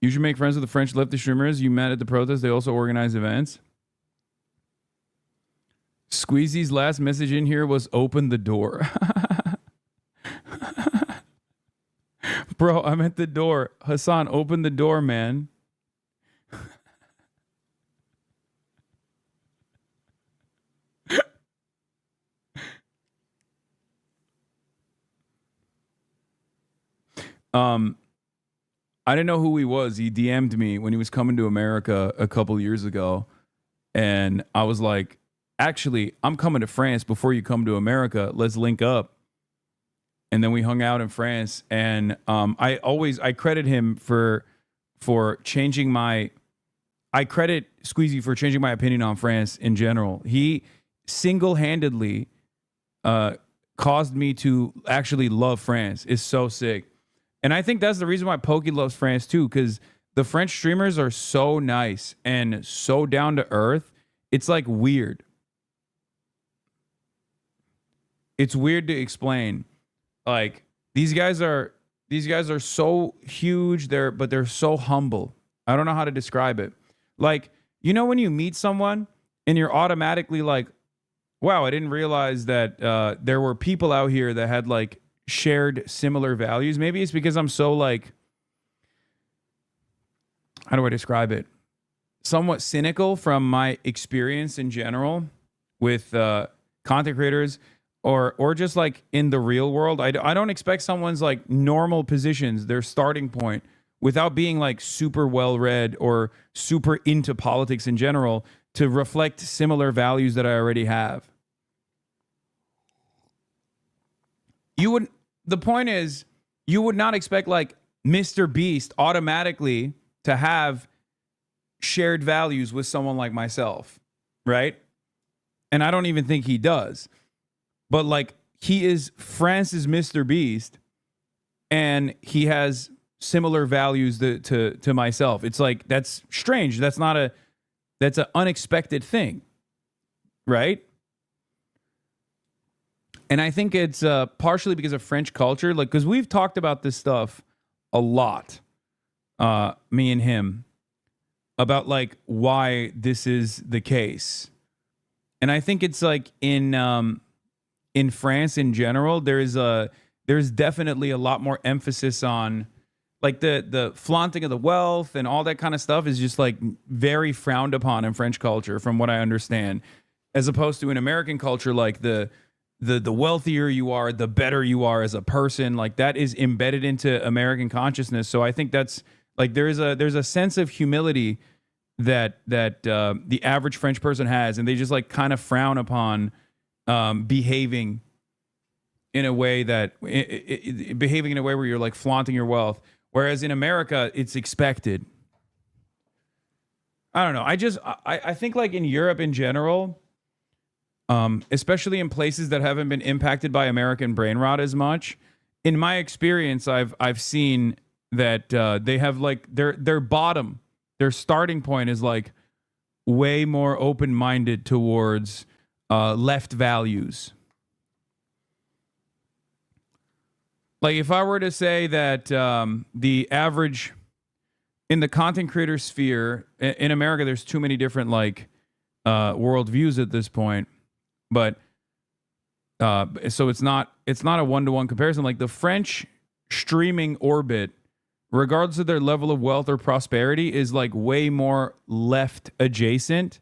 You should make friends with the French leftist streamers you met at the protest. They also organize events. Squeezy's last message in here was open the door. Bro, I'm at the door. Hasan, open the door, man. I didn't know who he was. He DM'd me when he was coming to America a couple years ago. And I was like, actually, I'm coming to France before you come to America. Let's link up. And then we hung out in France. And I credit him for changing I credit Squeezy for changing my opinion on France in general. He single-handedly caused me to actually love France. It's so sick. And I think that's the reason why Pokey loves France too, because the French streamers are so nice and so down to earth. It's like weird. It's weird to explain. Like these guys are so huge, but they're so humble. I don't know how to describe it. Like, you know when you meet someone and you're automatically like, wow, I didn't realize that there were people out here that had like shared similar values. Maybe it's because I'm so like, how do I describe it? Somewhat cynical from my experience in general with content creators or just like in the real world. I don't expect someone's like normal positions, their starting point, without being like super well read or super into politics in general, to reflect similar values that I already have. The point is, you would not expect like Mr. Beast automatically to have shared values with someone like myself, right? And I don't even think he does. But like, he is France's Mr. Beast, and he has similar values to myself. It's like, that's strange. That's an unexpected thing, right? And I think it's partially because of French culture, like, because we've talked about this stuff a lot, me and him, about like why this is the case. And I think it's like in France in general, there's definitely a lot more emphasis on like the flaunting of the wealth and all that kind of stuff is just like very frowned upon in French culture, from what I understand, as opposed to in American culture, like the wealthier you are, the better you are as a person. Like that is embedded into American consciousness. So I think that's like there's a sense of humility that the average French person has, and they just like kind of frown upon behaving in a way where you're like flaunting your wealth. Whereas in America, it's expected. I don't know. I think like in Europe in general, especially in places that haven't been impacted by American brain rot as much, in my experience, I've seen that they have like their starting point is like way more open-minded towards left values. Like if I were to say that the average in the content creator sphere in America, there's too many different like worldviews at this point. But so it's not a one-to-one comparison. Like the French streaming orbit, regardless of their level of wealth or prosperity, is like way more left adjacent,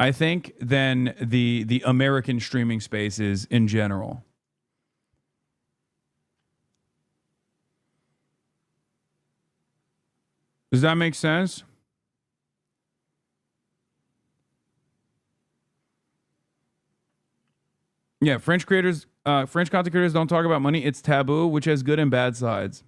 I think, than the American streaming space is in general. Does that make sense? Yeah, French content creators don't talk about money. It's taboo, which has good and bad sides.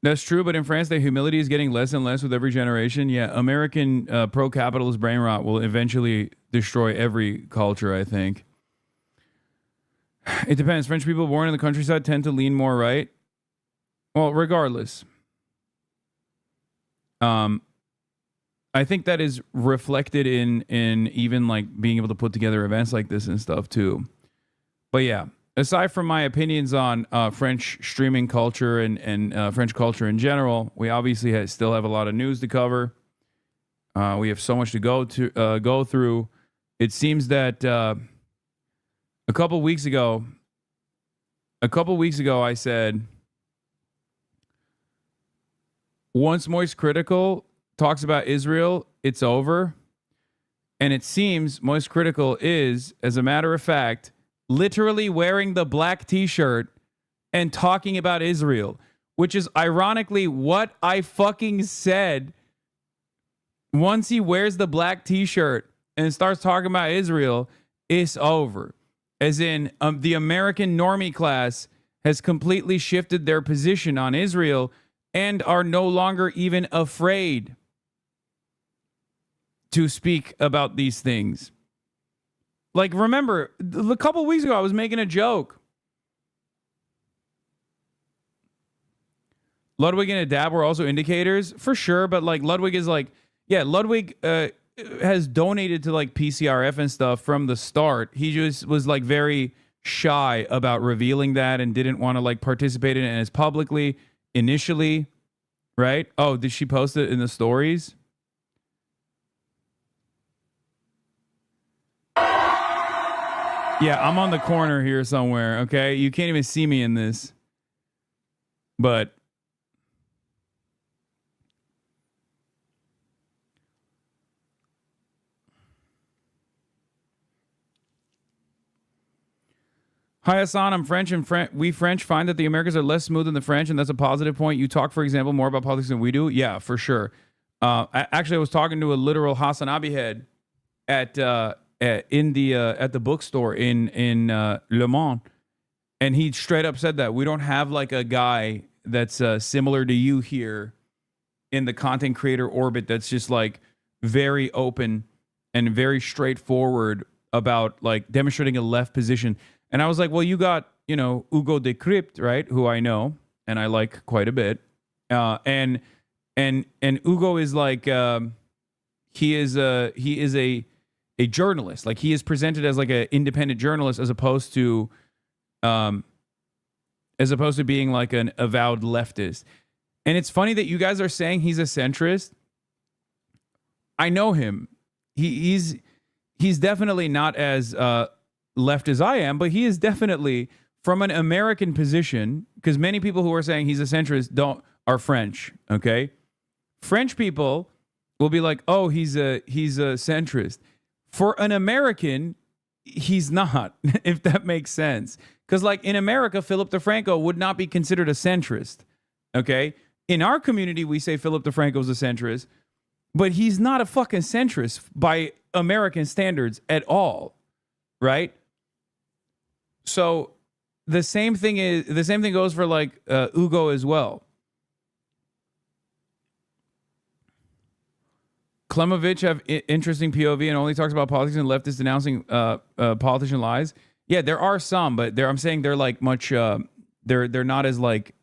That's true, but in France, the humility is getting less and less with every generation. Yeah, American pro-capitalist brain rot will eventually destroy every culture, I think. It depends. French people born in the countryside tend to lean more right. Well, regardless, um, I think that is reflected in even like being able to put together events like this and stuff too. But yeah, aside from my opinions on French streaming culture and French culture in general, we obviously still have a lot of news to cover. We have so much to go through. It seems that a couple weeks ago, I said once Moist Critical talks about Israel, it's over. And it seems Moist Critical is, as a matter of fact, literally wearing the black t-shirt and talking about Israel, which is ironically what I fucking said. Once he wears the black t-shirt and starts talking about Israel, it's over. As in, the American normie class has completely shifted their position on Israel and are no longer even afraid to speak about these things. Like, remember, a couple of weeks ago, I was making a joke. Ludwig and Adab were also indicators, for sure, but like Ludwig is like, yeah, Ludwig has donated to like PCRF and stuff from the start. He just was like very shy about revealing that and didn't want to like participate in it as publicly initially, right? Oh, did she post it in the stories? Yeah, I'm on the corner here somewhere, okay? You can't even see me in this. But hi, Hasan. I'm French, and we French find that the Americans are less smooth than the French, and that's a positive point. You talk, for example, more about politics than we do. Yeah, for sure. I was talking to a literal Hasan Abihead at the bookstore in Le Mans, and he straight up said that we don't have like a guy that's similar to you here in the content creator orbit that's just like very open and very straightforward about like demonstrating a left position. And I was like, well, you got, Hugo Decrypt, right? Who I know and I like quite a bit. And Hugo is like, he is a journalist. Like he is presented as like an independent journalist as opposed to being like an avowed leftist. And it's funny that you guys are saying he's a centrist. I know him. He's definitely not as left as I am, but he is definitely from an American position, because many people who are saying he's a centrist are French. Okay, French people will be like, "Oh, he's a centrist." For an American, he's not. If that makes sense, because like in America, Philip DeFranco would not be considered a centrist. Okay, in our community, we say Philip DeFranco is a centrist, but he's not a fucking centrist by American standards at all, right? So the same thing goes for like Hugo as well. Klemovich have interesting POV and only talks about politics and leftists denouncing politician lies. Yeah, there are some, but I'm saying they're like much they're not as like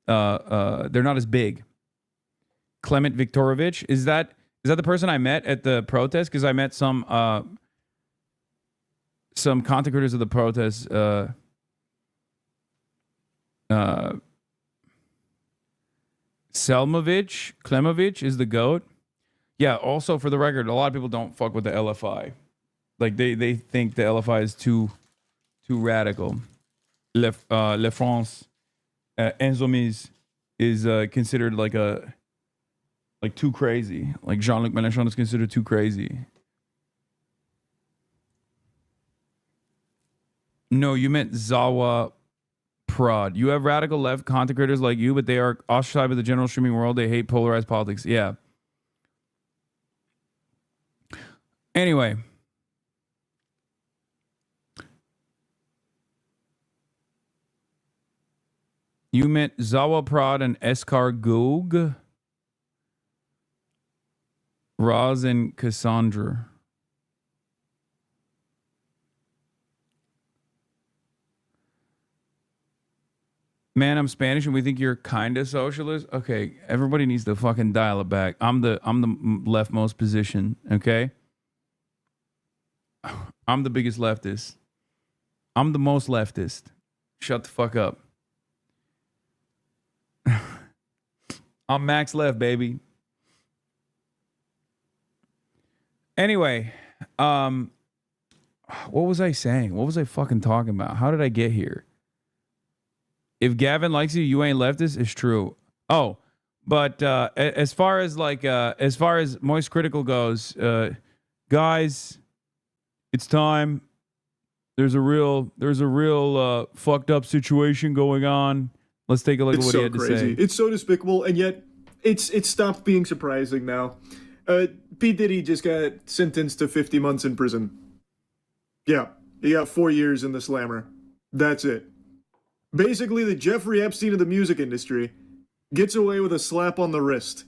they're not as big. Clement Viktorovich, is that the person I met at the protest? Because I met some content creators of the protest. Klemovich is the GOAT. Yeah, also for the record, a lot of people don't fuck with the LFI. Like they think the LFI is too radical. Le France Insoumise is considered like too crazy. Like Jean-Luc Mélenchon is considered too crazy. No, you meant Zawa Prod. You have radical left content creators like you, but they are ostracized by the general streaming world. They hate polarized politics. Yeah. Anyway. You meant Zawa Prod and Eskar Gog? Roz and Cassandra. Man, I'm Spanish and we think you're kind of socialist. Okay, everybody needs to fucking dial it back. I'm the leftmost position, okay? I'm the biggest leftist. I'm the most leftist. Shut the fuck up. I'm max left, baby. Anyway, what was I saying? What was I fucking talking about? How did I get here? If Gavin likes you, you ain't leftist. It's true. Oh, but as far as Moist Critical goes, guys, it's time. There's a real fucked up situation going on. Let's take a look at what he had to say. It's so despicable, and yet it's stopped being surprising now. P. Diddy just got sentenced to 50 months in prison. Yeah, he got 4 years in the slammer. That's it. Basically, the Jeffrey Epstein of the music industry gets away with a slap on the wrist.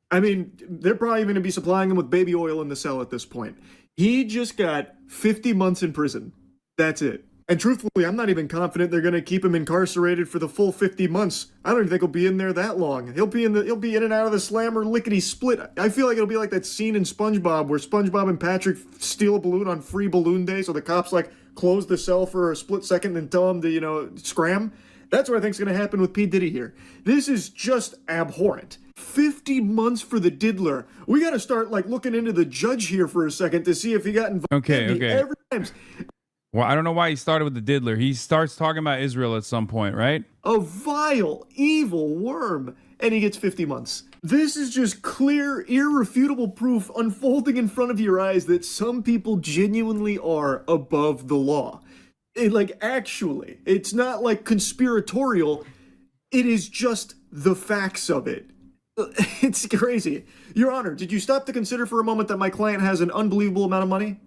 I mean, they're probably going to be supplying him with baby oil in the cell at this point. He just got 50 months in prison. That's it. And truthfully, I'm not even confident they're going to keep him incarcerated for the full 50 months. I don't even think he'll be in there that long. He'll be in and out of the slammer lickety split. I feel like it'll be like that scene in SpongeBob where SpongeBob and Patrick steal a balloon on free balloon day, so the cops close the cell for a split second and tell him to scram. That's what I think's going to happen with P. Diddy here. This is just abhorrent. 50 months for the diddler. We got to start looking into the judge here for a second to see if he got involved. Okay. Every time. Well, I don't know why he started with the diddler. He starts talking about Israel at some point, right? A vile, evil worm. And he gets 50 months. This is just clear, irrefutable proof unfolding in front of your eyes that some people genuinely are above the law. Actually, it's not conspiratorial. It is just the facts of it. It's crazy. Your Honor, did you stop to consider for a moment that my client has an unbelievable amount of money?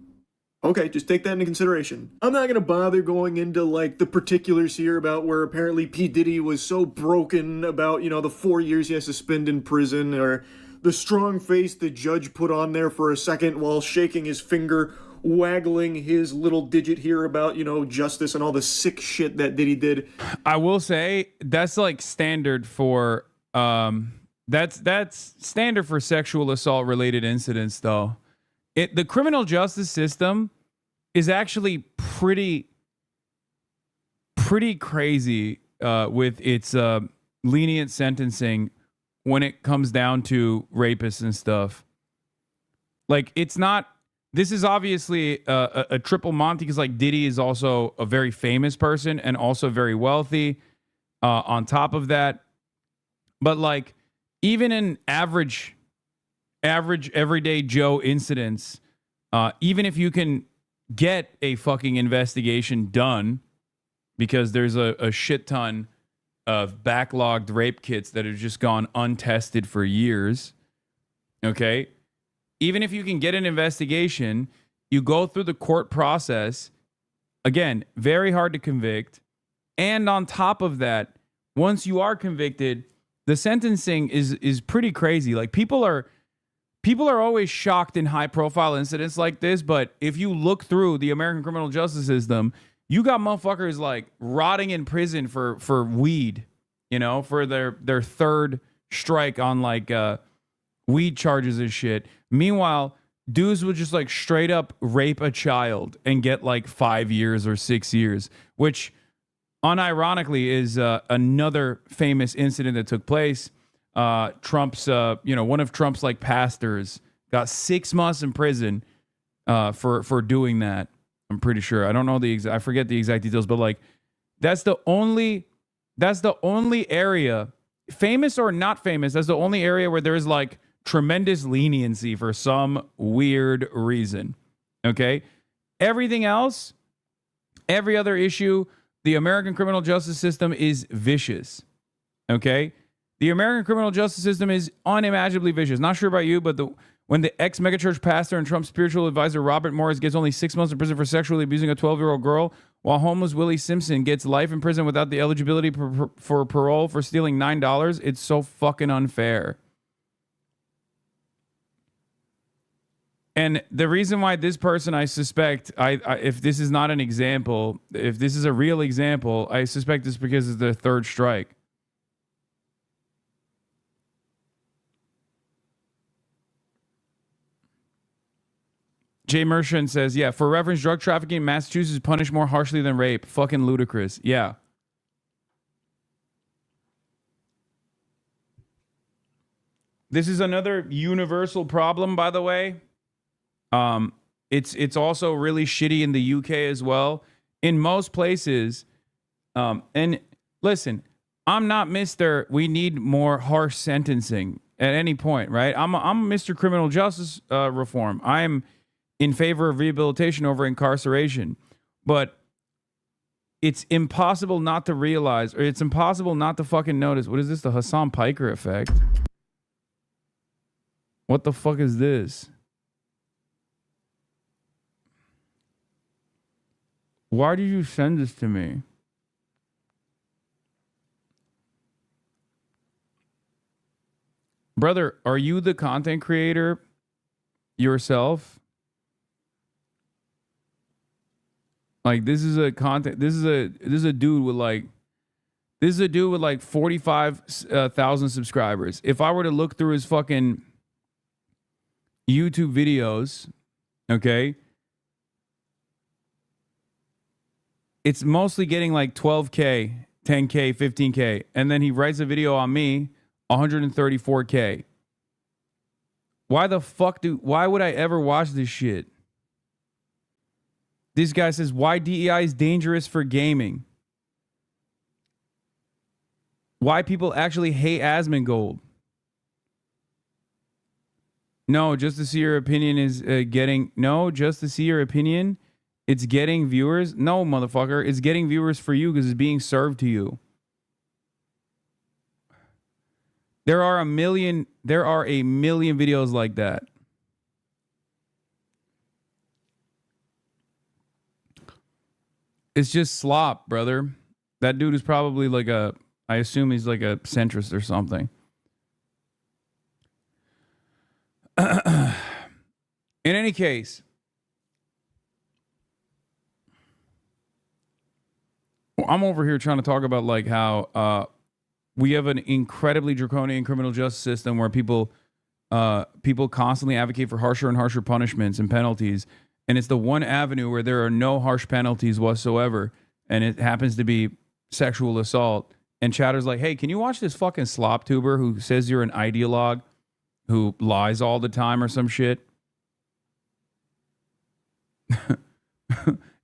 Okay, just take that into consideration. I'm not going to bother going into the particulars here about where apparently P. Diddy was so broken about, the 4 years he has to spend in prison, or the strong face the judge put on there for a second while shaking his finger, waggling his little digit here about, justice and all the sick shit that Diddy did. I will say that's standard for that's standard for sexual assault related incidents though. The criminal justice system is actually pretty crazy with its lenient sentencing when it comes down to rapists and stuff. It's not. This is obviously a triple Monty because Diddy is also a very famous person and also very wealthy. On top of that, but even in average everyday Joe incidents, even if you can get a fucking investigation done because there's a shit ton of backlogged rape kits that have just gone untested for years, okay? Even if you can get an investigation, you go through the court process, again, very hard to convict, and on top of that, once you are convicted, the sentencing is pretty crazy. People are always shocked in high-profile incidents like this, but if you look through the American criminal justice system, you got motherfuckers rotting in prison for weed, for their third strike on weed charges and shit. Meanwhile, dudes would just straight up rape a child and get 5 years or 6 years, which unironically is another famous incident that took place. Trump's, one of Trump's pastors got 6 months in prison for doing that. I'm pretty sure. I don't know I forget the exact details, but that's the only area, famous or not famous, that's the only area where there's tremendous leniency for some weird reason. Okay? Everything else, every other issue, the American criminal justice system is vicious. Okay? The American criminal justice system is unimaginably vicious. Not sure about you, but when the ex-megachurch pastor and Trump's spiritual advisor Robert Morris gets only 6 months in prison for sexually abusing a 12-year-old girl, while homeless Willie Simpson gets life in prison without the eligibility for parole for stealing $9, it's so fucking unfair. And the reason why this person, I suspect, if this is not an example, if this is a real example, I suspect it's because it's their third strike. Jay Mershon says, yeah, for reference, drug trafficking in Massachusetts is punished more harshly than rape. Fucking ludicrous. Yeah. This is another universal problem, by the way. It's also really shitty in the UK as well. In most places, and listen, I'm not Mr. We need more harsh sentencing at any point, right? I'm Mr. Criminal Justice Reform. I'm in favor of rehabilitation over incarceration, but it's impossible not to realize, or it's impossible not to fucking notice. What is this? The Hasan Piker effect? What the fuck is this? Why did you send this to me? Brother, are you the content creator yourself? Like, this is a dude with like 45,000 subscribers. If I were to look through his fucking YouTube videos, okay, it's mostly getting like 12K, 10K, 15K. And then he writes a video on me, 134K. Why would I ever watch this shit? This guy says, why DEI is dangerous for gaming. Why people actually hate Asmongold. No, just to see your opinion is just to see your opinion, it's getting viewers. No, motherfucker, it's getting viewers for you because it's being served to you. There are a million videos like that. It's just slop, brother. That dude is probably like I assume he's like a centrist or something. In any case, I'm over here trying to talk about like how we have an incredibly draconian criminal justice system where people constantly advocate for harsher and harsher punishments and penalties. And it's the one avenue where there are no harsh penalties whatsoever. And it happens to be sexual assault. And Chatter's like, hey, can you watch this fucking slop tuber who says you're an ideologue who lies all the time or some shit?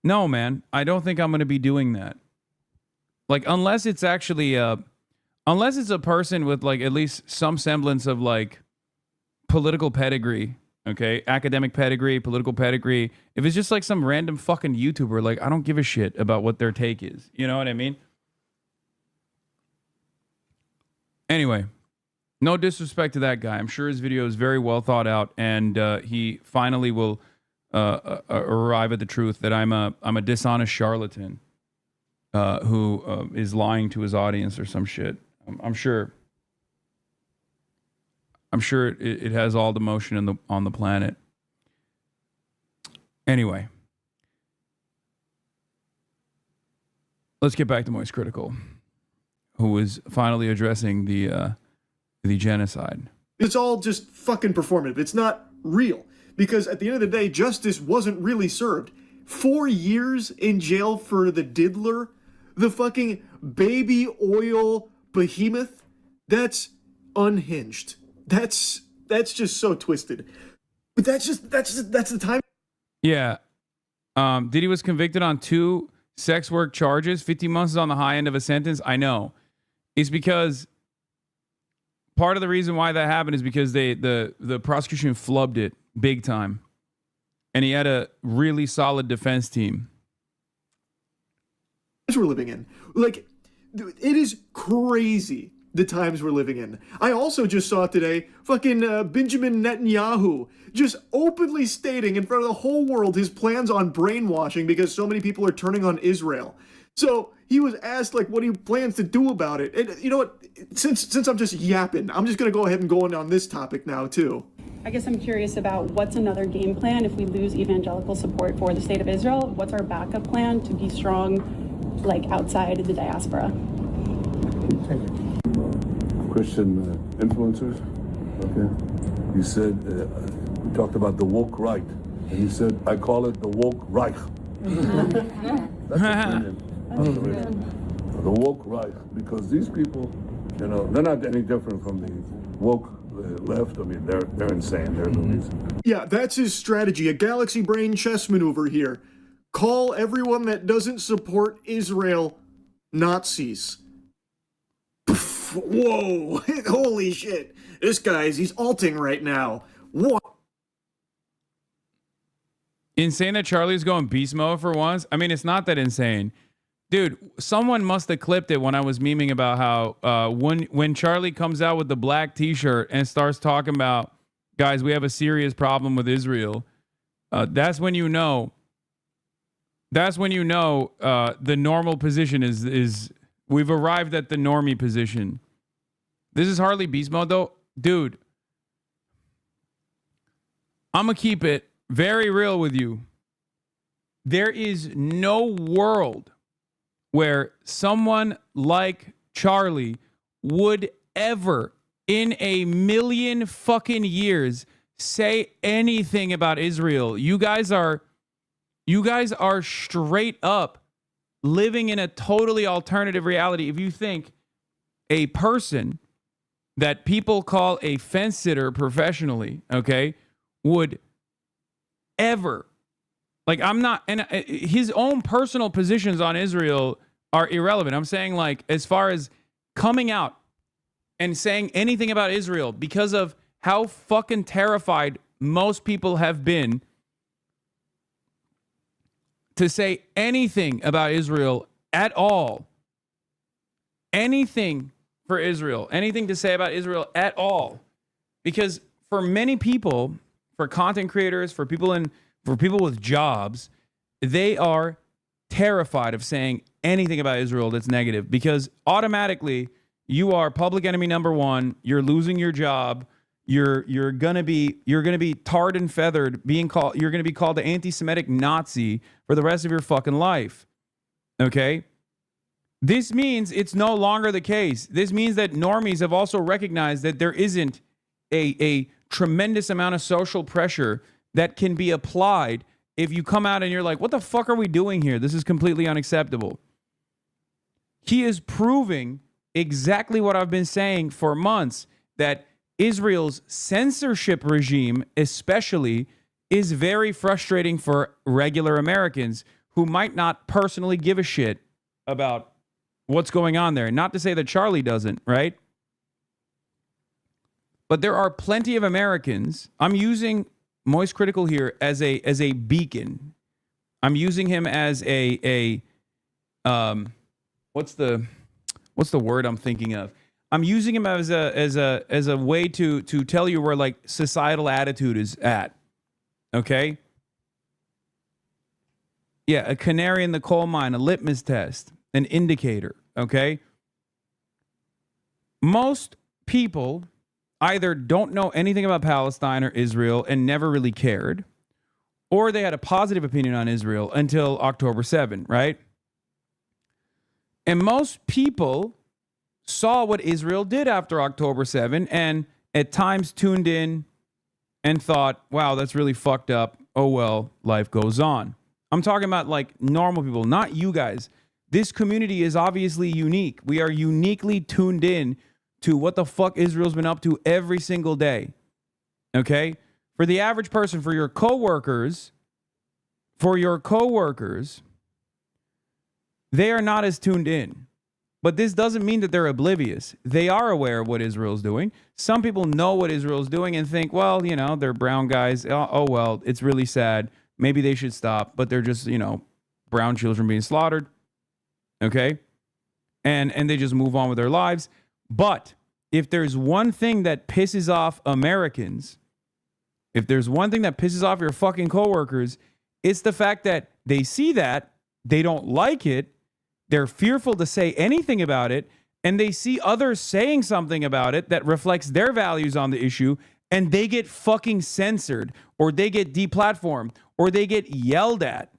No, man, I don't think I'm going to be doing that. Like, unless it's actually unless it's a person with like at least some semblance of like political pedigree. Okay, academic pedigree, political pedigree. If it's just like some random fucking YouTuber, like I don't give a shit about what their take is. You know what I mean? Anyway, no disrespect to that guy. I'm sure his video is very well thought out, and he finally will arrive at the truth that I'm a dishonest charlatan who is lying to his audience or some shit. I'm sure. I'm sure it has all the motion on the planet. Anyway, let's get back to Moist Critical, who is finally addressing the genocide. It's all just fucking performative. It's not real. Because at the end of the day, justice wasn't really served. 4 years in jail for the diddler, the fucking baby oil behemoth, that's unhinged. That's just so twisted. But that's the time. Yeah. Diddy was convicted on 2 sex work charges. 50 months is on the high end of a sentence. I know. It's because part of the reason why that happened is because the prosecution flubbed it big time. And he had a really solid defense team. We're living in. Like, it is crazy the times we're living in. I also just saw today fucking Benjamin Netanyahu just openly stating in front of the whole world his plans on brainwashing because so many people are turning on Israel. So he was asked like what he plans to do about it. And you know what? Since I'm just yapping, I'm just gonna go ahead and go on this topic now too. I guess I'm curious about what's another game plan if we lose evangelical support for the state of Israel? What's our backup plan to be strong, like outside the diaspora? Christian influencers. Okay. You said, we talked about the woke right. And you said, I call it the woke Reich. That's a brilliant. The woke Reich. Because these people, you know, they're not any different from the woke left. I mean, they're insane. They're loonies. Yeah, that's his strategy. A galaxy brain chess maneuver here. Call everyone that doesn't support Israel Nazis. Whoa, holy shit. This he's alting right now. What? Insane that Charlie's going beast mode for once. I mean, it's not that insane. Dude, someone must have clipped it when I was memeing about how when Charlie comes out with the black t-shirt and starts talking about, guys, we have a serious problem with Israel. That's when you know the normal position is we've arrived at the normie position. This is hardly beast mode though. Dude, I'm going to keep it very real with you. There is no world where someone like Charlie would ever in a million fucking years say anything about Israel. You guys are straight up living in a totally alternative reality. If you think a person that people call a fence sitter professionally, okay, would ever, like, I'm not, and his own personal positions on Israel are irrelevant. I'm saying, like, as far as coming out and saying anything about Israel because of how fucking terrified most people have been to say anything about Israel at all. Anything for Israel. Anything to say about Israel at all. Because for many people, for content creators, for people with jobs, they are terrified of saying anything about Israel that's negative because automatically you are public enemy number one. You're losing your job. You're gonna be tarred and feathered. You're gonna be called the anti-Semitic Nazi for the rest of your fucking life. Okay. This means it's no longer the case. This means that normies have also recognized that there isn't a tremendous amount of social pressure that can be applied if you come out and you're like, what the fuck are we doing here? This is completely unacceptable. He is proving exactly what I've been saying for months, that Israel's censorship regime especially is very frustrating for regular Americans who might not personally give a shit about what's going on there. Not to say that Charlie doesn't, right? But there are plenty of Americans. I'm using Moist Critical here as a beacon. I'm using him as what's the word I'm thinking of? I'm using him as a way to tell you where, like, societal attitude is at. Okay? Yeah, a canary in the coal mine, a litmus test, an indicator, okay? Most people either don't know anything about Palestine or Israel and never really cared, or they had a positive opinion on Israel until October 7, right? And most people saw what Israel did after October 7 and at times tuned in and thought, wow, that's really fucked up. Oh, well, life goes on. I'm talking about, like, normal people, not you guys. This community is obviously unique. We are uniquely tuned in to what the fuck Israel's been up to every single day. Okay? For the average person, for your coworkers, they are not as tuned in. But this doesn't mean that they're oblivious. They are aware of what Israel's doing. Some people know what Israel's doing and think, well, you know, they're brown guys. Oh, well, it's really sad. Maybe they should stop. But they're just, you know, brown children being slaughtered. Okay? And they just move on with their lives. But if there's one thing that pisses off Americans, if there's one thing that pisses off your fucking coworkers, it's the fact that they see that, they don't like it, they're fearful to say anything about it, and they see others saying something about it that reflects their values on the issue, and they get fucking censored, or they get deplatformed, or they get yelled at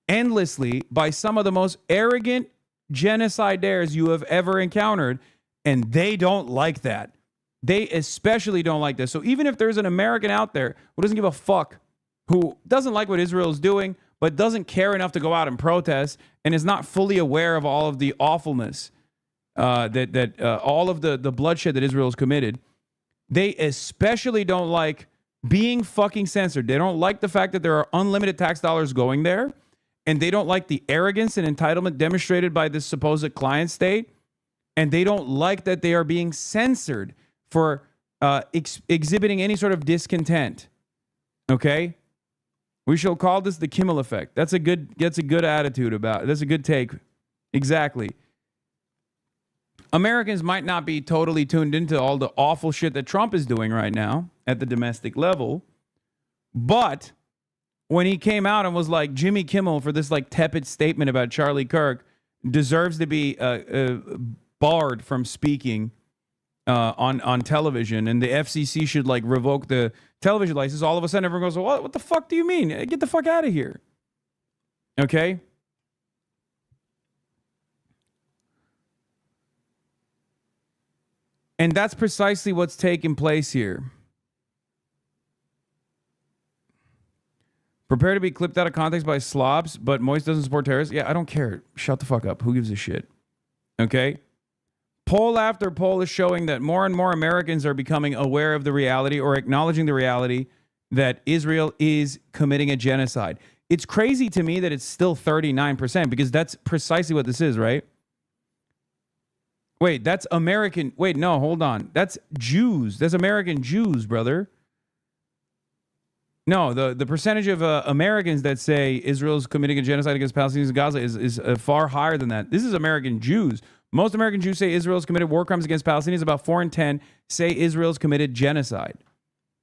endlessly by some of the most arrogant genocidaires you have ever encountered, and they don't like that. They especially don't like this. So even if there's an American out there who doesn't give a fuck, who doesn't like what Israel is doing, but doesn't care enough to go out and protest, and is not fully aware of all of the awfulness, all of the bloodshed that Israel has committed, they especially don't like being fucking censored. They don't like the fact that there are unlimited tax dollars going there, and they don't like the arrogance and entitlement demonstrated by this supposed client state, and they don't like that they are being censored for exhibiting any sort of discontent. Okay? We shall call this the Kimmel effect. That's a good attitude about it. That's a good take. Exactly. Americans might not be totally tuned into all the awful shit that Trump is doing right now at the domestic level, but when he came out and was like, Jimmy Kimmel, for this like tepid statement about Charlie Kirk, deserves to be barred from speaking on television, and the FCC should like revoke the television license, all of a sudden everyone goes, what the fuck do you mean? Get the fuck out of here. Okay? And that's precisely what's taking place here. Prepare to be clipped out of context by slobs, but Moist doesn't support terrorists. Yeah, I don't care. Shut the fuck up. Who gives a shit? Okay? Poll after poll is showing that more and more Americans are becoming aware of the reality, or acknowledging the reality, that Israel is committing a genocide. It's crazy to me that it's still 39%, because that's precisely what this is, right? Wait, that's American. Wait, no, hold on. That's Jews. That's American Jews, brother. No, the percentage of Americans that say Israel's committing a genocide against Palestinians in Gaza is far higher than that. This is American Jews. Most American Jews say Israel's committed war crimes against Palestinians. About 4 in 10 say Israel's committed genocide.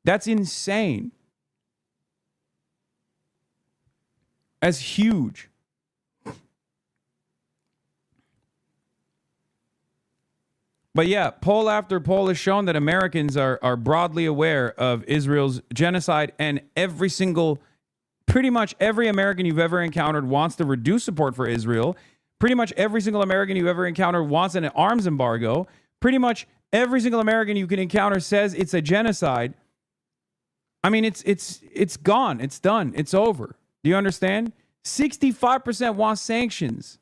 That's insane. That's huge. But yeah, poll after poll has shown that Americans are broadly aware of Israel's genocide, and pretty much every American you've ever encountered wants to reduce support for Israel. Pretty much every single American you ever encountered wants an arms embargo. Pretty much every single American you can encounter says it's a genocide. I mean, it's gone. It's done. It's over. Do you understand? 65% want sanctions.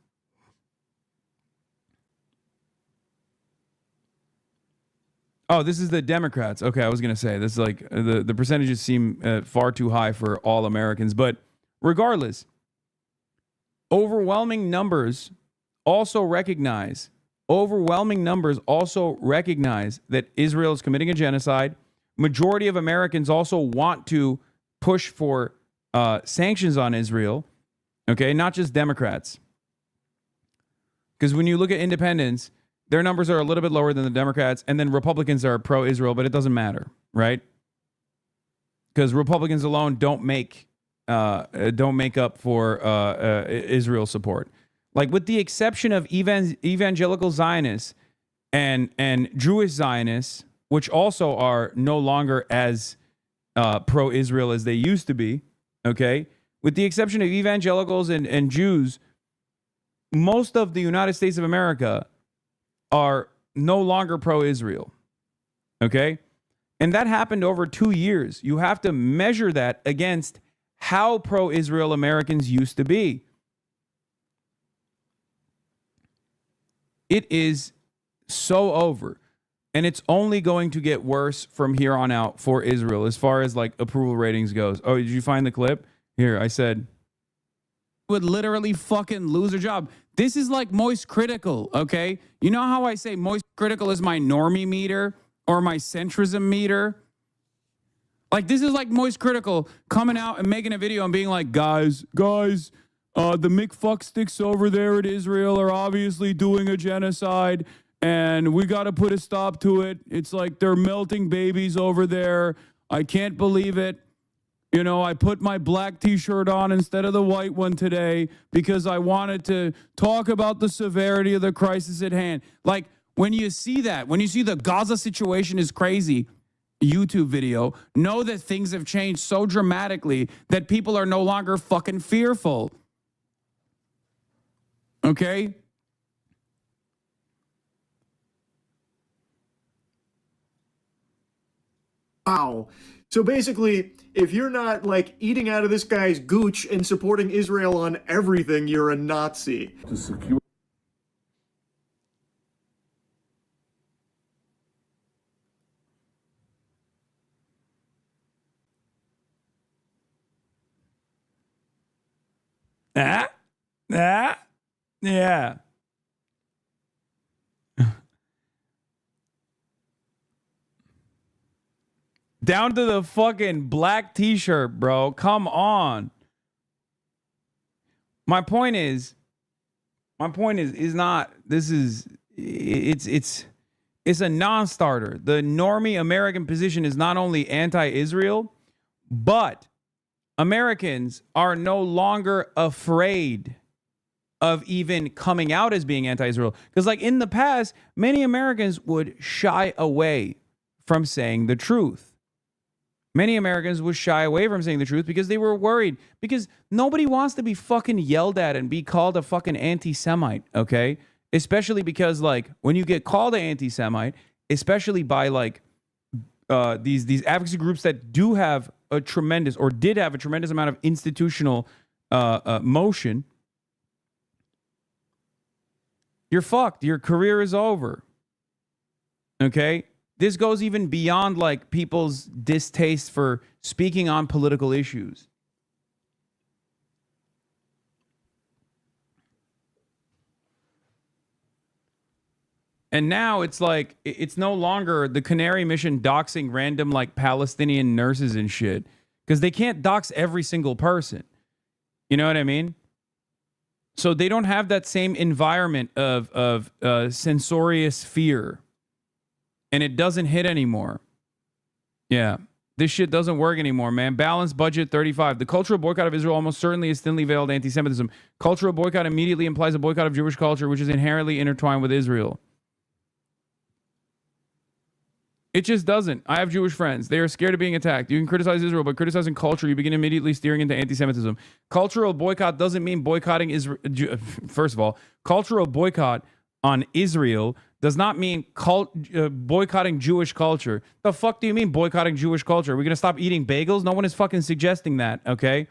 Oh, this is the Democrats. Okay, I was going to say, this is like, the percentages seem far too high for all Americans. But regardless, overwhelming numbers also recognize that Israel is committing a genocide. Majority of Americans also want to push for sanctions on Israel. Okay, not just Democrats. Because when you look at independents, their numbers are a little bit lower than the Democrats, and then Republicans are pro-Israel, but it doesn't matter, right? Because Republicans alone don't make up for Israel support. Like, with the exception of evangelical Zionists and Jewish Zionists, which also are no longer as pro-Israel as they used to be, okay? With the exception of evangelicals and Jews, most of the United States of America are no longer pro-Israel, okay? And that happened over 2 years. You have to measure that against how pro-Israel Americans used to be. It is so over. And it's only going to get worse from here on out for Israel as far as like approval ratings goes. Oh, did you find the clip? Here, I said, would literally fucking lose their job. This is like Moist Critical, okay? You know how I say Moist Critical is my normie meter or my centrism meter? Like, this is like Moist Critical coming out and making a video and being like, guys, the McFucksticks over there at Israel are obviously doing a genocide, and we got to put a stop to it. It's like they're melting babies over there. I can't believe it. You know, I put my black t-shirt on instead of the white one today because I wanted to talk about the severity of the crisis at hand. Like, when you see that, when you see the Gaza situation is crazy, YouTube video, know that things have changed so dramatically that people are no longer fucking fearful. Okay? Wow. So basically, if you're not like eating out of this guy's gooch and supporting Israel on everything, you're a Nazi. To secure Yeah. Down to the fucking black t-shirt, bro. Come on. My point is not, it's a non-starter. The normie American position is not only anti-Israel, but Americans are no longer afraid of even coming out as being anti-Israel. Because like in the past, many Americans would shy away from saying the truth. Many Americans would shy away from saying the truth because they were worried. Because nobody wants to be fucking yelled at and be called a fucking anti-Semite, okay? Especially because, like, when you get called an anti-Semite, especially by, like, these advocacy groups that do have a tremendous, or did have a tremendous amount of institutional motion, you're fucked. Your career is over, okay? This goes even beyond like people's distaste for speaking on political issues. And now it's like, it's no longer the Canary Mission doxing random like Palestinian nurses and shit, because they can't dox every single person. You know what I mean? So they don't have that same environment of censorious fear. And it doesn't hit anymore. Yeah. This shit doesn't work anymore, man. Balanced budget 35. The cultural boycott of Israel almost certainly is thinly veiled anti-Semitism. Cultural boycott immediately implies a boycott of Jewish culture, which is inherently intertwined with Israel. It just doesn't. I have Jewish friends. They are scared of being attacked. You can criticize Israel, but criticizing culture, you begin immediately steering into anti-Semitism. Cultural boycott doesn't mean boycotting Israel. First of all, cultural boycott on Israel does not mean boycotting Jewish culture. The fuck do you mean boycotting Jewish culture? Are we going to stop eating bagels? No one is fucking suggesting that, okay?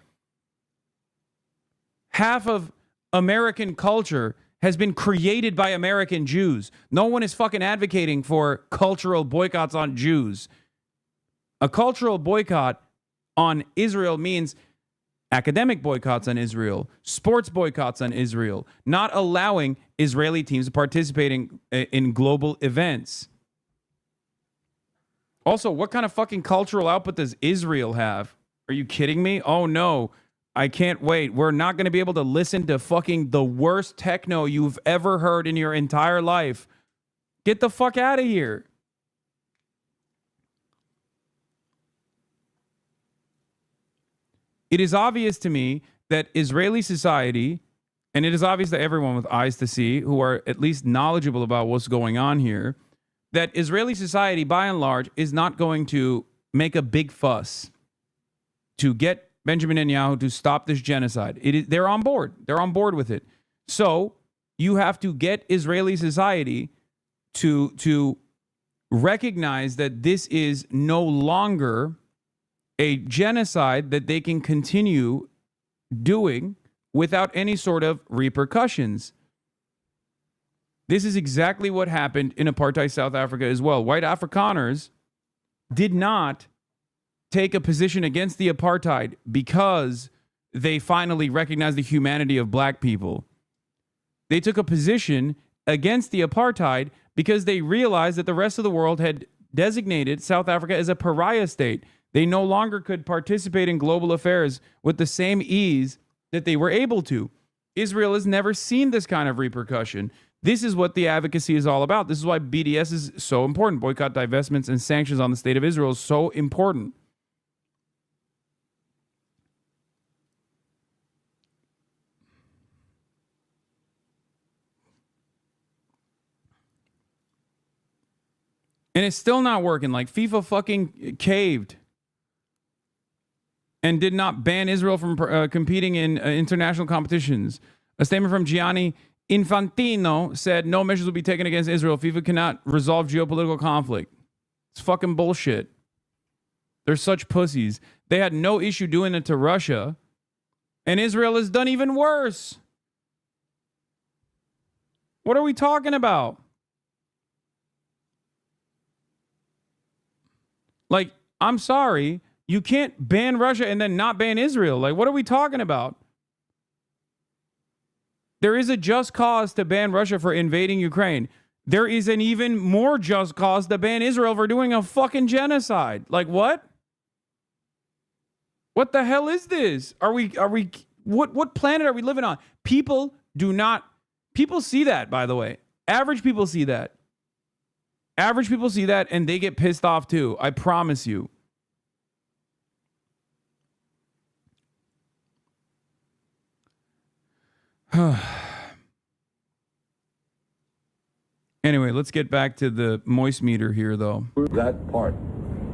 Half of American culture has been created by American Jews. No one is fucking advocating for cultural boycotts on Jews. A cultural boycott on Israel means academic boycotts on Israel, sports boycotts on Israel, not allowing Israeli teams participating in global events. Also, what kind of fucking cultural output does Israel have? Are you kidding me? Oh no, I can't wait. We're not going to be able to listen to fucking the worst techno you've ever heard in your entire life. Get the fuck out of here. It is obvious to me that Israeli society, and it is obvious to everyone with eyes to see who are at least knowledgeable about what's going on here, that Israeli society, by and large, is not going to make a big fuss to get Benjamin Netanyahu to stop this genocide. They're on board. They're on board with it. So you have to get Israeli society to recognize that this is no longer a genocide that they can continue doing without any sort of repercussions. This is exactly what happened in apartheid South Africa as well. White Afrikaners did not take a position against the apartheid because they finally recognized the humanity of black people. They took a position against the apartheid because they realized that the rest of the world had designated South Africa as a pariah state. They no longer could participate in global affairs with the same ease that they were able to. Israel has never seen this kind of repercussion. This is what the advocacy is all about. This is why BDS is so important. Boycott, divestments, and sanctions on the state of Israel is so important. And it's still not working. Like FIFA fucking caved and did not ban Israel from competing in international competitions. A statement from Gianni Infantino said no measures will be taken against Israel. FIFA cannot resolve geopolitical conflict. It's fucking bullshit. They're such pussies. They had no issue doing it to Russia, and Israel has done even worse. What are we talking about? Like, I'm sorry, you can't ban Russia and then not ban Israel. Like, what are we talking about? There is a just cause to ban Russia for invading Ukraine. There is an even more just cause to ban Israel for doing a fucking genocide. Like, what? What the hell is this? What planet are we living on? People see that, by the way. Average people see that. Average people see that and they get pissed off too. I promise you. Anyway, let's get back to the moist meter here, though. That part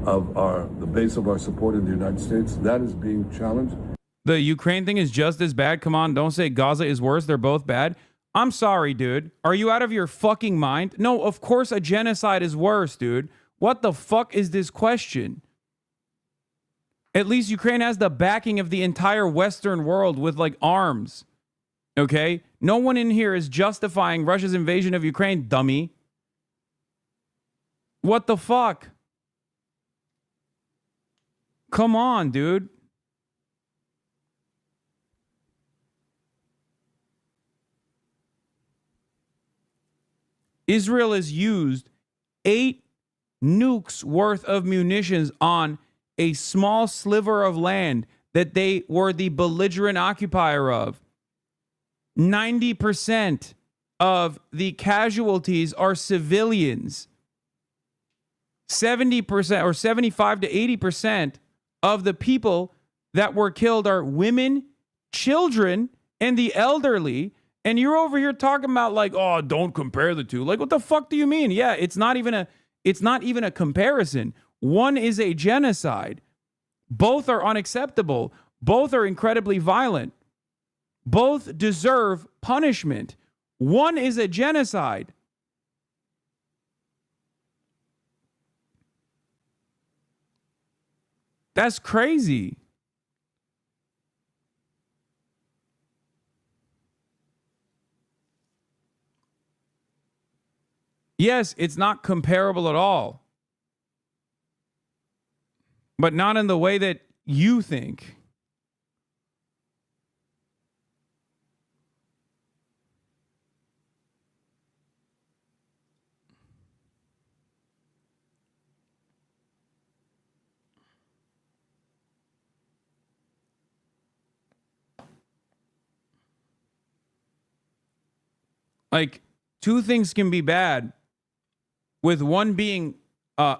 of the base of our support in the United States, that is being challenged. The Ukraine thing is just as bad. Come on, don't say Gaza is worse. They're both bad. I'm sorry, dude. Are you out of your fucking mind? No, of course a genocide is worse, dude. What the fuck is this question? At least Ukraine has the backing of the entire Western world with like arms. Okay? No one in here is justifying Russia's invasion of Ukraine, dummy. What the fuck? Come on, dude. Israel has used 8 nukes worth of munitions on a small sliver of land that they were the belligerent occupier of. 90% of the casualties are civilians. 70% or 75 to 80% of the people that were killed are women, children, and the elderly. And you're over here talking about like, oh, don't compare the two. Like, what the fuck do you mean? Yeah, it's not even a comparison. One is a genocide. Both are unacceptable. Both are incredibly violent. Both deserve punishment. One is a genocide. That's crazy. Yes, it's not comparable at all. But not in the way that you think. Like, two things can be bad, with one being a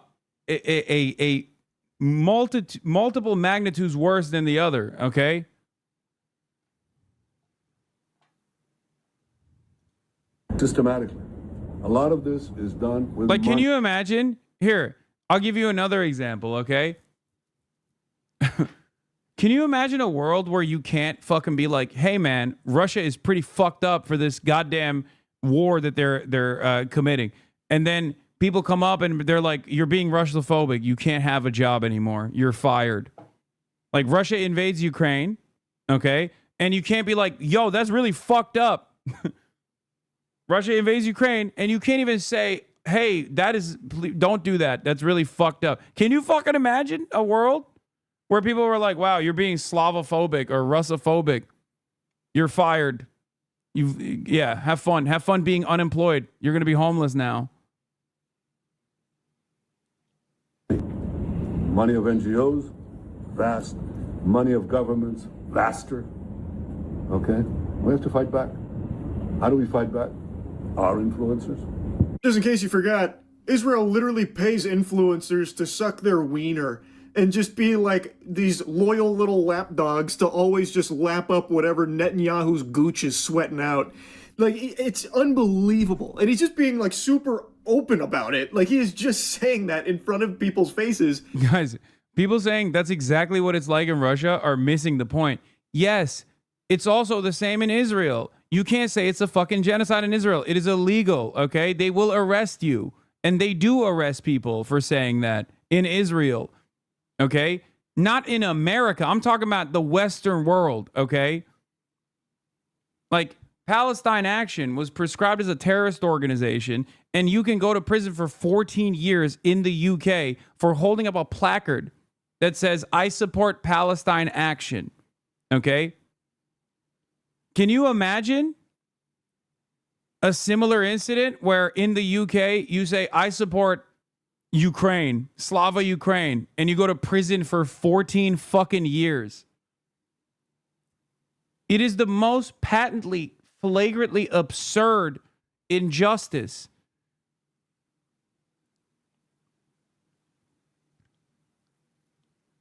multiple magnitudes worse than the other, okay? Systematically. A lot of this is done with like, can you imagine? Here, I'll give you another example, okay? Can you imagine a world where you can't fucking be like, hey man, Russia is pretty fucked up for this goddamn war that they're committing, and then people come up and they're like, you're being Russophobic, you can't have a job anymore, you're fired. Like, Russia invades Ukraine, okay, and you can't be like, yo, that's really fucked up. Russia invades Ukraine, and you can't even say, hey, don't do that, that's really fucked up. Can you fucking imagine a world where people were like, wow, you're being Slavophobic or Russophobic, you're fired. Have fun being unemployed. You're going to be homeless now. Money of NGOs, vast. Money of governments, vaster. Okay? We have to fight back. How do we fight back? Our influencers. Just in case you forgot, Israel literally pays influencers to suck their wiener and just be like these loyal little lapdogs to always just lap up whatever Netanyahu's gooch is sweating out. Like, it's unbelievable. And he's just being like super open about it. Like, he is just saying that in front of people's faces. Guys, people saying that's exactly what it's like in Russia are missing the point. Yes, it's also the same in Israel. You can't say it's a fucking genocide in Israel. It is illegal, okay? They will arrest you. And they do arrest people for saying that in Israel, okay? Not in America. I'm talking about the Western world, okay? Like, Palestine Action was prescribed as a terrorist organization, and you can go to prison for 14 years in the UK for holding up a placard that says, I support Palestine Action, okay? Can you imagine a similar incident where in the UK you say, I support Ukraine, Slava Ukraine, and you go to prison for 14 fucking years? It is the most patently, flagrantly absurd injustice.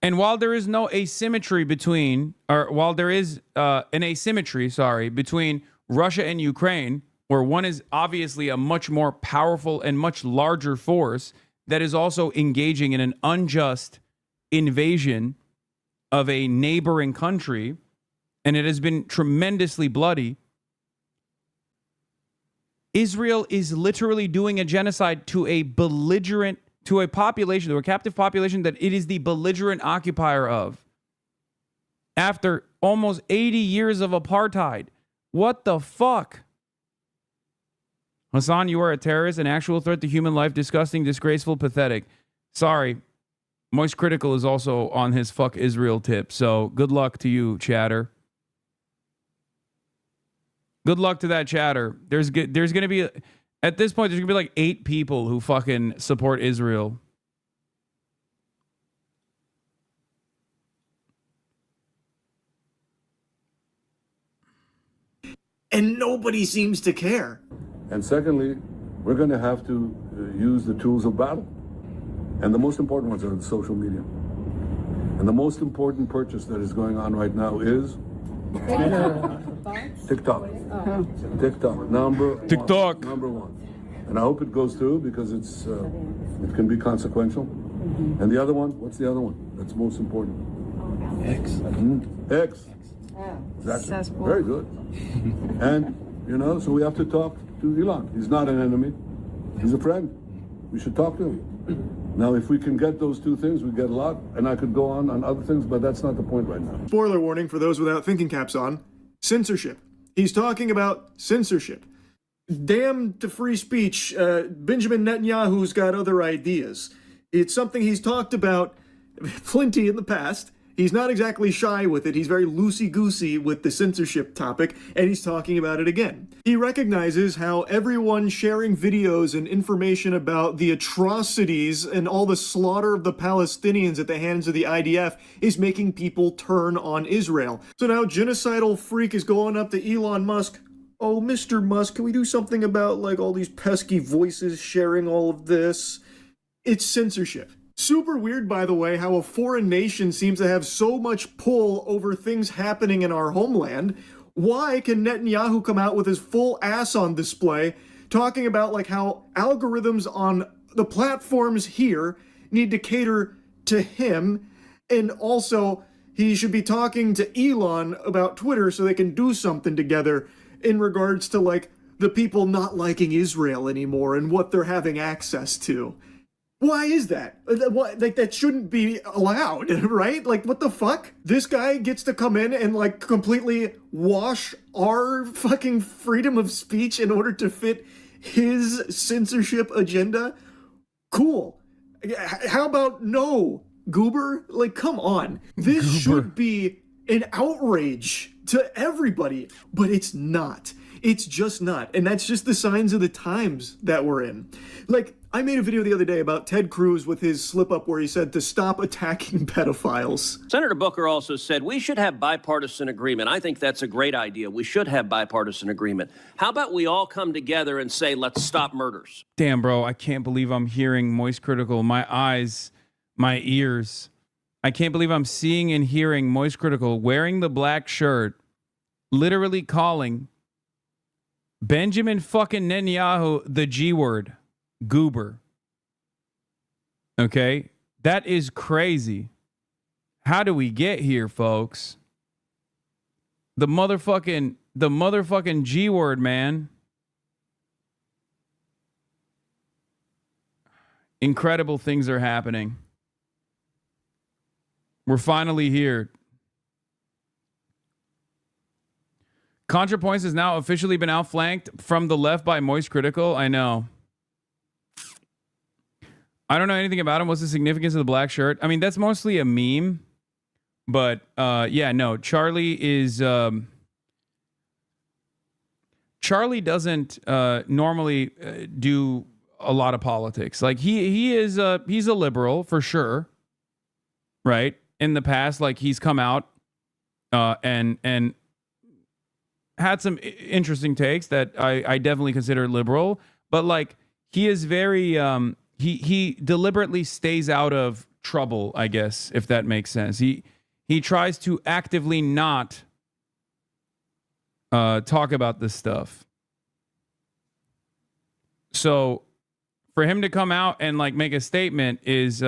And while there is no asymmetry between, or while there is an asymmetry, between Russia and Ukraine, where one is obviously a much more powerful and much larger force that is also engaging in an unjust invasion of a neighboring country, and it has been tremendously bloody, Israel is literally doing a genocide to a belligerent, to a population, to a captive population that it is the belligerent occupier of. After almost 80 years of apartheid. What the fuck? Hasan, you are a terrorist, an actual threat to human life, disgusting, disgraceful, pathetic. Sorry. Moist Critical is also on his fuck Israel tip, so good luck to you, chatter. Good luck to that chatter. There's going to be, at this point, there's going to be like 8 people who fucking support Israel. And nobody seems to care. And secondly, we're going to have to use the tools of battle. And the most important ones are the social media. And the most important purchase that is going on right now is TikTok. TikTok. Number one. And I hope it goes through because it's it can be consequential. And the other one, what's the other one that's most important? X. X. Exactly. Very good. And, you know, so we have to talk to Elon. He's not an enemy. He's a friend. We should talk to him. Now, if we can get those two things, we get a lot. And I could go on other things, but that's not the point right now. Spoiler warning for those without thinking caps on. Censorship. He's talking about censorship. Damn to free speech. Benjamin Netanyahu's got other ideas. It's something he's talked about plenty in the past. He's not exactly shy with it. He's very loosey-goosey with the censorship topic, and he's talking about it again. He recognizes how everyone sharing videos and information about the atrocities and all the slaughter of the Palestinians at the hands of the IDF is making people turn on Israel. So now genocidal freak is going up to Elon Musk. Oh, Mr. Musk, can we do something about, like, all these pesky voices sharing all of this? It's censorship. Super weird, by the way, how a foreign nation seems to have so much pull over things happening in our homeland. Why can Netanyahu come out with his full ass on display talking about like how algorithms on the platforms here need to cater to him, and also he should be talking to Elon about Twitter so they can do something together in regards to like the people not liking Israel anymore and what they're having access to? Why is that? What, like, that shouldn't be allowed, right? Like, what the fuck? This guy gets to come in and, like, completely wash our fucking freedom of speech in order to fit his censorship agenda? Cool. How about no, Goober? Like, come on. This should be an outrage to everybody, but it's not. It's just not. And that's just the signs of the times that we're in. Like, I made a video the other day about Ted Cruz with his slip-up where he said to stop attacking pedophiles. Senator Booker also said we should have bipartisan agreement. I think that's a great idea. We should have bipartisan agreement. How about we all come together and say, let's stop murders? Damn, bro, I can't believe I'm hearing Moist Critical. My eyes, my ears. I can't believe I'm seeing and hearing Moist Critical wearing the black shirt, literally calling Benjamin fucking Netanyahu the G word. goober. Okay? That is crazy. How do we get here, folks? The motherfucking G word, man. Incredible things are happening. We're finally here. ContraPoints has now officially been outflanked from the left by Moist Critical. I know. I don't know anything about him. What's the significance of the black shirt? I mean, that's mostly a meme. But yeah, no. Charlie is Charlie doesn't normally do a lot of politics. Like he's a liberal for sure, right? In the past, like he's come out and had some interesting takes that I definitely consider liberal. But like he is very he deliberately stays out of trouble, I guess, if that makes sense. He tries to actively not talk about this stuff. So for him to come out and like make a statement is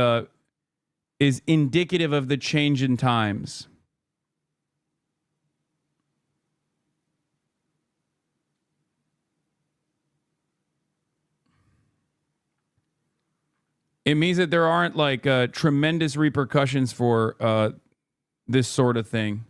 indicative of the change in times. It means that there aren't like tremendous repercussions for this sort of thing.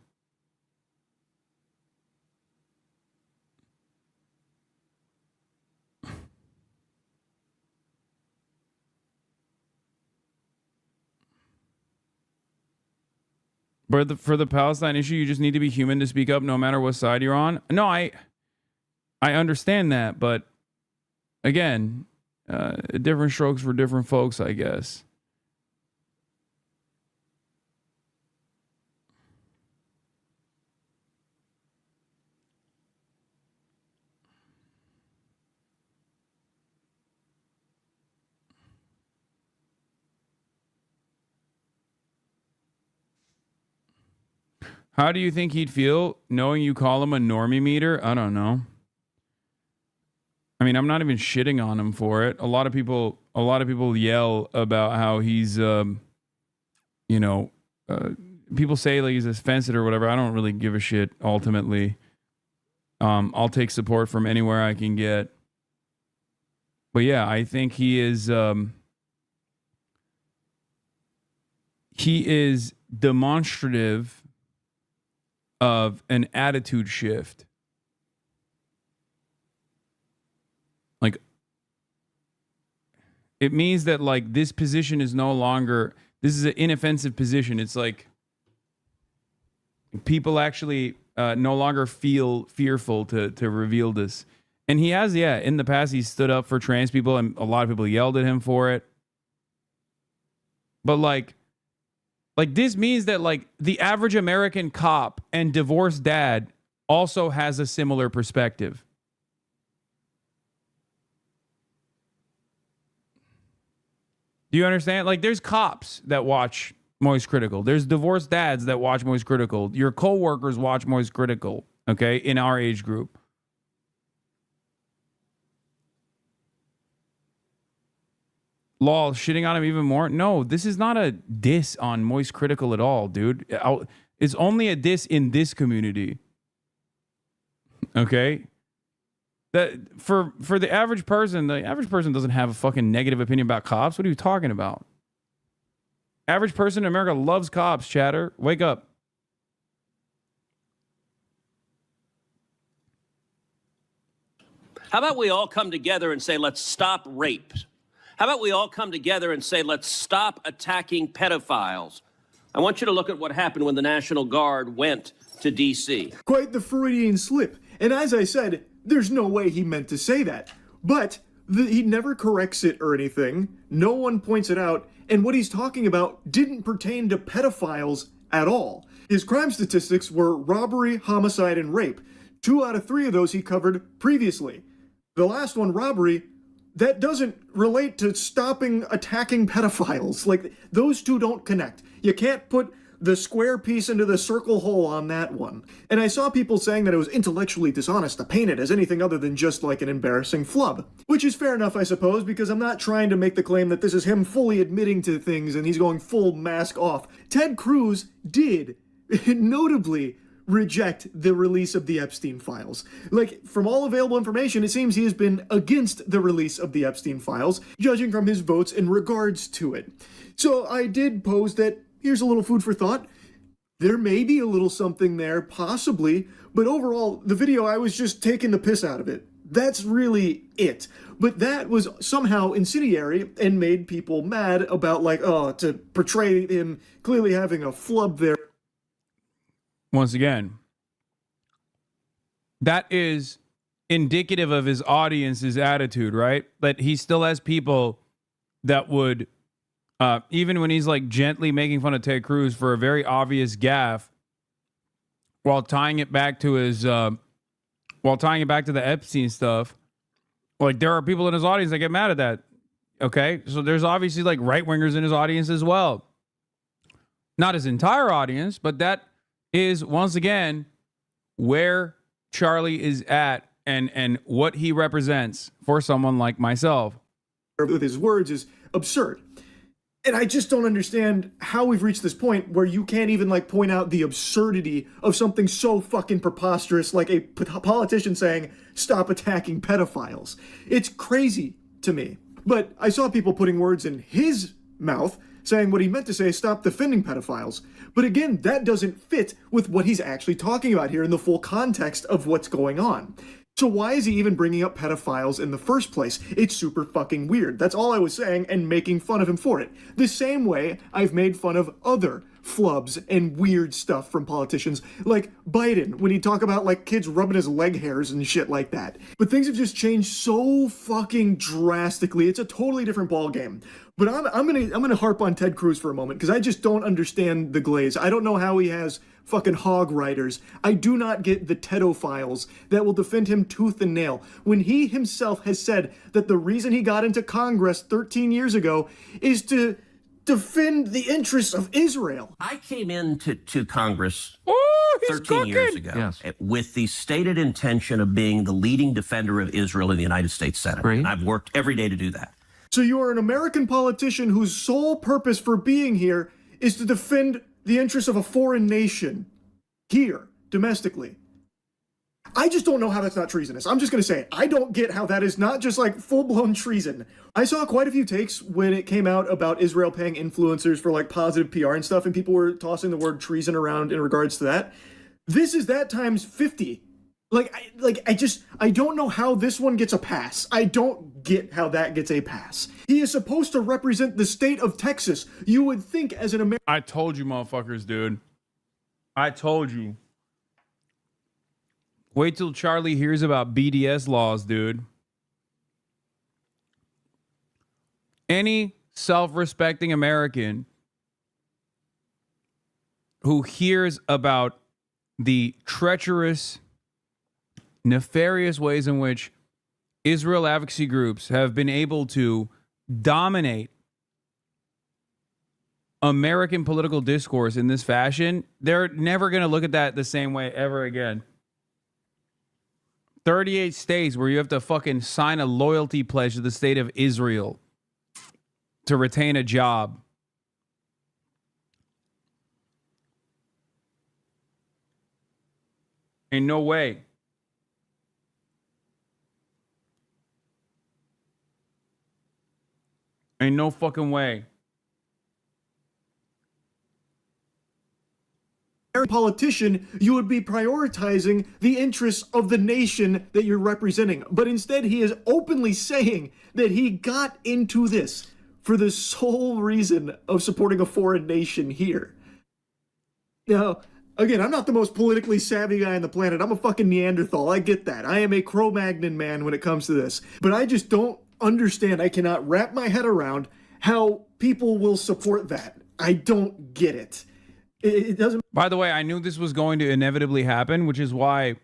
But for the Palestine issue, you just need to be human to speak up no matter what side you're on. No, I understand that, but again, different strokes for different folks, I guess. How do you think he'd feel knowing you call him a normie meter? I don't know. I mean, I'm not even shitting on him for it. A lot of people yell about how he's, people say like he's offensive or whatever. I don't really give a shit. Ultimately, I'll take support from anywhere I can get. But yeah, I think he is demonstrative of an attitude shift. Like, it means that like this position is no longer, this is an inoffensive position. It's like people actually no longer feel fearful to reveal this. And he has, yeah, in the past, he stood up for trans people and a lot of people yelled at him for it. But like this means that like the average American cop and divorced dad also has a similar perspective. Do you understand? Like there's cops that watch Moist Critical. There's divorced dads that watch Moist Critical. Your coworkers watch Moist Critical, okay, in our age group. Lol, shitting on him even more? No, this is not a diss on Moist Critical at all, dude. It's only a diss in this community. Okay? That for the average person doesn't have a fucking negative opinion about cops. What are you talking about? Average person in America loves cops, chatter. Wake up. How about we all come together and say, let's stop rape? How about we all come together and say, let's stop attacking pedophiles? I want you to look at what happened when the National Guard went to D.C. Quite the Freudian slip. And as I said, there's no way he meant to say that. But he never corrects it or anything. No one points it out. And what he's talking about didn't pertain to pedophiles at all. His crime statistics were robbery, homicide, and rape. 2 out of 3 of those he covered previously. The last one, robbery, that doesn't relate to stopping attacking pedophiles. Like, those two don't connect. You can't put the square piece into the circle hole on that one. And I saw people saying that it was intellectually dishonest to paint it as anything other than just like an embarrassing flub. Which is fair enough, I suppose, because I'm not trying to make the claim that this is him fully admitting to things and he's going full mask off. Ted Cruz did, notably, reject the release of the Epstein files. Like, from all available information, it seems he has been against the release of the Epstein files, judging from his votes in regards to it. So I did pose that, here's a little food for thought. There may be a little something there, possibly, but overall, the video, I was just taking the piss out of it. That's really it. But that was somehow incendiary and made people mad about, like, to portray him clearly having a flub there. Once again, that is indicative of his audience's attitude, right? But he still has people that would, even when he's like gently making fun of Ted Cruz for a very obvious gaffe, while tying it back to the Epstein stuff, like there are people in his audience that get mad at that. Okay, so there's obviously like right wingers in his audience as well. Not his entire audience, but that is once again where Charlie is at and what he represents for someone like myself. With his words is absurd. And I just don't understand how we've reached this point where you can't even like point out the absurdity of something so fucking preposterous like a politician saying, stop attacking pedophiles. It's crazy to me. But I saw people putting words in his mouth saying what he meant to say, stop defending pedophiles. But again, that doesn't fit with what he's actually talking about here in the full context of what's going on. So why is he even bringing up pedophiles in the first place? It's super fucking weird. That's all I was saying, and making fun of him for it. The same way I've made fun of other flubs and weird stuff from politicians, like Biden, when he talk about like kids rubbing his leg hairs and shit like that. But things have just changed so fucking drastically. It's a totally different ballgame. But I'm gonna harp on Ted Cruz for a moment because I just don't understand the glaze. I don't know how he has fucking hog riders. I do not get the pedophiles that will defend him tooth and nail when he himself has said that the reason he got into Congress 13 years ago is to defend the interests of Israel. I came into Congress He's 13 cooking. years ago with the stated intention of being the leading defender of Israel in the United States Senate. Great. And I've worked every day to do that. So you are an American politician whose sole purpose for being here is to defend the interests of a foreign nation here, domestically. I just don't know how that's not treasonous. I'm just going to say it. I don't get how that is not just like full-blown treason. I saw quite a few takes when it came out about Israel paying influencers for like positive PR and stuff, and people were tossing the word treason around in regards to that. This is that times 50. I don't know how this one gets a pass. I don't get how that gets a pass. He is supposed to represent the state of Texas. You would think as an American. I told you, motherfuckers, dude. I told you. Wait till Charlie hears about BDS laws, dude. Any self-respecting American who hears about the treacherous, nefarious ways in which Israel advocacy groups have been able to dominate American political discourse in this fashion, they're never going to look at that the same way ever again. 38 states where you have to fucking sign a loyalty pledge to the state of Israel to retain a job. Ain't no way. Ain't no fucking way. Politician, you would be prioritizing the interests of the nation that you're representing. But instead, he is openly saying that he got into this for the sole reason of supporting a foreign nation here. Now, again, I'm not the most politically savvy guy on the planet. I'm a fucking Neanderthal. I get that. I am a Cro-Magnon man when it comes to this. But I just don't understand. I cannot wrap my head around how people will support that. I don't get it. It doesn't. By the way, I knew this was going to inevitably happen, which is why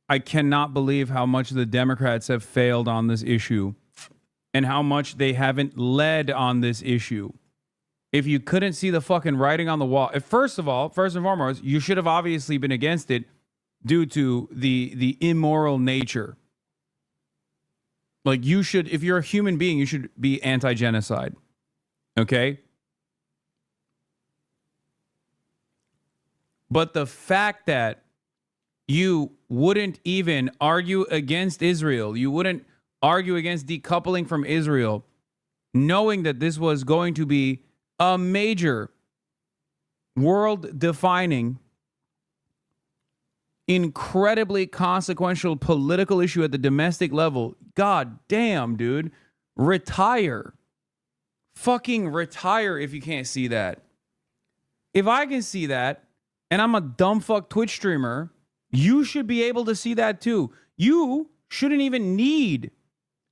I cannot believe how much the Democrats have failed on this issue and how much they haven't led on this issue. if you couldn't see the fucking writing on the wall, first and foremost, you should have obviously been against it due to the immoral nature. Like, you should, if you're a human being, you should be anti-genocide. Okay? But the fact that you wouldn't even argue against Israel, you wouldn't argue against decoupling from Israel, knowing that this was going to be a major world-defining, incredibly consequential political issue at the domestic level. God damn, dude. Retire. Fucking retire if you can't see that. If I can see that, and I'm a dumb fuck Twitch streamer, you should be able to see that too. You shouldn't even need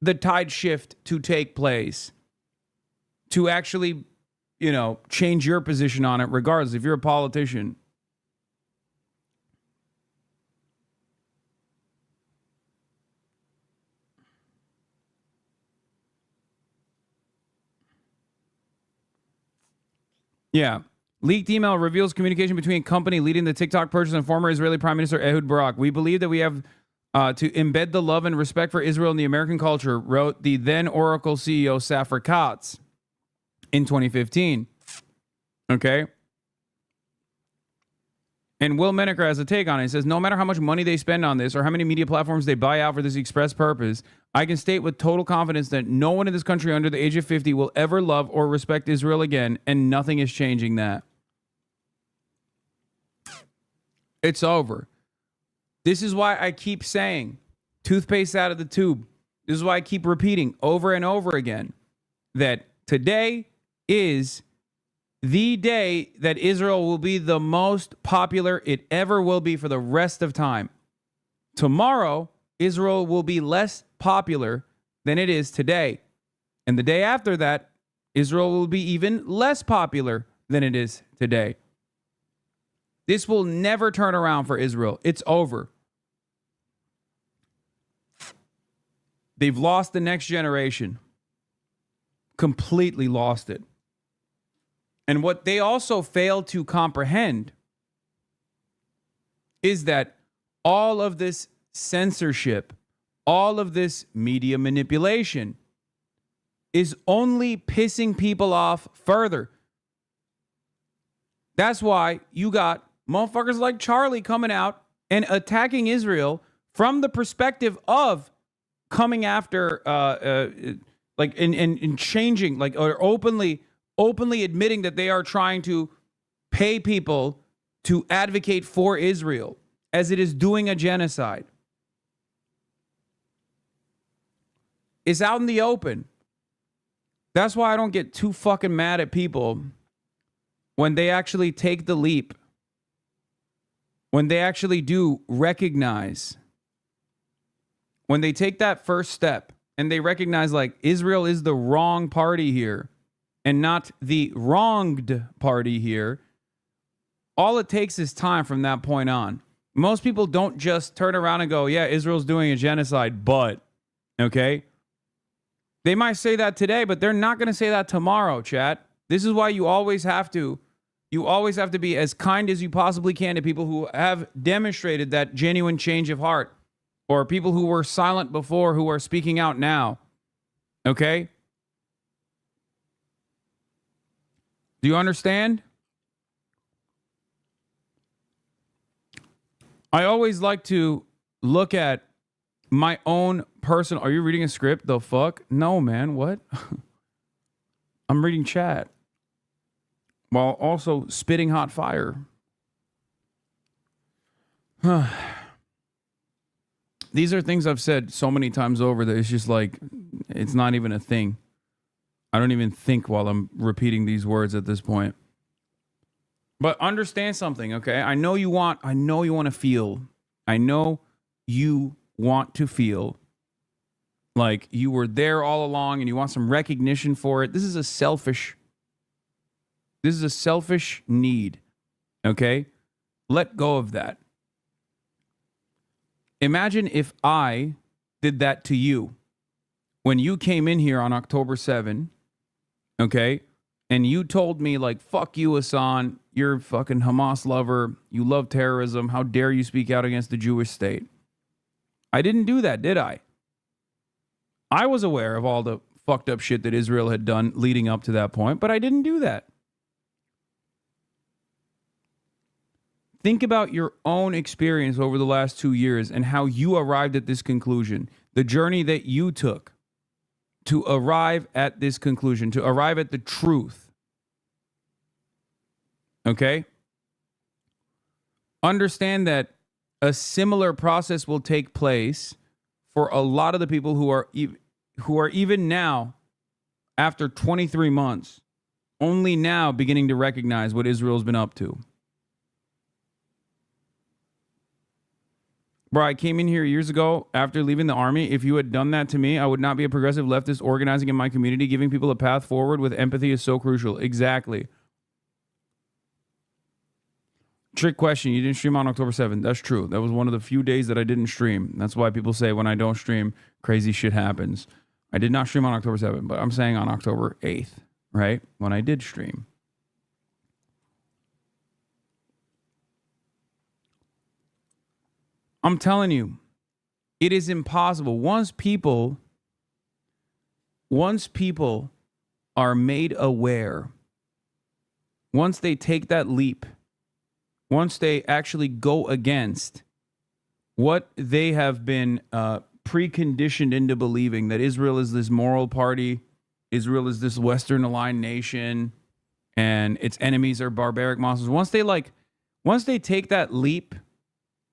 the tide shift to take place to actually, change your position on it, regardless if you're a politician. Yeah. Leaked email reveals communication between a company leading the TikTok purchase and former Israeli Prime Minister Ehud Barak. We believe that we have to embed the love and respect for Israel in the American culture, wrote the then Oracle CEO Safra Katz in 2015. Okay. And Will Menaker has a take on it. He says, no matter how much money they spend on this or how many media platforms they buy out for this express purpose, I can state with total confidence that no one in this country under the age of 50 will ever love or respect Israel again, and nothing is changing that. It's over. This is why I keep saying, toothpaste out of the tube. This is why I keep repeating over and over again that today is the day that Israel will be the most popular it ever will be for the rest of time. Tomorrow, Israel will be less popular than it is today. And the day after that, Israel will be even less popular than it is today. This will never turn around for Israel. It's over. They've lost the next generation. Completely lost it. And what they also fail to comprehend is that all of this censorship, all of this media manipulation is only pissing people off further. That's why you got motherfuckers like Charlie coming out and attacking Israel from the perspective of coming after, and changing, or openly admitting that they are trying to pay people to advocate for Israel as it is doing a genocide. It's out in the open. That's why I don't get too fucking mad at people when they actually take the leap, when they actually do recognize, when they take that first step and they recognize, like, Israel is the wrong party here and not the wronged party here. All it takes is time from that point on. Most people don't just turn around and go, yeah, Israel's doing a genocide, but, okay? They might say that today, but they're not going to say that tomorrow, chat. This is why you always have to be as kind as you possibly can to people who have demonstrated that genuine change of heart, or people who were silent before who are speaking out now. Okay? Do you understand? I always like to look at my own personal... Are you reading a script? The fuck? No, man. What? I'm reading chat while also spitting hot fire. These are things I've said so many times over that it's just like, it's not even a thing. I don't even think while I'm repeating these words at this point. But understand something, okay? I know you want to feel like you were there all along and you want some recognition for it. This is a selfish need, okay? Let go of that. Imagine if I did that to you when you came in here on October 7, okay? and you told me, like, fuck you, Hasan, you're a fucking Hamas lover, you love terrorism, how dare you speak out against the Jewish state? I didn't do that, did I? I was aware of all the fucked up shit that Israel had done leading up to that point, but I didn't do that. Think about your own experience over the last 2 years and how you arrived at this conclusion, the journey that you took to arrive at this conclusion, to arrive at the truth. Okay? Understand that a similar process will take place for a lot of the people who are even now, after 23 months, only now beginning to recognize what Israel's been up to. Bro, I came in here years ago after leaving the army. If you had done that to me, I would not be a progressive leftist organizing in my community. Giving people a path forward with empathy is so crucial. Exactly. Trick question. You didn't stream on October 7th. That's true. That was one of the few days that I didn't stream. That's why people say when I don't stream, crazy shit happens. I did not stream on October 7th, but I'm saying on October 8th, right? When I did stream. I'm telling you, it is impossible. Once people are made aware, once they take that leap, once they actually go against what they have been preconditioned into believing, that Israel is this moral party, Israel is this Western aligned nation, and its enemies are barbaric monsters. Once they take that leap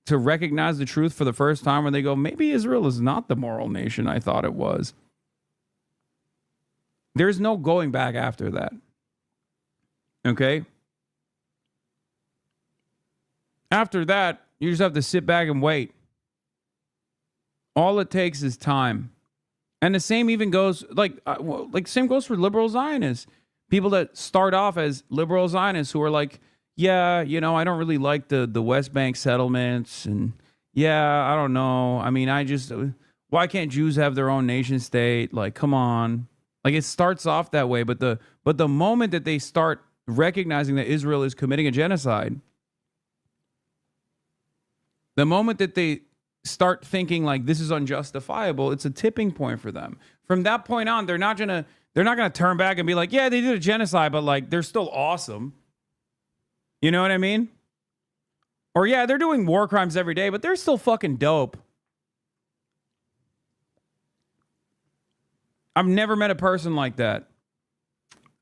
to recognize the truth for the first time, when they go, maybe Israel is not the moral nation I thought it was, there's no going back after that. Okay? After that, you just have to sit back and wait. All it takes is time. And the same even goes, same goes for liberal Zionists. People that start off as liberal Zionists who are like, yeah, you know, I don't really like the West Bank settlements. And yeah, I don't know. I mean, why can't Jews have their own nation state? Like, come on. Like, it starts off that way. But the moment that they start recognizing that Israel is committing a genocide, the moment that they start thinking like this is unjustifiable, it's a tipping point for them. From that point on, they're not gonna turn back and be like, yeah, they did a genocide, but like they're still awesome. You know what I mean? Or yeah, they're doing war crimes every day, but they're still fucking dope. I've never met a person like that.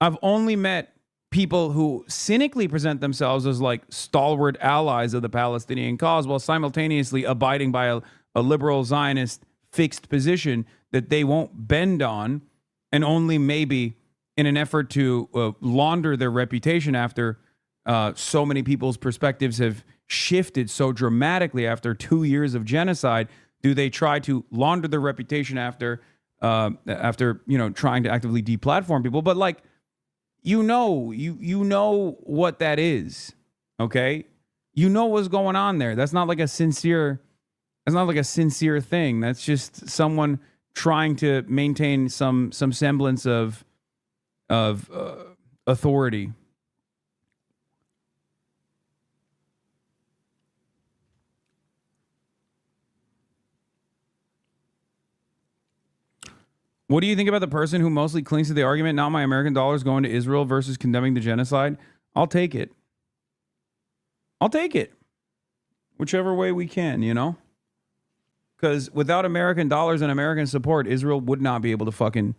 I've only met people who cynically present themselves as like stalwart allies of the Palestinian cause while simultaneously abiding by a liberal Zionist fixed position that they won't bend on, and only maybe in an effort to launder their reputation after so many people's perspectives have shifted so dramatically after 2 years of genocide, do they try to launder their reputation after trying to actively deplatform people? But like, you know what that is, okay? You know what's going on there. That's not like a sincere thing. That's just someone trying to maintain some semblance of authority. What do you think about the person who mostly clings to the argument, not my American dollars going to Israel versus condemning the genocide? I'll take it. Whichever way we can, you know? Because without American dollars and American support, Israel would not be able to fucking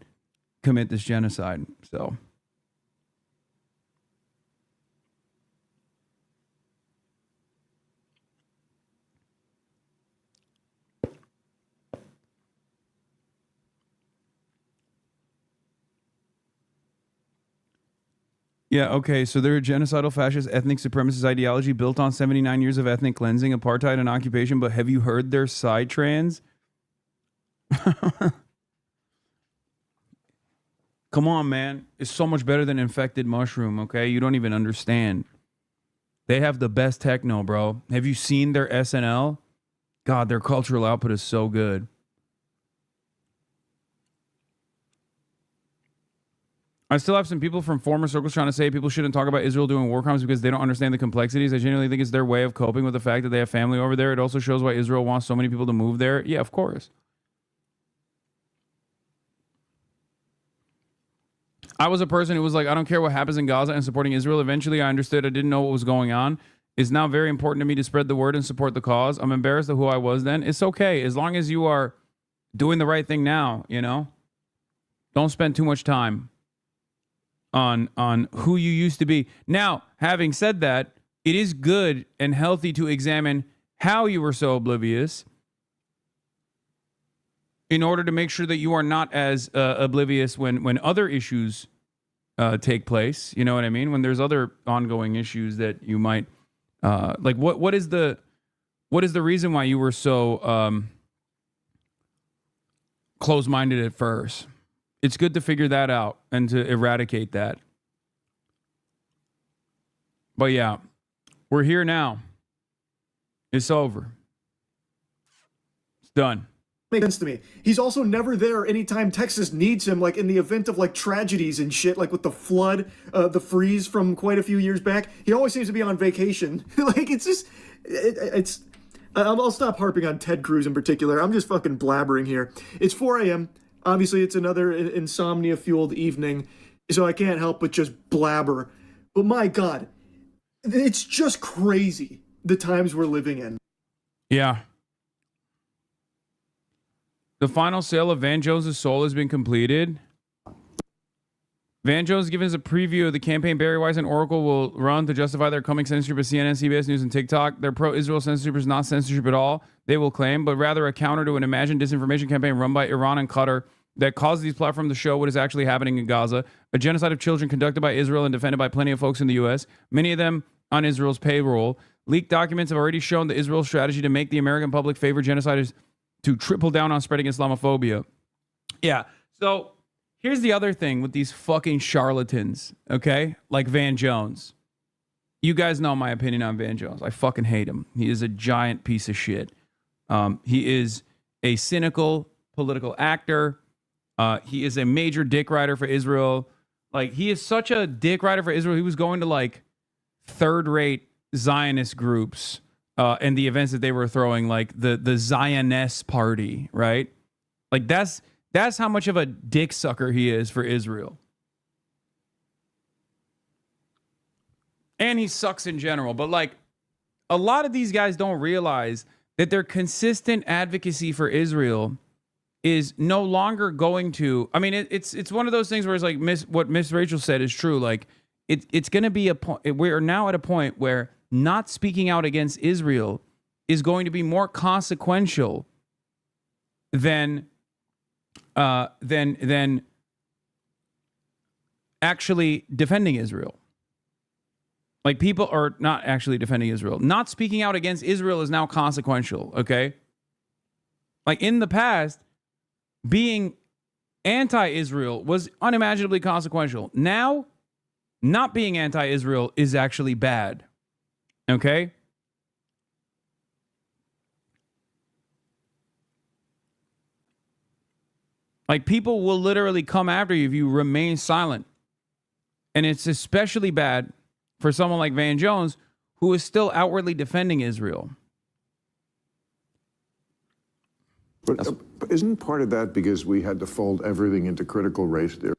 commit this genocide. So... yeah, okay, so they're a genocidal, fascist, ethnic supremacist ideology built on 79 years of ethnic cleansing, apartheid, and occupation, but have you heard their side trans? Come on, man. It's so much better than infected mushroom, okay? You don't even understand. They have the best techno, bro. Have you seen their SNL? God, their cultural output is so good. I still have some people from former circles trying to say people shouldn't talk about Israel doing war crimes because they don't understand the complexities. I genuinely think it's their way of coping with the fact that they have family over there. It also shows why Israel wants so many people to move there. Yeah, of course. I was a person who was like, I don't care what happens in Gaza and supporting Israel. Eventually, I understood I didn't know what was going on. It's now very important to me to spread the word and support the cause. I'm embarrassed of who I was then. It's okay. As long as you are doing the right thing now, you know? Don't spend too much time on who you used to be. Now, having said that, it is good and healthy to examine how you were so oblivious in order to make sure that you are not as oblivious when other issues take place. You know what I mean? When there's other ongoing issues that you might like. What is the reason why you were so closed-minded at first? It's good to figure that out and to eradicate that. But yeah, we're here now. It's over. It's done. Makes sense to me. He's also never there anytime Texas needs him, like in the event of like tragedies and shit, like with the flood, the freeze from quite a few years back. He always seems to be on vacation. Like it's just, it's. I'll stop harping on Ted Cruz in particular. I'm just fucking blabbering here. It's 4 a.m. Obviously, it's another insomnia-fueled evening, so I can't help but just blabber. But my God, it's just crazy the times we're living in. Yeah. The final sale of Van Jones' soul has been completed. Van Jones given us a preview of the campaign Barry Weiss and Oracle will run to justify their coming censorship of CNN, CBS News, and TikTok. Their pro-Israel censorship is not censorship at all, they will claim, but rather a counter to an imagined disinformation campaign run by Iran and Qatar that caused these platforms to show what is actually happening in Gaza, a genocide of children conducted by Israel and defended by plenty of folks in the U.S., many of them on Israel's payroll. Leaked documents have already shown that Israel's strategy to make the American public favor genocide is to triple down on spreading Islamophobia. Yeah, so here's the other thing with these fucking charlatans, okay? Like Van Jones. You guys know my opinion on Van Jones. I fucking hate him. He is a giant piece of shit. He is a cynical political actor. He is a major dick rider for Israel. Like, he is such a dick rider for Israel. He was going to, like, third-rate Zionist groups and the events that they were throwing, like the Zionist party, right? Like, that's how much of a dick sucker he is for Israel. And he sucks in general. But, like, a lot of these guys don't realize that their consistent advocacy for Israel is no longer going to, I mean, it's one of those things where it's like what Miss Rachel said is true. Like, it's going to be a point, we're now at a point where not speaking out against Israel is going to be more consequential than actually defending Israel. Like, people are not actually defending Israel. Not speaking out against Israel is now consequential, okay? Like, in the past, being anti-Israel was unimaginably consequential. Now, not being anti-Israel is actually bad, okay? Like, people will literally come after you if you remain silent. And it's especially bad for someone like Van Jones, who is still outwardly defending Israel. But isn't part of that because we had to fold everything into critical race theory,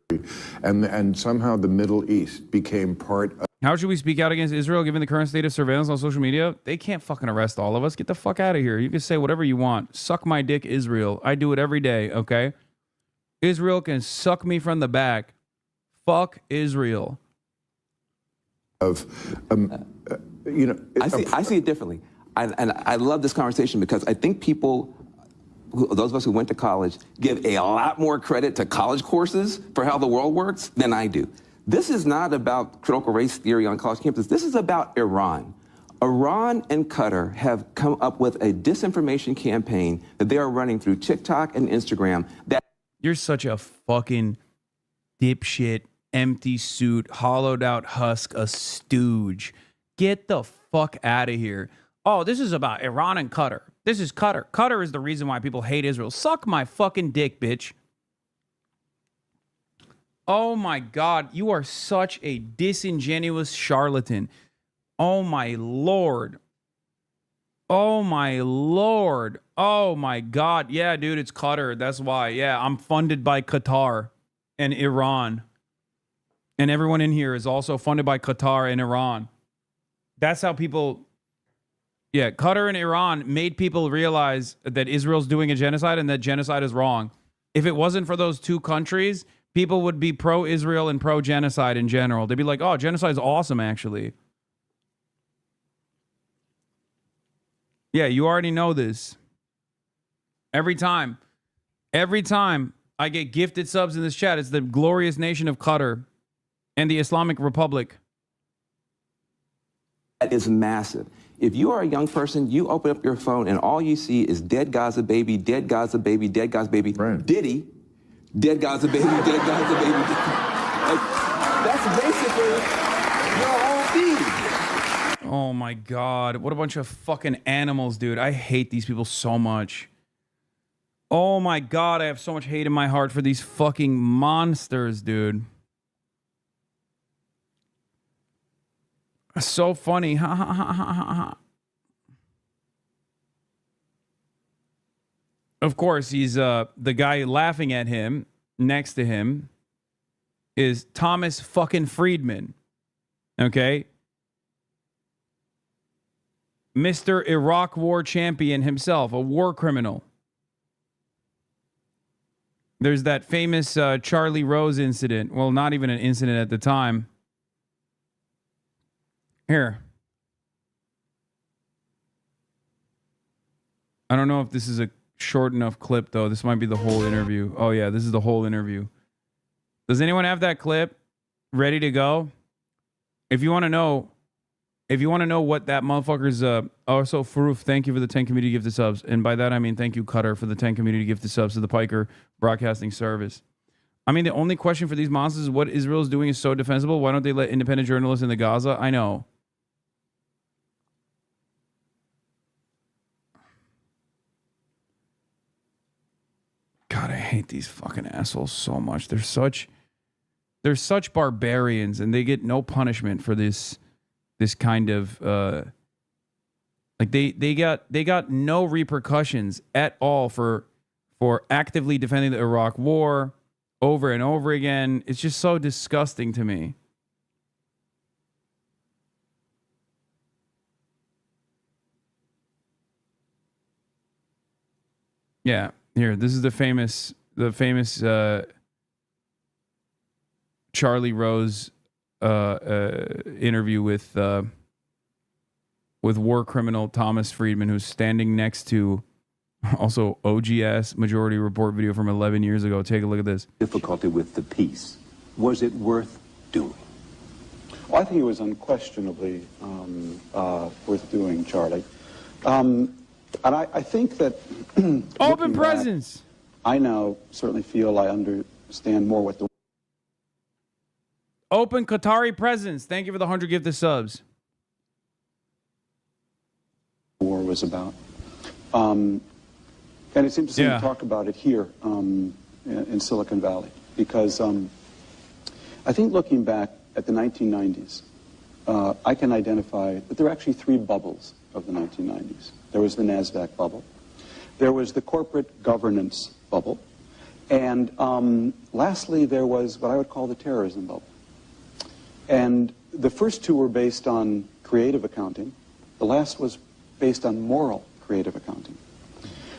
and somehow the Middle East became part of... How should we speak out against Israel given the current state of surveillance on social media? They can't fucking arrest all of us. Get the fuck out of here. You can say whatever you want. Suck my dick, Israel. I do it every day, okay? Israel can suck me from the back. Fuck Israel. I see it differently. And I love this conversation because I think people, those of us who went to college, give a lot more credit to college courses for how the world works than I do. This is not about critical race theory on college campuses. This is about Iran. Iran and Qatar have come up with a disinformation campaign that they are running through TikTok and Instagram. That you're such a fucking dipshit, empty suit, hollowed out husk, a stooge. Get the fuck out of here. Oh, this is about Iran and Qatar. This is Qatar. Qatar is the reason why people hate Israel. Suck my fucking dick, bitch. Oh my God, you are such a disingenuous charlatan. Oh my Lord. Oh my Lord. Oh my God. Yeah, dude, it's Qatar. That's why. Yeah, I'm funded by Qatar and Iran. And everyone in here is also funded by Qatar and Iran. That's how people... Yeah, Qatar and Iran made people realize that Israel's doing a genocide and that genocide is wrong. If it wasn't for those two countries, people would be pro-Israel and pro-genocide in general. They'd be like, oh, genocide's awesome, actually. Yeah, you already know this. Every time I get gifted subs in this chat, it's the glorious nation of Qatar and the Islamic Republic. That is massive. If you are a young person, you open up your phone and all you see is dead Gaza baby, dead Gaza baby, dead Gaza baby, Right. Diddy, dead Gaza baby, dead Gaza baby. Like, that's basically your whole feed. Oh my God. What a bunch of fucking animals, dude. I hate these people so much. Oh my God. I have so much hate in my heart for these fucking monsters, dude. So funny. Ha ha ha ha ha ha. Of course, he's the guy laughing at him next to him is Thomas fucking Friedman. Okay? Mr. Iraq War champion himself, a war criminal. There's that famous Charlie Rose incident. Well, not even an incident at the time. Here. I don't know if this is a short enough clip, though. This might be the whole interview. Oh, yeah, this is the whole interview. Does anyone have that clip ready to go? If you want to know what that motherfucker's... also, Faroof, thank you for the 10 community gifted subs. And by that, I mean thank you, Qatar, for the 10 community gifted subs to the Piker Broadcasting Service. I mean, the only question for these monsters is what Israel is doing is so defensible. Why don't they let independent journalists in the Gaza? I know. God, I hate these fucking assholes so much. They're such barbarians, and they get no punishment for this kind of like they got no repercussions at all for actively defending the Iraq War over and over again. It's just so disgusting to me. Yeah. Here, this is the famous Charlie Rose interview with war criminal Thomas Friedman, who's standing next to also OGS Majority Report video from 11 years ago. Take a look at this. Difficulty with the peace. Was it worth doing? Well, I think it was unquestionably worth doing, Charlie. And I think that... Open presence! I now certainly feel I understand more what the... Open Qatari presence. Thank you for the 100 gifted subs. ...war was about. And it's interesting to talk about it here in Silicon Valley, because I think looking back at the 1990s, I can identify that there are actually three bubbles of the 1990s. There was the NASDAQ bubble. There was the corporate governance bubble. And lastly, there was what I would call the terrorism bubble. And the first two were based on creative accounting. The last was based on moral creative accounting.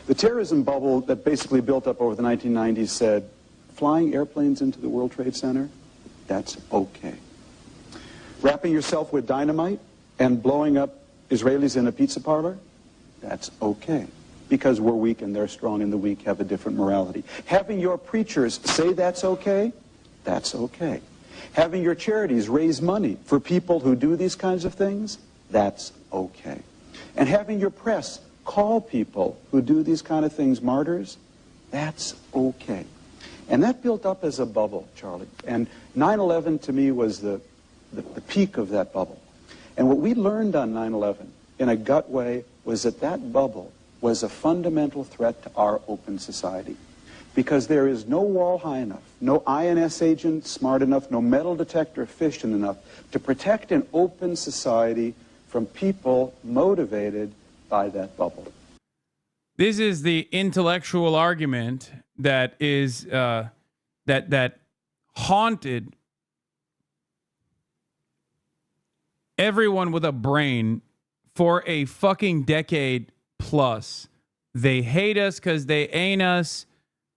The terrorism bubble that basically built up over the 1990s said, flying airplanes into the World Trade Center, that's okay. Wrapping yourself with dynamite and blowing up Israelis in a pizza parlor, that's okay. Because we're weak and they're strong and the weak have a different morality. Having your preachers say that's okay, that's okay. Having your charities raise money for people who do these kinds of things, that's okay. And having your press call people who do these kind of things martyrs, that's okay. And that built up as a bubble, Charlie. And 9/11 to me was the peak of that bubble. And what we learned on 9/11 in a gut way was that that bubble was a fundamental threat to our open society. because there is no wall high enough, no INS agent smart enough, no metal detector efficient enough to protect an open society from people motivated by that bubble. This is the intellectual argument that is that haunted everyone with a brain for a fucking decade plus. They hate us because they ain't us.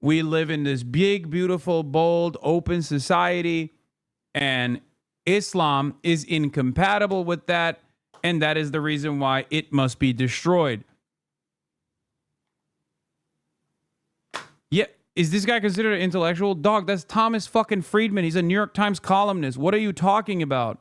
We live in this big, beautiful, bold, open society, and Islam is incompatible with that, and that is the reason why it must be destroyed. Yeah, is this guy considered an intellectual? Dog, that's Thomas fucking Friedman. He's a New York Times columnist. What are you talking about?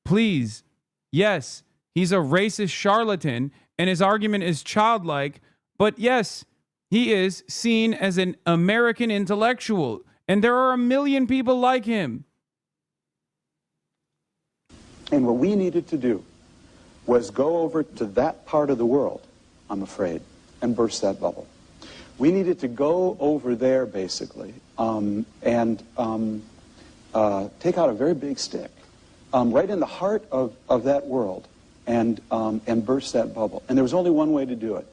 Please. Yes, he's a racist charlatan, and his argument is childlike, but yes, he is seen as an American intellectual, and there are a million people like him. And what we needed to do was go over to that part of the world, I'm afraid, and burst that bubble. We needed to go over there, basically, and take out a very big stick, right in the heart of that world, and burst that bubble. And there was only one way to do it.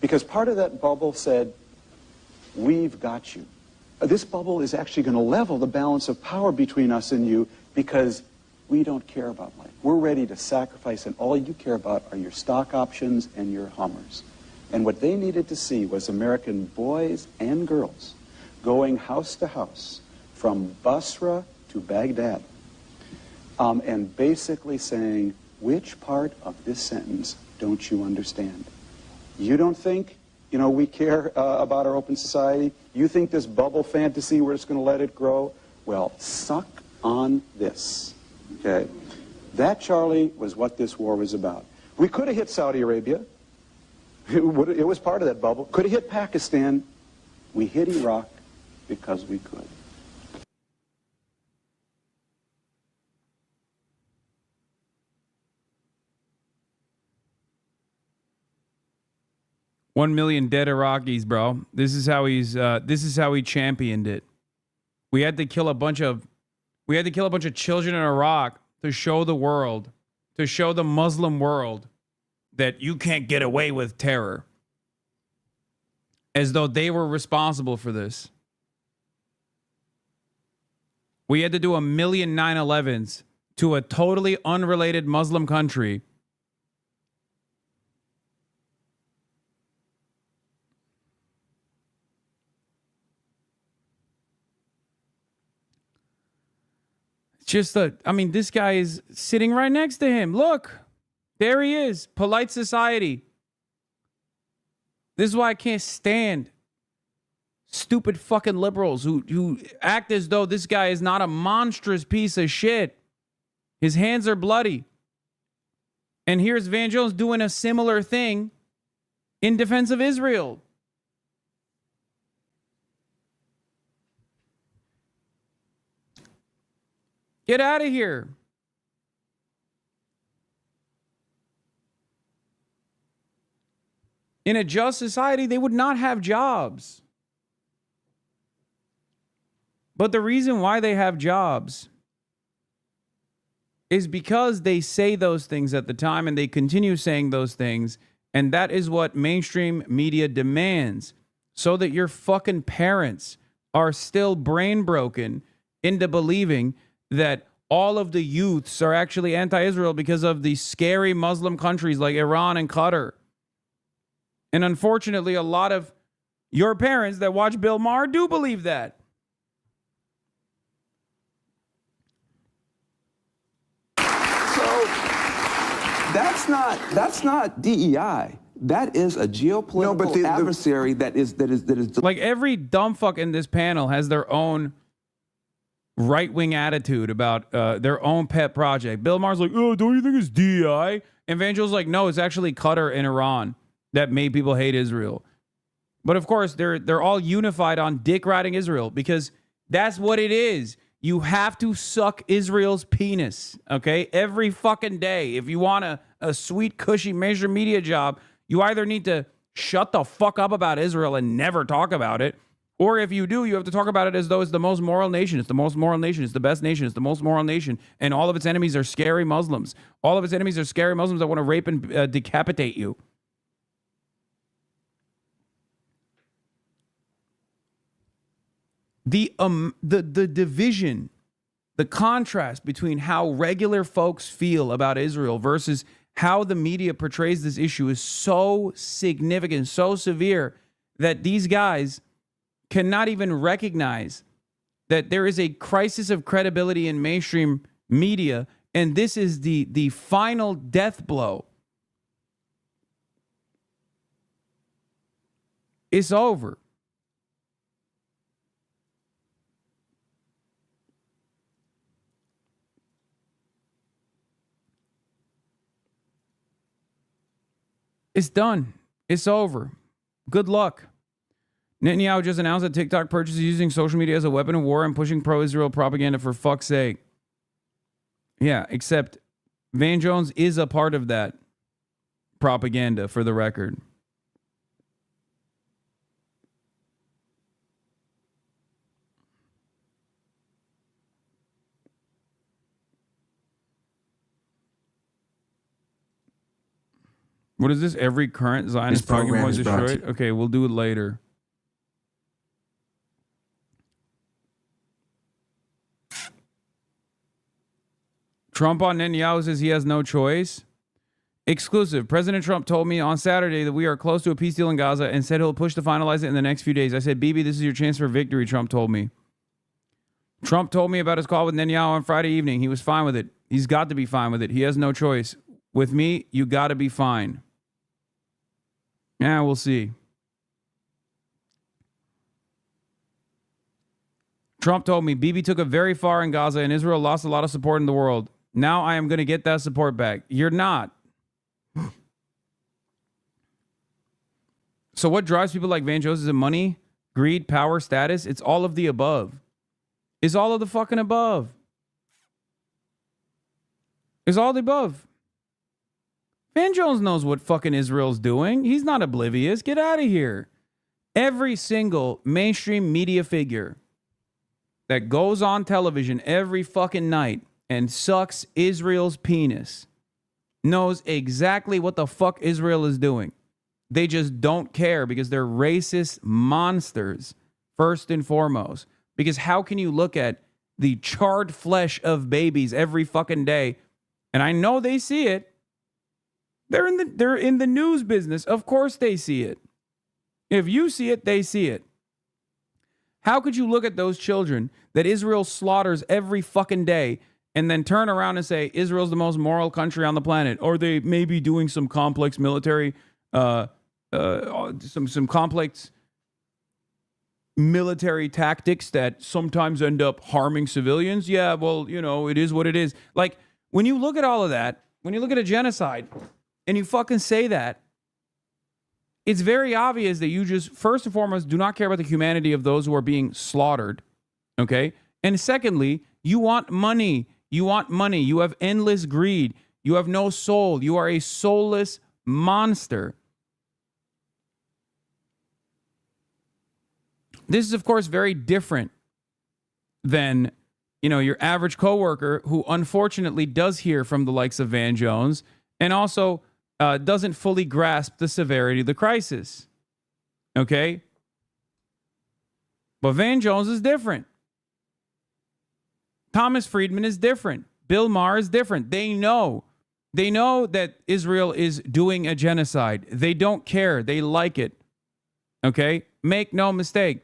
Because part of that bubble said, we've got you. This bubble is actually going to level the balance of power between us and you because we don't care about life. We're ready to sacrifice, and all you care about are your stock options and your Hummers. And what they needed to see was American boys and girls going house to house from Basra to Baghdad and basically saying, which part of this sentence don't you understand? You don't think, we care about our open society? You think this bubble fantasy, we're just going to let it grow? Well, suck on this, okay? That, Charlie, was what this war was about. We could have hit Saudi Arabia. It was part of that bubble. Could have hit Pakistan. We hit Iraq because we could. $1 million dead Iraqis, bro. This is how he championed it. We had to kill a bunch of children in Iraq to show the world, to show the Muslim world that you can't get away with terror. As though they were responsible for this. We had to do 1 million 9/11s to a totally unrelated Muslim country. This guy is sitting right next to him. Look, there he is. Polite society. This is why I can't stand stupid fucking liberals who act as though this guy is not a monstrous piece of shit. His hands are bloody. And here's Van Jones doing a similar thing in defense of Israel. Get out of here. In a just society, they would not have jobs. But the reason why they have jobs is because they say those things at the time and they continue saying those things. And that is what mainstream media demands. So that your fucking parents are still brain broken into believing that all of the youths are actually anti-Israel because of the scary Muslim countries like Iran and Qatar. And unfortunately, a lot of your parents that watch Bill Maher do believe that. So that's not DEI. That is a geopolitical adversary that is like every dumb fuck in this panel has their own right-wing attitude about their own pet project. Bill Maher's like, oh, don't you think it's DEI? And Van Joel's like, no, it's actually Qatar and Iran that made people hate Israel. But of course, they're all unified on dick riding Israel because that's what it is. You have to suck Israel's penis, okay? Every fucking day. If you want a sweet, cushy major media job, you either need to shut the fuck up about Israel and never talk about it, Or if you do, you have to talk about it as though it's the most moral nation. It's the most moral nation. It's the best nation. It's the most moral nation. And all of its enemies are scary Muslims. All of its enemies are scary Muslims that want to rape and decapitate you. The division, the contrast between how regular folks feel about Israel versus how the media portrays this issue is so significant, so severe that these guys cannot even recognize that there is a crisis of credibility in mainstream media, and this is the final death blow. It's over. It's done. It's over. Good luck. Netanyahu just announced that TikTok purchases using social media as a weapon of war and pushing pro-Israel propaganda for fuck's sake. Yeah, except Van Jones is a part of that propaganda, for the record. What is this? Every current Zionist talking point destroyed? Okay, we'll do it later. Trump on Netanyahu says he has no choice. Exclusive. President Trump told me on Saturday that we are close to a peace deal in Gaza and said he'll push to finalize it in the next few days. I said, Bibi, this is your chance for victory, Trump told me. Trump told me about his call with Netanyahu on Friday evening. He was fine with it. He's got to be fine with it. He has no choice. With me, you got to be fine. Yeah, we'll see. Trump told me, Bibi took it very far in Gaza and Israel lost a lot of support in the world. Now I am going to get that support back. You're not. So what drives people like Van Jones? Is it money, greed, power, status? It's all of the above. It's all of the fucking above. It's all the above. Van Jones knows what fucking Israel's doing. He's not oblivious. Get out of here. Every single mainstream media figure that goes on television every fucking night and sucks Israel's penis knows exactly what the fuck Israel is doing. They just don't care because they're racist monsters, first and foremost. Because how can you look at the charred flesh of babies every fucking day? And I know they see it. They're in the news business. Of course they see it. If you see it, they see it. How could you look at those children that Israel slaughters every fucking day and then turn around and say Israel's the most moral country on the planet? Or they may be doing some complex military, some complex military tactics that sometimes end up harming civilians? Yeah, well, you know, it is what it is. Like, when you look at all of that, when you look at a genocide and you fucking say that, it's very obvious that you just, first and foremost, do not care about the humanity of those who are being slaughtered, okay? And secondly, you want money. You want money. You have endless greed. You have no soul. You are a soulless monster. This is, of course, very different than, you know, your average coworker who unfortunately does hear from the likes of Van Jones and also doesn't fully grasp the severity of the crisis. Okay? But Van Jones is different. Thomas Friedman is different. Bill Maher is different. They know. They know that Israel is doing a genocide. They don't care. They like it. Okay? Make no mistake.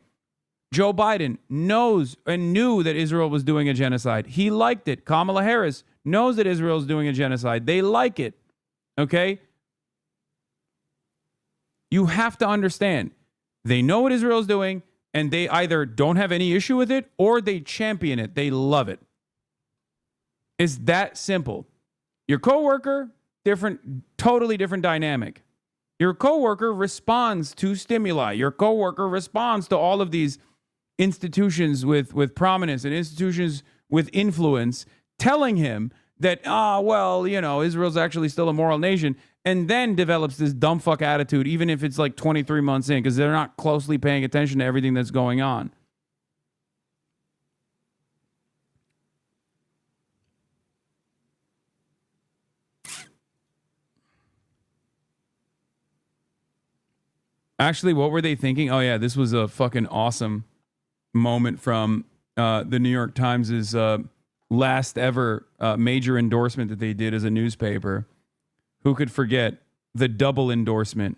Joe Biden knows and knew that Israel was doing a genocide. He liked it. Kamala Harris knows that Israel is doing a genocide. They like it. Okay? You have to understand. They know what Israel is doing, and they either don't have any issue with it or they champion it. They love it. It's that simple. Your coworker, different, totally different dynamic. Your coworker responds to stimuli. Your coworker responds to all of these institutions with prominence and institutions with influence telling him that, well, you know, Israel's actually still a moral nation. and then develops this dumb fuck attitude, even if it's like 23 months in, because they're not closely paying attention to everything that's going on. Actually, what were they thinking? Oh, yeah, this was a fucking awesome moment from the New York Times' last ever major endorsement that they did as a newspaper. Who could forget the double endorsement?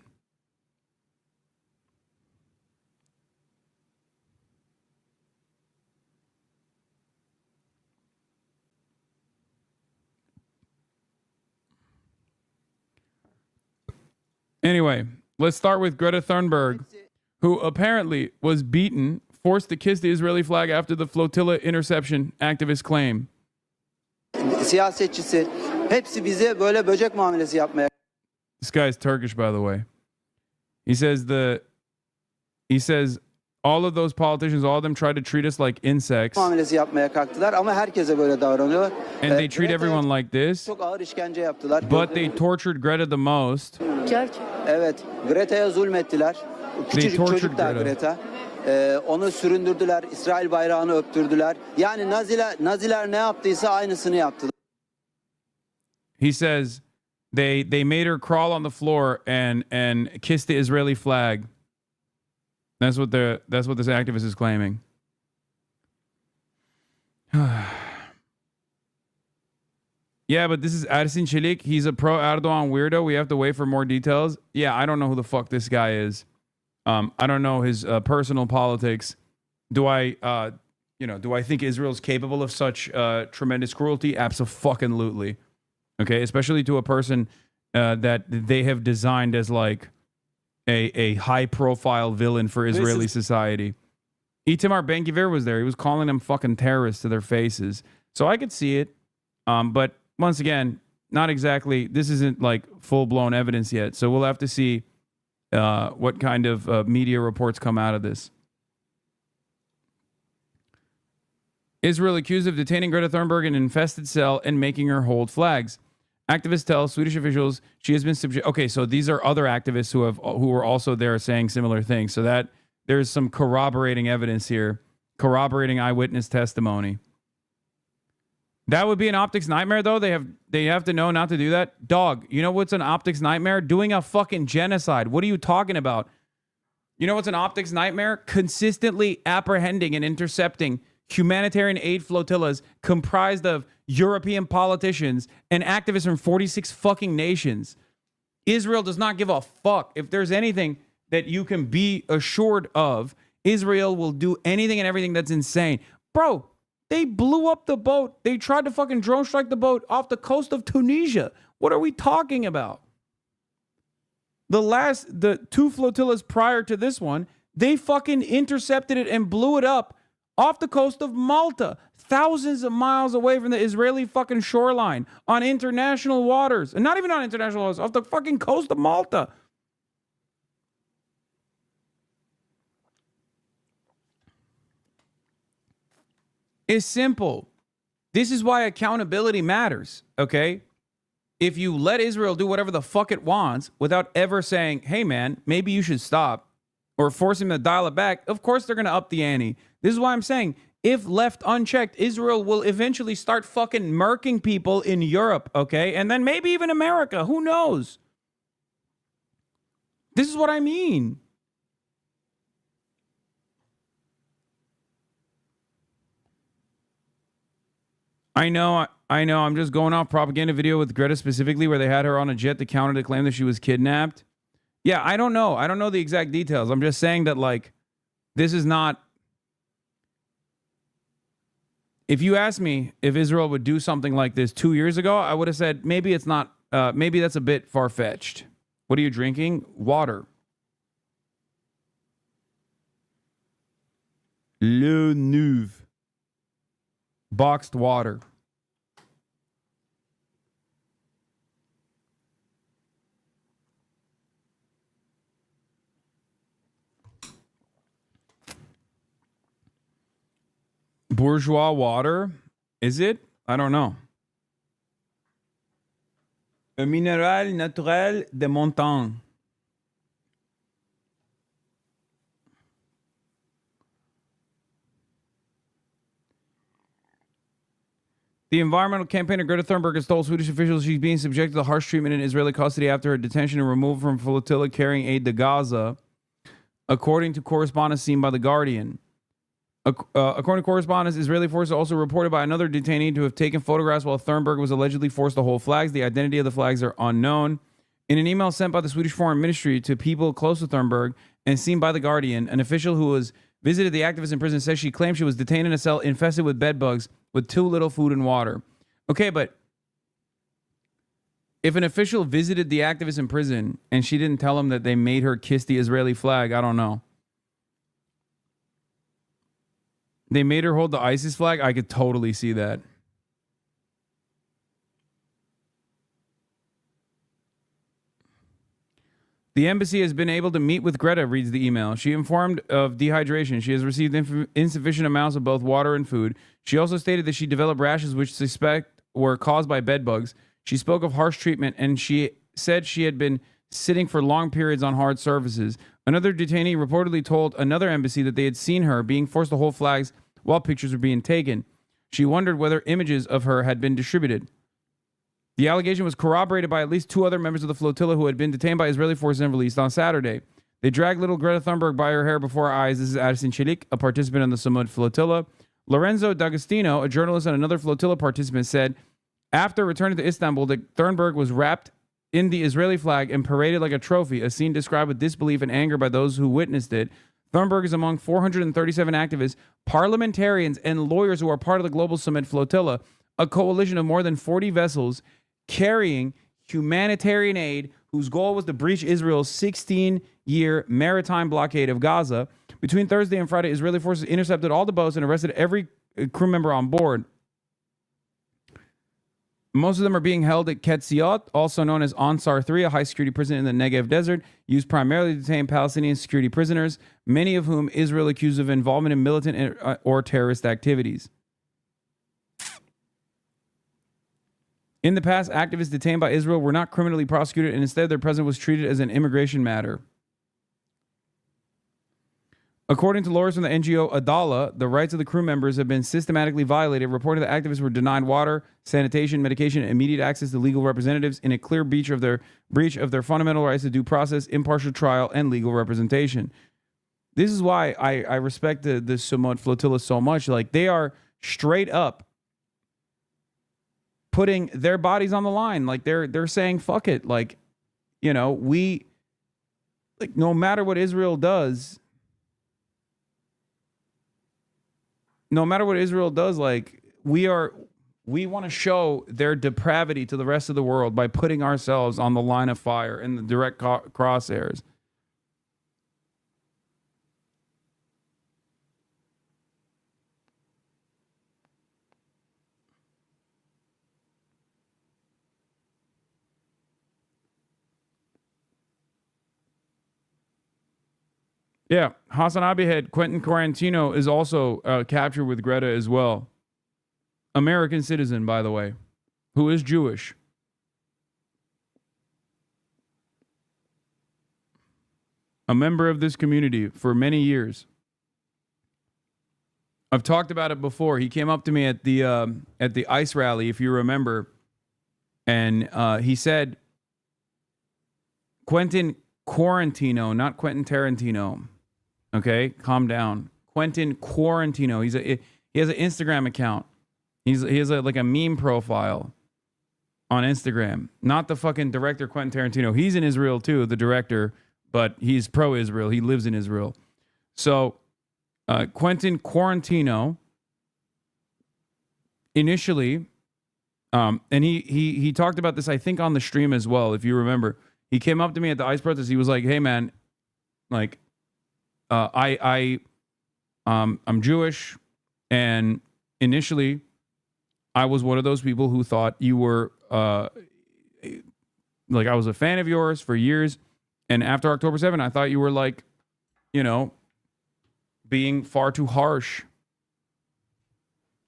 Anyway, let's start with Greta Thunberg, who apparently was beaten, forced to kiss the Israeli flag after the flotilla interception, activists claim. Siyasetçisi hepsi bize böyle böcek muamelesi yapmaya. This guy's Turkish, by the way. He says all of those politicians, all of them tried to treat us like insects. Muamelesi yapmaya kalktılar ama herkese böyle davranıyorlar. And they treat everyone like this. Çok ağır işkence yaptılar. But they tortured Greta the most. Evet, Greta'ya zulmettiler. Küçücük çocuk da Greta. Onu süründürdüler, İsrail bayrağını öptürdüler. Yani Naziler ne yaptıysa aynısını yaptılar. He says they made her crawl on the floor and kiss the Israeli flag. That's what this activist is claiming. Yeah, but this is Ersin Çelik. He's a pro-Erdogan weirdo. We have to wait for more details. Yeah, I don't know who the fuck this guy is. I don't know his personal politics. Do I think Israel's capable of such tremendous cruelty? Abso-fucking-lutely. Okay, especially to a person that they have designed as like a high-profile villain for Israeli society. Itamar Ben-Gvir was there. He was calling them fucking terrorists to their faces. So I could see it. But once again, not exactly. This isn't like full-blown evidence yet. So we'll have to see what kind of media reports come out of this. Israel accused of detaining Greta Thunberg in an infested cell and making her hold flags. Activists tell Swedish officials she has been subject. Okay, so these are other activists who were also there saying similar things. So that there's some corroborating evidence here, corroborating eyewitness testimony. That would be an optics nightmare, though. They have to know not to do that. Dog, you know what's an optics nightmare? Doing a fucking genocide. What are you talking about? You know what's an optics nightmare? Consistently apprehending and intercepting humanitarian aid flotillas comprised of European politicians and activists from 46 fucking nations. Israel does not give a fuck. If there's anything that you can be assured of, Israel will do anything and everything that's insane. Bro, they blew up the boat. They tried to fucking drone strike the boat off the coast of Tunisia. What are we talking about? The two flotillas prior to this one, they fucking intercepted it and blew it up off the coast of Malta, thousands of miles away from the Israeli fucking shoreline, on international waters. And not even on international waters, off the fucking coast of Malta. It's simple. This is why accountability matters, okay? If you let Israel do whatever the fuck it wants without ever saying, hey man, maybe you should stop, or forcing them to dial it back, of course they're going to up the ante. This is why I'm saying, if left unchecked, Israel will eventually start fucking murking people in Europe, okay? And then maybe even America. Who knows? This is what I mean. I know. I'm just going off propaganda video with Greta specifically where they had her on a jet to counter the claim that she was kidnapped. Yeah, I don't know. I don't know the exact details. I'm just saying that, like, this is not... If you asked me if Israel would do something like this 2 years ago, I would have said maybe it's not, maybe that's a bit far-fetched. What are you drinking? Water. Le Nouveau. Boxed water. Bourgeois water? Is it? I don't know. Un minéral naturel de montagne. The environmental campaigner Greta Thunberg has told Swedish officials she's being subjected to harsh treatment in Israeli custody after her detention and removal from flotilla carrying aid to Gaza, according to correspondence seen by The Guardian. According to correspondence, Israeli forces also reported by another detainee to have taken photographs while Thunberg was allegedly forced to hold flags. The identity of the flags are unknown. In an email sent by the Swedish Foreign Ministry to people close to Thunberg and seen by The Guardian, an official who has visited the activist in prison says she claimed she was detained in a cell infested with bed bugs with too little food and water. Okay, but if an official visited the activist in prison and she didn't tell him that they made her kiss the Israeli flag, I don't know. They made her hold the ISIS flag? I could totally see that. The embassy has been able to meet with Greta, reads the email. She informed of dehydration. She has received insufficient amounts of both water and food. She also stated that she developed rashes which suspect were caused by bed bugs. She spoke of harsh treatment and she said she had been sitting for long periods on hard surfaces. Another detainee reportedly told another embassy that they had seen her being forced to hold flags while pictures were being taken. She wondered whether images of her had been distributed. The allegation was corroborated by at least two other members of the flotilla who had been detained by Israeli forces and released on Saturday. They dragged little Greta Thunberg by her hair before our eyes. This is Addison Chelik, a participant in the Samud flotilla. Lorenzo D'Agostino, a journalist and another flotilla participant, said after returning to Istanbul that Thunberg was wrapped in the Israeli flag and paraded like a trophy, a scene described with disbelief and anger by those who witnessed it. Thunberg is among 437 activists, parliamentarians, and lawyers who are part of the Global Summit Flotilla, a coalition of more than 40 vessels carrying humanitarian aid whose goal was to breach Israel's 16-year maritime blockade of Gaza. Between Thursday and Friday, Israeli forces intercepted all the boats and arrested every crew member on board. Most of them are being held at Ketziot, also known as Ansar 3, a high-security prison in the Negev desert, used primarily to detain Palestinian security prisoners, many of whom Israel accused of involvement in militant or terrorist activities. In the past, activists detained by Israel were not criminally prosecuted, and instead their presence was treated as an immigration matter. According to lawyers from the NGO Adala, the rights of the crew members have been systematically violated, reporting that activists were denied water, sanitation, medication, and immediate access to legal representatives in a clear breach of their fundamental rights to due process, impartial trial, and legal representation. This is why I respect the Samud flotilla so much. Like, they are straight up putting their bodies on the line. Like, they're saying, fuck it. Like, you know, no matter what Israel does, like, we want to show their depravity to the rest of the world by putting ourselves on the line of fire in the direct crosshairs. Yeah, Hasan Abihed, Quentin Quarantino is also captured with Greta as well. American citizen, by the way, who is Jewish. A member of this community for many years. I've talked about it before. He came up to me at the ICE rally, if you remember, and he said, Quentin Quarantino, not Quentin Tarantino. Okay, calm down. Quentin Quarantino. He has an Instagram account. He has like a meme profile on Instagram. Not the fucking director Quentin Tarantino. He's in Israel too, the director, but he's pro-Israel. He lives in Israel. So Quentin Quarantino initially, and he talked about this, I think, on the stream as well, if you remember. He came up to me at the ICE protest. He was like, "Hey man, like, I'm Jewish, and initially I was one of those people who thought you were like, I was a fan of yours for years, and after October 7th, I thought you were, like, you know, being far too harsh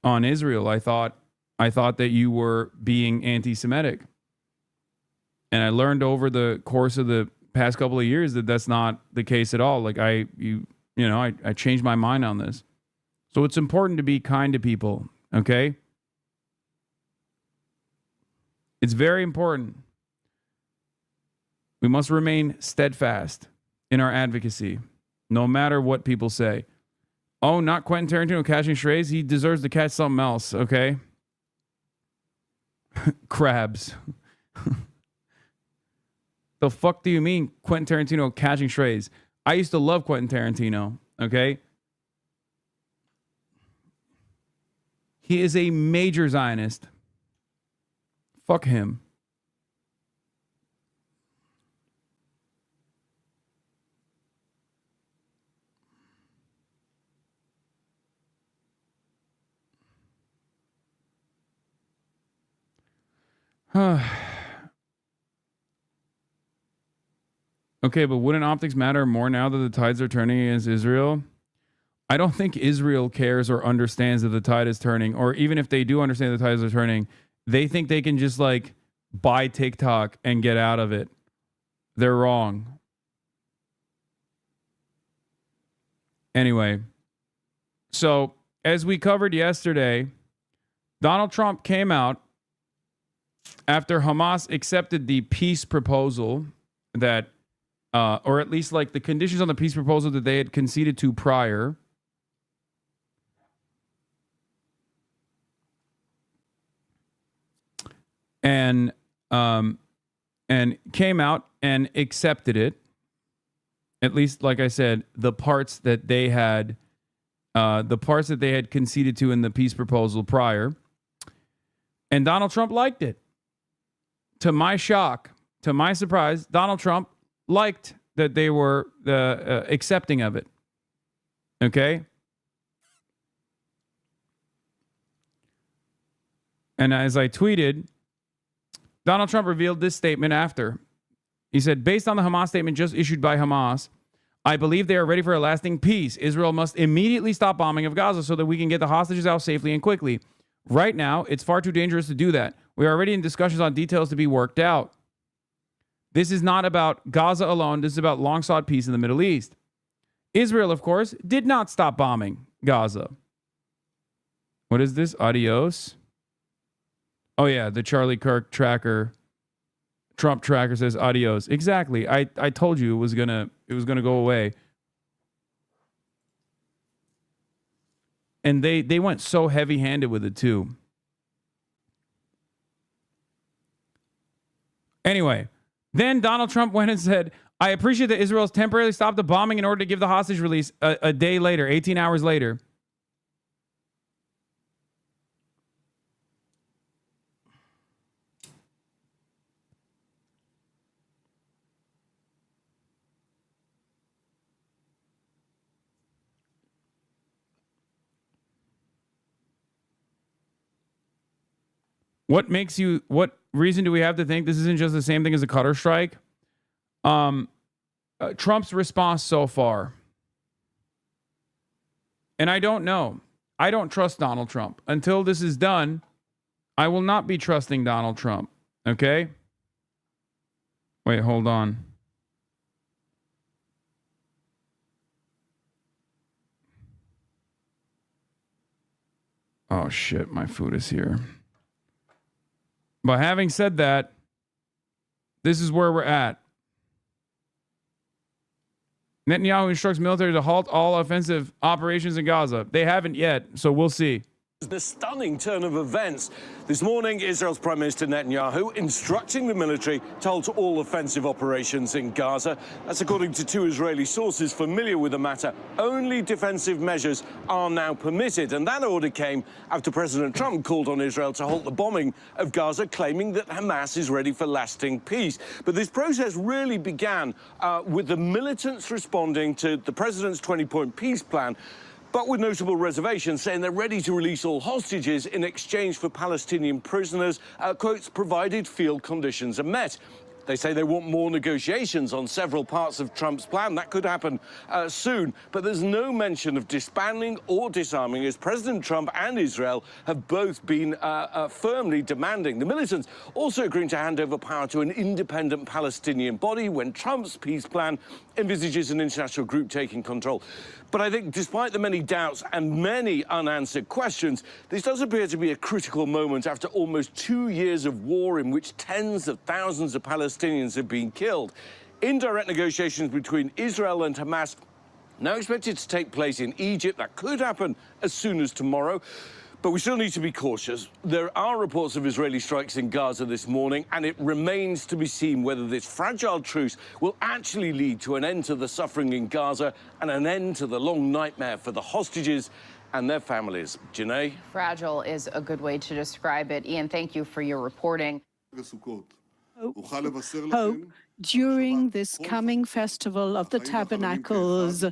on Israel. I thought that you were being anti-Semitic." And I learned over the course of the past couple of years that that's not the case at all. Like I changed my mind on this. So it's important to be kind to people, okay? It's very important. We must remain steadfast in our advocacy, no matter what people say. Oh, not Quentin Tarantino catching strays. He deserves to catch something else, okay? Crabs. The fuck do you mean Quentin Tarantino catching strays? I used to love Quentin Tarantino, okay? He is a major Zionist. Fuck him. Okay, but wouldn't optics matter more now that the tides are turning against Israel? I don't think Israel cares or understands that the tide is turning, or even if they do understand the tides are turning, they think they can just like buy TikTok and get out of it. They're wrong. Anyway, so as we covered yesterday, Donald Trump came out after Hamas accepted the peace proposal that, or at least like the conditions on the peace proposal that they had conceded to prior. And came out and accepted it. At least, like I said, the parts that they had conceded to in the peace proposal prior. And Donald Trump liked it. To my shock, to my surprise, Donald Trump liked that they were accepting of it. Okay? And as I tweeted, Donald Trump revealed this statement after. He said, based on the Hamas statement just issued by Hamas, I believe they are ready for a lasting peace. Israel must immediately stop bombing of Gaza so that we can get the hostages out safely and quickly. Right now, it's far too dangerous to do that. We are already in discussions on details to be worked out. This is not about Gaza alone. This is about long-sought peace in the Middle East. Israel, of course, did not stop bombing Gaza. What is this? Adios. Oh, yeah, the Charlie Kirk tracker, Trump tracker says adios. Exactly. I told you it was gonna go away. And they went so heavy-handed with it, too. Anyway, then Donald Trump went and said, I appreciate that Israel has temporarily stopped the bombing in order to give the hostage release a day later, 18 hours later. What reason do we have to think this isn't just the same thing as a Qatar strike? Trump's response so far. And I don't know. I don't trust Donald Trump. Until this is done, I will not be trusting Donald Trump. Okay? Wait, hold on. Oh, shit. My food is here. But having said that, this is where we're at. Netanyahu instructs military to halt all offensive operations in Gaza. They haven't yet, so we'll see. The stunning turn of events. This morning, Israel's Prime Minister Netanyahu instructing the military to halt all offensive operations in Gaza. That's according to two Israeli sources familiar with the matter. Only defensive measures are now permitted. And that order came after President Trump called on Israel to halt the bombing of Gaza, claiming that Hamas is ready for lasting peace. But this process really began with the militants responding to the president's 20-point peace plan, but with notable reservations, saying they're ready to release all hostages in exchange for Palestinian prisoners, quotes, provided field conditions are met. They say they want more negotiations on several parts of Trump's plan. That could happen soon. But there's no mention of disbanding or disarming, as President Trump and Israel have both been firmly demanding. The militants also agreeing to hand over power to an independent Palestinian body when Trump's peace plan envisages an international group taking control. But I think despite the many doubts and many unanswered questions, this does appear to be a critical moment after almost 2 years of war in which tens of thousands of Palestinians have been killed. Indirect negotiations between Israel and Hamas now expected to take place in Egypt. That could happen as soon as tomorrow. But we still need to be cautious. There are reports of Israeli strikes in Gaza this morning, and it remains to be seen whether this fragile truce will actually lead to an end to the suffering in Gaza and an end to the long nightmare for the hostages and their families. Janae? Fragile is a good way to describe it. Ian, thank you for your reporting. Hope during this coming festival of the Tabernacles,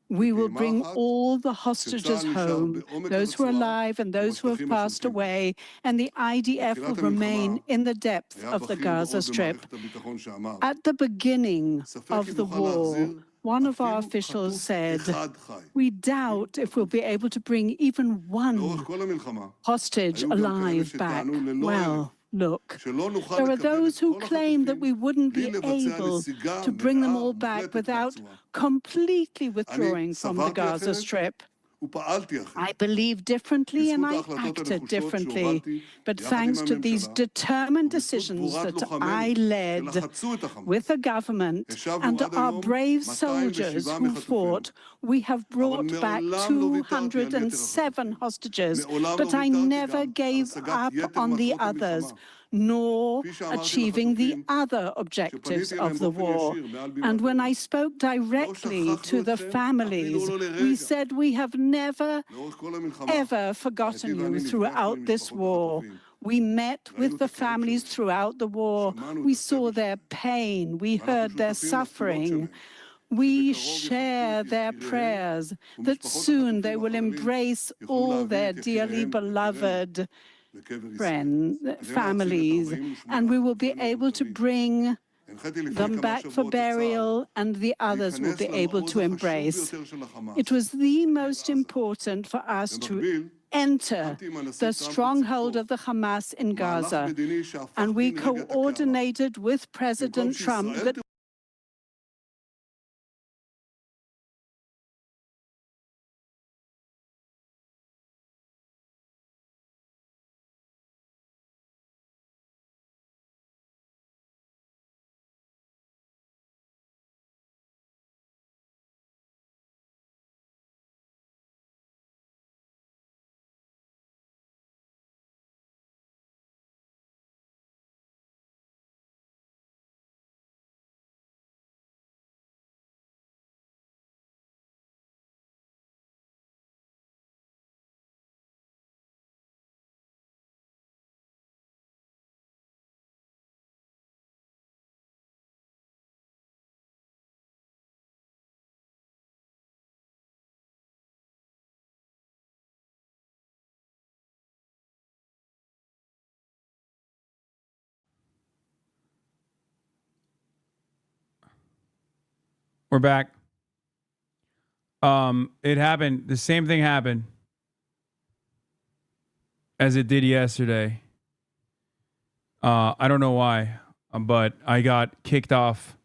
we will bring all the hostages home, those who are alive and those who have passed away, and the IDF will remain in the depth of the Gaza Strip. At the beginning of the war, one of our officials said, "We doubt if we'll be able to bring even one hostage alive back." Well, look, there are those who claim that we wouldn't be able to bring them all back without completely withdrawing from the Gaza Strip. I believe differently and I acted differently, but thanks to these determined decisions that I led with the government and our brave soldiers who fought, we have brought back 207 hostages, but I never gave up on the others, nor achieving the other objectives of the war. And when I spoke directly to the families, we said we have never, ever forgotten you throughout this war. We met with the families throughout the war. We saw their pain. We heard their suffering. We share their prayers that soon they will embrace all their dearly beloved friends, families, and we will be able to bring them back for burial, and the others will be able to embrace. It was the most important for us to enter the stronghold of the Hamas in Gaza, and we coordinated with President Trump that We're back. It happened. The same thing happened as it did yesterday. I don't know why, but I got kicked off.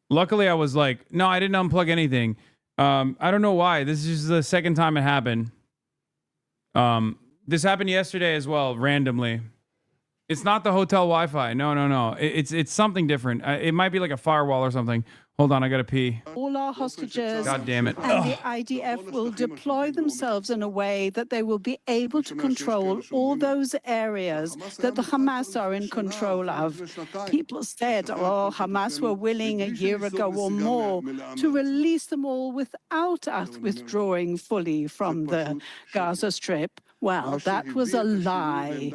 Luckily, I was like, no, I didn't unplug anything. I don't know why. This is just the second time it happened. This happened yesterday as well, randomly. It's not the hotel Wi-Fi. No. It's something different. It might be like a firewall or something. Hold on, I gotta pee. all our hostages God damn it. and the IDF will deploy themselves in a way that they will be able to control all those areas that the Hamas are in control of. People said, oh, Hamas were willing a year ago or more to release them all without us withdrawing fully from the Gaza Strip. Well, that was a lie.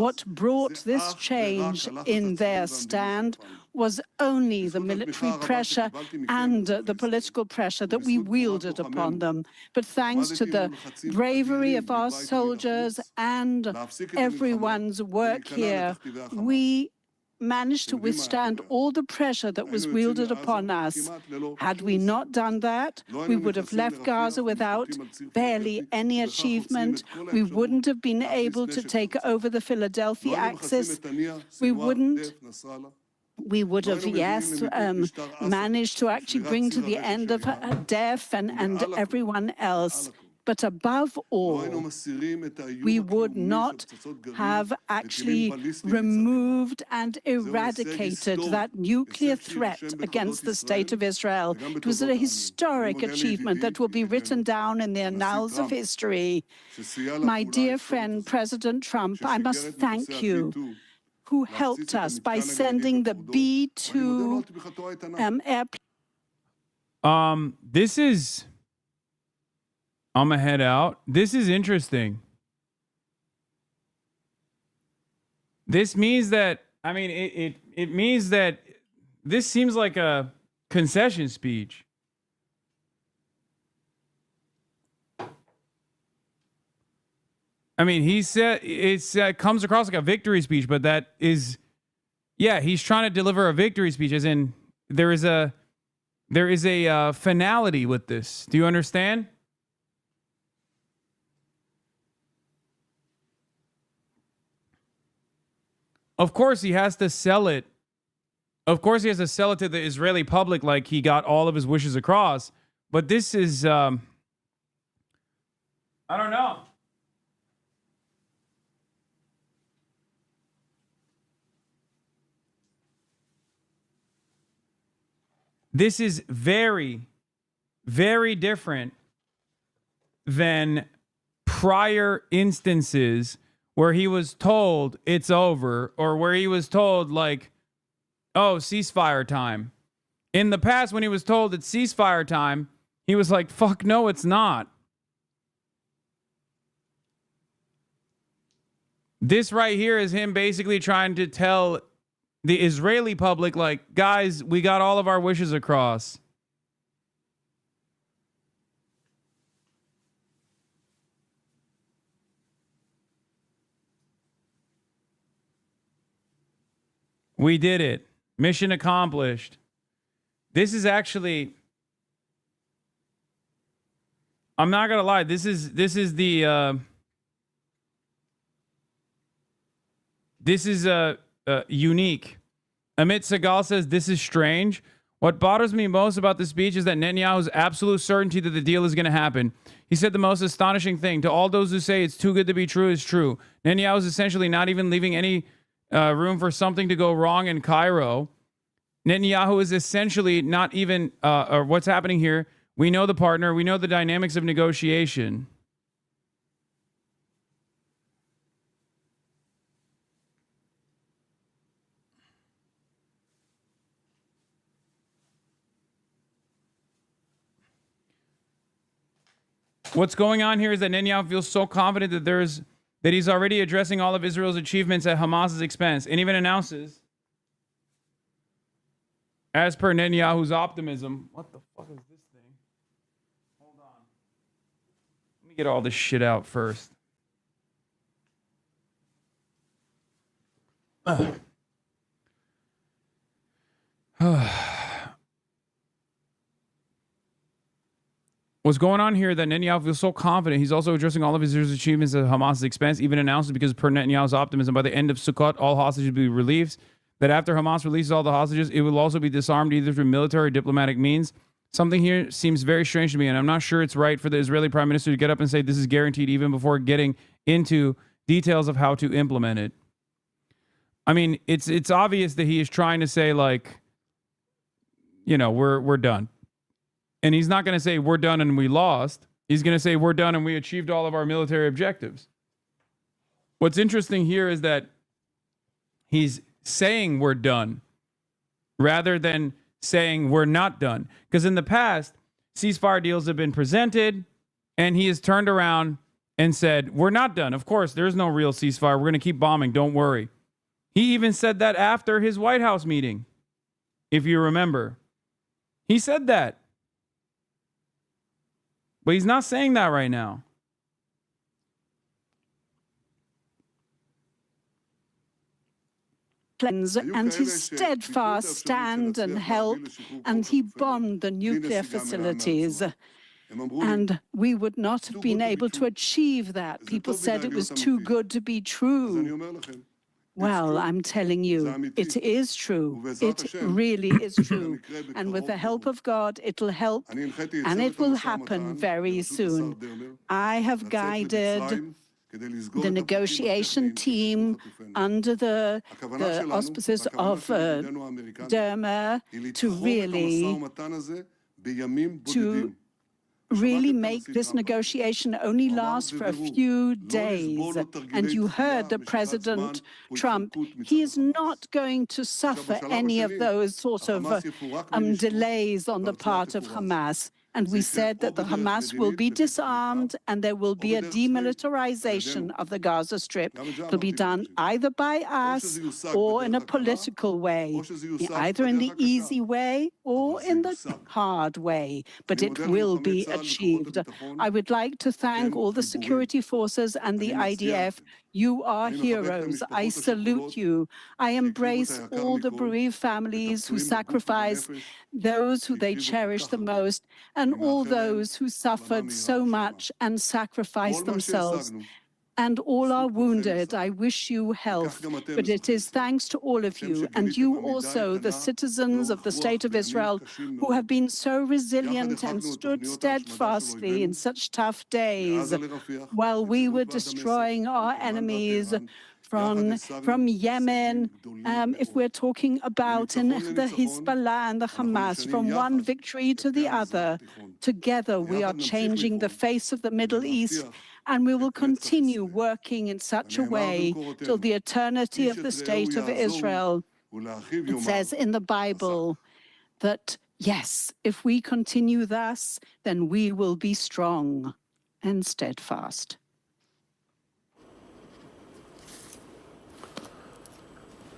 What brought this change in their stand was only the military pressure and the political pressure that we wielded upon them. But thanks to the bravery of our soldiers and everyone's work here, we managed to withstand all the pressure that was wielded upon us. Had we not done that, we would have left Gaza without barely any achievement. We wouldn't have been able to take over the Philadelphia Axis. We would have, yes, managed to actually bring to the end of death and everyone else. But above all, we would not have actually removed and eradicated that nuclear threat against the state of Israel. It was a historic achievement that will be written down in the annals of history. My dear friend, President Trump, I must thank you, who helped us by sending the B-2 airplane. This is... I'm gonna head out. This is interesting. This means that, I mean, it means that this seems like a concession speech. I mean, he said it comes across like a victory speech, but that is, yeah, he's trying to deliver a victory speech, as in there is a finality with this. Do you understand? Of course, he has to sell it. Of course, he has to sell it to the Israeli public like he got all of his wishes across. But this is, I don't know. This is very, very different than prior instances where he was told it's over, or where he was told, like, oh, ceasefire time. In the past, when he was told it's ceasefire time, he was like, fuck no, it's not. This right here is him basically trying to tell the Israeli public, like, guys, we got all of our wishes across. We did it. Mission accomplished. This is actually, I'm not gonna lie, this is unique. Amit Segal says, this is strange. What bothers me most about the speech is that Netanyahu's absolute certainty that the deal is going to happen. He said the most astonishing thing. To all those who say it's too good to be true is true. Netanyahu is essentially not even leaving any room for something to go wrong in Cairo. Netanyahu is essentially not even, or what's happening here. We know the partner. We know the dynamics of negotiation. What's going on here is that Netanyahu feels so confident that he's already addressing all of Israel's achievements at Hamas's expense, and even announces, as per Netanyahu's optimism, what the fuck is this thing? Hold on. Let me get all this shit out first. What's going on here that Netanyahu feels so confident he's also addressing all of Israel's achievements at Hamas's expense, even announces, because per Netanyahu's optimism, by the end of Sukkot, all hostages will be released, that after Hamas releases all the hostages, it will also be disarmed either through military or diplomatic means. Something here seems very strange to me, and I'm not sure it's right for the Israeli prime minister to get up and say this is guaranteed even before getting into details of how to implement it. I mean, it's obvious that he is trying to say, like, you know, we're done. And he's not going to say we're done and we lost. He's going to say we're done and we achieved all of our military objectives. What's interesting here is that he's saying we're done rather than saying we're not done. Because in the past, ceasefire deals have been presented and he has turned around and said, we're not done. Of course, there's no real ceasefire. We're going to keep bombing. Don't worry. He even said that after his White House meeting, if you remember. He said that. But he's not saying that right now. plans and his steadfast stand and help, and he bombed the nuclear facilities. And we would not have been able to achieve that. People said it was too good to be true. Well, I'm telling you, it is true. It really is true. And with the help of God, it'll help, and it will happen very soon. I have guided the negotiation team under the auspices of Dermer to really make this negotiation only last for a few days. And you heard that President Trump, he is not going to suffer any of those sort of delays on the part of Hamas. And we said that the Hamas will be disarmed and there will be a demilitarization of the Gaza Strip. It'll be done either by us or in a political way, either in the easy way or in the hard way, but it will be achieved. I would like to thank all the security forces and the IDF. You are heroes. I salute you. I embrace all the bereaved families who sacrifice, those who they cherish the most, and all those who suffered so much and sacrificed themselves. And all are wounded. I wish you health. But it is thanks to all of you, and you also, the citizens of the State of Israel, who have been so resilient and stood steadfastly in such tough days while we were destroying our enemies from Yemen, if we're talking about the Hezbollah and the Hamas, from one victory to the other. Together we are changing the face of the Middle East, and we will continue working in such a way till the eternity of the State of Israel. It says in the Bible that, yes, if we continue thus, then we will be strong and steadfast.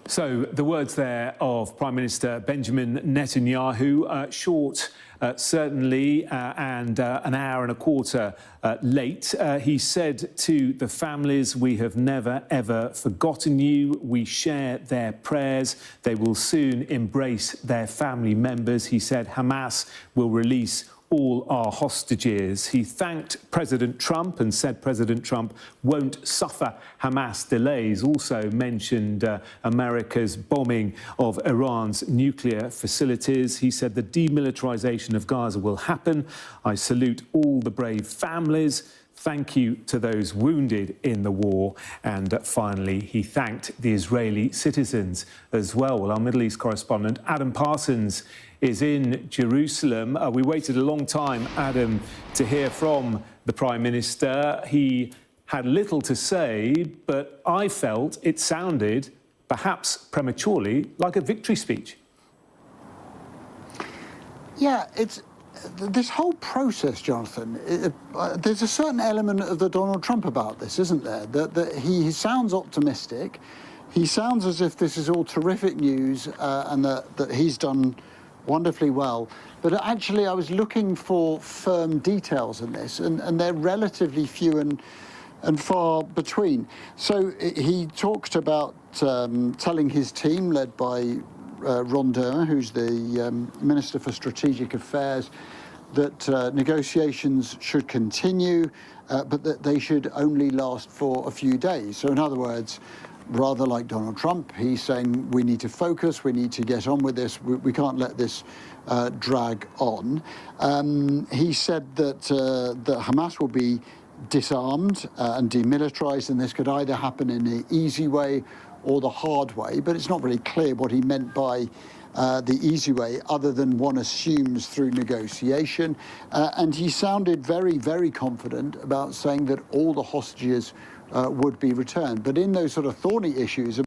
So the words there of Prime Minister Benjamin Netanyahu, short, certainly, and an hour and a quarter late. He said to the families, "We have never, ever forgotten you. We share their prayers. They will soon embrace their family members." He said Hamas will release all our hostages. He thanked President Trump and said President Trump won't suffer Hamas delays. Also mentioned America's bombing of Iran's nuclear facilities. He said the demilitarization of Gaza will happen. I salute all the brave families. Thank you to those wounded in the war. And finally, he thanked the Israeli citizens as well. Well, our Middle East correspondent, Adam Parsons, is in Jerusalem. We waited a long time, Adam, to hear from the Prime Minister. He had little to say, but I felt it sounded, perhaps prematurely, like a victory speech. Yeah, it's this whole process, Jonathan. There's a certain element of the Donald Trump about this, isn't there? That he sounds optimistic. He sounds as if this is all terrific news and that he's done wonderfully well. But actually, I was looking for firm details in this, and they're relatively few and far between. So he talked about telling his team, led by Ron Dermer, who's the Minister for Strategic Affairs, that negotiations should continue, but that they should only last for a few days. So in other words, rather like Donald Trump, he's saying we need to focus, we need to get on with this, we can't let this drag on. He said that Hamas will be disarmed and demilitarized, and this could either happen in the easy way or the hard way, but it's not really clear what he meant by the easy way, other than one assumes through negotiation. And he sounded very, very confident about saying that all the hostages would be returned. But in those sort of thorny issues,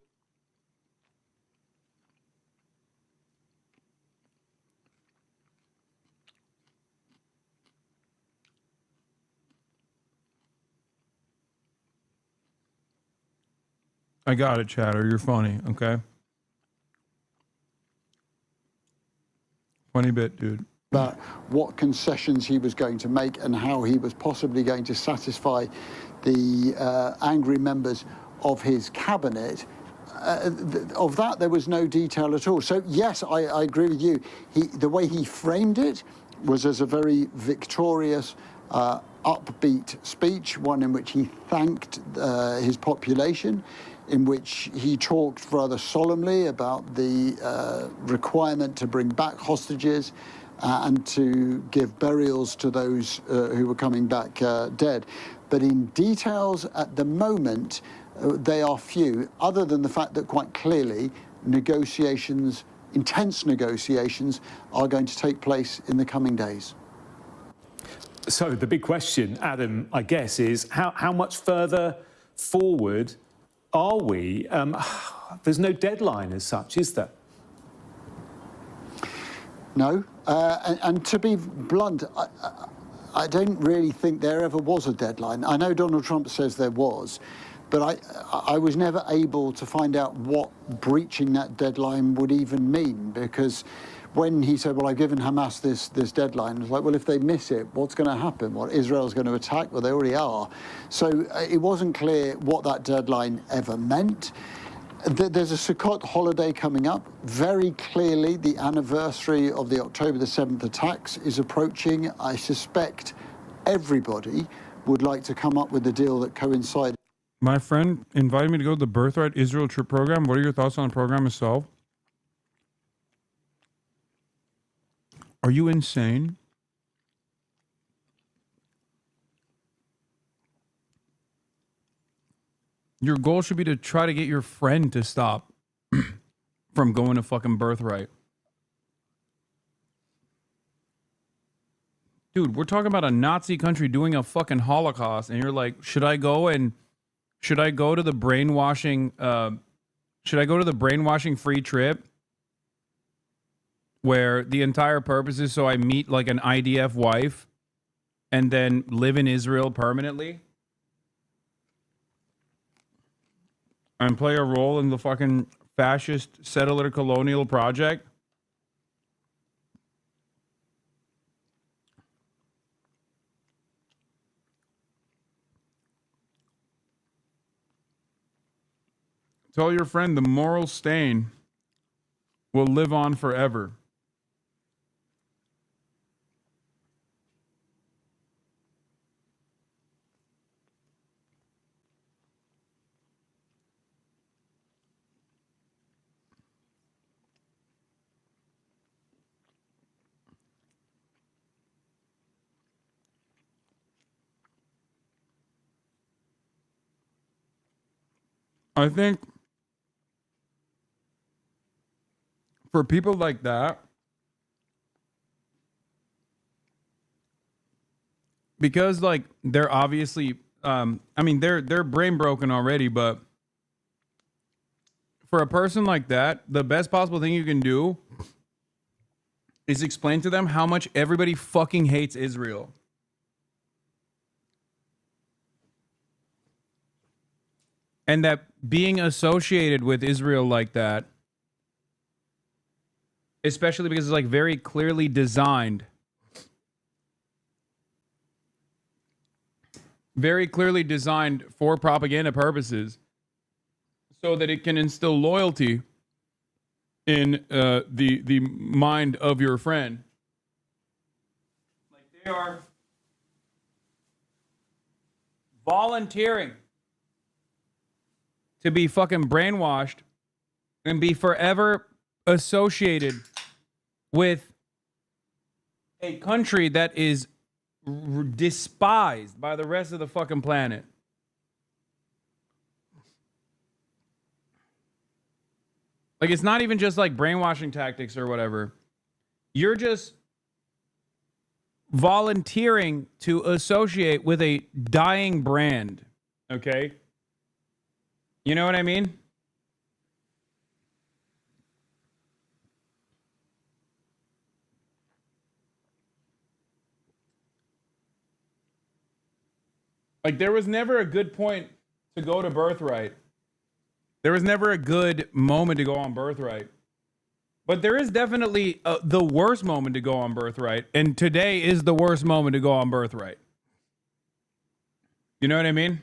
I got it, Chatter. You're funny, okay? Funny bit, dude. About what concessions he was going to make and how he was possibly going to satisfy the angry members of his cabinet. of that, there was no detail at all. So, yes, I agree with you. The way he framed it was as a very victorious, upbeat speech, one in which he thanked his population, in which he talked rather solemnly about the requirement to bring back hostages and to give burials to those who were coming back dead. But in details at the moment, they are few, other than the fact that quite clearly negotiations, intense negotiations, are going to take place in the coming days. So the big question, Adam, I guess, is how much further forward are we? There's no deadline as such, is there? No, and to be blunt, I don't really think there ever was a deadline. I know Donald Trump says there was, but I was never able to find out what breaching that deadline would even mean, because when he said, well, I've given Hamas this deadline, it's like, well, if they miss it, what's going to happen? What, Israel's going to attack? Well, they already are. So it wasn't clear what that deadline ever meant. There's a Sukkot holiday coming up. Very clearly, the anniversary of the October the 7th attacks is approaching. I suspect everybody would like to come up with a deal that coincides. My friend invited me to go to the Birthright Israel trip program. What are your thoughts on the program itself? Are you insane? Your goal should be to try to get your friend to stop from going to fucking Birthright. Dude, we're talking about a Nazi country doing a fucking Holocaust, and you're like, should I go to the brainwashing free trip where the entire purpose is so I meet like an IDF wife and then live in Israel permanently and play a role in the fucking fascist settler colonial project? Tell your friend the moral stain will live on forever. I think for people like that, because like they're obviously, they're brain broken already, but for a person like that, the best possible thing you can do is explain to them how much everybody fucking hates Israel. And that being associated with Israel like that, especially because it's like very clearly designed for propaganda purposes so that it can instill loyalty in the mind of your friend. Like they are volunteering to be fucking brainwashed and be forever associated with a country that is despised by the rest of the fucking planet. Like, it's not even just like brainwashing tactics or whatever. You're just volunteering to associate with a dying brand. Okay? You know what I mean? Like, there was never a good point to go to Birthright. There was never a good moment to go on Birthright. But there is definitely the worst moment to go on Birthright. And today is the worst moment to go on Birthright. You know what I mean?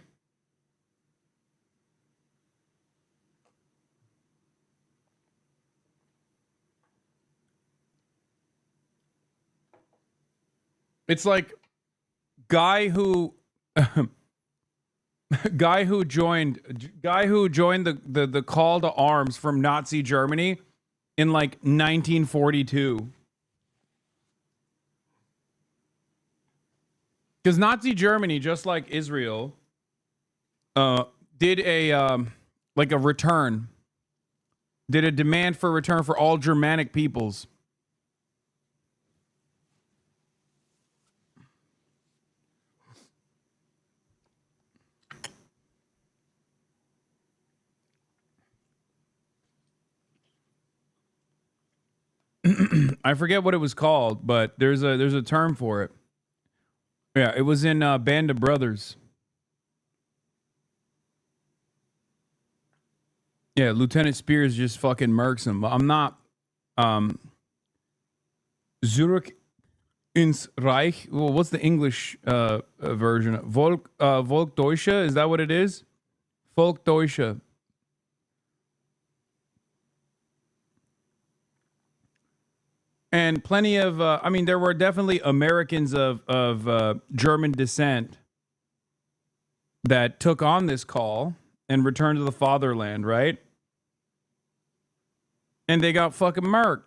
It's like guy who joined the call to arms from Nazi Germany in like 1942. Because Nazi Germany, just like Israel, did a return, did a demand for return for all Germanic peoples. I forget what it was called, but there's a term for it. Yeah, it was in Band of Brothers. Yeah, Lieutenant Spears just fucking murks him. I'm not Zurück ins Reich. Well, what's the English version? Volk Deutsche? Is that what it is? Volk Deutsche. And plenty of, there were definitely Americans of German descent that took on this call and returned to the fatherland, right? And they got fucking murked.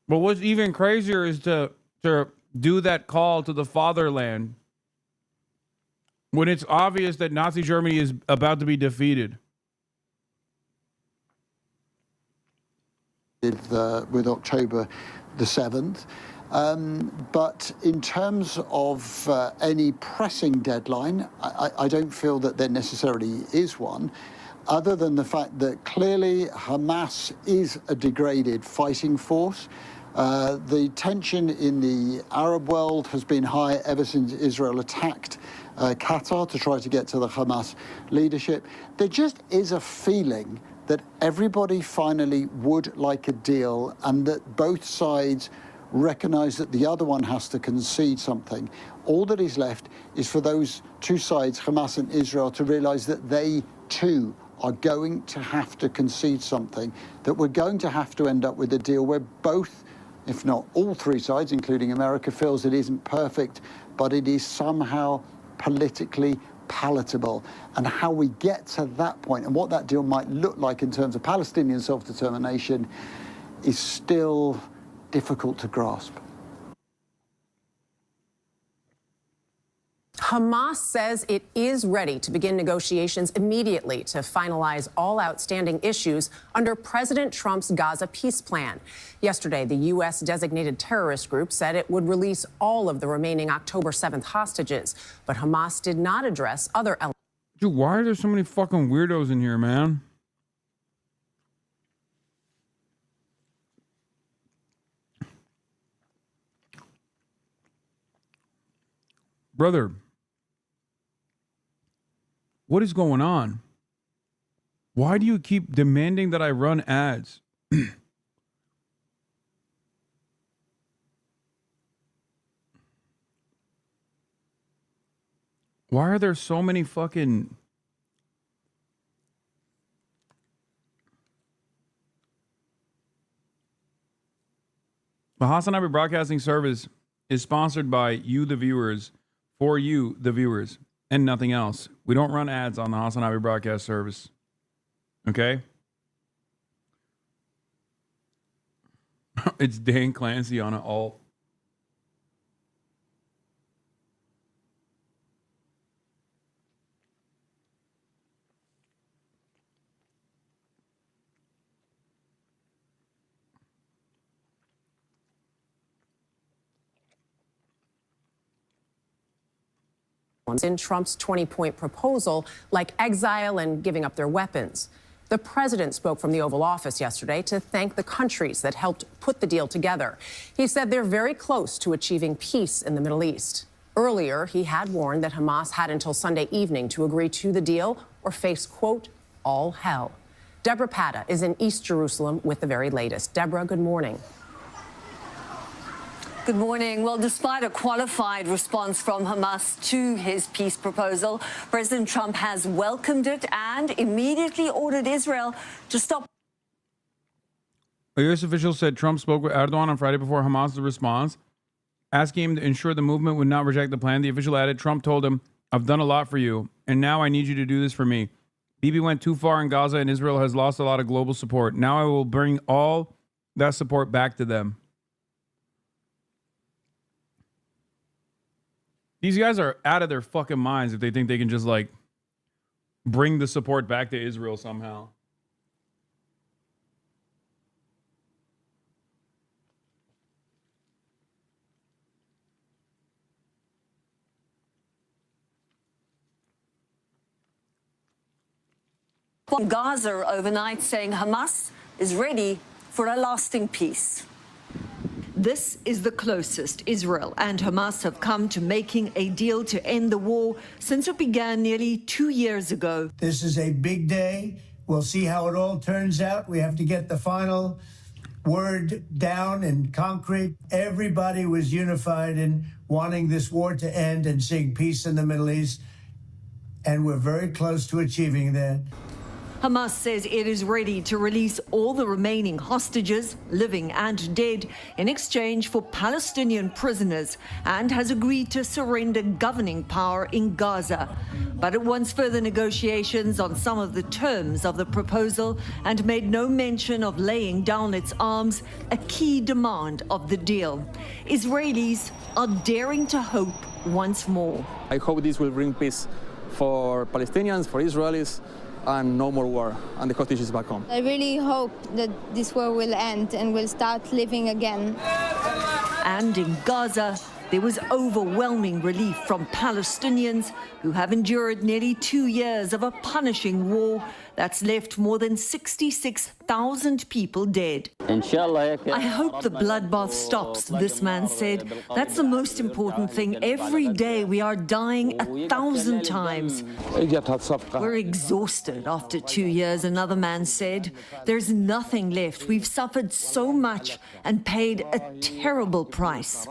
But what's even crazier is to do that call to the fatherland when it's obvious that Nazi Germany is about to be defeated. With October the 7th. But in terms of any pressing deadline, I don't feel that there necessarily is one, other than the fact that clearly Hamas is a degraded fighting force. The tension in the Arab world has been high ever since Israel attacked Qatar to try to get to the Hamas leadership. There just is a feeling that everybody finally would like a deal and that both sides recognize that the other one has to concede something. All that is left is for those two sides, Hamas and Israel, to realize that they too are going to have to concede something, that we're going to have to end up with a deal where both, if not all three sides, including America, feels it isn't perfect, but it is somehow politically palatable. And how we get to that point and what that deal might look like in terms of Palestinian self-determination is still difficult to grasp. Hamas says it is ready to begin negotiations immediately to finalize all outstanding issues under President Trump's Gaza peace plan. Yesterday, the U.S. designated terrorist group said it would release all of the remaining October 7th hostages, but Hamas did not address other elements. Dude, why are there so many fucking weirdos in here, man? Brother, what is going on? Why do you keep demanding that I run ads? Why are there so many fucking... The Hasan Abi Broadcasting Service is sponsored by you, the viewers, for you, the viewers, and nothing else. We don't run ads on the Hasan Abi Broadcast Service. Okay? It's Dan Clancy on an alt. In Trump's 20-point proposal, like exile and giving up their weapons. The president spoke from the Oval Office yesterday to thank the countries that helped put the deal together. He said they're very close to achieving peace in the Middle East. Earlier, he had warned that Hamas had until Sunday evening to agree to the deal or face, quote, all hell. Deborah Pata is in East Jerusalem with the very latest. Deborah, good morning. Good morning. Well, despite a qualified response from Hamas to his peace proposal, President Trump has welcomed it and immediately ordered Israel to stop. A U.S. official said Trump spoke with Erdogan on Friday before Hamas' response, asking him to ensure the movement would not reject the plan. The official added, Trump told him, I've done a lot for you, and now I need you to do this for me. Bibi went too far in Gaza, and Israel has lost a lot of global support. Now I will bring all that support back to them. These guys are out of their fucking minds if they think they can just, like, bring the support back to Israel somehow. Gaza overnight saying Hamas is ready for a lasting peace. This is the closest Israel and Hamas have come to making a deal to end the war since it began nearly 2 years ago. This is a big day. We'll see how it all turns out. We have to get the final word down and concrete. Everybody was unified in wanting this war to end and seeing peace in the Middle East, and we're very close to achieving that. Hamas says it is ready to release all the remaining hostages, living and dead, in exchange for Palestinian prisoners, and has agreed to surrender governing power in Gaza. But it wants further negotiations on some of the terms of the proposal and made no mention of laying down its arms, a key demand of the deal. Israelis are daring to hope once more. I hope this will bring peace for Palestinians, for Israelis, and no more war, and the hostages back home. I really hope that this war will end and we'll start living again. And in Gaza, there was overwhelming relief from Palestinians who have endured nearly 2 years of a punishing war that's left more than 66,000 people dead. I hope the bloodbath stops, this man said. That's the most important thing. Every day we are dying 1,000 times. We're exhausted after 2 years, another man said. There's nothing left. We've suffered so much and paid a terrible price.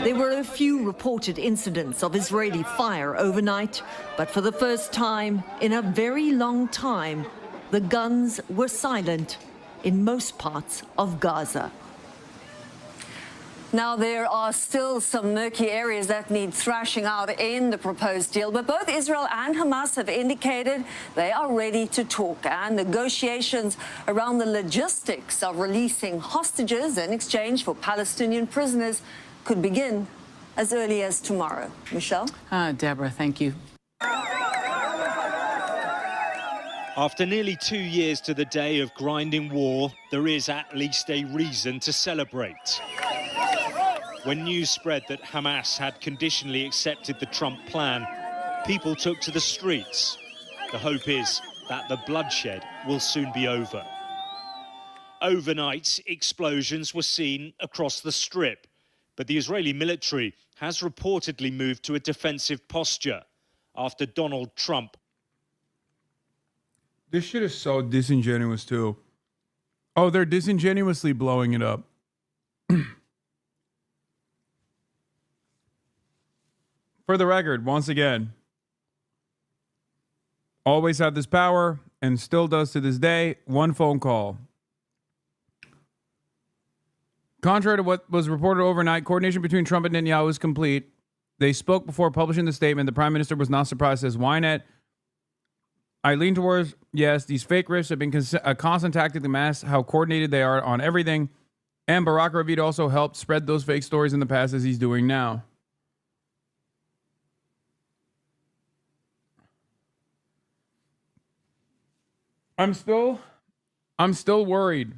There were a few reported incidents of Israeli fire overnight, but for the first time in a very long time, the guns were silent in most parts of Gaza. Now, there are still some murky areas that need thrashing out in the proposed deal, but both Israel and Hamas have indicated they are ready to talk, and negotiations around the logistics of releasing hostages in exchange for Palestinian prisoners could begin as early as tomorrow. Michelle? Deborah, thank you. After nearly 2 years to the day of grinding war, there is at least a reason to celebrate. When news spread that Hamas had conditionally accepted the Trump plan, people took to the streets. The hope is that the bloodshed will soon be over. Overnight, explosions were seen across the Strip, but the Israeli military has reportedly moved to a defensive posture after Donald Trump. This shit is so disingenuous, too. Oh, they're disingenuously blowing it up. For the record, once again, always had this power and still does to this day. One phone call. Contrary to what was reported overnight, coordination between Trump and Netanyahu is complete. They spoke before publishing the statement. The prime minister was not surprised, says Wynette. I lean towards, yes, these fake rifts have been a constant tactic to mask how coordinated they are on everything. And Barack Ravid also helped spread those fake stories in the past, as he's doing now. I'm still worried.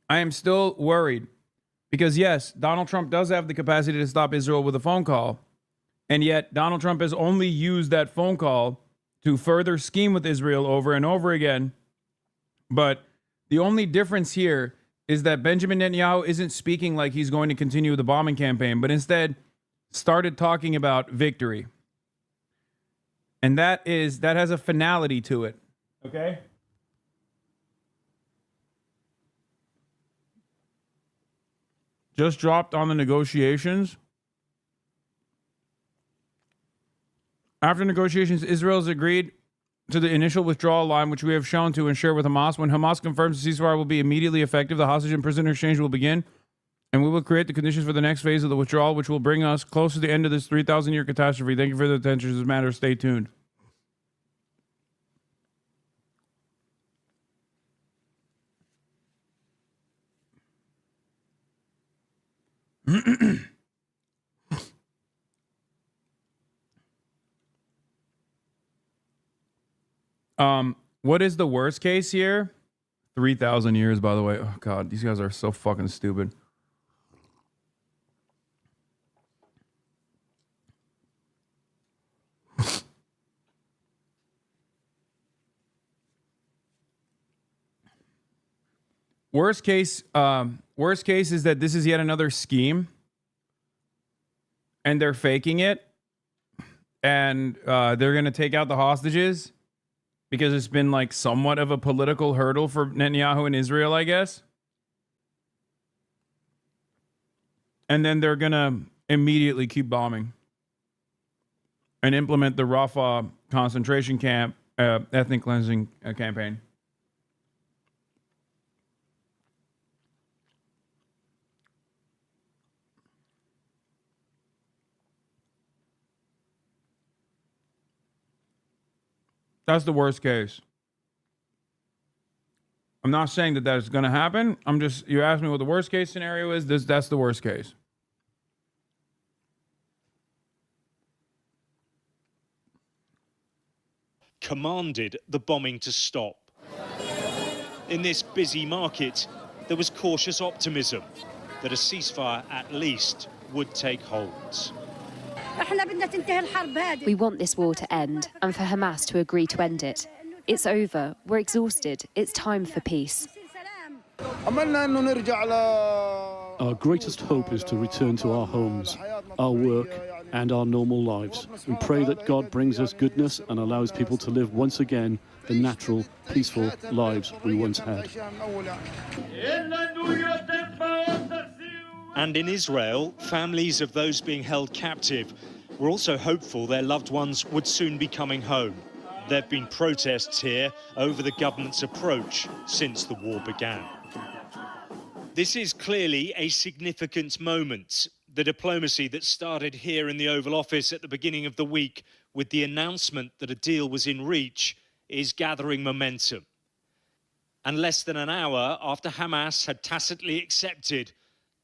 I am still worried because, yes, Donald Trump does have the capacity to stop Israel with a phone call. And yet Donald Trump has only used that phone call to further scheme with Israel over and over again. But the only difference here is that Benjamin Netanyahu isn't speaking like he's going to continue the bombing campaign, but instead started talking about victory. And that has a finality to it. Okay? Just dropped on the negotiations. After negotiations, Israel's agreed to the initial withdrawal line, which we have shown to and share with Hamas. When Hamas confirms the ceasefire will be immediately effective, the hostage and prisoner exchange will begin, and we will create the conditions for the next phase of the withdrawal, which will bring us close to the end of this 3,000-year catastrophe. Thank you for the attention to this matter. Stay tuned. What is the worst case here? 3,000 years, by the way. Oh, God, these guys are so fucking stupid. Worst case is that this is yet another scheme, and they're faking it, and they're going to take out the hostages because it's been like somewhat of a political hurdle for Netanyahu and Israel, I guess. And then they're going to immediately keep bombing and implement the Rafah concentration camp, ethnic cleansing campaign. That's the worst case. I'm not saying that is going to happen. You asked me what the worst case scenario is. That's the worst case. Commanded the bombing to stop. In this busy market, there was cautious optimism that a ceasefire at least would take hold. We want this war to end and for Hamas to agree to end it. It's over. We're exhausted. It's time for peace. Our greatest hope is to return to our homes, our work, and our normal lives. We pray that God brings us goodness and allows people to live once again the natural, peaceful lives we once had. And in Israel, families of those being held captive were also hopeful their loved ones would soon be coming home. There have been protests here over the government's approach since the war began. This is clearly a significant moment. The diplomacy that started here in the Oval Office at the beginning of the week with the announcement that a deal was in reach is gathering momentum. And less than an hour after Hamas had tacitly accepted,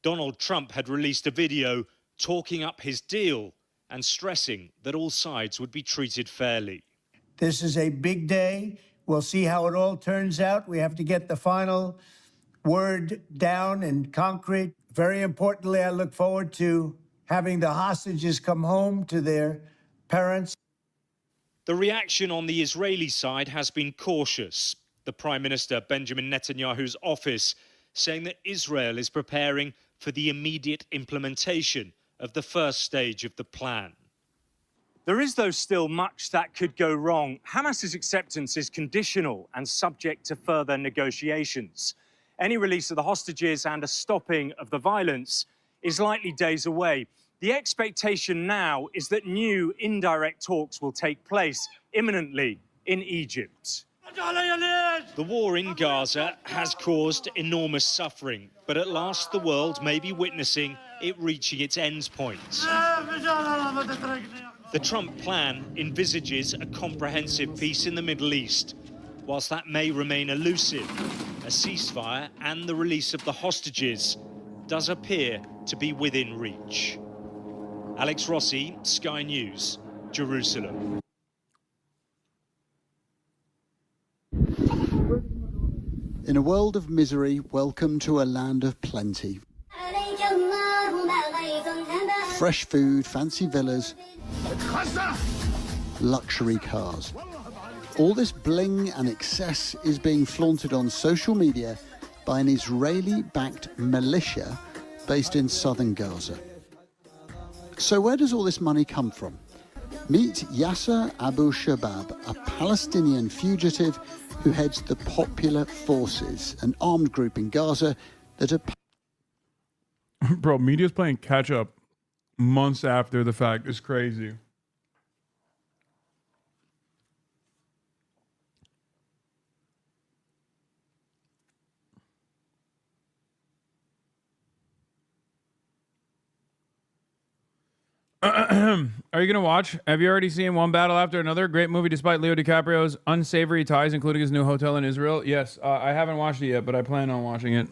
Donald Trump had released a video talking up his deal and stressing that all sides would be treated fairly. This is a big day. We'll see how it all turns out. We have to get the final word down in concrete. Very importantly, I look forward to having the hostages come home to their parents. The reaction on the Israeli side has been cautious. The Prime Minister Benjamin Netanyahu's office saying that Israel is preparing for the immediate implementation of the first stage of the plan. There is, though, still much that could go wrong. Hamas's acceptance is conditional and subject to further negotiations. Any release of the hostages and a stopping of the violence is likely days away. The expectation now is that new indirect talks will take place imminently in Egypt. The war in Gaza has caused enormous suffering, but at last the world may be witnessing it reaching its end point. The Trump plan envisages a comprehensive peace in the Middle East. Whilst that may remain elusive, a ceasefire and the release of the hostages does appear to be within reach. Alex Rossi, Sky News, Jerusalem. In a world of misery, welcome to a land of plenty. Fresh food, fancy villas, luxury cars. All this bling and excess is being flaunted on social media by an Israeli-backed militia based in southern Gaza. So where does all this money come from? Meet Yasser Abu Shabab, a Palestinian fugitive who heads the Popular Forces, an armed group in Gaza that are... Bro, media's playing catch-up months after the fact. It's crazy. Are you gonna watch? Have you already seen One Battle After Another? Great movie despite Leo DiCaprio's unsavory ties, including his new hotel in Israel. Yes, I haven't watched it yet, but I plan on watching it.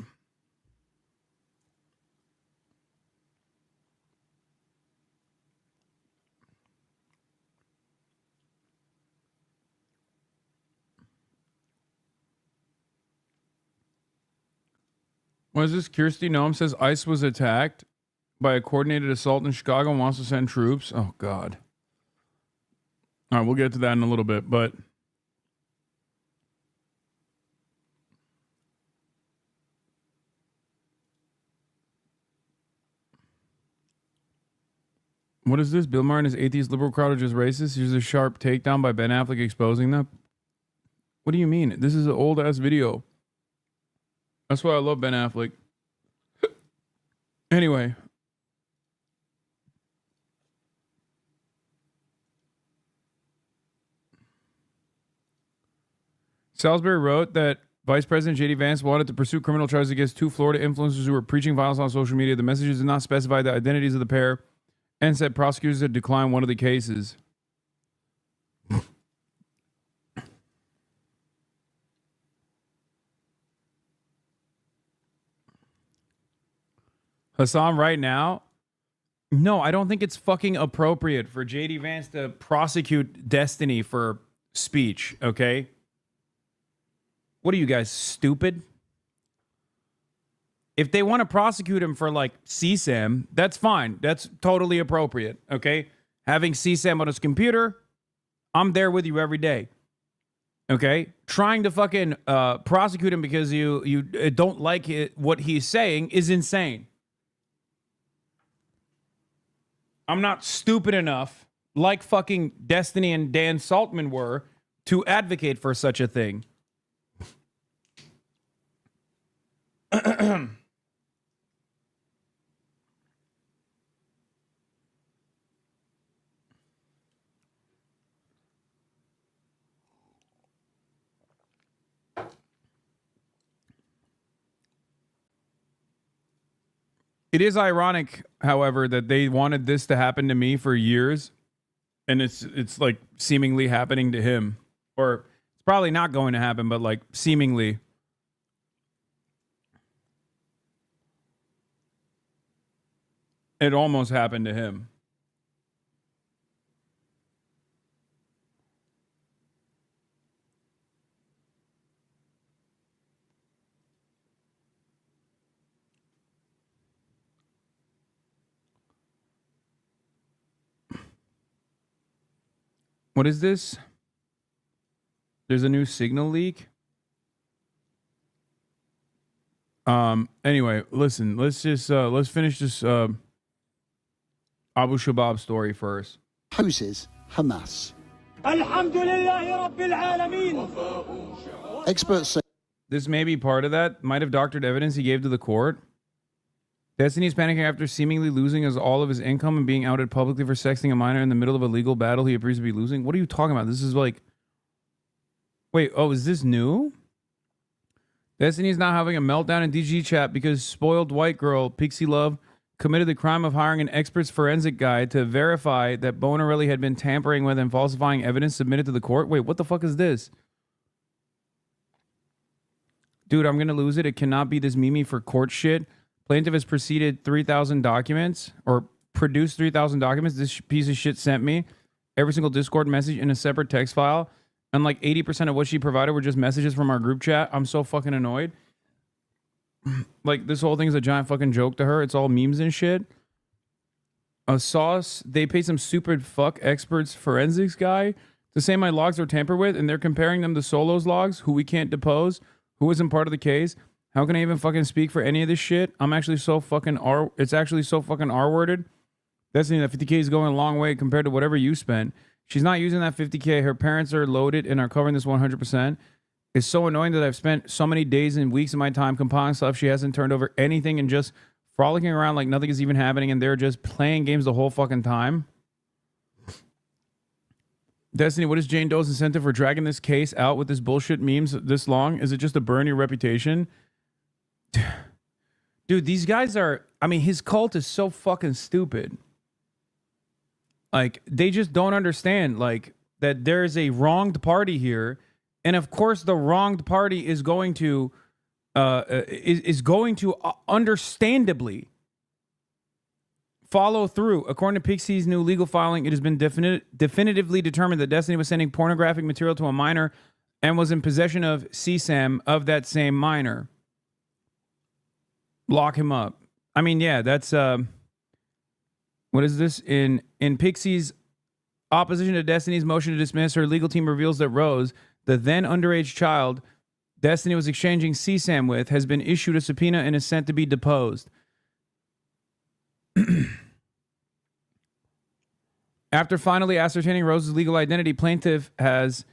What is this? Kirsty Noam says ICE was attacked by a coordinated assault in Chicago and wants to send troops. Oh, God. All right, we'll get to that in a little bit, but... What is this? Bill Maher and his atheist liberal crowd are just racist? Here's a sharp takedown by Ben Affleck exposing them. What do you mean? This is an old-ass video. That's why I love Ben Affleck. Anyway. Salisbury wrote that Vice President J.D. Vance wanted to pursue criminal charges against 2 Florida influencers who were preaching violence on social media. The messages did not specify the identities of the pair and said prosecutors had declined one of the cases. Hasan, right now, no, I don't think it's fucking appropriate for J.D. Vance to prosecute Destiny for speech, okay? What are you guys, stupid? If they want to prosecute him for, like, CSAM, that's fine. That's totally appropriate, okay? Having CSAM on his computer, I'm there with you every day, okay? Trying to fucking prosecute him because you don't like what he's saying is insane. I'm not stupid enough, like fucking Destiny and Dan Saltman were, to advocate for such a thing. It is ironic, however, that they wanted this to happen to me for years, and it's like seemingly happening to him. Or it's probably not going to happen, but like seemingly. It almost happened to him. What is this? There's a new signal leak. Anyway, listen, let's finish this Abu Shabab story first. Houses Hamas. Experts say This may be part of that. Might have doctored evidence he gave to the court. Destiny's panicking after seemingly losing all of his income and being outed publicly for sexting a minor in the middle of a legal battle he appears to be losing. What are you talking about? This is like... Wait, oh, is this new? Destiny's now having a meltdown in DG chat because spoiled white girl, Pixie Love, committed the crime of hiring an expert's forensic guy to verify that Bonarelli had been tampering with and falsifying evidence submitted to the court. Wait, what the fuck is this? Dude, I'm going to lose it. It cannot be this Mimi for court shit. Plaintiff has preceded 3,000 documents or produced 3,000 documents. This piece of shit sent me every single Discord message in a separate text file. And like 80% of what she provided were just messages from our group chat. I'm so fucking annoyed. Like, this whole thing is a giant fucking joke to her. It's all memes and shit. A sauce. They paid some stupid fuck experts forensics guy to say my logs are tampered with, and they're comparing them to Solo's logs, who we can't depose, who isn't part of the case. How can I even fucking speak for any of this shit? I'm actually so fucking it's actually so fucking R-worded. That's that 50K is going a long way compared to whatever you spent. She's not using that 50K. Her parents are loaded and are covering this 100%. It's so annoying that I've spent so many days and weeks of my time compiling stuff. She hasn't turned over anything and just frolicking around like nothing is even happening, and they're just playing games the whole fucking time. Destiny, what is Jane Doe's incentive for dragging this case out with this bullshit memes this long? Is it just to burn your reputation? Dude, these guys are... I mean, his cult is so fucking stupid. Like, they just don't understand, like, that there is a wronged party here. And of course, the wronged party is going to understandably follow through. According to Pixie's new legal filing, it has been definitively determined that Destiny was sending pornographic material to a minor and was in possession of CSAM of that same minor. Lock him up. I mean, yeah, that's what is this? In Pixie's opposition to Destiny's motion to dismiss, her legal team reveals that Rose, the then underage child Destiny was exchanging CSAM with, has been issued a subpoena and is sent to be deposed. After finally ascertaining Rose's legal identity, plaintiff has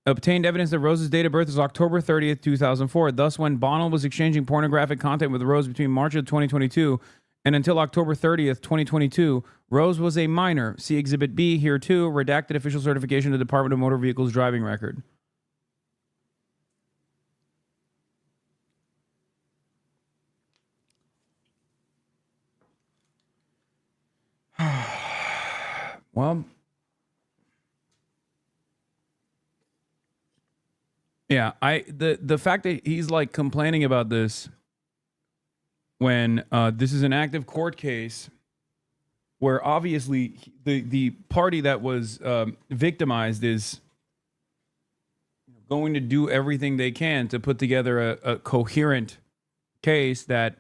obtained evidence that Rose's date of birth is October 30th, 2004. Thus, when Bonnell was exchanging pornographic content with Rose between March of 2022 and until October 30th, 2022, Rose was a minor. See Exhibit B here too, redacted official certification of the Department of Motor Vehicles driving record. Well, yeah, the fact that he's like complaining about this when this is an active court case where obviously the party that was victimized is going to do everything they can to put together a coherent case that,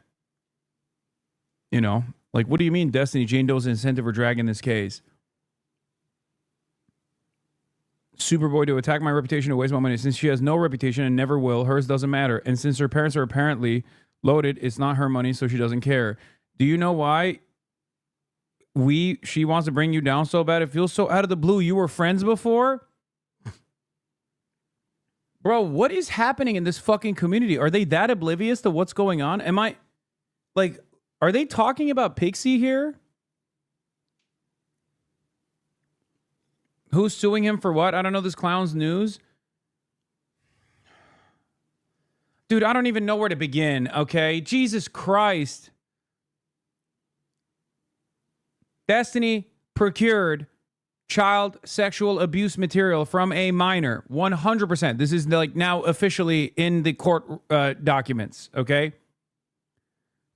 you know, like, what do you mean Destiny Jane Doe's incentive for dragging this case? Superboy to attack my reputation to waste my money. Since she has no reputation and never will, hers doesn't matter. And since her parents are apparently loaded, it's not her money, so she doesn't care. Do you know why she wants to bring you down so bad? It feels so out of the blue. You were friends before? Bro, what is happening in this fucking community? Are they that oblivious to what's going on? Are they talking about Pixie here? Who's suing him for what? I don't know this clown's news. Dude, I don't even know where to begin, okay? Jesus Christ. Destiny procured child sexual abuse material from a minor. 100%. This is like now officially in the court documents, okay?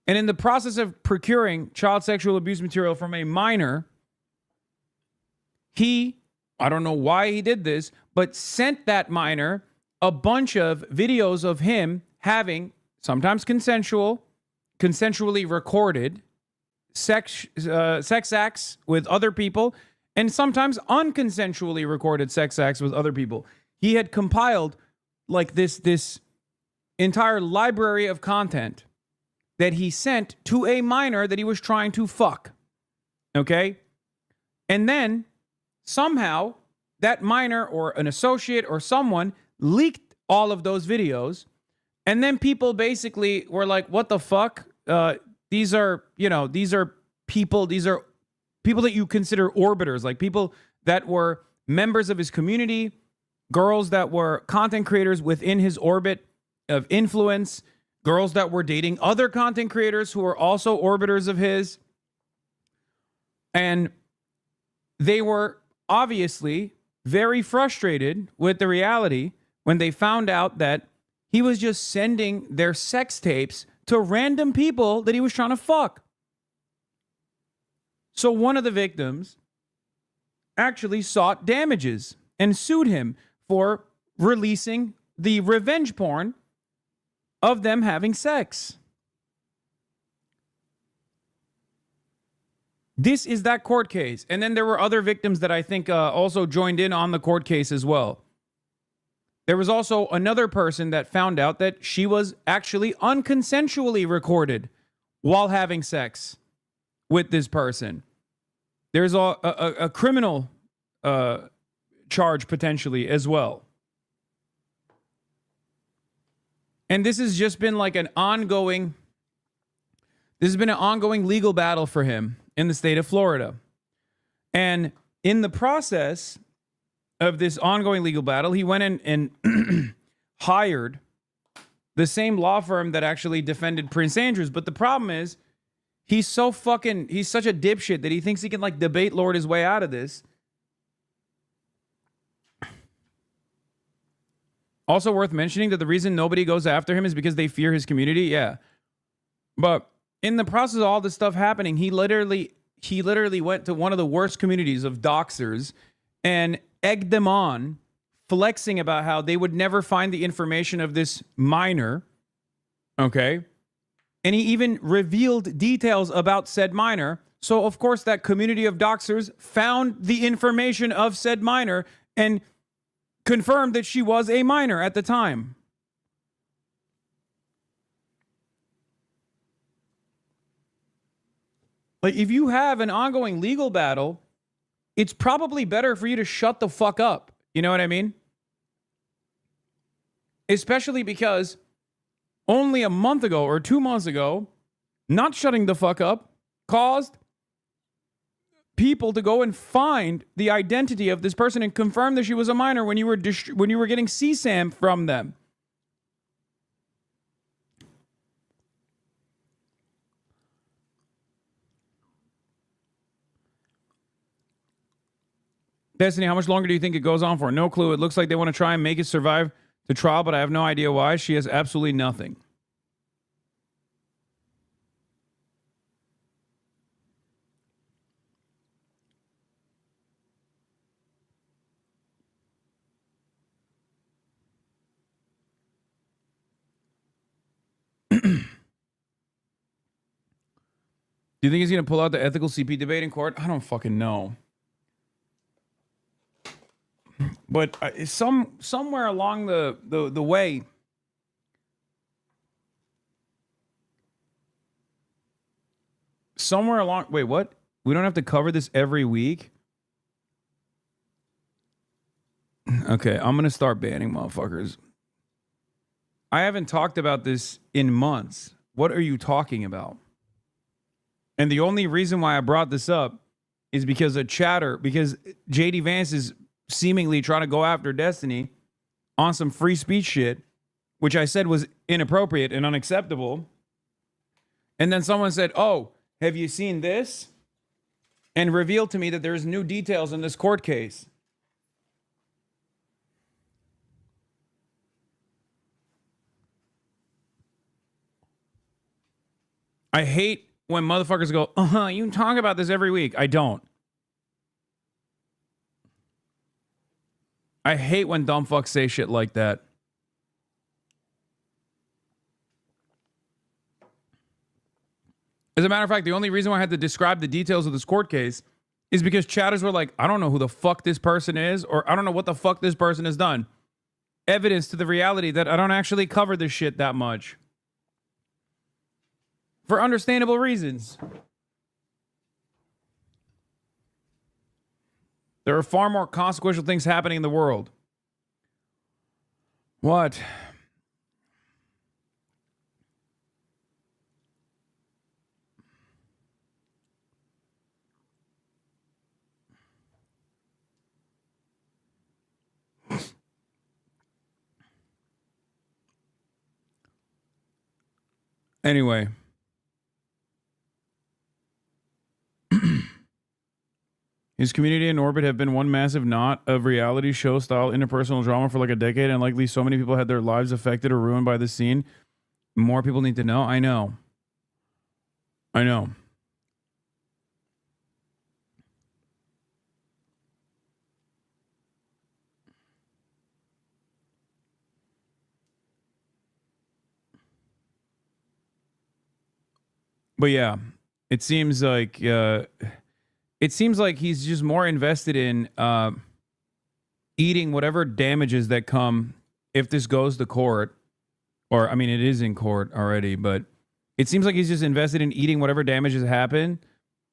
And in the process of procuring child sexual abuse material from a minor, I don't know why he did this, but sent that minor a bunch of videos of him having, sometimes consensually recorded sex acts with other people, and sometimes unconsensually recorded sex acts with other people. He had compiled like this entire library of content that he sent to a minor that he was trying to fuck. Okay? And then somehow that minor or an associate or someone leaked all of those videos. And then people basically were like, what the fuck? These are people that you consider orbiters, like people that were members of his community, girls that were content creators within his orbit of influence, girls that were dating other content creators who were also orbiters of his. And they were obviously very frustrated with the reality when they found out that he was just sending their sex tapes to random people that he was trying to fuck. So one of the victims actually sought damages and sued him for releasing the revenge porn of them having sex. This is that court case. And then there were other victims that I think also joined in on the court case as well. There was also another person that found out that she was actually unconsensually recorded while having sex with this person. There's a criminal charge potentially as well. And this has just been like an ongoing legal battle for him in the state of Florida. And in the process of this ongoing legal battle, he went in and hired the same law firm that actually defended Prince Andrews. But the problem is, He's such a dipshit that he thinks he can like debate lord his way out of this. Also worth mentioning that the reason nobody goes after him is because they fear his community. Yeah. But in the process of all this stuff happening, he literally went to one of the worst communities of doxers and egged them on, flexing about how they would never find the information of this minor. Okay. And he even revealed details about said minor. So, of course, that community of doxers found the information of said minor and confirmed that she was a minor at the time. Like, if you have an ongoing legal battle, it's probably better for you to shut the fuck up. You know what I mean? Especially because only a month ago or 2 months ago, not shutting the fuck up caused people to go and find the identity of this person and confirm that she was a minor when you were getting CSAM from them. Destiny, how much longer do you think it goes on for? No clue. It looks like they want to try and make it survive the trial, but I have no idea why. She has absolutely nothing. Do you think he's going to pull out the ethical CP debate in court? I don't fucking know. But somewhere along the way, wait, what? We don't have to cover this every week? Okay, I'm going to start banning motherfuckers. I haven't talked about this in months. What are you talking about? And the only reason why I brought this up is because of chatter, because JD Vance is seemingly trying to go after Destiny on some free speech shit, which I said was inappropriate and unacceptable. And then someone said, oh, have you seen this? And revealed to me that there's new details in this court case. I hate when motherfuckers go, you talk about this every week. I don't. I hate when dumb fucks say shit like that. As a matter of fact, the only reason why I had to describe the details of this court case is because chatters were like, I don't know who the fuck this person is, or I don't know what the fuck this person has done. Evidence to the reality that I don't actually cover this shit that much. For understandable reasons. There are far more consequential things happening in the world. What? Anyway. His community and orbit have been one massive knot of reality show style interpersonal drama for like a decade, and likely so many people had their lives affected or ruined by this scene. More people need to know. I know. But yeah, it seems like he's just more invested in eating whatever damages that come if this goes to court. Or, I mean, it is in court already, but it seems like he's just invested in eating whatever damages happen,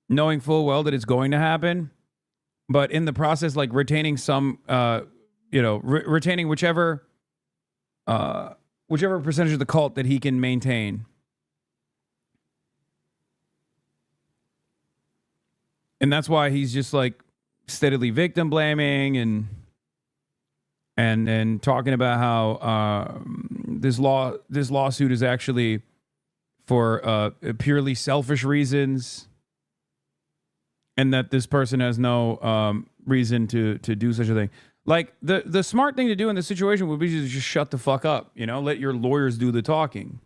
knowing full well that it's going to happen, but in the process, like retaining some, retaining whichever percentage of the cult that he can maintain. And that's why he's just like steadily victim blaming and talking about how this lawsuit is actually for purely selfish reasons, and that this person has no reason to do such a thing. Like, the smart thing to do in this situation would be to just shut the fuck up, you know? Let your lawyers do the talking.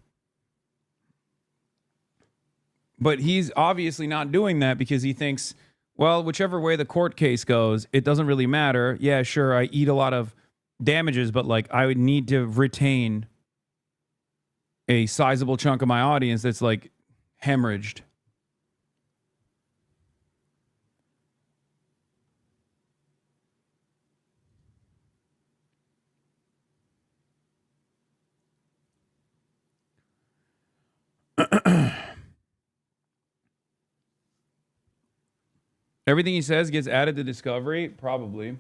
But he's obviously not doing that because he thinks, well, whichever way the court case goes, it doesn't really matter. Yeah, sure, I eat a lot of damages, but, like, I would need to retain a sizable chunk of my audience that's, like, hemorrhaged. Everything he says gets added to Discovery? Probably.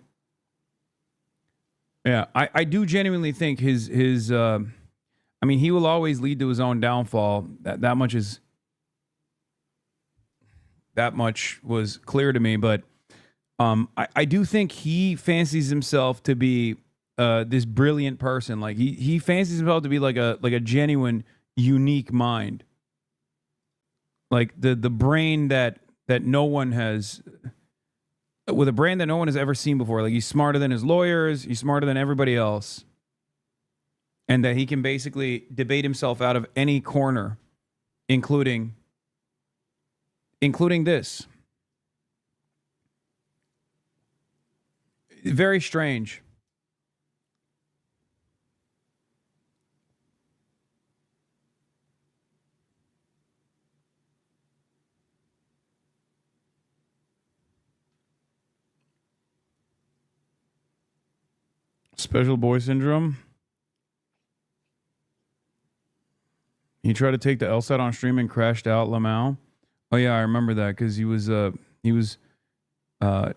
Yeah, I do genuinely think his I mean, he will always lead to his own downfall. That much was clear to me, but I do think he fancies himself to be this brilliant person. Like he fancies himself to be like a genuine, unique mind. Like the brain that no one has, with a brain that no one has ever seen before. Like he's smarter than his lawyers, he's smarter than everybody else. And that he can basically debate himself out of any corner, including this. Very strange. Special boy syndrome. He tried to take the LSAT on stream and crashed out Lamau. Oh yeah, I remember that because he was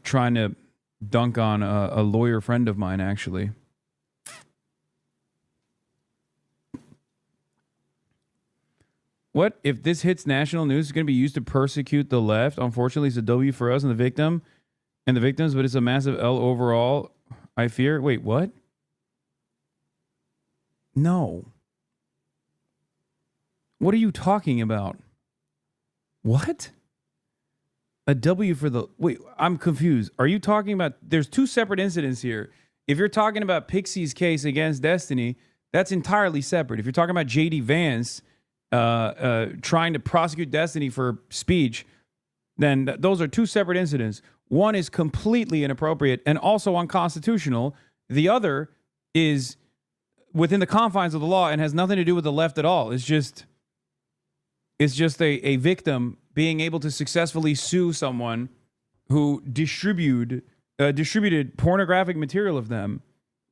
trying to dunk on a lawyer friend of mine, actually. What if this hits national news? It's going to be used to persecute the left. Unfortunately, it's a W for us and the victims, but it's a massive L overall. I fear. Wait, what? No. What are you talking about? What? A W for the... Wait, I'm confused. Are you talking about... There's two separate incidents here. If you're talking about Pixie's case against Destiny, that's entirely separate. If you're talking about J.D. Vance trying to prosecute Destiny for speech, then those are two separate incidents. One is completely inappropriate and also unconstitutional. The other is within the confines of the law and has nothing to do with the left at all. It's just a victim being able to successfully sue someone who distributed pornographic material of them.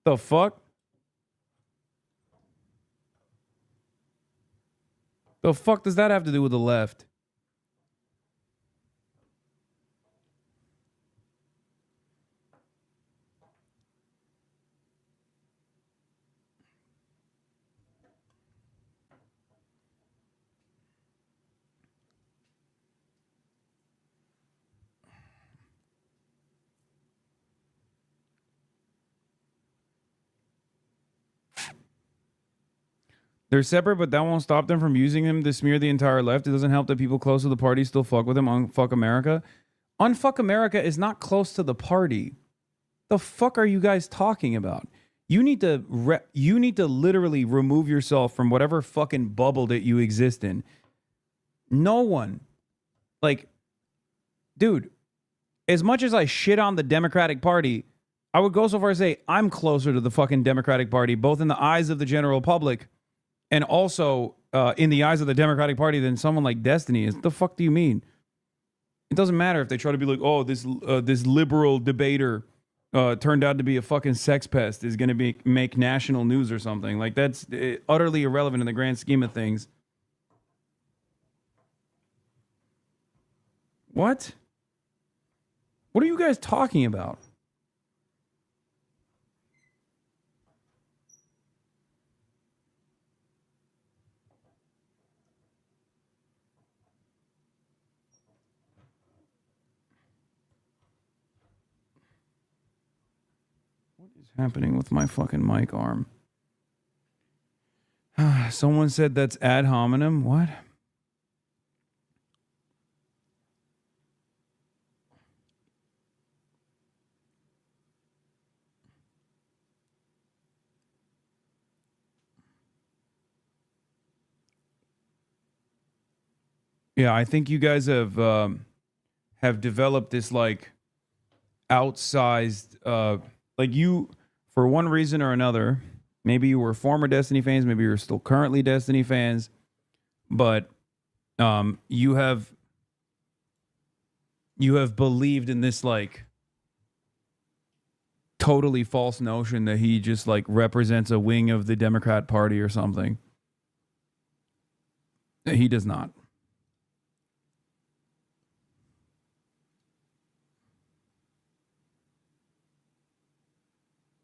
The fuck? The fuck does that have to do with the left? They're separate, but that won't stop them from using him to smear the entire left. It doesn't help that people close to the party still fuck with him. Unfuck America. Unfuck America is not close to the party. The fuck are you guys talking about? You need to literally remove yourself from whatever fucking bubble that you exist in. No one, like, dude, as much as I shit on the Democratic Party, I would go so far as to say I'm closer to the fucking Democratic Party, both in the eyes of the general public and also in the eyes of the Democratic Party than someone like Destiny is. What the fuck do you mean? It doesn't matter if they try to be like, oh, this liberal debater turned out to be a fucking sex pest, is going to make national news or something. Like, that's utterly irrelevant in the grand scheme of things. What? What are you guys talking about? Happening with my fucking mic arm. Someone said that's ad hominem. What? Yeah, I think you guys have developed this like outsized like you, for one reason or another, maybe you were former Destiny fans, maybe you're still currently Destiny fans, but you have believed in this like totally false notion that he just like represents a wing of the Democrat Party or something. He does not.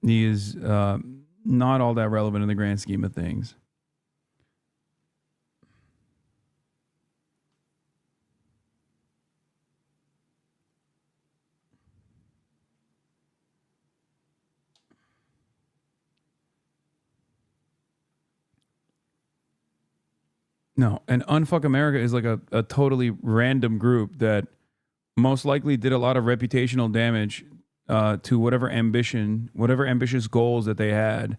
He is not all that relevant in the grand scheme of things. No, and Unfuck America is like a totally random group that most likely did a lot of reputational damage to whatever ambitious goals that they had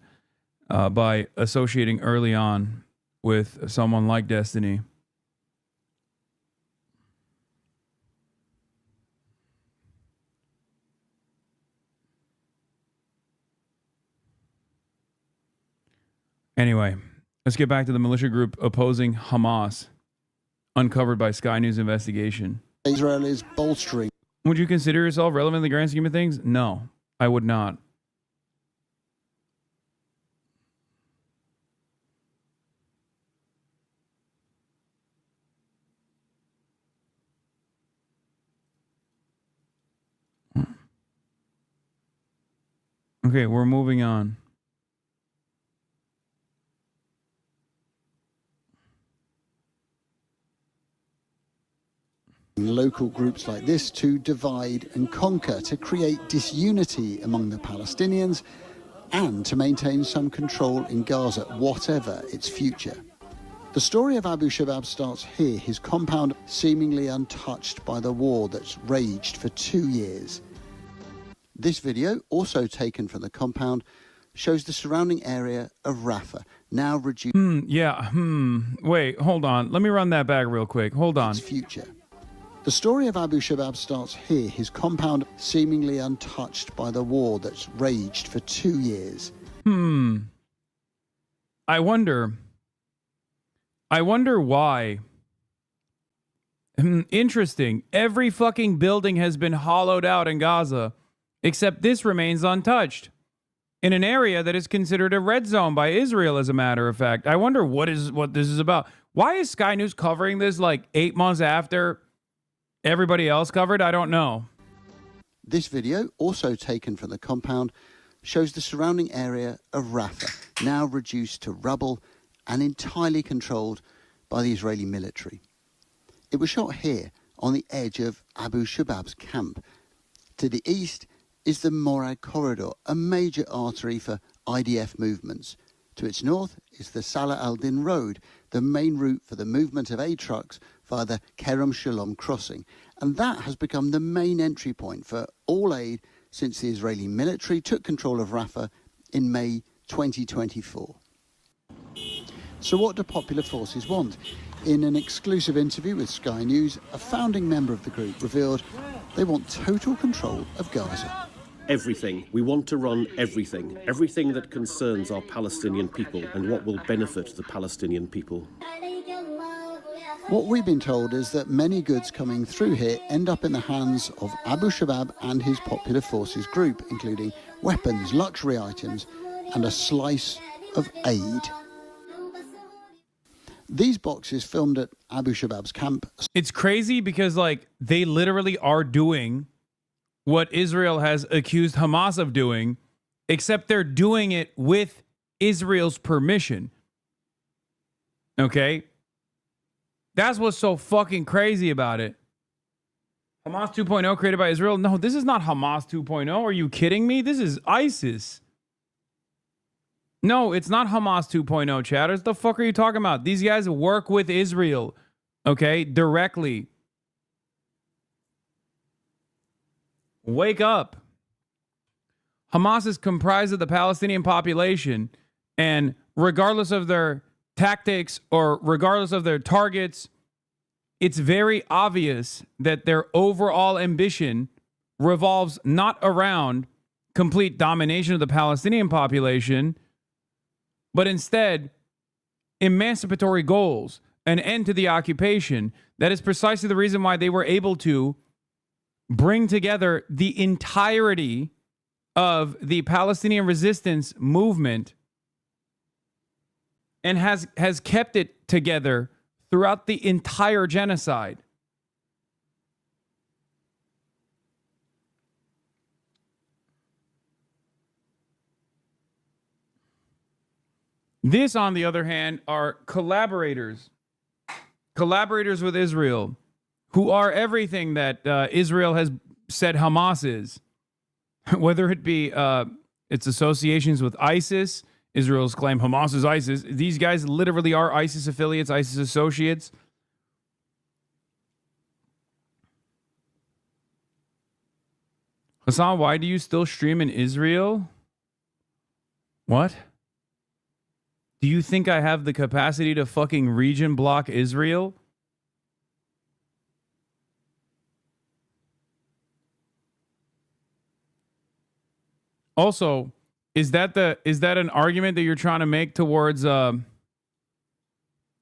by associating early on with someone like Destiny. Anyway, let's get back to the militia group opposing Hamas, uncovered by Sky News investigation. Israel is bolstering. Would you consider yourself relevant in the grand scheme of things? No, I would not. Okay, we're moving on. Local groups like this to divide and conquer, to create disunity among the Palestinians and to maintain some control in Gaza, whatever its future. The story of Abu Shabab starts here, his compound seemingly untouched by the war that's raged for 2 years. This video, also taken from the compound, shows the surrounding area of Rafah, now reduced... Wait, hold on. Let me run that back real quick. Hold on. Its future. The story of Abu Shabab starts here, his compound seemingly untouched by the war that's raged for 2 years. I wonder why. Interesting. Every fucking building has been hollowed out in Gaza, except this remains untouched. In an area that is considered a red zone by Israel, as a matter of fact. I wonder what this is about. Why is Sky News covering this like 8 months after everybody else covered? I don't know. This video, also taken from the compound, shows the surrounding area of Rafah, now reduced to rubble and entirely controlled by the Israeli military. It was shot here, on the edge of Abu Shabab's camp. To the east is the Morag Corridor, a major artery for IDF movements. To its north is the Salah al-Din Road, the main route for the movement of aid trucks via the Kerem Shalom crossing. And that has become the main entry point for all aid since the Israeli military took control of Rafah in May 2024. So what do popular forces want? In an exclusive interview with Sky News, a founding member of the group revealed they want total control of Gaza. Everything. We want to run everything. Everything that concerns our Palestinian people and what will benefit the Palestinian people. What we've been told is that many goods coming through here end up in the hands of Abu Shabab and his popular forces group, including weapons, luxury items, and a slice of aid. These boxes filmed at Abu Shabab's camp. It's crazy because like they literally are doing what Israel has accused Hamas of doing, except they're doing it with Israel's permission. Okay? That's what's so fucking crazy about it. Hamas 2.0 created by Israel? No, this is not Hamas 2.0. Are you kidding me? This is ISIS. No, it's not Hamas 2.0, chatters. The fuck are you talking about? These guys work with Israel, okay, directly. Wake up. Hamas is comprised of the Palestinian population, and regardless of their tactics or regardless of their targets, it's very obvious that their overall ambition revolves not around complete domination of the Palestinian population, but instead emancipatory goals, an end to the occupation. That is precisely the reason why they were able to bring together the entirety of the Palestinian resistance movement and has kept it together throughout the entire genocide. This, on the other hand, are collaborators with Israel, who are everything that Israel has said Hamas is, whether it be its associations with ISIS. Israel's claim Hamas is ISIS. These guys literally are ISIS affiliates, ISIS associates. Hasan, why do you still stream in Israel? What? Do you think I have the capacity to fucking region block Israel? Also, is that an argument that you're trying to make towards the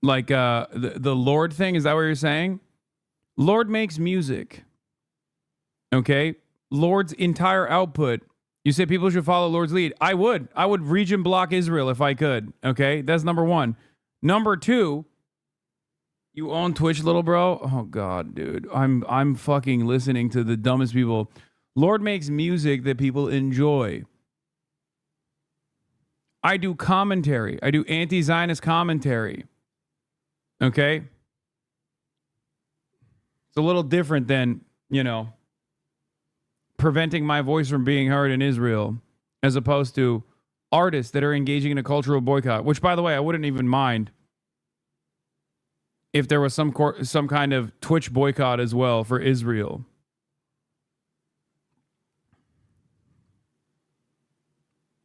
Lord thing? Is that what you're saying? Lord makes music. Okay? Lord's entire output. You say people should follow Lord's lead. I would region block Israel if I could. Okay? That's number one. Number two, you own Twitch, little bro? Oh God, dude. I'm fucking listening to the dumbest people. Lord makes music that people enjoy. I do commentary. I do anti-Zionist commentary. Okay? It's a little different than, preventing my voice from being heard in Israel, as opposed to artists that are engaging in a cultural boycott, which, by the way, I wouldn't even mind if there was some kind of Twitch boycott as well for Israel.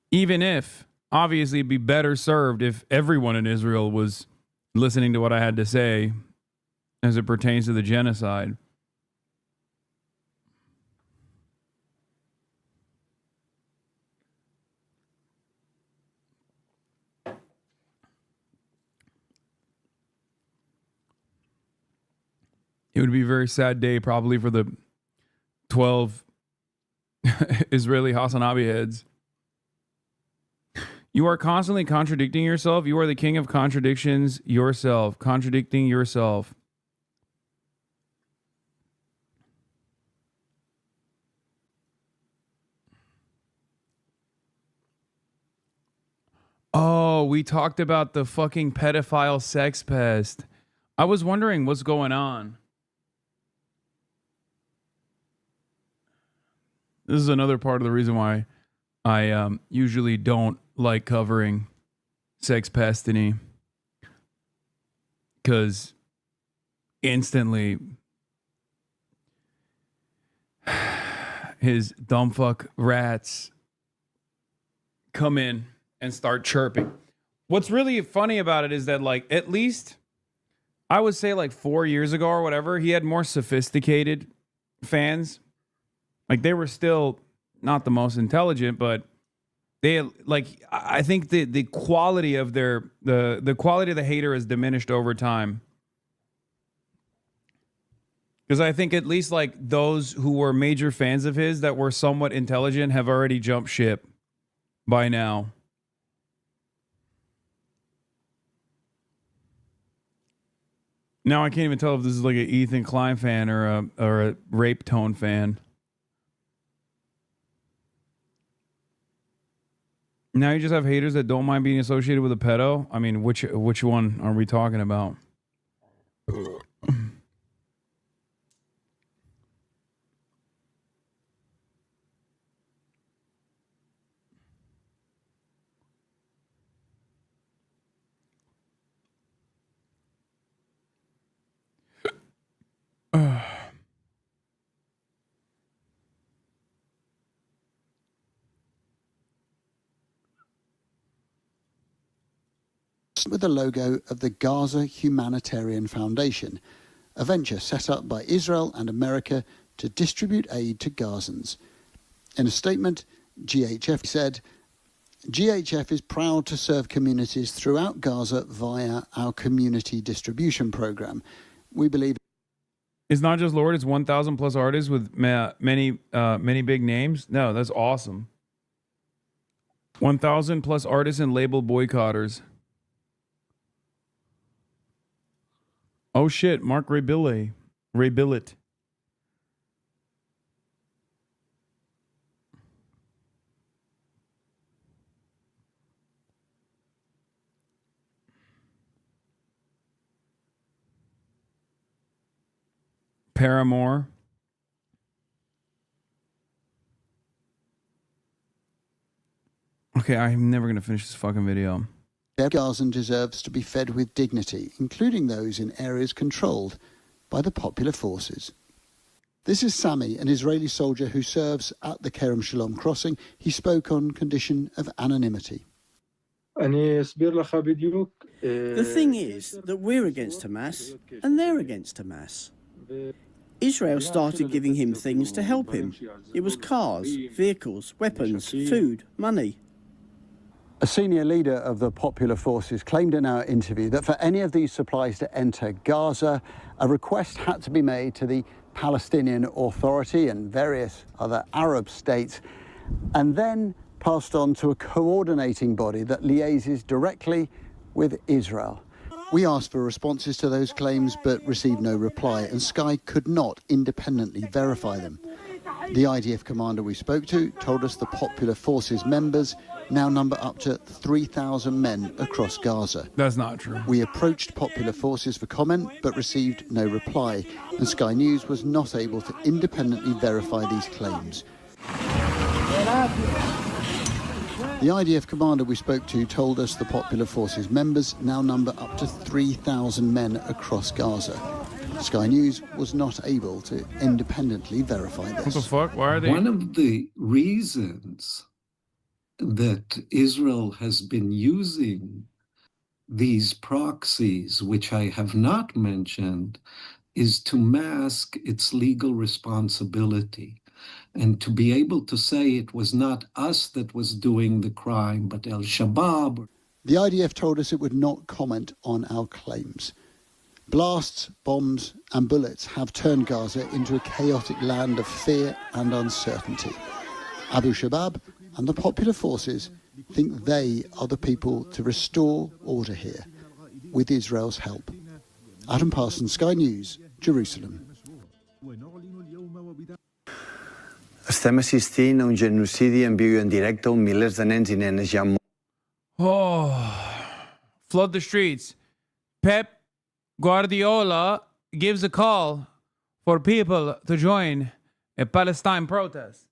Even if, obviously, it'd be better served if everyone in Israel was listening to what I had to say as it pertains to the genocide. It would be a very sad day probably for the 12 Israeli Hasanabi heads. You are constantly contradicting yourself. You are the king of contradictions yourself. Contradicting yourself. Oh, we talked about the fucking pedophile sex pest. I was wondering what's going on. This is another part of the reason why I usually don't like covering sex pestiny, because instantly his dumb fuck rats come in and start chirping. What's really funny about it is that, like, at least I would say like 4 years ago or whatever, he had more sophisticated fans. Like, they were still not the most intelligent, but they, like, I think the quality of the quality of the hater has diminished over time. Because I think at least like those who were major fans of his that were somewhat intelligent have already jumped ship by now. Now I can't even tell if this is like an Ethan Klein fan or a Rape Tone fan. Now you just have haters that don't mind being associated with a pedo? I mean, which one are we talking about? With the logo of the Gaza Humanitarian Foundation. a venture set up by Israel and America to distribute aid to Gazans. In a statement, GHF said, GHF is proud to serve communities throughout Gaza via our community distribution program. We believe it's not just Lord, it's 1,000 plus artists with many big names. No, that's awesome. 1,000 plus artists and label boycotters. Oh shit, Mark Ray Billet. Paramore. Okay, I'm never going to finish this fucking video. Gazan deserves to be fed with dignity, including those in areas controlled by the popular forces. This is Sami, an Israeli soldier who serves at the Kerem Shalom crossing. He spoke on condition of anonymity. The thing is that we're against Hamas and they're against Hamas. Israel started giving him things to help him. It was cars, vehicles, weapons, food, money. A senior leader of the popular forces claimed in our interview that for any of these supplies to enter Gaza, a request had to be made to the Palestinian Authority and various other Arab states, and then passed on to a coordinating body that liaises directly with Israel. We asked for responses to those claims but received no reply, and Sky could not independently verify them. The IDF commander we spoke to told us the Popular Forces members now number up to 3,000 men across Gaza. That's not true. We approached Popular Forces for comment but received no reply, and Sky News was not able to independently verify these claims. The IDF commander we spoke to told us the Popular Forces members now number up to 3,000 men across Gaza. Sky News was not able to independently verify this. What the fuck? Why are they? One of the reasons that Israel has been using these proxies, which I have not mentioned, is to mask its legal responsibility. And to be able to say it was not us that was doing the crime, but al-Shabaab. The IDF told us it would not comment on our claims. Blasts, bombs and bullets have turned Gaza into a chaotic land of fear and uncertainty. Abu Shabaab and the Popular Forces think they are the people to restore order here, with Israel's help. Adam Parsons, Sky News, Jerusalem. Estem assistint a un genocidi en viu i en directe on milers de nens i nenes ja han mort. Oh, flood the streets. Pep Guardiola gives a call for people to join a Palestine protest.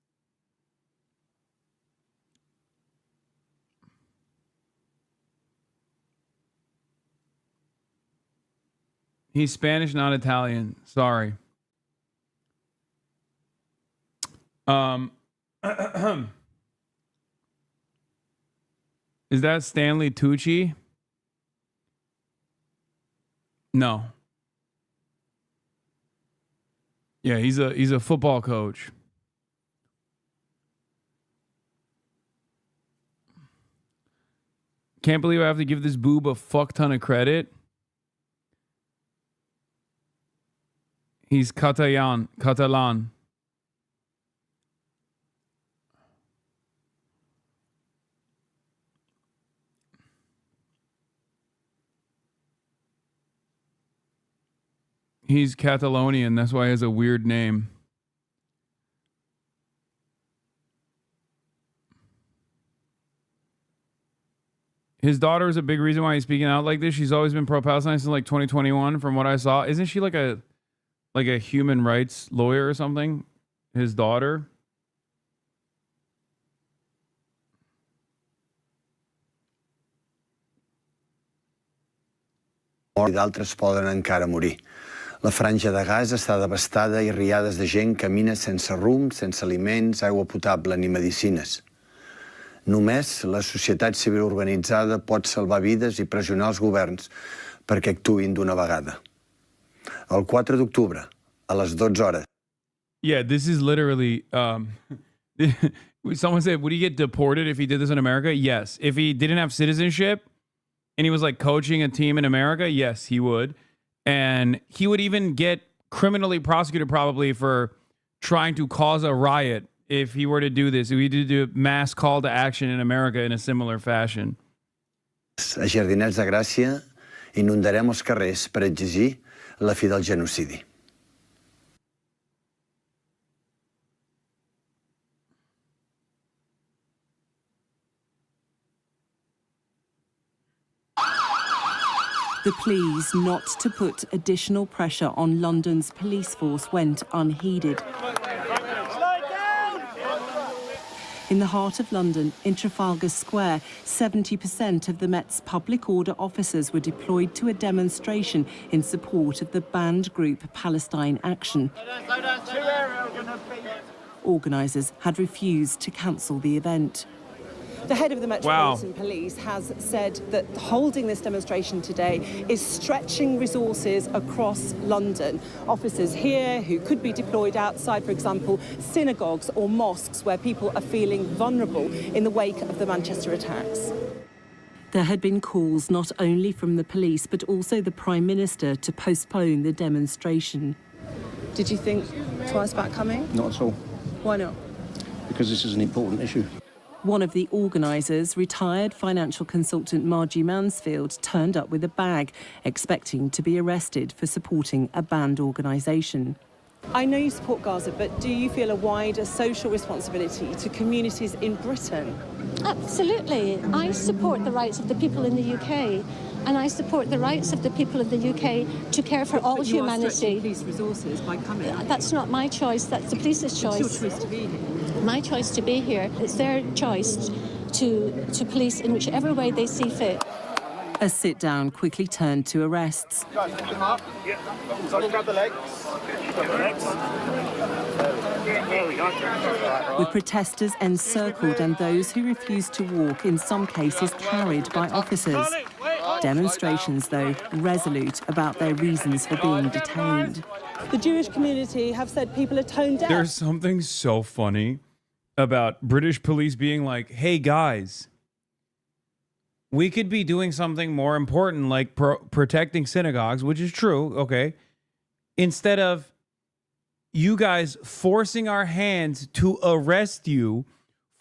He's Spanish, not Italian. Sorry. Is that Stanley Tucci? No. Yeah, he's a football coach. Can't believe I have to give this boob a fuck ton of credit. He's Catalan. He's Catalonian. That's why he has a weird name. His daughter is a big reason why he's speaking out like this. She's always been pro-Palestine since like 2021, from what I saw. Isn't she like a human rights lawyer or something? His daughter. I d'altres poden encara morir. La franja de Gaza està devastada i riades de gent camina sense rumb, sense aliments, aigua potable ni medicines. Només la societat civil organitzada pot salvar vides i pressionar els governs perquè actuïn d'una vegada. El 4 d'octubre, a les 12 hores. Yeah, this is literally, someone said, would he get deported if he did this in America? Yes. If he didn't have citizenship and he was like coaching a team in America, yes, he would. And he would even get criminally prosecuted probably for trying to cause a riot if he were to do this. If he did a mass call to action in America in a similar fashion. A Jardinets de Gràcia inundarem els carrers per exigir la fi del genocidi. The pleas not to put additional pressure on London's police force went unheeded. In the heart of London, in Trafalgar Square, 70% of the Met's public order officers were deployed to a demonstration in support of the banned group Palestine Action. Organisers had refused to cancel the event. The head of the Metropolitan Police has said that holding this demonstration today is stretching resources across London. Officers here who could be deployed outside, for example, synagogues or mosques where people are feeling vulnerable in the wake of the Manchester attacks. There had been calls not only from the police but also the Prime Minister to postpone the demonstration. Did you think twice about coming? Not at all. Why not? Because this is an important issue. One of the organisers, retired financial consultant Margie Mansfield, turned up with a bag, expecting to be arrested for supporting a banned organisation. I know you support Gaza, but do you feel a wider social responsibility to communities in Britain? Absolutely. I support the rights of the people in the UK, and I support the rights of the people of the UK to care for all humanity. You are stretching police resources by coming. That's not my choice, that's the police's choice. It's your choice to be here. My choice to be here. It's their choice to police in whichever way they see fit. A sit-down quickly turned to arrests. Guys, pick them up. Yeah. Sorry, grab the legs. Grab the legs. There we go. With protesters encircled and those who refused to walk, in some cases carried by officers. Demonstrations, though, resolute about their reasons for being detained. The Jewish community have said people are tone deaf. There's something so funny about British police being like, hey, guys, we could be doing something more important like protecting synagogues, which is true, okay, instead of you guys forcing our hands to arrest you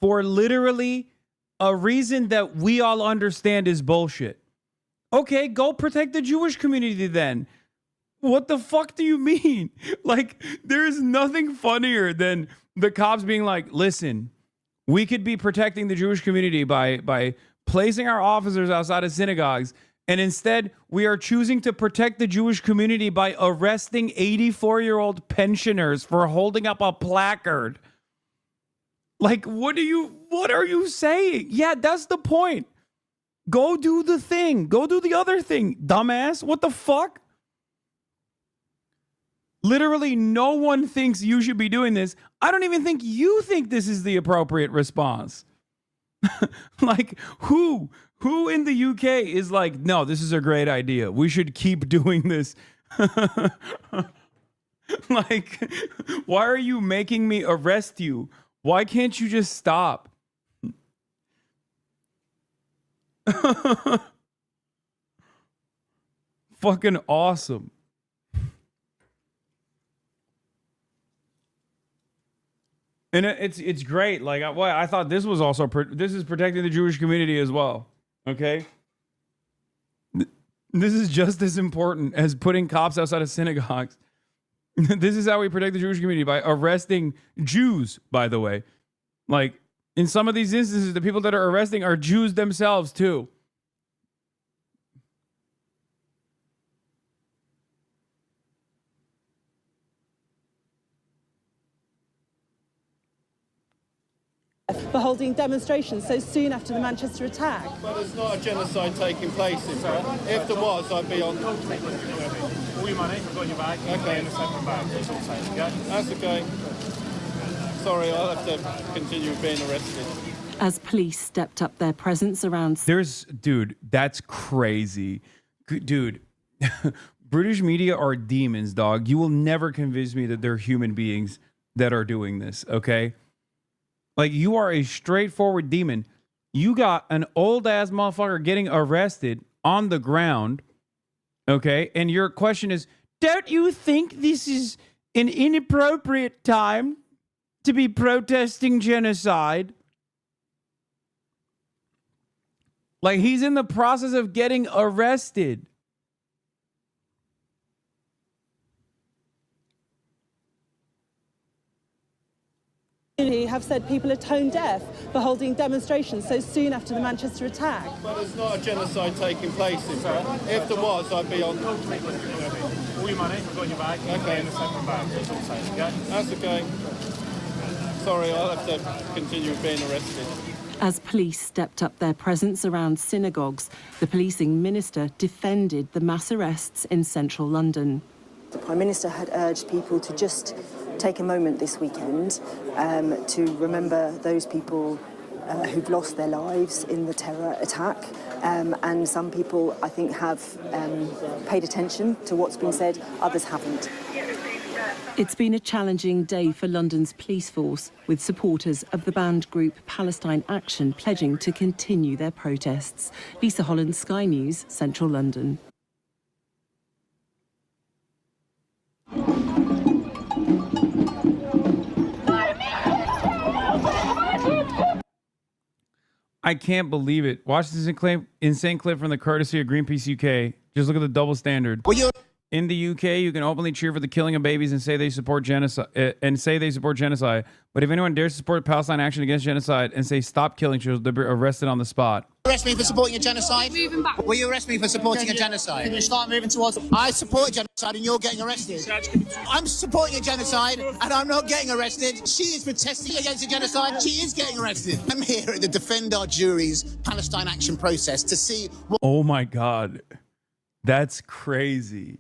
for literally a reason that we all understand is bullshit. Okay, go protect the Jewish community then. What the fuck do you mean? Like, there's nothing funnier than the cops being like, listen, we could be protecting the Jewish community by placing our officers outside of synagogues, and instead we are choosing to protect the Jewish community by arresting 84-year-old pensioners for holding up a placard. Like, what are you saying? Yeah, that's the point. Go do the thing. Go do the other thing, dumbass. What the fuck? Literally, no one thinks you should be doing this. I don't even think you think this is the appropriate response. Like, who in the UK is like, no, this is a great idea. We should keep doing this. Like, why are you making me arrest you? Why can't you just stop? Fucking awesome. And it's great. Like, I thought this was also this is protecting the Jewish community as well. Okay, this is just as important as putting cops outside of synagogues. This is how we protect the Jewish community, by arresting Jews. By the way, like, in some of these instances, the people that are arresting are Jews themselves too. For holding demonstrations so soon after the Manchester attack. But there's not a genocide taking place in Britain. If there was, I'd be on. All your money, got in your bag. Okay. In a separate bag. It's all safe, yeah? That's okay. Sorry, I'll have to continue being arrested. As police stepped up their presence around... Dude, that's crazy. Dude, British media are demons, dog. You will never convince me that they're human beings that are doing this, okay? Like, you are a straightforward demon. You got an old-ass motherfucker getting arrested on the ground, okay? And your question is, don't you think this is an inappropriate time to be protesting genocide? Like, he's in the process of getting arrested. Have said people are tone deaf for holding demonstrations so soon after the Manchester attack. But there's not a genocide taking place in there. If there was, I'd be on. All your money, I've got in your bag. Okay. In the second bag. That's all safe, okay? That's okay. Sorry, I'll have to continue being arrested. As police stepped up their presence around synagogues, the policing minister defended the mass arrests in central London. The Prime Minister had urged people to just take a moment this weekend to remember those people who've lost their lives in the terror attack. And some people, I think, have paid attention to what's been said, others haven't. It's been a challenging day for London's police force, with supporters of the banned group Palestine Action pledging to continue their protests. Lisa Holland, Sky News, Central London. I can't believe it. Watch this insane clip from the courtesy of Greenpeace UK. Just look at the double standard. In the UK, you can openly cheer for the killing of babies and say they support genocide. But if anyone dares to support Palestine Action against genocide and say stop killing children, they'll be arrested on the spot. Arrest me for supporting a genocide? Will you arrest me for supporting a genocide? Can you start moving towards... I support a genocide and you're getting arrested. I'm supporting a genocide and I'm not getting arrested. She is protesting against a genocide. She is getting arrested. I'm here to defend our jury's Palestine Action process to see what... Oh my God. That's crazy.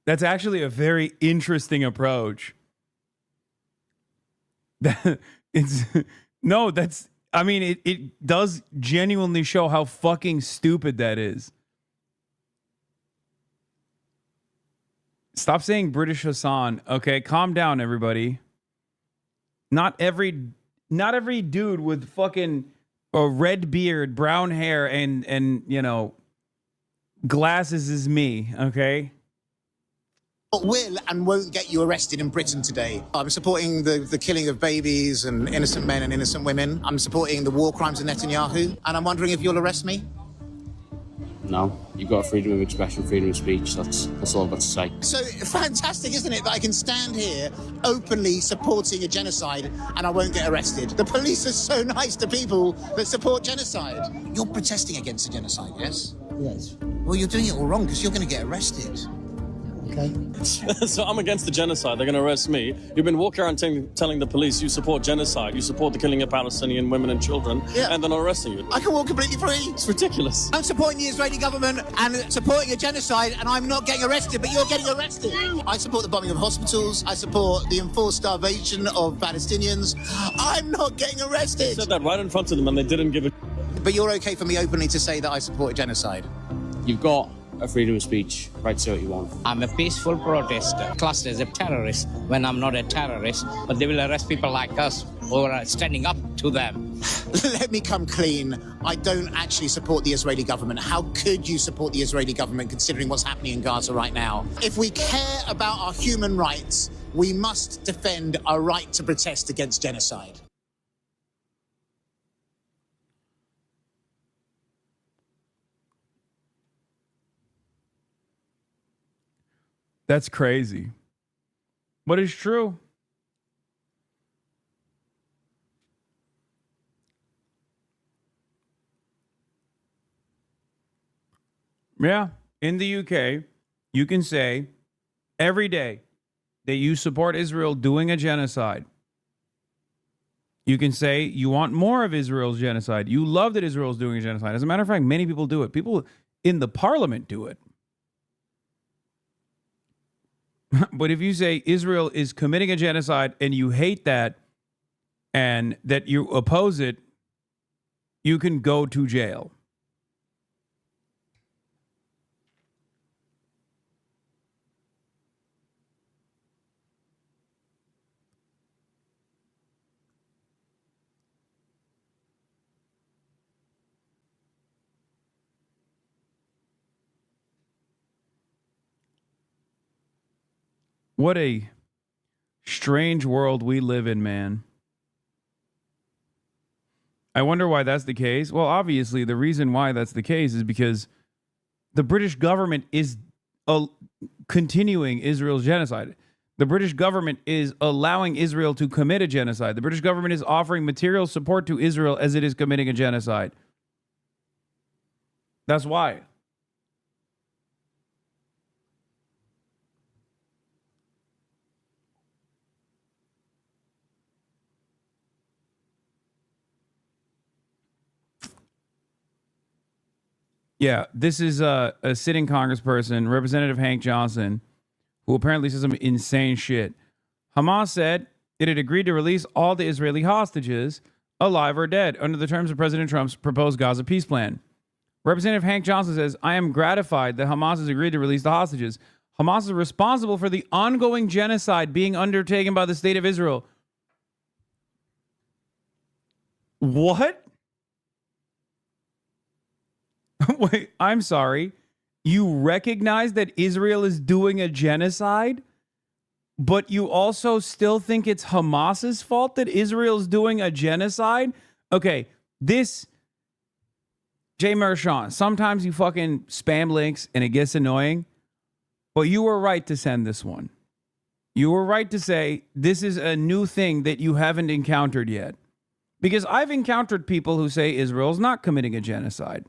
That's actually a very interesting approach. It does genuinely show how fucking stupid that is. Stop saying British Hasan. Okay, calm down, everybody. Not every dude with fucking a red beard, brown hair, and glasses is me, okay? will and won't get you arrested in Britain today. I'm supporting the killing of babies and innocent men and innocent women. I'm supporting the war crimes of Netanyahu, and I'm wondering if you'll arrest me? No, you've got freedom of expression, freedom of speech. That's all I've got to say. So fantastic, isn't it, that I can stand here openly supporting a genocide and I won't get arrested? The police are so nice to people that support genocide. You're protesting against a genocide, yes? Yes. Well, you're doing it all wrong because you're going to get arrested. Okay. So I'm against the genocide. They're going to arrest me. You've been walking around telling the police you support genocide, you support the killing of Palestinian women and children, and then arresting you. I can walk completely free. It's ridiculous. I'm supporting the Israeli government and supporting a genocide, and I'm not getting arrested, but you're getting arrested. I support the bombing of hospitals. I support the enforced starvation of Palestinians. I'm not getting arrested. You said that right in front of them, and they didn't give a... But you're okay for me openly to say that I support a genocide? You've got a freedom of speech, right to say what you want. I'm a peaceful protester, classed as a terrorist when I'm not a terrorist, but they will arrest people like us who are standing up to them. Let me come clean. I don't actually support the Israeli government. How could you support the Israeli government considering what's happening in Gaza right now? If we care about our human rights, we must defend our right to protest against genocide. That's crazy. But it's true. Yeah. In the UK, you can say every day that you support Israel doing a genocide. You can say you want more of Israel's genocide. You love that Israel's doing a genocide. As a matter of fact, many people do it. People in the parliament do it. But if you say Israel is committing a genocide and you hate that and that you oppose it, you can go to jail. What a strange world we live in, man. I wonder why that's the case. Well, obviously, the reason why that's the case is because the British government is continuing Israel's genocide. The British government is allowing Israel to commit a genocide. The British government is offering material support to Israel as it is committing a genocide. That's why. Yeah, this is a sitting congressperson, Representative Hank Johnson, who apparently says some insane shit. Hamas said it had agreed to release all the Israeli hostages, alive or dead, under the terms of President Trump's proposed Gaza peace plan. Representative Hank Johnson says, I am gratified that Hamas has agreed to release the hostages. Hamas is responsible for the ongoing genocide being undertaken by the state of Israel. What? Wait, I'm sorry. You recognize that Israel is doing a genocide, but you also still think it's Hamas's fault that Israel's doing a genocide? Okay, this, Jay Mershon, sometimes you fucking spam links and it gets annoying, but you were right to send this one. You were right to say this is a new thing that you haven't encountered yet. Because I've encountered people who say Israel's not committing a genocide.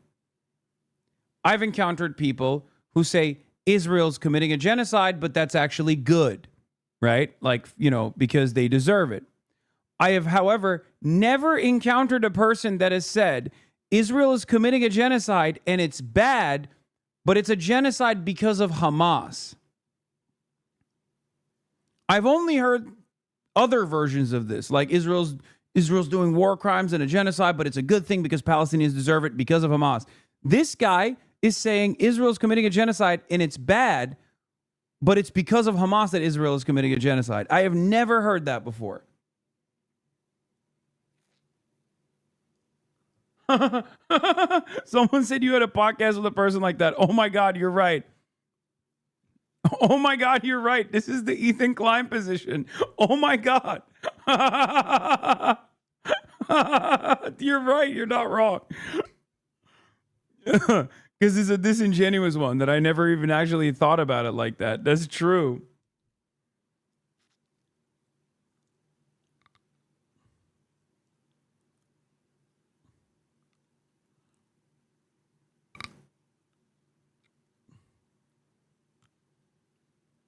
I've encountered people who say Israel's committing a genocide, but that's actually good, right? Like, you know, because they deserve it. I have, however, never encountered a person that has said Israel is committing a genocide and it's bad, but it's a genocide because of Hamas. I've only heard other versions of this, like Israel's doing war crimes and a genocide, but it's a good thing because Palestinians deserve it because of Hamas. This guy is saying Israel's committing a genocide and it's bad, but it's because of Hamas that Israel is committing a genocide. I have never heard that before. Someone said you had a podcast with a person like that. Oh my God, you're right. Oh my God, you're right. This is the Ethan Klein position. Oh my God. You're right. You're not wrong. Because it's a disingenuous one that I never even actually thought about it like that. That's true.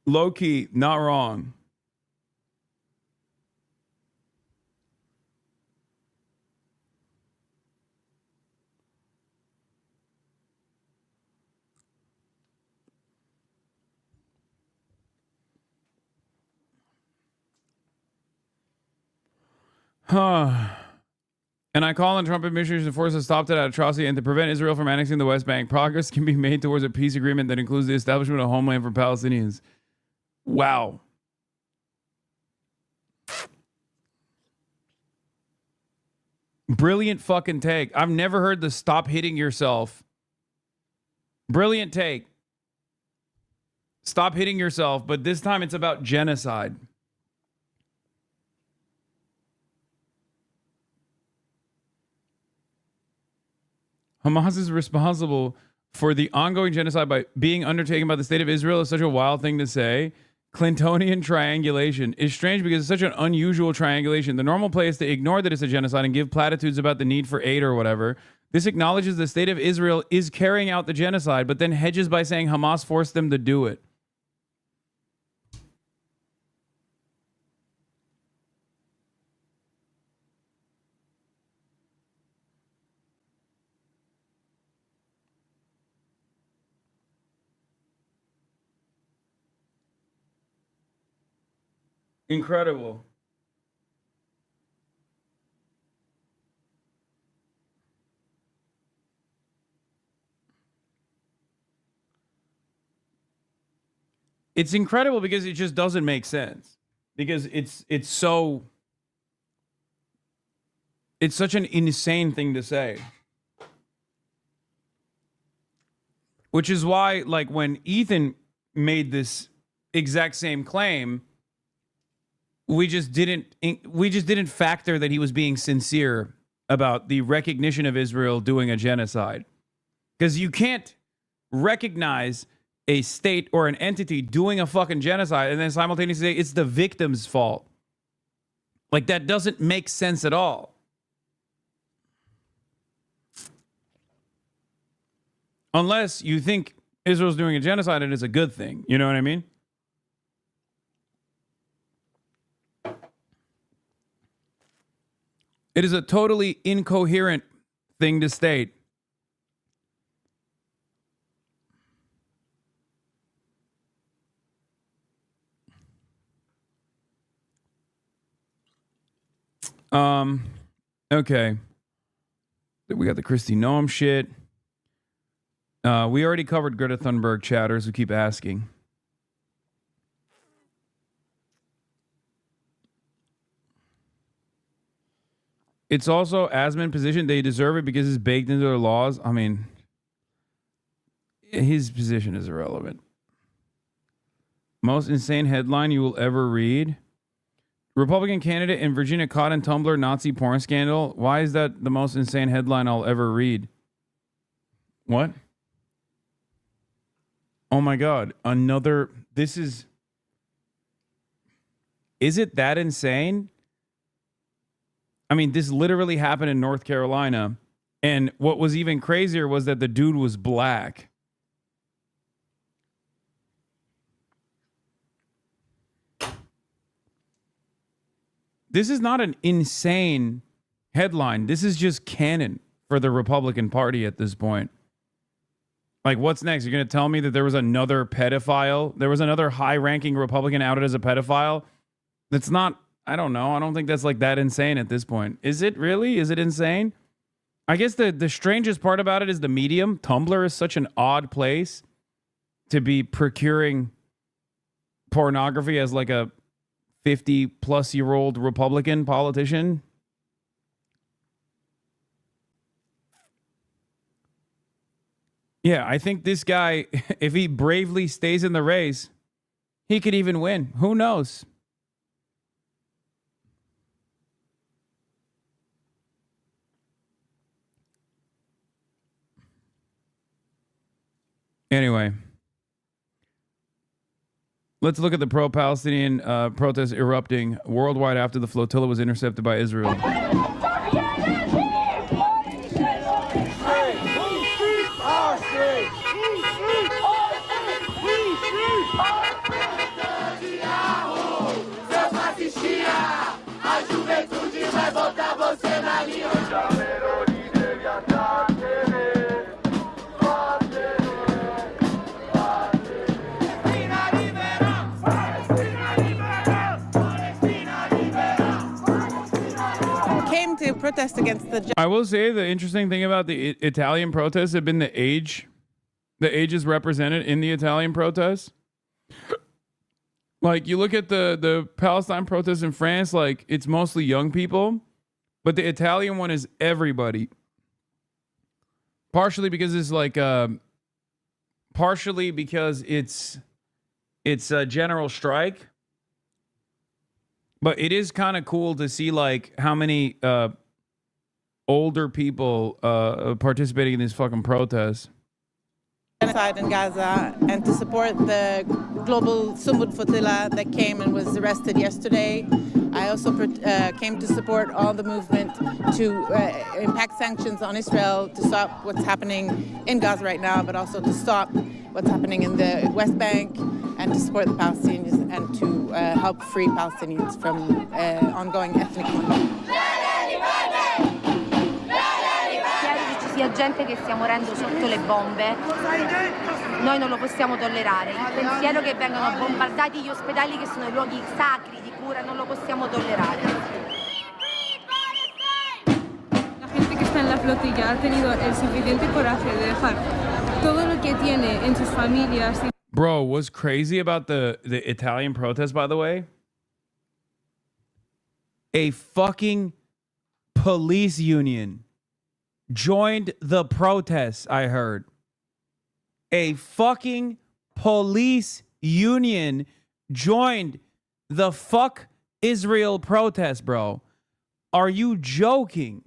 Low key, not wrong. And I call on Trump administration to force a stop to that atrocity and to prevent Israel from annexing the West Bank. Progress can be made towards a peace agreement that includes the establishment of a homeland for Palestinians. Wow. Brilliant fucking take. I've never heard the stop hitting yourself. Brilliant take. Stop hitting yourself, but this time it's about genocide. Hamas is responsible for the ongoing genocide by being undertaken by the state of Israel is such a wild thing to say. Clintonian triangulation is strange because it's such an unusual triangulation. The normal play is to ignore that it's a genocide and give platitudes about the need for aid or whatever. This acknowledges the state of Israel is carrying out the genocide, but then hedges by saying Hamas forced them to do it. Incredible. It's incredible because it just doesn't make sense. Because it's such an insane thing to say. Which is why, like, when Ethan made this exact same claim. We just didn't factor that he was being sincere about the recognition of Israel doing a genocide. Because you can't recognize a state or an entity doing a fucking genocide and then simultaneously say it's the victim's fault. Like, that doesn't make sense at all. Unless you think Israel's doing a genocide and it's a good thing. You know what I mean? It is a totally incoherent thing to state. Okay. We got the Kristi Noem shit. We already covered Greta Thunberg chatters who keep asking. It's also Asman position. They deserve it because it's baked into their laws. I mean, his position is irrelevant. Most insane headline you will ever read. Republican candidate in Virginia caught in Tumblr Nazi porn scandal. Why is that the most insane headline I'll ever read? What? Oh my God. Another. This is. Is it that insane? I mean, this literally happened in North Carolina. And what was even crazier was that the dude was black. This is not an insane headline. This is just canon for the Republican Party at this point. Like, what's next? You're going to tell me that there was another pedophile? There was another high-ranking Republican outed as a pedophile? That's not, I don't know. I don't think that's like that insane at this point. Is it really? Is it insane? I guess the strangest part about it is the medium. Tumblr is such an odd place to be procuring pornography as like a 50-plus-year-old Republican politician. Yeah, I think this guy, if he bravely stays in the race, he could even win. Who knows? Anyway, let's look at the pro-Palestinian protests erupting worldwide after the flotilla was intercepted by Israel. To protest against the. I will say the interesting thing about the Italian protests have been the age is represented in the Italian protests. Like, you look at the Palestine protests in France, like, it's mostly young people, but the Italian one is everybody. Partially because it's like partially because it's a general strike. But it is kind of cool to see like how many older people participating in these fucking protests. Genocide in Gaza, and to support the global Sumud flotilla that came and was arrested yesterday. I also came to support all the movement to impact sanctions on Israel to stop what's happening in Gaza right now, but also to stop what's happening in the West Bank, and to support the Palestinians and to help free Palestinians from ongoing ethnic cleansing. Ci sia gente che stia morendo sotto le bombe, noi non lo possiamo tollerare. Il pensiero che vengano bombardati gli ospedali, che sono i luoghi sacri di cura, non lo possiamo tollerare. La gente que está en la flotilla ha tenido el suficiente coraje de dejar todo lo que tiene en sus familias. Bro, what's crazy about the Italian protest, by the way? A fucking police union joined the protests, I heard. A fucking police union joined the fuck Israel protest, bro. Are you joking?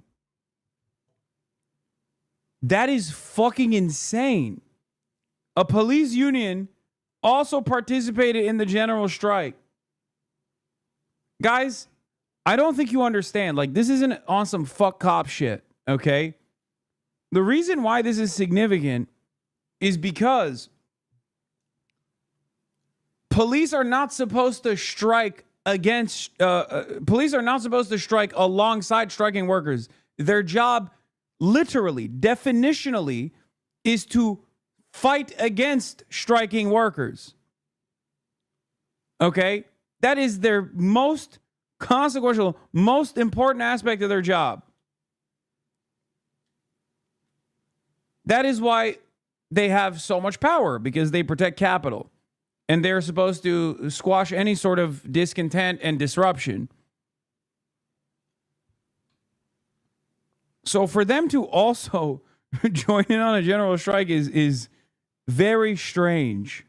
That is fucking insane. A police union also participated in the general strike. Guys, I don't think you understand. Like, this isn't on some fuck cop shit, okay? The reason why this is significant is because police are not supposed to strike against, police are not supposed to strike alongside striking workers. Their job, literally, definitionally, is to fight against striking workers. Okay? That is their most consequential, most important aspect of their job. That is why they have so much power, because they protect capital. And they're supposed to squash any sort of discontent and disruption. So for them to also join in on a general strike is very strange.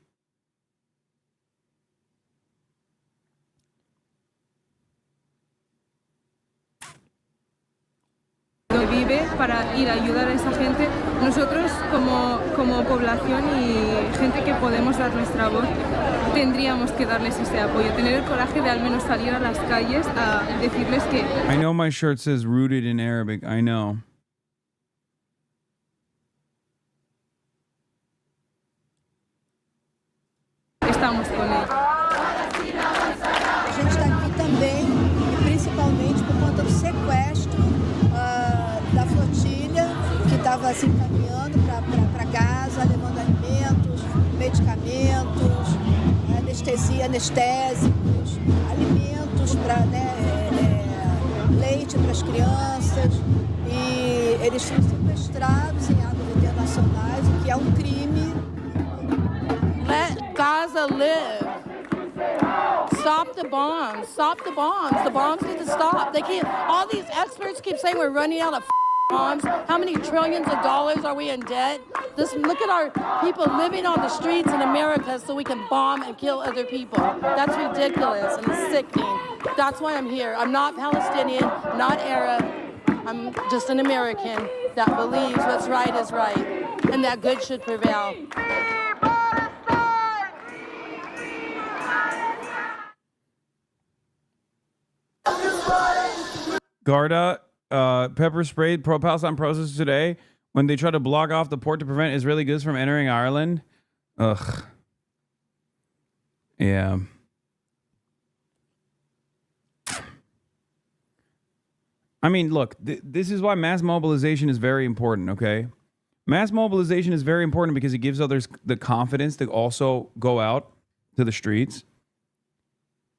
Vive para ir a ayudar a esa gente. Nosotros como población y gente que podemos dar nuestra voz, tendríamos que darles ese apoyo, tener el coraje de al menos salir a las calles a decirles que... I know my shirt says rooted in Arabic. I know. Estamos con ellos. A gente está aqui também, e principalmente por conta do sequestro da flotilha que estava se encaminhando para Gaza, levando alimentos, medicamentos, anestésicos, alimentos para leite para as crianças, e eles foram sequestrados em águas internacionais, o que é um crime. Let Gaza live. Stop the bombs. Stop the bombs. The bombs need to stop. They can't. All these experts keep saying we're running out of bombs. How many trillions of dollars are we in debt? Look at our people living on the streets in America so we can bomb and kill other people. That's ridiculous and it's sickening. That's why I'm here. I'm not Palestinian, not Arab. I'm just an American that believes what's right is right and that good should prevail. Garda pepper sprayed pro-Palestine protesters today when they try to block off the port to prevent Israeli goods from entering Ireland. Ugh. Yeah. I mean, look, this is why mass mobilization is very important, okay? Mass mobilization is very important because it gives others the confidence to also go out to the streets.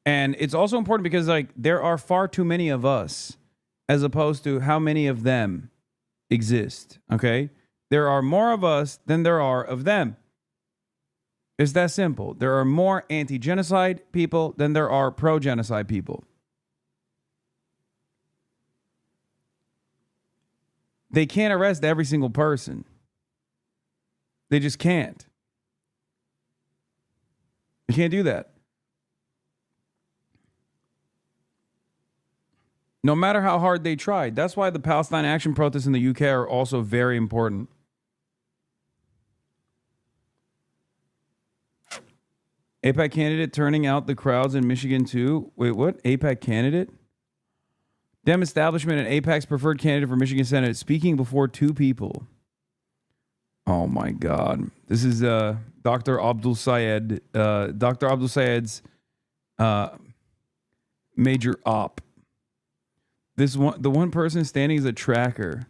And it's also important because, like, there are far too many of us as opposed to how many of them exist, okay? There are more of us than there are of them. It's that simple. There are more anti-genocide people than there are pro-genocide people. They can't arrest every single person. They just can't. You can't do that. No matter how hard they tried. That's why the Palestine Action protests in the UK are also very important. AIPAC candidate turning out the crowds in Michigan too. Wait, what? AIPAC candidate? Dem establishment and AIPAC's preferred candidate for Michigan Senate speaking before two people. Oh my God. This is Dr. Abdul Sayed. Dr. Abdul Sayed's major op. The one person standing is a tracker.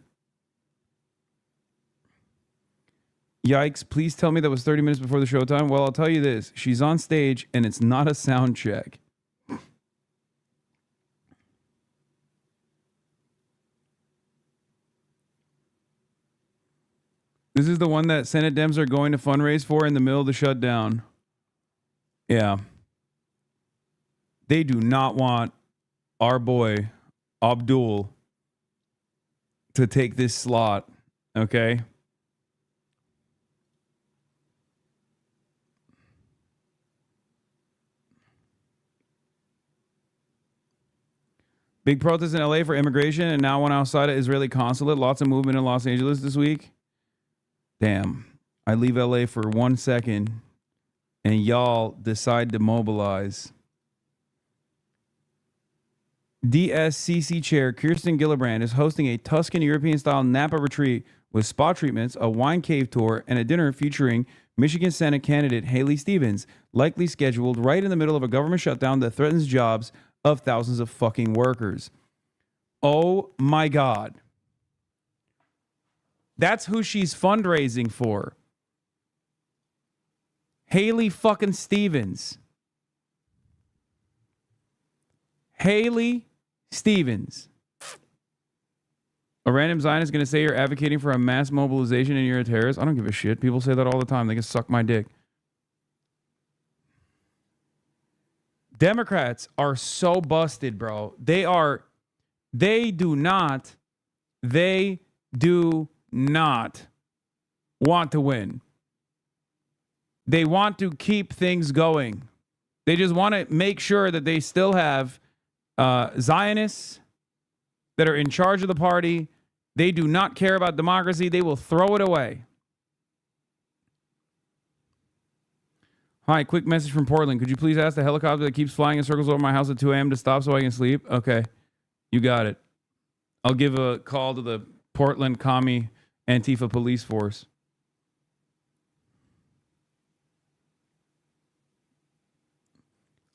Yikes, please tell me that was 30 minutes before the showtime. Well, I'll tell you this. She's on stage and it's not a sound check. This is the one that Senate Dems are going to fundraise for in the middle of the shutdown. Yeah. They do not want our boy Abdul to take this slot, okay? Big protests in LA for immigration and now one outside of Israeli consulate. Lots of movement in Los Angeles this week. Damn. I leave LA for 1 second and y'all decide to mobilize. DSCC chair Kirsten Gillibrand is hosting a Tuscan European-style Napa retreat with spa treatments, a wine cave tour, and a dinner featuring Michigan Senate candidate Haley Stevens, likely scheduled right in the middle of a government shutdown that threatens jobs of thousands of fucking workers. Oh my God. That's who she's fundraising for. Haley fucking Stevens. Haley Stevens. A random Zionist is going to say you're advocating for a mass mobilization and you're a terrorist. I don't give a shit. People say that all the time. They can suck my dick. Democrats are so busted, bro. They do not want to win. They want to keep things going. They just want to make sure that they still have Zionists that are in charge of the party. They do not care about democracy. They will throw it away. Hi, quick message from Portland. Could you please ask the helicopter that keeps flying in circles over my house at 2 a.m. to stop so I can sleep? Okay, you got it. I'll give a call to the Portland Commie Antifa police force.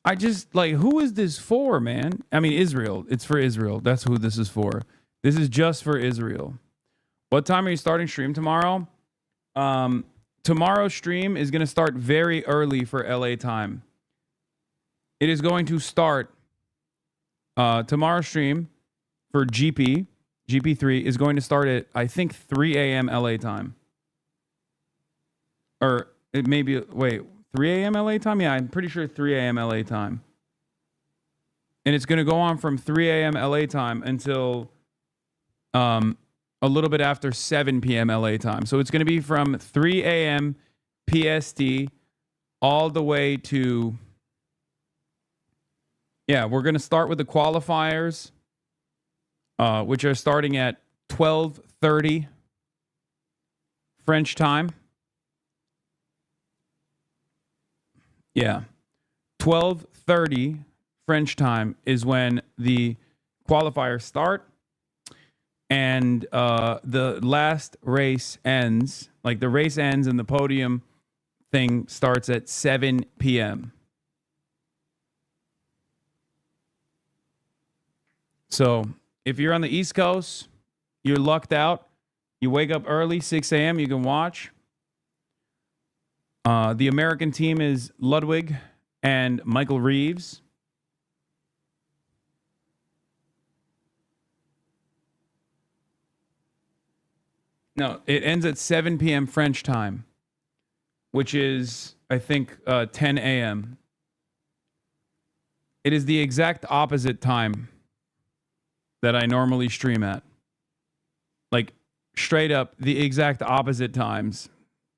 I just, like, who is this for, man? I mean, Israel. It's for Israel. That's who this is for. This is just for Israel. What time are you starting stream tomorrow? Tomorrow's stream is going to start very early for LA time. It is going to start, tomorrow's stream for GP3 is going to start at, I think, 3 a.m. LA time. Or it may be, wait, 3 a.m. LA time? Yeah, I'm pretty sure 3 a.m. LA time. And it's going to go on from 3 a.m. LA time until a little bit after 7 p.m. LA time. So it's going to be from 3 a.m. PST all the way to, yeah, we're going to start with the qualifiers, which are starting at 12:30 French time. Yeah. 12:30 French time is when the qualifiers start. And the last race ends, like the race ends and the podium thing starts at 7 p.m. So if you're on the East Coast, you're lucked out. You wake up early, 6 a.m., you can watch. The American team is Ludwig and Michael Reeves. No, it ends at 7 p.m. French time, which is, I think, 10 a.m. It is the exact opposite time that I normally stream at. Like, straight up, the exact opposite times.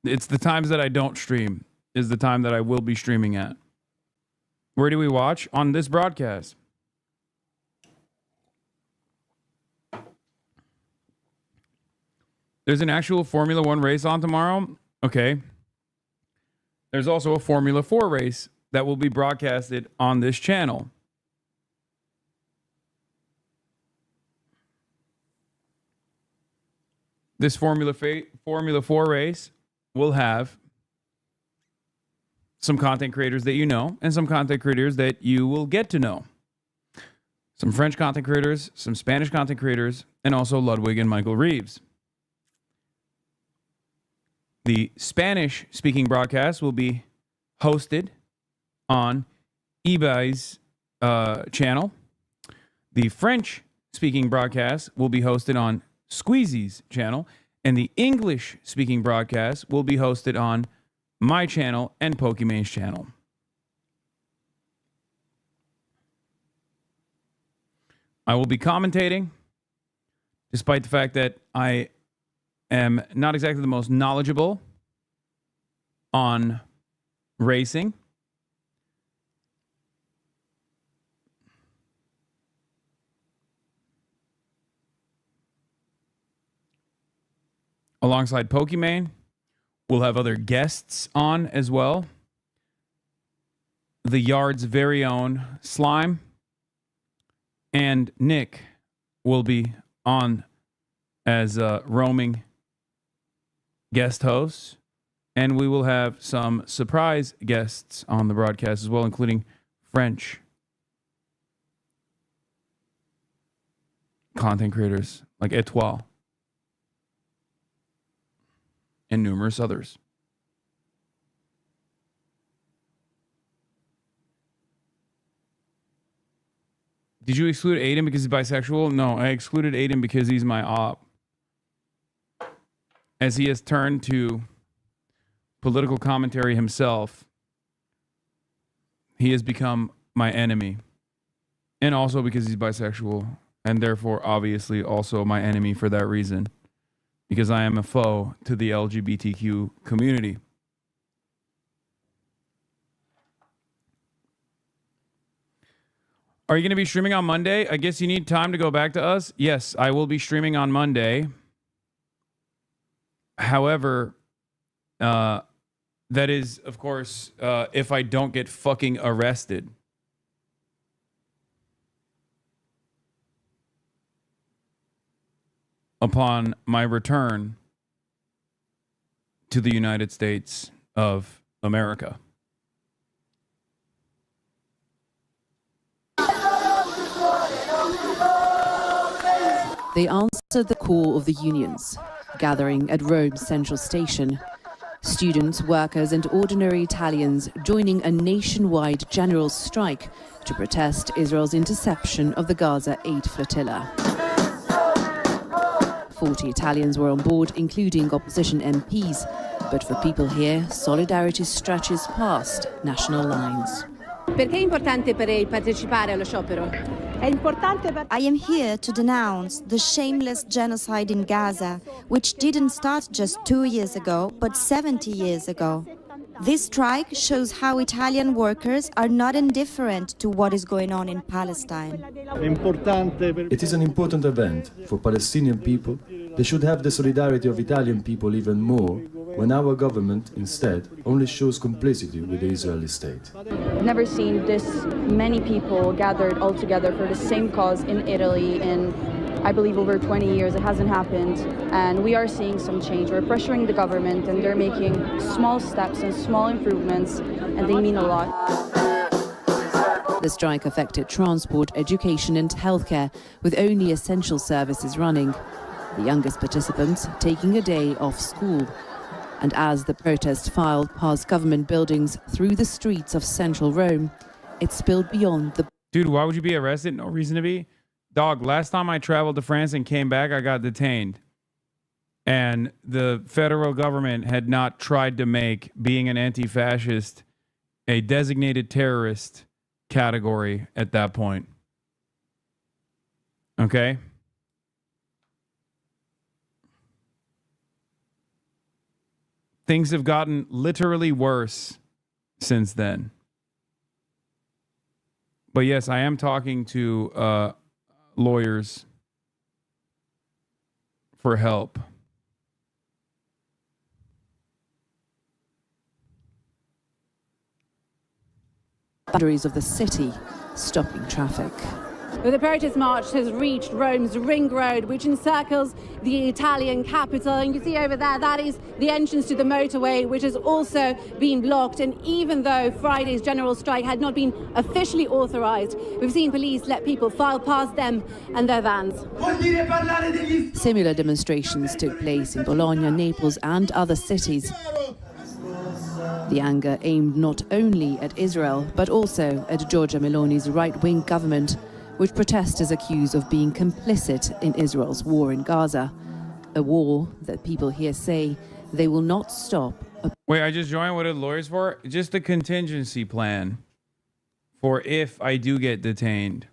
It's the times that I don't stream is the time that I will be streaming at. Where do we watch? On this broadcast. There's an actual Formula 1 race on tomorrow. Okay. There's also a Formula 4 race that will be broadcasted on this channel. This Formula 4 race will have some content creators that you know and some content creators that you will get to know. Some French content creators, some Spanish content creators, and also Ludwig and Michael Reeves. The Spanish-speaking broadcast will be hosted on eBay's channel. The French-speaking broadcast will be hosted on Squeezy's channel. And the English-speaking broadcast will be hosted on my channel and Pokemon's channel. I will be commentating, despite the fact that I am not exactly the most knowledgeable on racing. alongside Pokimane. We'll have other guests on as well. The Yard's very own Slime and Nick will be on as roaming guest hosts. And we will have some surprise guests on the broadcast as well, including French content creators like Etoile and numerous others. Did you exclude Aiden because he's bisexual? No, I excluded Aiden because he's my op. As he has turned to political commentary himself, he has become my enemy. And also because he's bisexual, and therefore obviously also my enemy for that reason. Because I am a foe to the LGBTQ community. Are you going to be streaming on Monday? I guess you need time to go back to us. Yes, I will be streaming on Monday. However, that is, of course, if I don't get fucking arrested. Upon my return to the United States of America. They answered the call of the unions, gathering at Rome's central station. Students, workers, and ordinary Italians joining a nationwide general strike to protest Israel's interception of the Gaza Aid Flotilla. 40 Italians were on board, including opposition MPs. But for people here, solidarity stretches past national lines. Perché è importante per lei partecipare allo sciopero? I am here to denounce the shameless genocide in Gaza, which didn't start just 2 years ago, but 70 years ago. This strike shows how Italian workers are not indifferent to what is going on in Palestine. It is an important event for Palestinian people. They should have the solidarity of Italian people even more when our government, instead, only shows complicity with the Israeli state. I've never seen this many people gathered all together for the same cause in Italy in, I believe, over 20 years. It hasn't happened, and we are seeing some change. We're pressuring the government, and they're making small steps and small improvements, and they mean a lot. The strike affected transport, education, and healthcare, with only essential services running. The youngest participants taking a day off school. And as the protest filed past government buildings through the streets of central Rome, it spilled beyond the... Dude, why would you be arrested? No reason to be. Dog, last time I traveled to France and came back, I got detained. And the federal government had not tried to make being an anti-fascist a designated terrorist category at that point. Okay? Things have gotten literally worse since then. But yes, I am talking to lawyers for help. Boundaries of the city, stopping traffic. The protest march has reached Rome's Ring Road, which encircles the Italian capital. And you can see over there, that is the entrance to the motorway, which has also been blocked. And even though Friday's general strike had not been officially authorized, we've seen police let people file past them and their vans. Similar demonstrations took place in Bologna, Naples, and other cities. The anger aimed not only at Israel, but also at Giorgia Meloni's right-wing government, which protesters accuse of being complicit in Israel's war in Gaza. A war that people here say they will not stop. Wait, I just joined. What are lawyers for? Just a contingency plan for if I do get detained.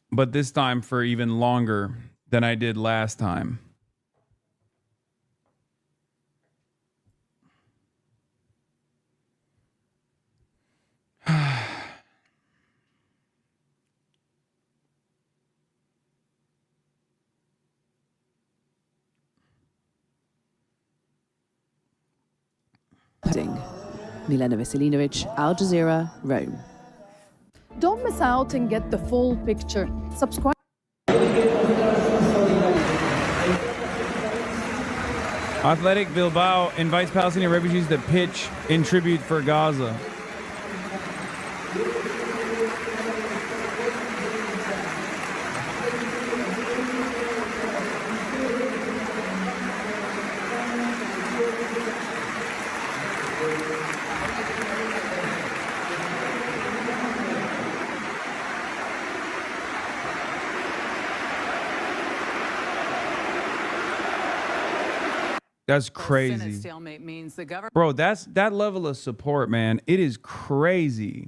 But this time for even longer than I did last time. Milena Veselinovic, Al Jazeera, Rome. Don't miss out and get the full picture. Subscribe. Athletic Bilbao invites Palestinian refugees to pitch in tribute for Gaza. That's crazy. Bro, that level of support, man. It is crazy.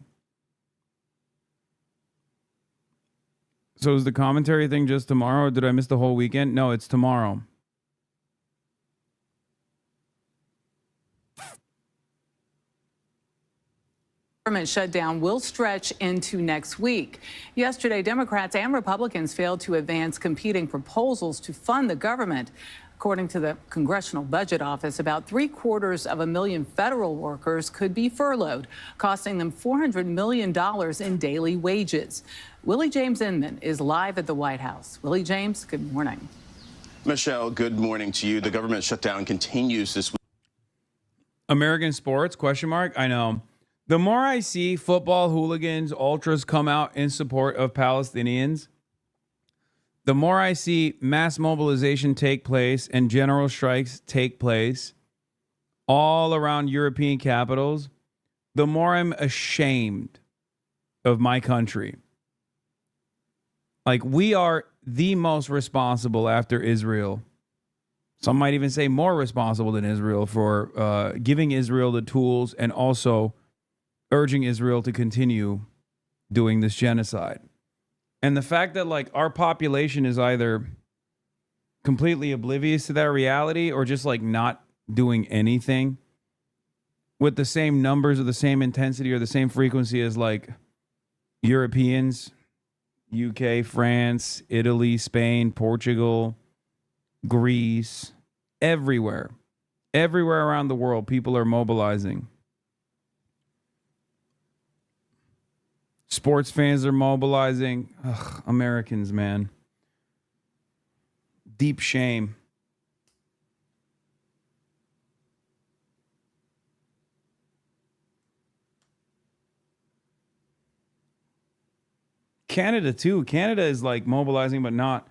So is the commentary thing just tomorrow, or did I miss the whole weekend? No, it's tomorrow. Government shutdown will stretch into next week. Yesterday, Democrats and Republicans failed to advance competing proposals to fund the government. According to the Congressional Budget Office, about 750,000 federal workers could be furloughed, costing them $400 million in daily wages. Willie James Inman is live at the White House. Willie James, good morning. Michelle, good morning to you. The government shutdown continues this week. American sports, question mark? I know. The more I see football hooligans, ultras come out in support of Palestinians, the more I see mass mobilization take place and general strikes take place all around European capitals, the more I'm ashamed of my country. Like, we are the most responsible after Israel. Some might even say more responsible than Israel for giving Israel the tools and also urging Israel to continue doing this genocide. And the fact that, like, our population is either completely oblivious to that reality or just, like, not doing anything with the same numbers or the same intensity or the same frequency as, like, Europeans, UK, France, Italy, Spain, Portugal, Greece, everywhere. Everywhere around the world, people are mobilizing. Sports fans are mobilizing. Ugh, Americans, man. Deep shame. Canada, too. Canada is, like, mobilizing, but not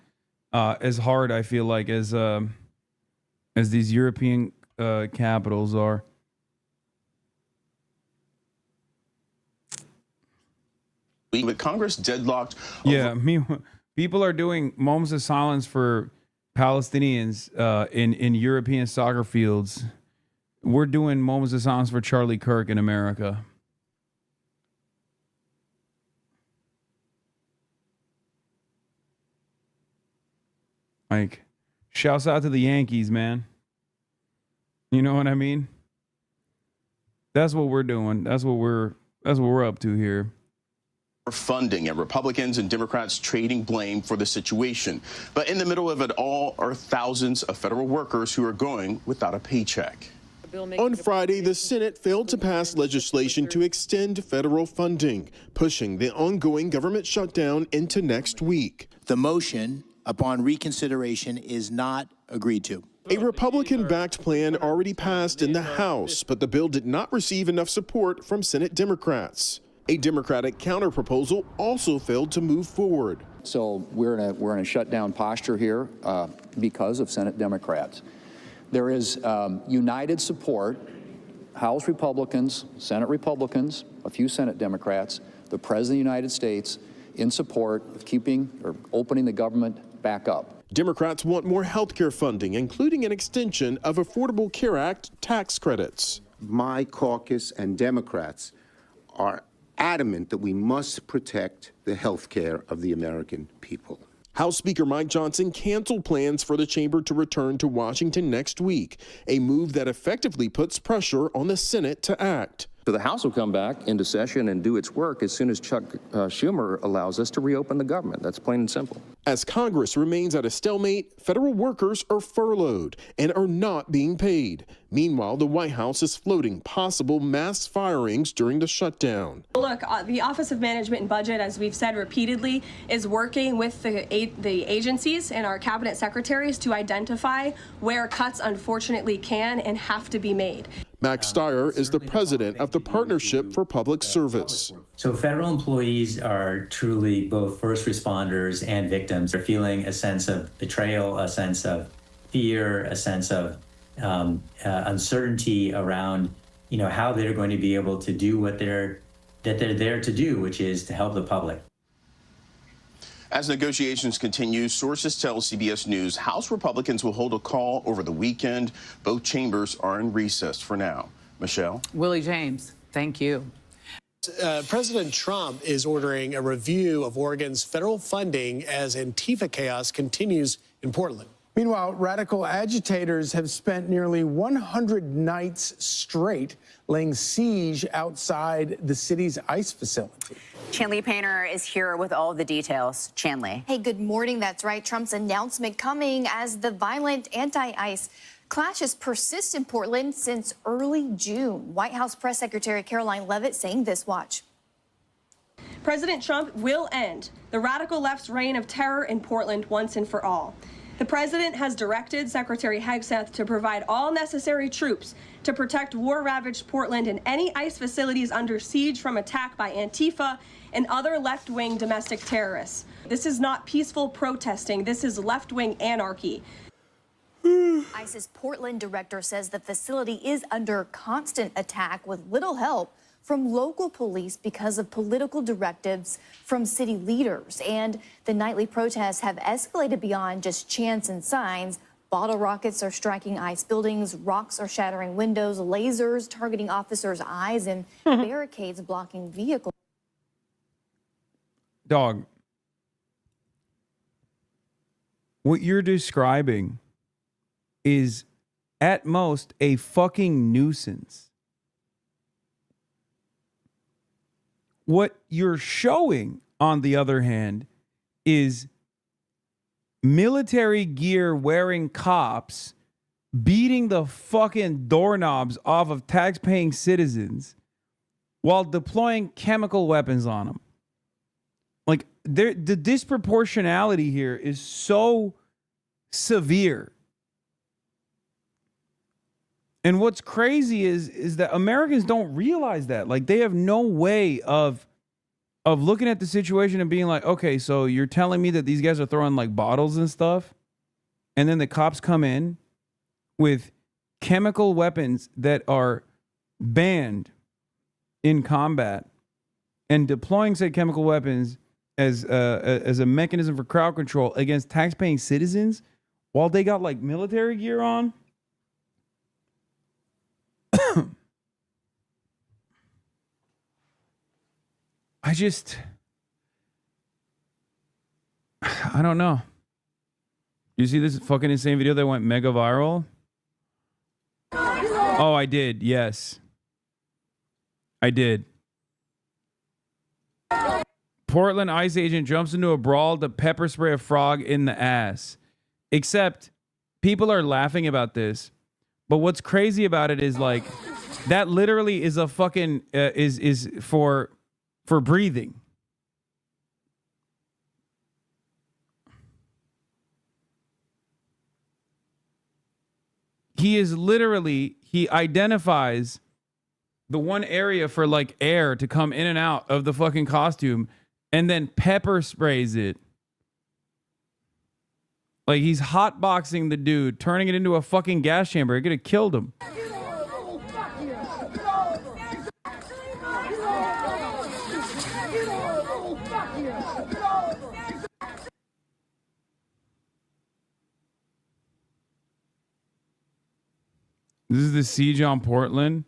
as hard, I feel like, as these European capitals are. With Congress deadlocked. Yeah, people are doing moments of silence for Palestinians in European soccer fields. We're doing moments of silence for Charlie Kirk in America. Like, shouts out to the Yankees, man. You know what I mean? That's what we're doing. That's what we're up to here. Funding and Republicans and Democrats trading blame for the situation. But in the middle of it all are thousands of federal workers who are going without a paycheck. On Friday, the Senate failed to pass legislation to extend federal funding, pushing the ongoing government shutdown into next week. The motion upon reconsideration is not agreed to. A Republican-backed plan already passed in the House, but the bill did not receive enough support from Senate Democrats. A Democratic counterproposal also failed to move forward. So we're in a shutdown posture here because of Senate Democrats. There is united support, House Republicans, Senate Republicans, a few Senate Democrats, the President of the United States in support of keeping or opening the government back up. Democrats want more health care funding, including an extension of Affordable Care Act tax credits. My caucus and Democrats are adamant that we must protect the health care of the American people. House Speaker Mike Johnson canceled plans for the chamber to return to Washington next week, a move that effectively puts pressure on the Senate to act. So the House will come back into session and do its work as soon as Chuck Schumer allows us to reopen the government. That's plain and simple. As Congress remains at a stalemate, federal workers are furloughed and are not being paid. Meanwhile, the White House is floating possible mass firings during the shutdown. Look, the Office of Management and Budget, as we've said repeatedly, is working with the agencies and our cabinet secretaries to identify where cuts unfortunately can and have to be made. Max Steyer is the president of the Partnership for Public Service. So federal employees are truly both first responders and victims. They're feeling a sense of betrayal, a sense of fear, a sense of uncertainty around, how they're going to be able to do what they're there to do, which is to help the public. As negotiations continue, sources tell CBS News House Republicans will hold a call over the weekend. Both chambers are in recess for now. Michelle? Willie James, thank you. President Trump is ordering a review of Oregon's federal funding as Antifa chaos continues in Portland. Meanwhile, radical agitators have spent nearly 100 nights straight laying siege outside the city's ICE facility. Chanley Painter is here with all the details. Chanley. Hey, good morning. That's right. Trump's announcement coming as the violent anti-ICE clashes persist in Portland since early June. White House Press Secretary Caroline Leavitt saying this, watch. President Trump will end the radical left's reign of terror in Portland once and for all. The president has directed Secretary Hegseth to provide all necessary troops to protect war-ravaged Portland and any ICE facilities under siege from attack by Antifa and other left-wing domestic terrorists. This is not peaceful protesting. This is left-wing anarchy. ICE's Portland director says the facility is under constant attack with little help from local police because of political directives from city leaders. And the nightly protests have escalated beyond just chants and signs. Bottle rockets are striking ICE buildings, rocks are shattering windows, lasers targeting officers' eyes, and barricades blocking vehicles. Dog, what you're describing is at most a fucking nuisance. What you're showing, on the other hand, is military gear wearing cops beating the fucking doorknobs off of tax-paying citizens while deploying chemical weapons on them. Like, the disproportionality here is so severe. And what's crazy is that Americans don't realize that. Like, they have no way of looking at the situation and being like, okay, so you're telling me that these guys are throwing like bottles and stuff, and then the cops come in with chemical weapons that are banned in combat and deploying said chemical weapons as a mechanism for crowd control against tax-paying citizens while they got like military gear on. I don't know. You see this fucking insane video that went mega viral? Oh, I did. Yes. I did. Portland ICE agent jumps into a brawl to pepper spray a frog in the ass. Except people are laughing about this. But what's crazy about it is like that literally is a fucking is for breathing. He identifies the one area for like air to come in and out of the fucking costume and then pepper sprays it. Like he's hotboxing the dude, turning it into a fucking gas chamber. It could have killed him. This is the siege on Portland.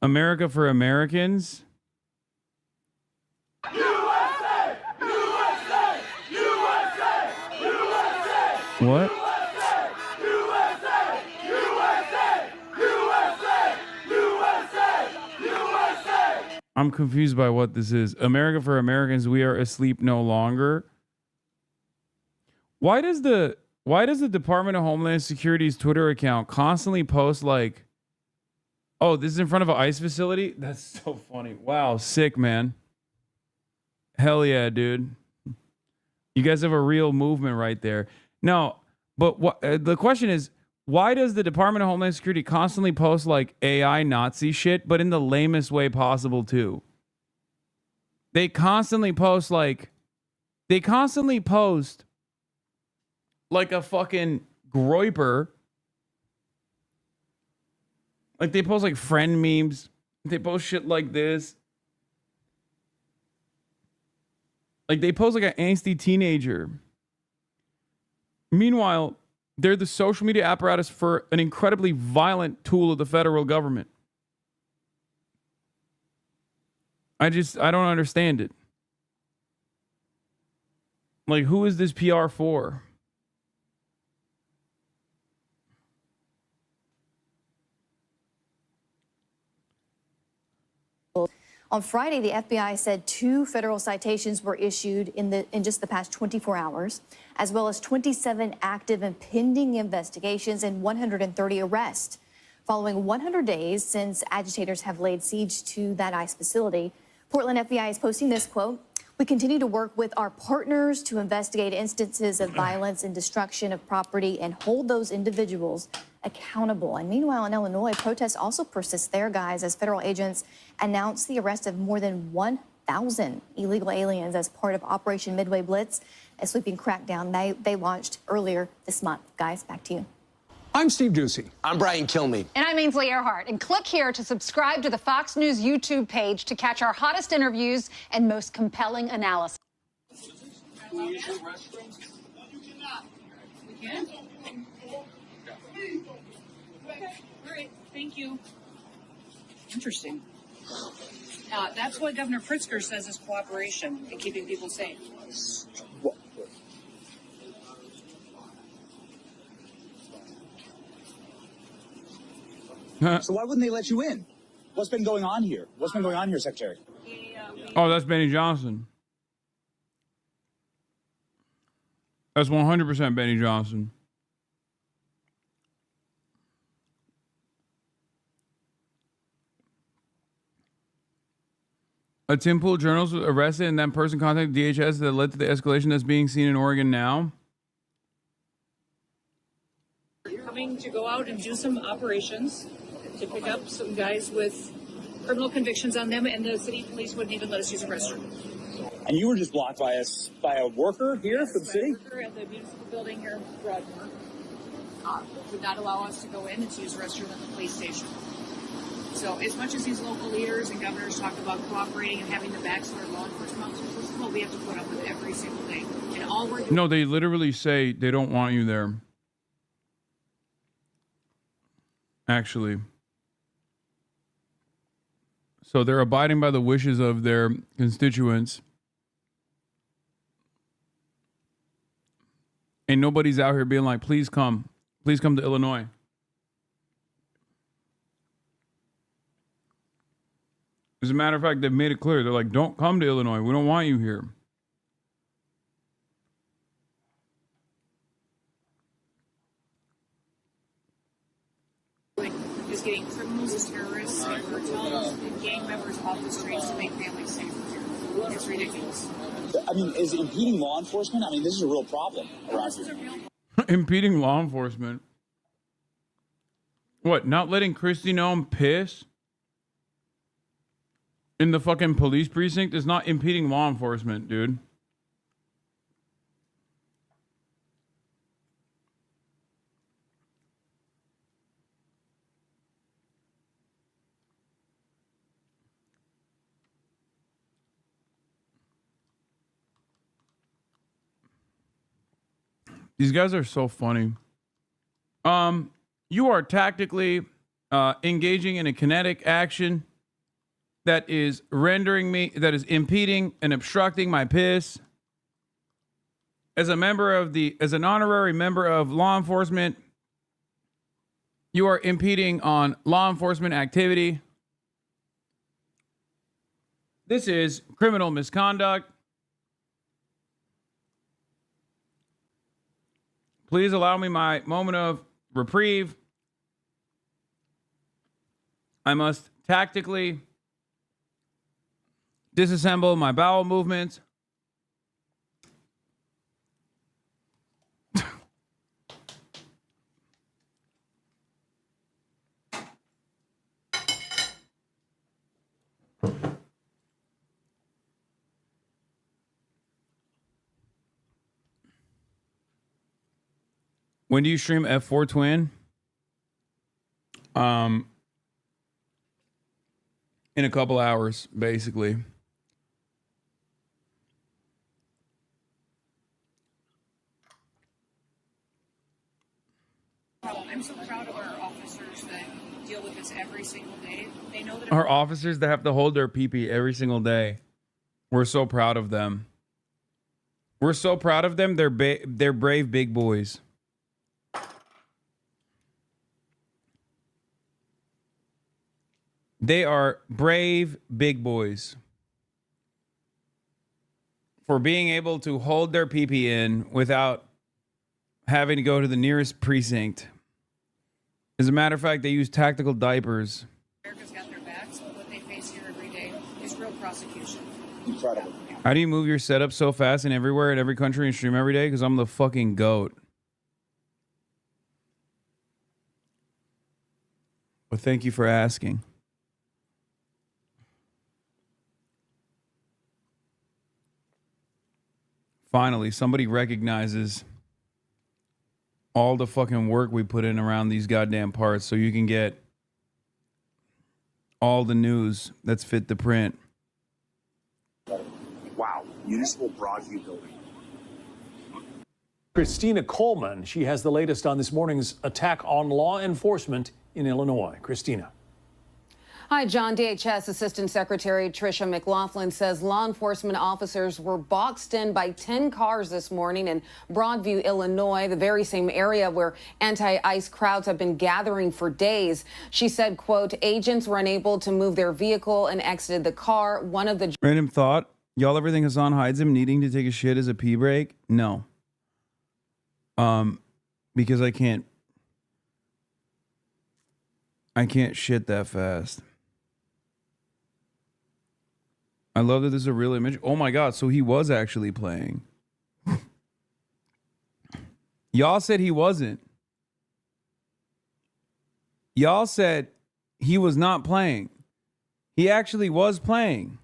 America for Americans. USA! USA! USA! USA! What? I'm confused by what this is. America for Americans, we are asleep no longer. Why does the Department of Homeland Security's Twitter account constantly post like, oh, this is in front of an ICE facility? That's so funny. Wow, sick, man. Hell yeah, dude. You guys have a real movement right there. No, but what the question is, why does the Department of Homeland Security constantly post like AI Nazi shit, but in the lamest way possible too? They constantly post like a fucking groiper. Like they post like friend memes. They post shit like this. Like they post like an angsty teenager. Meanwhile, they're the social media apparatus for an incredibly violent tool of the federal government. I don't understand it. Like, who is this PR for? On Friday, the FBI said 2 federal citations were issued in just the past 24 hours, as well as 27 active and pending investigations and 130 arrests. Following 100 days since agitators have laid siege to that ICE facility, Portland FBI is posting this quote: "We continue to work with our partners to investigate instances of violence and destruction of property and hold those individuals accountable." And meanwhile, in Illinois, protests also persist there, guys, as federal agents announced the arrest of more than 1,000 illegal aliens as part of Operation Midway Blitz, a sweeping crackdown they launched earlier this month. Guys, back to you. I'm Steve Ducey. I'm Brian Kilmeade. And I'm Ainsley Earhart. And click here to subscribe to the Fox News YouTube page to catch our hottest interviews and most compelling analysis. We can? Okay. All right. Thank you. Interesting. That's what Governor Pritzker says is cooperation and keeping people safe. So why wouldn't they let you in? What's been going on here? What's been going on here, Secretary? Oh, that's Benny Johnson. That's 100% Benny Johnson. A Tim Pool journalist was arrested and that person contacted DHS that led to the escalation that's being seen in Oregon now. Coming to go out and do some operations to pick up some guys with criminal convictions on them, and the city police wouldn't even let us use a restroom. And you were just blocked by a worker here for the city? A worker at the municipal building here in Broadmoor would not allow us to go in and to use a restroom at the police station. So as much as these local leaders and governors talk about cooperating and having the backs of our law enforcement officers, this is what we have to put up with every single day. And all we're doing— No, they literally say they don't want you there. Actually. So they're abiding by the wishes of their constituents. And nobody's out here being like, please come to Illinois. As a matter of fact, they've made it clear. They're like, don't come to Illinois. We don't want you here. Is getting criminals as terrorists and cartels and gang members off the streets to make families safer here. It's ridiculous. I mean, is impeding law enforcement? I mean, this is a real problem around here. Impeding law enforcement? What, not letting Kristi Noem piss in the fucking police precinct is not impeding law enforcement, dude. These guys are so funny. You are tactically engaging in a kinetic action that is impeding and obstructing my piss. as an honorary member of law enforcement, you are impeding on law enforcement activity. This is criminal misconduct. Please allow me my moment of reprieve. I must tactically disassemble my bowel movements. When do you stream F4 Twin? In a couple hours, basically. I'm so proud of our officers that deal with this every single day. They know that Our officers that have to hold their pee-pee every single day. We're so proud of them. We're so proud of them. They're brave big boys. They are brave big boys for being able to hold their pee-pee in without having to go to the nearest precinct. As a matter of fact, they use tactical diapers. America's got their backs, but what they face here every day is real prosecution. Incredible. How do you move your setup so fast and everywhere in every country and stream every day? Because I'm the fucking GOAT. Well, thank you for asking. Finally, somebody recognizes all the fucking work we put in around these goddamn parts so you can get all the news that's fit to print. Wow. Municipal Broadview Building. Christina Coleman, she has the latest on this morning's attack on law enforcement in Illinois. Christina. Hi, John. DHS Assistant Secretary Tricia McLaughlin says law enforcement officers were boxed in by 10 cars this morning in Broadview, Illinois, the very same area where anti-ICE crowds have been gathering for days. She said, quote, agents were unable to move their vehicle and exited the car. One of the... Random thought. Y'all ever think Hasan hides him needing to take a shit as a pee break? No. Because I can't shit that fast. I love that this is a real image. Oh my God, so he was actually playing. Y'all said he wasn't. Y'all said he was not playing. He actually was playing.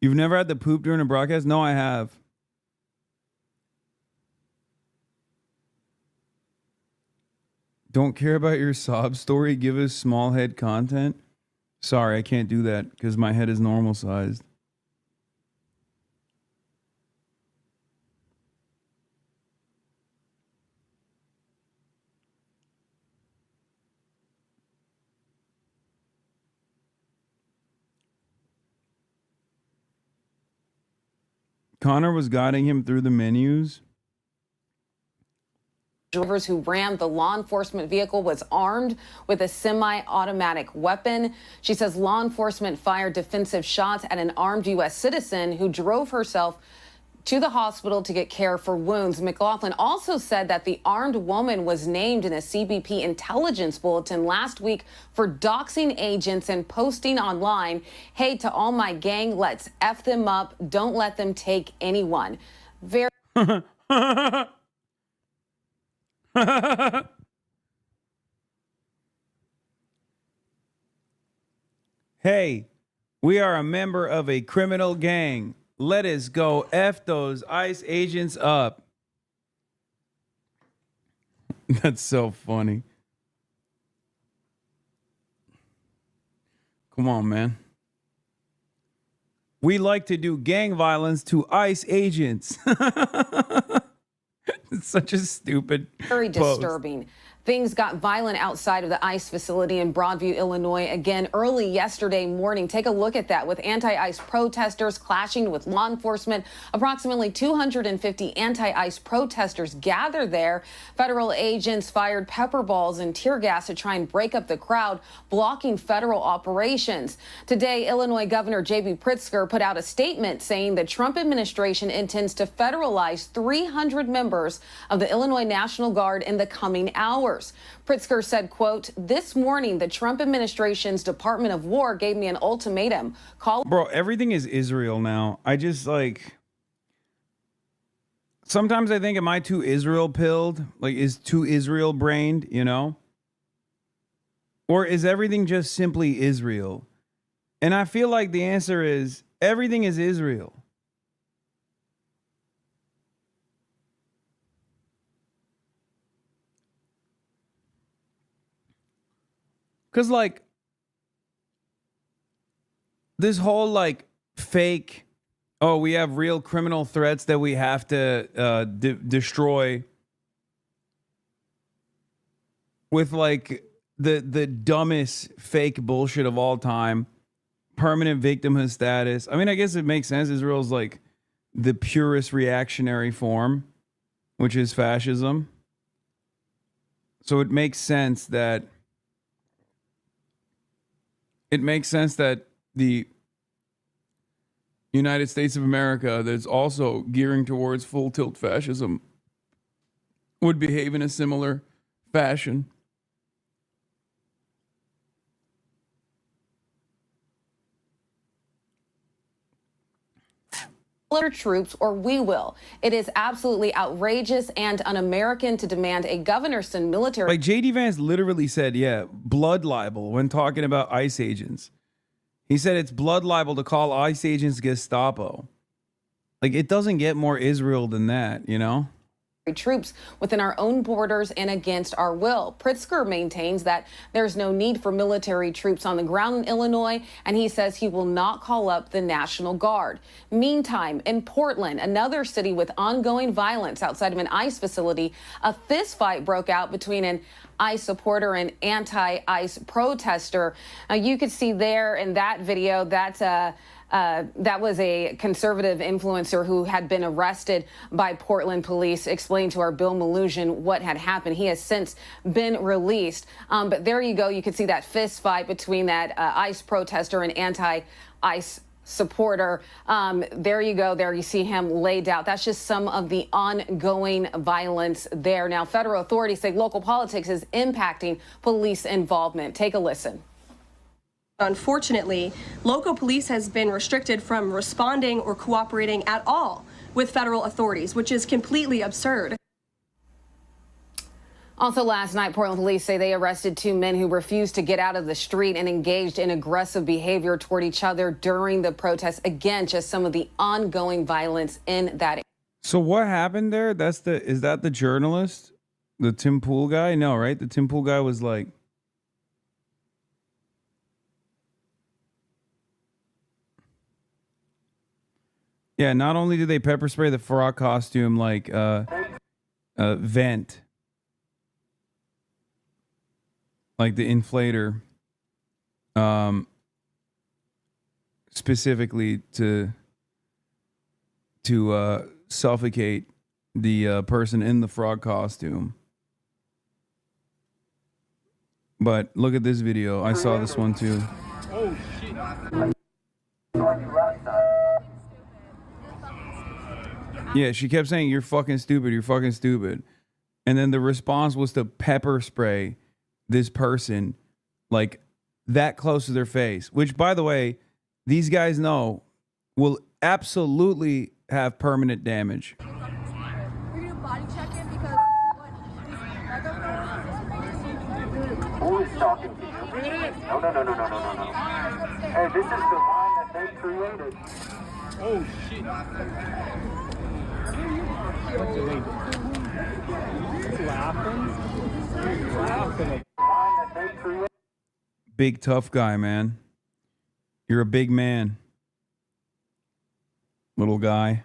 You've never had to poop during a broadcast? No, I have. Don't care about your sob story. Give us small head content. Sorry, I can't do that because my head is normal sized. Connor was guiding him through the menus. Drivers who rammed the law enforcement vehicle was armed with a semi-automatic weapon. She says law enforcement fired defensive shots at an armed U.S. citizen who drove herself to the hospital to get care for wounds. McLaughlin also said that the armed woman was named in a CBP intelligence bulletin last week for doxing agents and posting online, hey, to all my gang, let's F them up. Don't let them take anyone. Very... Hey, we are a member of a criminal gang. Let us go F those ICE agents up. That's so funny. Come on, man. We like to do gang violence to ICE agents. It's such a stupid Very post. disturbing. Things got violent outside of the ICE facility in Broadview, Illinois, again early yesterday morning. Take a look at that, with anti-ICE protesters clashing with law enforcement. Approximately 250 anti-ICE protesters gathered there. Federal agents fired pepper balls and tear gas to try and break up the crowd, blocking federal operations. Today, Illinois Governor J.B. Pritzker put out a statement saying the Trump administration intends to federalize 300 members of the Illinois National Guard in the coming hours. Pritzker said, quote, "This morning, the Trump administration's Department of War gave me an ultimatum. Bro, everything is Israel now. I just sometimes I think, am I too Israel pilled? Like, is too Israel brained, you know? Or is everything just simply Israel? And I feel like the answer is everything is Israel. Because, like, this whole, like, fake, oh, we have real criminal threats that we have to destroy with, like, the dumbest fake bullshit of all time. Permanent victimhood status. I mean, I guess it makes sense. Israel's, like, the purest reactionary form, which is fascism. So it makes sense that the United States of America, that's also gearing towards full tilt fascism, would behave in a similar fashion. Troops, or we will. It is absolutely outrageous and un-American to demand a governor send military. Like, J.D. Vance literally said, yeah, blood libel when talking about ICE agents. He said it's blood libel to call ICE agents Gestapo. Like, it doesn't get more Israel than that, you know? Troops within our own borders and against our will. Pritzker maintains that there's no need for military troops on the ground in Illinois, and he says he will not call up the National Guard. Meantime, in Portland, another city with ongoing violence outside of an ICE facility, a fistfight broke out between an ICE supporter and anti-ICE protester. You could see there in that video that was a conservative influencer who had been arrested by Portland police, explained to our Bill Malusian what had happened. He has since been released. But there you go. You could see that fist fight between that ICE protester and anti-ICE supporter. There you go. There you see him laid out. That's just some of the ongoing violence there. Now, federal authorities say local politics is impacting police involvement. Take a listen. Unfortunately, local police has been restricted from responding or cooperating at all with federal authorities, which is completely absurd. Also last night, Portland police say they arrested 2 men who refused to get out of the street and engaged in aggressive behavior toward each other during the protests. Again, just some of the ongoing violence in that area. So what happened there? Is that the journalist? The Tim Pool guy? No, right? The Tim Pool guy was like, yeah, not only did they pepper spray the frog costume like vent, like the inflator, specifically to suffocate the person in the frog costume. But look at this video. I saw this one too. Oh shit. Yeah, she kept saying, "You're fucking stupid, you're fucking stupid." And then the response was to pepper spray this person like that close to their face, which, by the way, these guys know will absolutely have permanent damage. Who is talking to you? No. Hey, this is the line that they created. Oh shit. Laughing. Big tough guy, man. You're a big man. Little guy.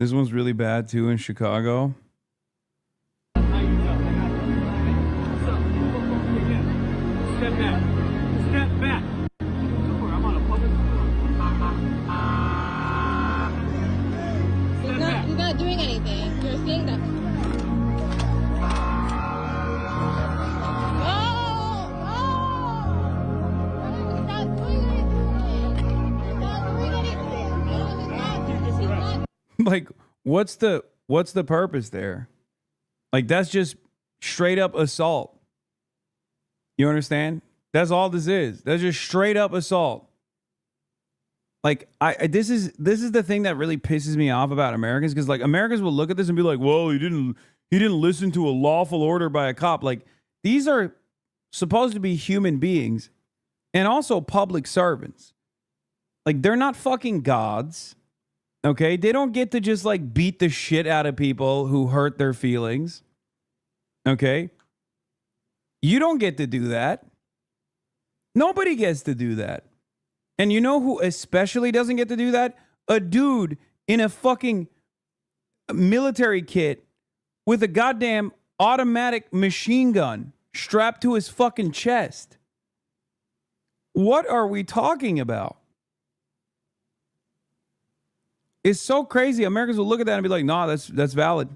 This one's really bad too in Chicago. Step back. Step back. I'm on a public He's not doing anything. You're saying that. Like, what's the purpose there? Like, that's just straight up assault. You understand? That's all this is. That's just straight up assault. Like, this is the thing that really pisses me off about Americans, because like Americans will look at this and be like, well, he didn't listen to a lawful order by a cop. Like, these are supposed to be human beings and also public servants. Like, they're not fucking gods. Okay? They don't get to just like beat the shit out of people who hurt their feelings. Okay? You don't get to do that. Nobody gets to do that. And you know who especially doesn't get to do that? A dude in a fucking military kit with a goddamn automatic machine gun strapped to his fucking chest. What are we talking about? It's so crazy. Americans will look at that and be like, nah, that's valid.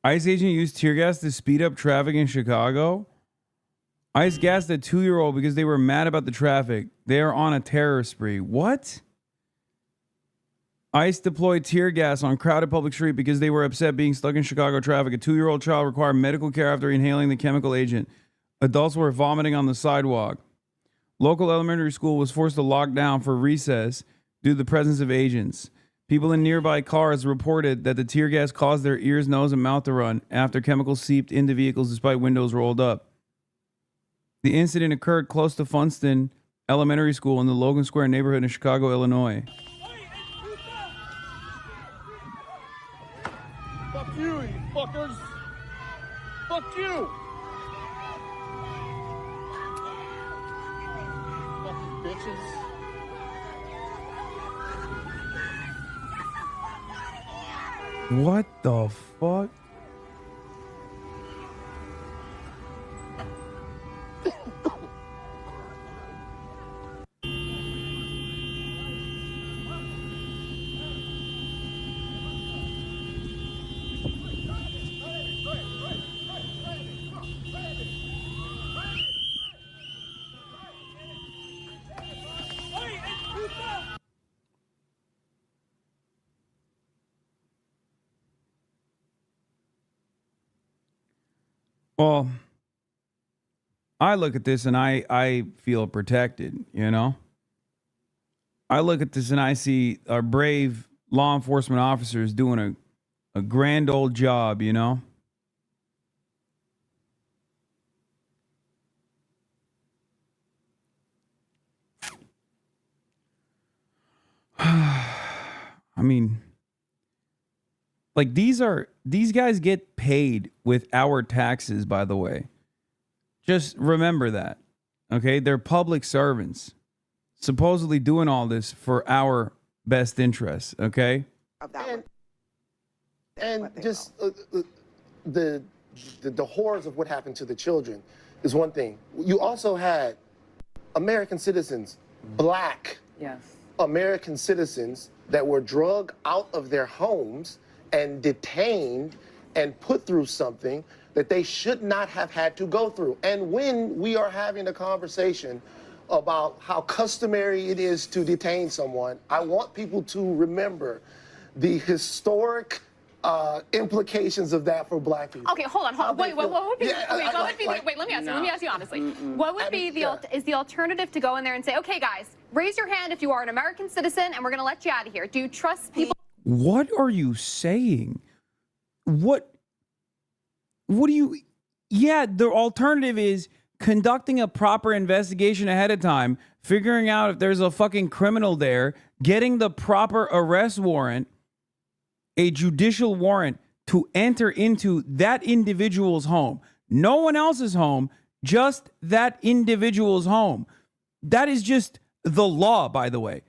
ICE agent used tear gas to speed up traffic in Chicago. ICE gassed a 2-year-old because they were mad about the traffic. They are on a terror spree. What? ICE deployed tear gas on crowded public street because they were upset being stuck in Chicago traffic. A 2-year-old child required medical care after inhaling the chemical agent. Adults were vomiting on the sidewalk. Local elementary school was forced to lock down for recess due to the presence of agents. People in nearby cars reported that the tear gas caused their ears, nose, and mouth to run after chemicals seeped into vehicles despite windows rolled up. The incident occurred close to Funston Elementary School in the Logan Square neighborhood in Chicago, Illinois. Fuck you, you fuckers. Fuck you. Fucking bitches. What the fuck? Well, I look at this and I feel protected, you know? I look at this and I see our brave law enforcement officers doing a grand old job, you know? I mean, like these guys get paid with our taxes, by the way. Just remember that. Okay? They're public servants, supposedly doing all this for our best interests, okay? And just the horrors of what happened to the children is one thing. You also had American citizens, black American citizens that were drugged out of their homes and detained and put through something that they should not have had to go through. And when we are having a conversation about how customary it is to detain someone, I want people to remember the historic implications of that for black people. Okay, hold on. Wait, what would be? Yeah, wait, what would be? Wait, let me ask you honestly. What would be is the alternative to go in there and say, okay, guys, raise your hand if you are an American citizen, and we're going to let you out of here. Do you trust people? What are you saying? What do you? Yeah, the alternative is conducting a proper investigation ahead of time, figuring out if there's a fucking criminal there, getting the proper arrest warrant, a judicial warrant to enter into that individual's home. No one else's home, just that individual's home. That is just the law, by the way.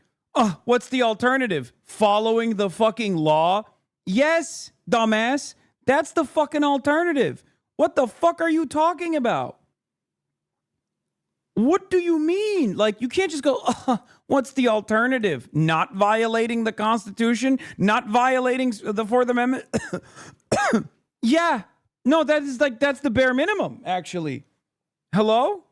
What's the alternative? Following the fucking law? Yes, dumbass. That's the fucking alternative. What the fuck are you talking about? What do you mean? Like, you can't just go, what's the alternative? Not violating the Constitution? Not violating the Fourth Amendment? Yeah. No, that's the bare minimum, actually. Hello?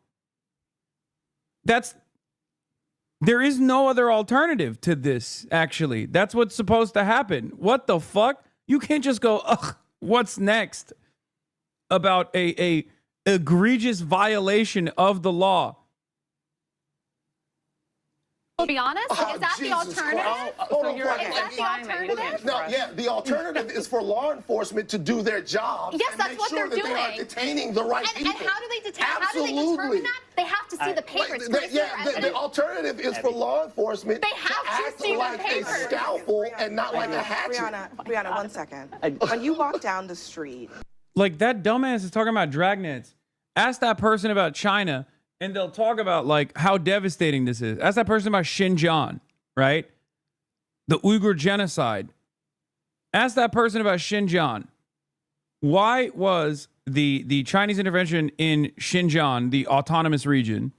There is no other alternative to this, actually. That's what's supposed to happen. What the fuck? You can't just go, what's next? About a egregious violation of the law. To be honest, is that the Jesus alternative? Hold on, Is that the alternative? No, yeah, the alternative is for law enforcement to do their job. Yes, and that's make what sure they're that doing. They are detaining the right people. And how do they detain? Absolutely. How do they determine that? They have to see the papers. The alternative is for law enforcement They have to act see the like a papers. scalpel and not like a hatchet. Brianna, 1 second. When you walk down the street. Like, that dumbass is talking about dragnets. Ask that person about China, and they'll talk about, like, how devastating this is. Ask that person about Xinjiang, right? The Uyghur genocide. Ask that person about Xinjiang. Why was the Chinese intervention in Xinjiang, the autonomous region,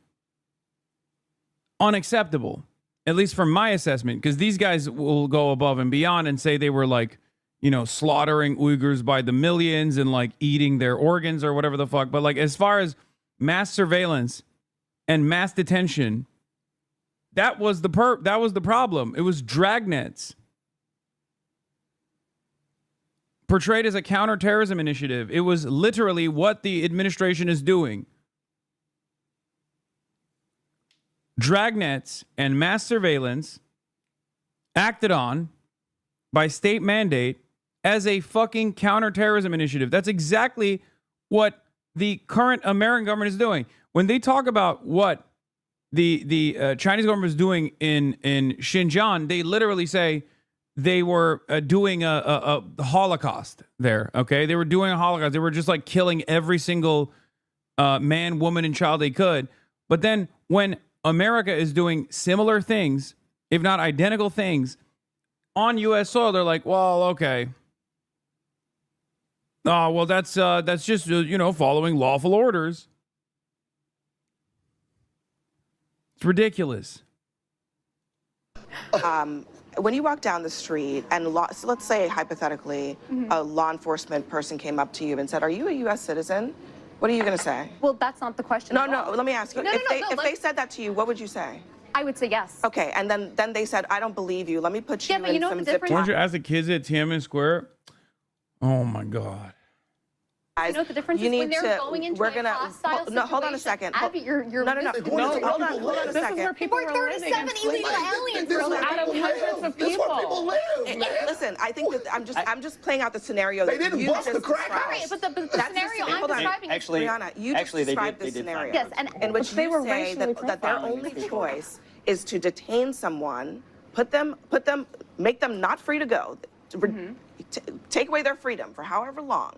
unacceptable? At least from my assessment, because these guys will go above and beyond and say they were, like, you know, slaughtering Uyghurs by the millions and, like, eating their organs or whatever the fuck. But, like, as far as mass surveillance and mass detention, that was the problem. It was dragnets portrayed as a counterterrorism initiative. It was literally what the administration is doing. Dragnets and mass surveillance acted on by state mandate as a fucking counterterrorism initiative. That's exactly what the current American government is doing. When they talk about what the Chinese government is doing in Xinjiang, they literally say they were doing a Holocaust there, okay? They were doing a Holocaust. They were just, like, killing every single man, woman, and child they could. But then when America is doing similar things, if not identical things, on U.S. soil, they're like, well, okay. Oh, well, that's just, following lawful orders. It's ridiculous. When you walk down the street and so let's say hypothetically a law enforcement person came up to you and said, "Are you a U.S. citizen?" What are you going to say? Well, that's not the question. No, let me ask you. If they said that to you, what would you say? I would say yes. Okay, and then they said, "I don't believe you. Let me put you in some zip ties." Weren't you ask the kids at Tiananmen Square? Oh my God. You know what the difference is when they're going into a hostile situation. No, hold on a second. Abby, you're no, hold on a second. This is where people were 37 illegal aliens out of hundreds of people. This is where people live, man. Listen, I think that I'm just playing out the scenario. They didn't bust the crack house. Right, but the scenario I'm describing is Brianna, you just described the scenario. Yes, and in which you say that their only choice is to detain someone, make them not free to go, take away their freedom for however long,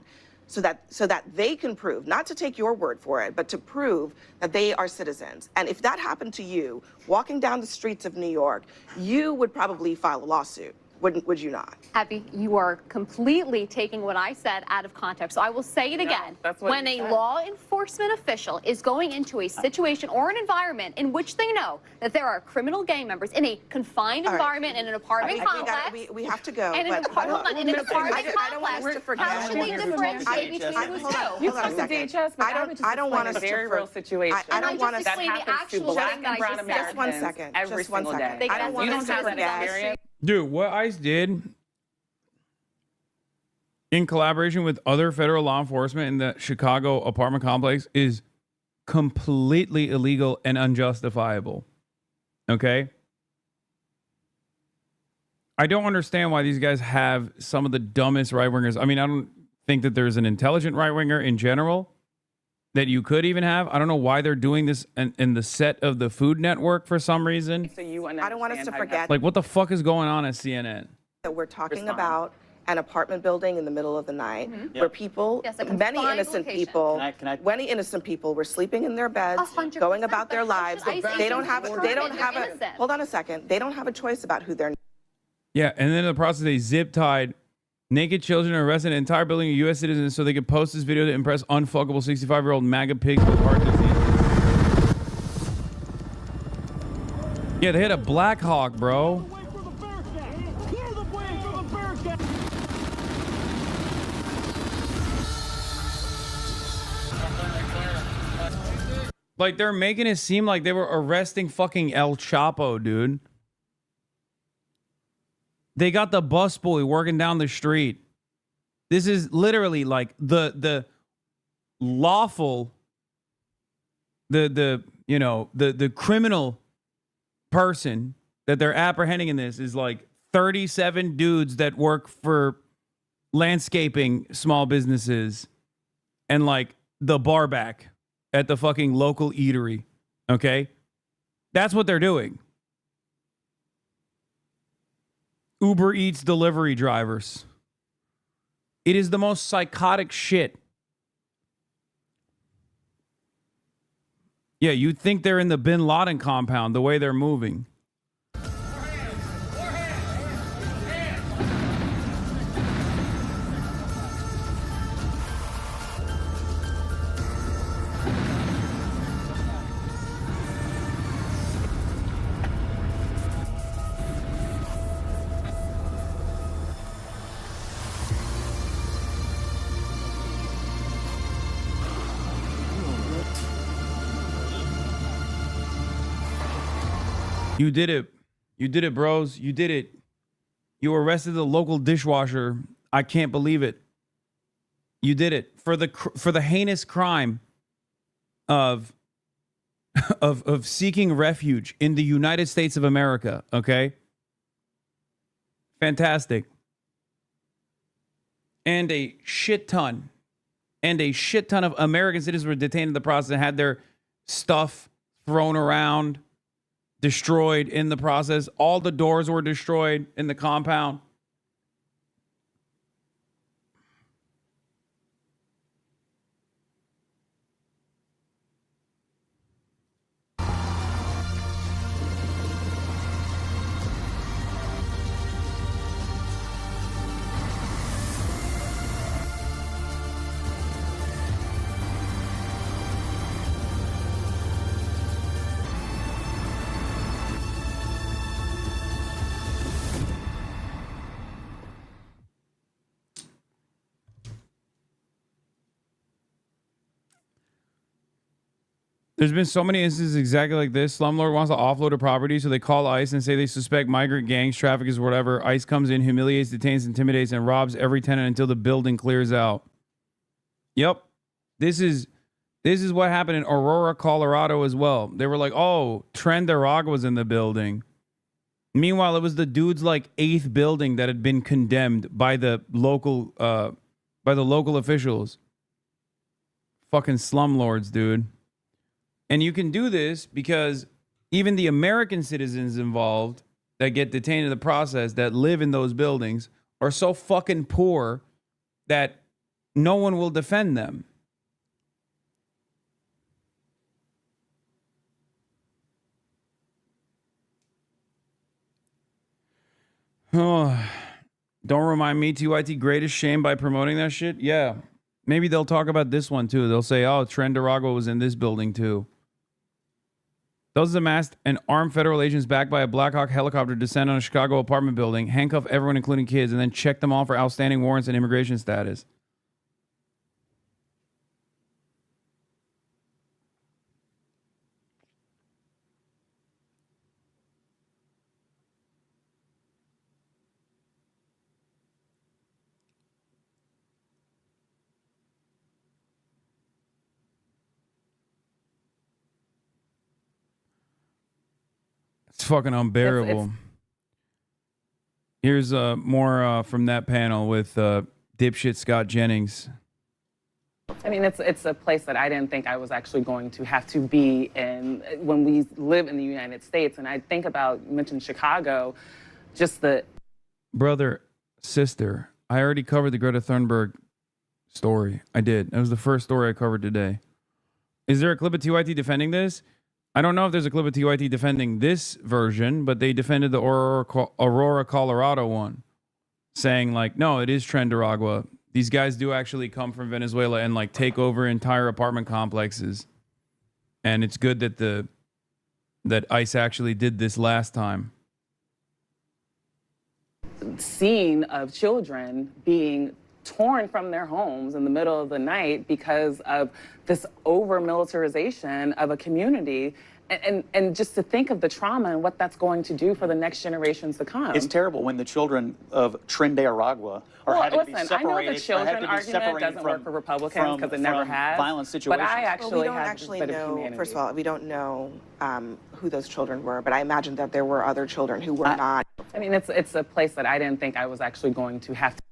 so that they can prove, not to take your word for it, but to prove that they are citizens. And if that happened to you, walking down the streets of New York, you would probably file a lawsuit. Would you not? Abby, you are completely taking what I said out of context. So I will say it again. When a law enforcement official is going into a situation or an environment in which they know that there are criminal gang members in a confined environment in an apartment complex. We have to go. And in an apartment complex. I don't want us to forget. How should they differentiate between the two? Hold on a second. I don't want us to very real situation. I don't want us that happens to black and brown Americans just one second. every single day. I don't want us to forget. Dude, what ICE did, in collaboration with other federal law enforcement in the Chicago apartment complex is completely illegal and unjustifiable. Okay? I don't understand why these guys have some of the dumbest right-wingers. I mean, I don't think that there's an intelligent right-winger in general that you could even have. I don't know why they're doing this in the set of the Food Network for some reason. So I don't want us to forget Like, what the fuck is going on at CNN? that we're talking about an apartment building in the middle of the night where people, many innocent people, many innocent people were sleeping in their beds, 100%, going about their lives. ICE They don't agents have, were they don't proven have they're a, innocent. hold on a second. They don't have a choice about who they're. Yeah, and then in the process, they zip-tied naked children and arrested an entire building of U.S. citizens so they could post this video to impress unfuckable 65-year-old MAGA pigs with heart disease. Yeah, they hit a Black Hawk, bro. Like, they're making it seem like they were arresting fucking El Chapo, dude. They got the busboy working down the street. This is literally like the lawful, the criminal person that they're apprehending in this is like 37 dudes that work for landscaping small businesses and like the bar back at the fucking local eatery. Okay? That's what they're doing. Uber Eats delivery drivers. It is the most psychotic shit. Yeah, you'd think they're in the Bin Laden compound the way they're moving. You did it. You did it, bros. You did it. You arrested the local dishwasher. I can't believe it. You did it for the heinous crime of seeking refuge in the United States of America, okay? Fantastic. And a shit ton of American citizens were detained in the process and had their stuff thrown around, destroyed in the process. All the doors were destroyed in the compound. There's been so many instances exactly like this. Slumlord wants to offload a property, so they call ICE and say they suspect migrant gangs, traffickers, whatever. ICE comes in, humiliates, detains, intimidates, and robs every tenant until the building clears out. Yep. This is what happened in Aurora, Colorado as well. They were like, oh, Trend was in the building. Meanwhile, it was the dude's like 8th building that had been condemned by the local officials. Fucking slumlords, dude. And you can do this because even the American citizens involved that get detained in the process that live in those buildings are so fucking poor that no one will defend them. Oh, don't remind me, TYT, greatest shame by promoting that shit? Yeah. Maybe they'll talk about this one too. They'll say, oh, Trend was in this building too. Those amassed and armed federal agents backed by a Black Hawk helicopter descend on a Chicago apartment building, handcuff everyone, including kids, and then check them all for outstanding warrants and immigration status. It's fucking unbearable. Here's more from that panel with dipshit Scott Jennings. I mean, it's a place that I didn't think I was actually going to have to be in when we live in the United States. And I think about, you mentioned Chicago, just the... Brother, sister, I already covered the Greta Thunberg story. I did. That was the first story I covered today. Is there a clip of TYT defending this? I don't know if there's a clip of TYT defending this version, but they defended the Aurora, Colorado one, saying like, no, it is Trinidad. These guys do actually come from Venezuela and like take over entire apartment complexes. And it's good that ICE actually did this last time. Scene of children being torn from their homes in the middle of the night because of this over-militarization of a community. And just to think of the trauma and what that's going to do for the next generations to come. It's terrible when the children of Trinidad are having to be separated. I know the children argument doesn't work for Republicans because it never has. Violent situations. But I actually we don't actually know, first of all, we don't know who those children were, but I imagine that there were other children who were not. I mean, it's a place that I didn't think I was actually going to have to.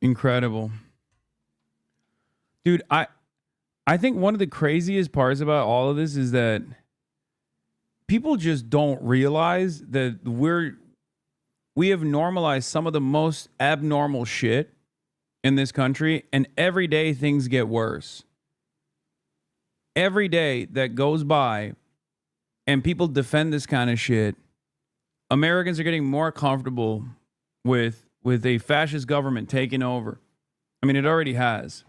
Incredible. Dude, I think one of the craziest parts about all of this is that people just don't realize that we have normalized some of the most abnormal shit in this country, and every day things get worse. Every day that goes by and people defend this kind of shit, Americans are getting more comfortable with a fascist government taking over. I mean, it already has.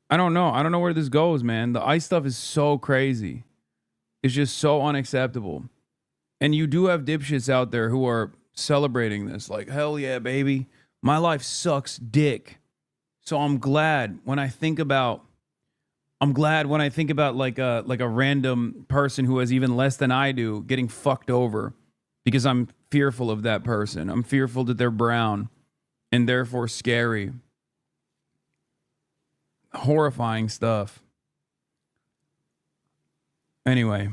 I don't know. I don't know where this goes, man. The ICE stuff is so crazy. It's just so unacceptable. And you do have dipshits out there who are celebrating this. Like, hell yeah, baby. My life sucks dick. So I'm glad when I think about like a random person who has even less than I do getting fucked over, because I'm fearful of that person. I'm fearful that they're brown and therefore scary. Horrifying stuff. Anyway,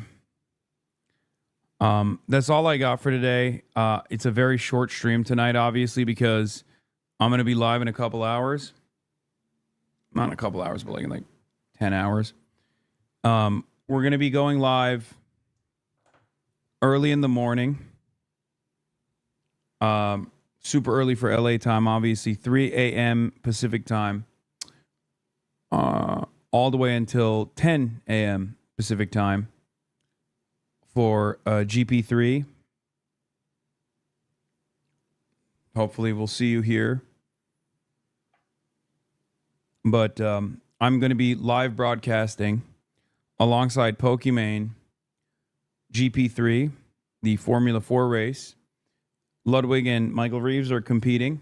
that's all I got for today. It's a very short stream tonight, obviously, because I'm going to be live in a couple hours. Not in a couple hours, but like in like 10 hours. We're going to be going live early in the morning. Super early for LA time, obviously. 3 a.m. Pacific time. All the way until 10 a.m. Pacific time for GP3. Hopefully we'll see you here. But I'm going to be live broadcasting alongside Pokimane GP3, the Formula 4 race. Ludwig and Michael Reeves are competing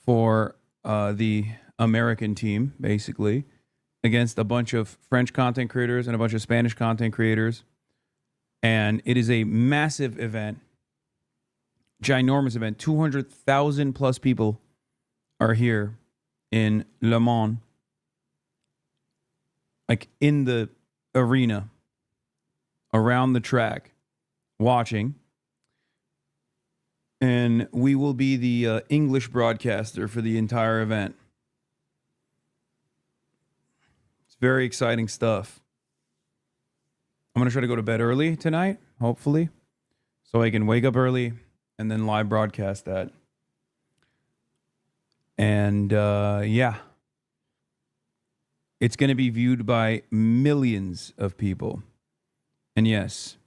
for the American team, basically, against a bunch of French content creators and a bunch of Spanish content creators. And it is a massive event, ginormous event. 200,000 plus people are here in Le Mans, like in the arena, around the track, watching. And we will be the English broadcaster for the entire event. It's very exciting stuff. I'm going to try to go to bed early tonight, hopefully, so I can wake up early and then live broadcast that. And yeah, it's going to be viewed by millions of people. And yes,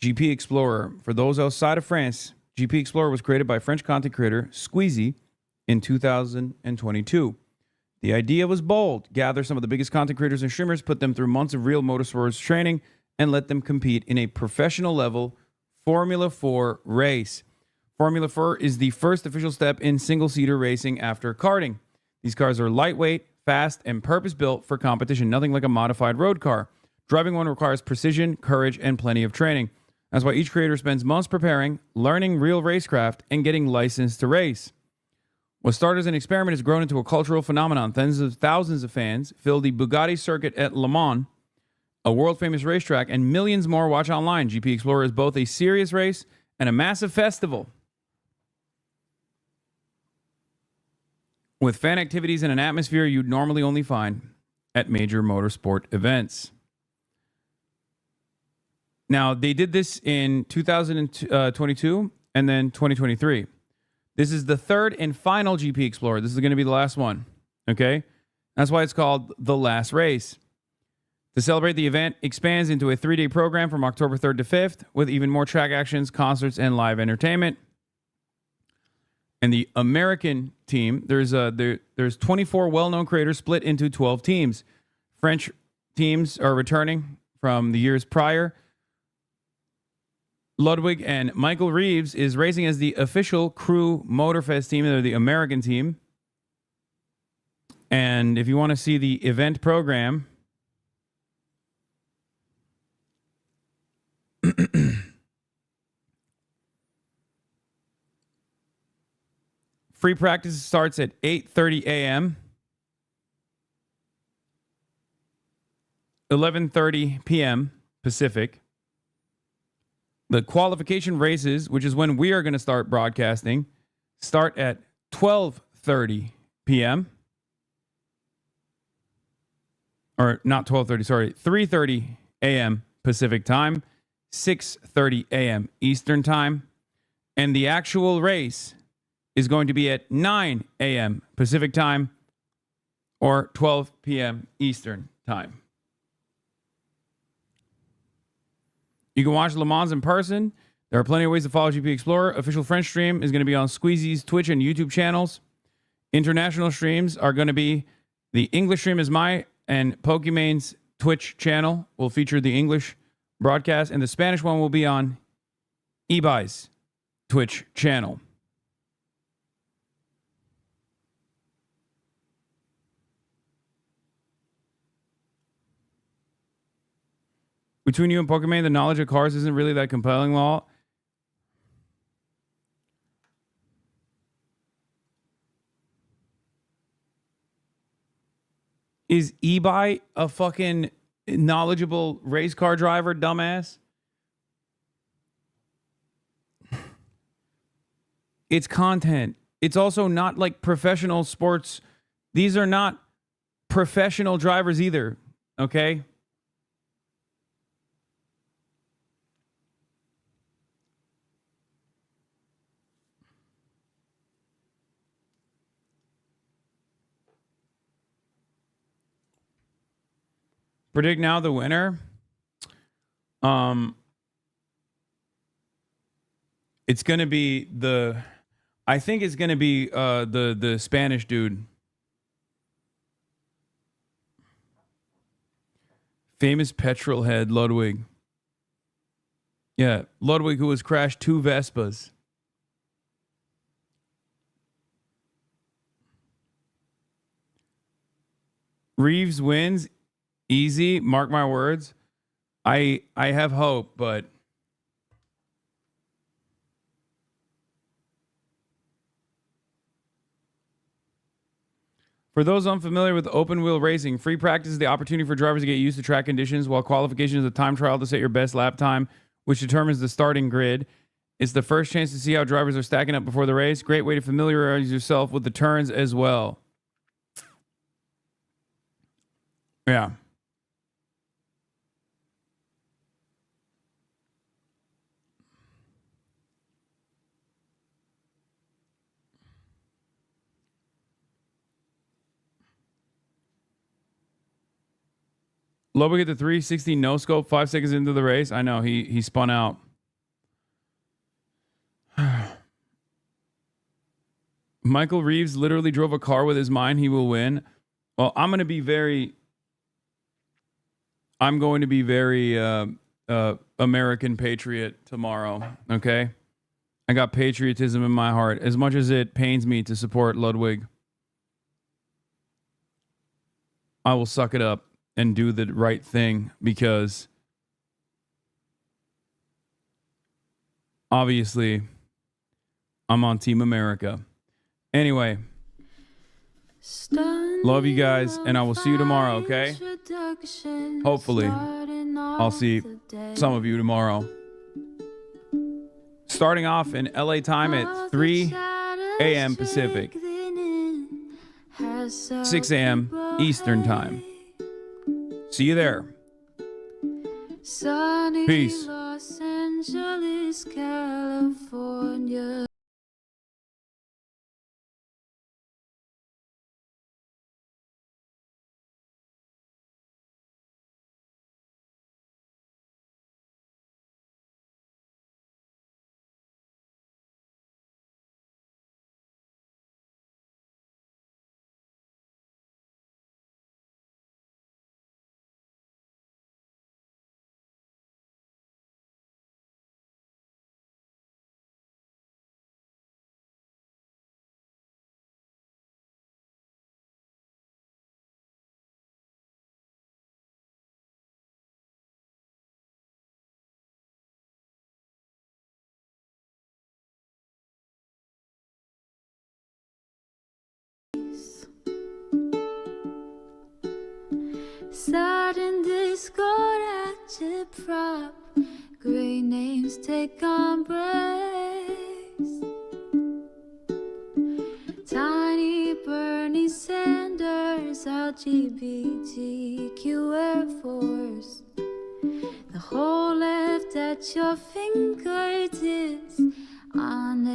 GP Explorer, for those outside of France, GP Explorer was created by French content creator Squeezie in 2022. The idea was bold: gather some of the biggest content creators and streamers, put them through months of real motorsports training, and let them compete in a professional level Formula 4 race. Formula 4 is the first official step in single-seater racing after karting. These cars are lightweight, fast, and purpose-built for competition. Nothing like a modified road car. Driving one requires precision, courage, and plenty of training. That's why each creator spends months preparing, learning real racecraft, and getting licensed to race. What started as an experiment has grown into a cultural phenomenon. Thousands of fans fill the Bugatti circuit at Le Mans, a world-famous racetrack, and millions more watch online. GP Explorer is both a serious race and a massive festival, with fan activities and an atmosphere you'd normally only find at major motorsport events. Now, they did this in 2022 and then 2023. This is the third and final GP Explorer. This is going to be the last one, okay? That's why it's called The Last Race. To celebrate, the event expands into a 3-day program from October 3rd to 5th with even more track actions, concerts, and live entertainment. And the American team, there's 24 well-known creators split into 12 teams. French teams are returning from the years prior. Ludwig and Michael Reeves is racing as the official crew Motorfest team. They're the American team. And if you want to see the event program, free practice starts at 8:30 a.m., 11:30 p.m. Pacific. The qualification races, which is when we are going to start broadcasting, start at 12:30 p.m. Or not 12:30, sorry, 3:30 a.m. Pacific time, 6:30 a.m. Eastern time. And the actual race is going to be at 9 a.m. Pacific time or 12 p.m. Eastern time. You can watch Le Mans in person. There are plenty of ways to follow GP Explorer. Official French stream is going to be on Squeezy's Twitch and YouTube channels. International streams are going to be the English stream is and Pokemon's Twitch channel will feature the English broadcast, and the Spanish one will be on Ibai's Twitch channel. Between you and Pokemon, the knowledge of cars isn't really that compelling, law. Is Ibai a fucking knowledgeable race car driver, dumbass? It's content. It's also not like professional sports. These are not professional drivers either, okay? Predict now the winner. It's gonna be I think it's gonna be the Spanish dude. Famous petrol head Ludwig. Yeah, Ludwig, who has crashed 2 Vespas. Reeves wins. Easy, mark my words. I have hope, but for those unfamiliar with open wheel racing, free practice is the opportunity for drivers to get used to track conditions, while qualification is a time trial to set your best lap time, which determines the starting grid. It's the first chance to see how drivers are stacking up before the race. Great way to familiarize yourself with the turns as well. Yeah. Lobo get the 360 no scope 5 seconds into the race. I know he spun out. Michael Reeves literally drove a car with his mind. He will win. Well, I'm going to be very American patriot tomorrow. Okay. I got patriotism in my heart, as much as it pains me to support Ludwig. I will suck it up and do the right thing because obviously I'm on Team America. Anyway, love you guys, and I will see you tomorrow, okay? Hopefully, I'll see some of you tomorrow. Starting off in LA time at 3 a.m. Pacific, 6 a.m. Eastern time. See you there. Peace. Los Angeles, California. Sudden discord at your prop. Great names take on breaks. Tiny Bernie Sanders, LGBTQ Air Force. The whole left at your fingertips, on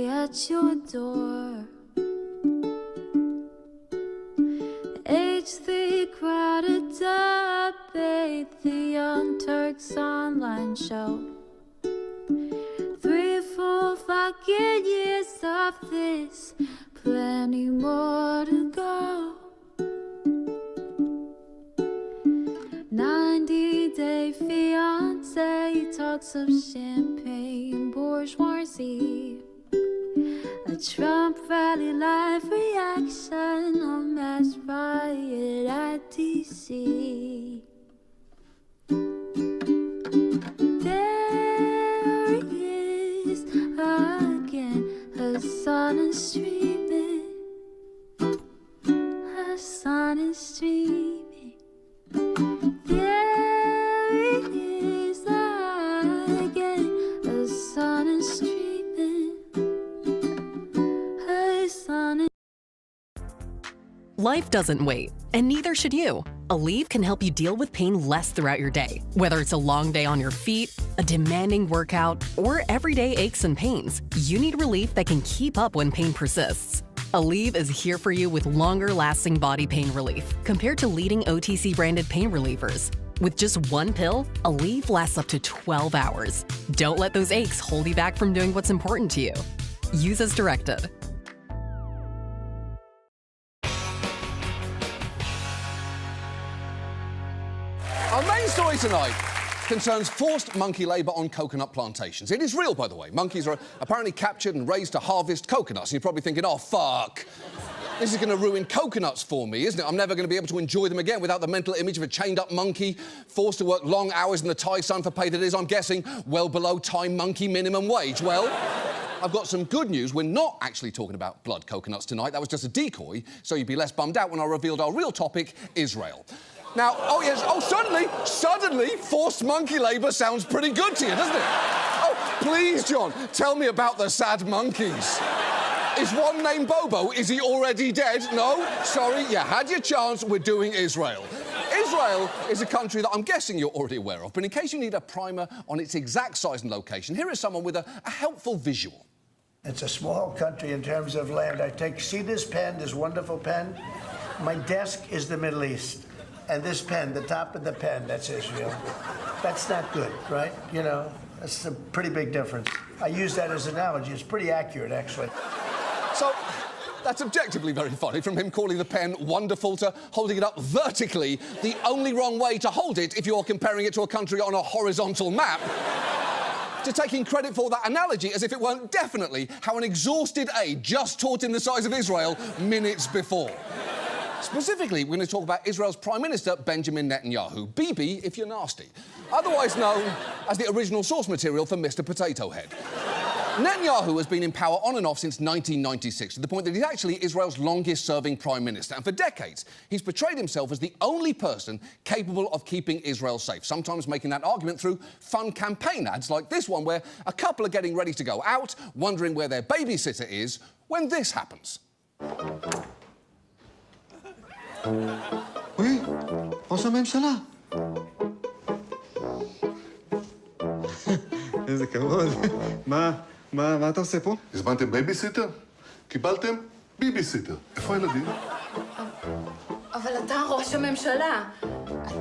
at your door. H3 crowded debate, the Young Turks online show. 3 full fucking years of this, plenty more to go. 90-day fiance, talks of champagne bourgeoisie. A Trump rally live reaction, a mass riot at DC. There he is again, Hasan is streaming. Hasan is streaming. There he is again, Hasan is streaming. Life doesn't wait, and neither should you. Aleve can help you deal with pain less throughout your day. Whether it's a long day on your feet, a demanding workout, or everyday aches and pains, you need relief that can keep up when pain persists. Aleve is here for you with longer-lasting body pain relief compared to leading OTC-branded pain relievers. With just one pill, Aleve lasts up to 12 hours. Don't let those aches hold you back from doing what's important to you. Use as directed. Our main story tonight concerns forced monkey labour on coconut plantations. It is real, by the way. Monkeys are apparently captured and raised to harvest coconuts. And you're probably thinking, oh, fuck. This is going to ruin coconuts for me, isn't it? I'm never going to be able to enjoy them again without the mental image of a chained-up monkey forced to work long hours in the Thai sun for pay that is, I'm guessing, well below Thai monkey minimum wage. Well, I've got some good news. We're not actually talking about blood coconuts tonight. That was just a decoy, so you'd be less bummed out when I revealed our real topic, Israel. Now, oh yes, oh, suddenly, forced monkey labour sounds pretty good to you, doesn't it? Oh, please, John, tell me about the sad monkeys. Is one named Bobo? Is he already dead? No? Sorry, you had your chance. We're doing Israel. Israel is a country that I'm guessing you're already aware of, but in case you need a primer on its exact size and location, here is someone with a helpful visual. It's a small country in terms of land. See this pen, this wonderful pen? My desk is the Middle East. And this pen, the top of the pen, that's Israel. That's not good, right? You know, that's a pretty big difference. I use that as an analogy. It's pretty accurate, actually. So, that's objectively very funny, from him calling the pen wonderful to holding it up vertically, the only wrong way to hold it if you're comparing it to a country on a horizontal map, to taking credit for that analogy as if it weren't definitely how an exhausted aide just taught him the size of Israel minutes before. Specifically, we're going to talk about Israel's Prime Minister, Benjamin Netanyahu, Bibi if you're nasty, otherwise known as the original source material for Mr. Potato Head. Netanyahu has been in power on and off since 1996, to the point that he's actually Israel's longest-serving prime minister. And for decades, he's portrayed himself as the only person capable of keeping Israel safe, sometimes making that argument through fun campaign ads like this one, where a couple are getting ready to go out, wondering where their babysitter is, when this happens. Oui, ראש הממשלה. איזה כבוד. מה אתה עושה פה? הזמנתם בייביסיטר? קיבלתם ביביסיטר. איפה הילדים? אבל אתה ראש הממשלה.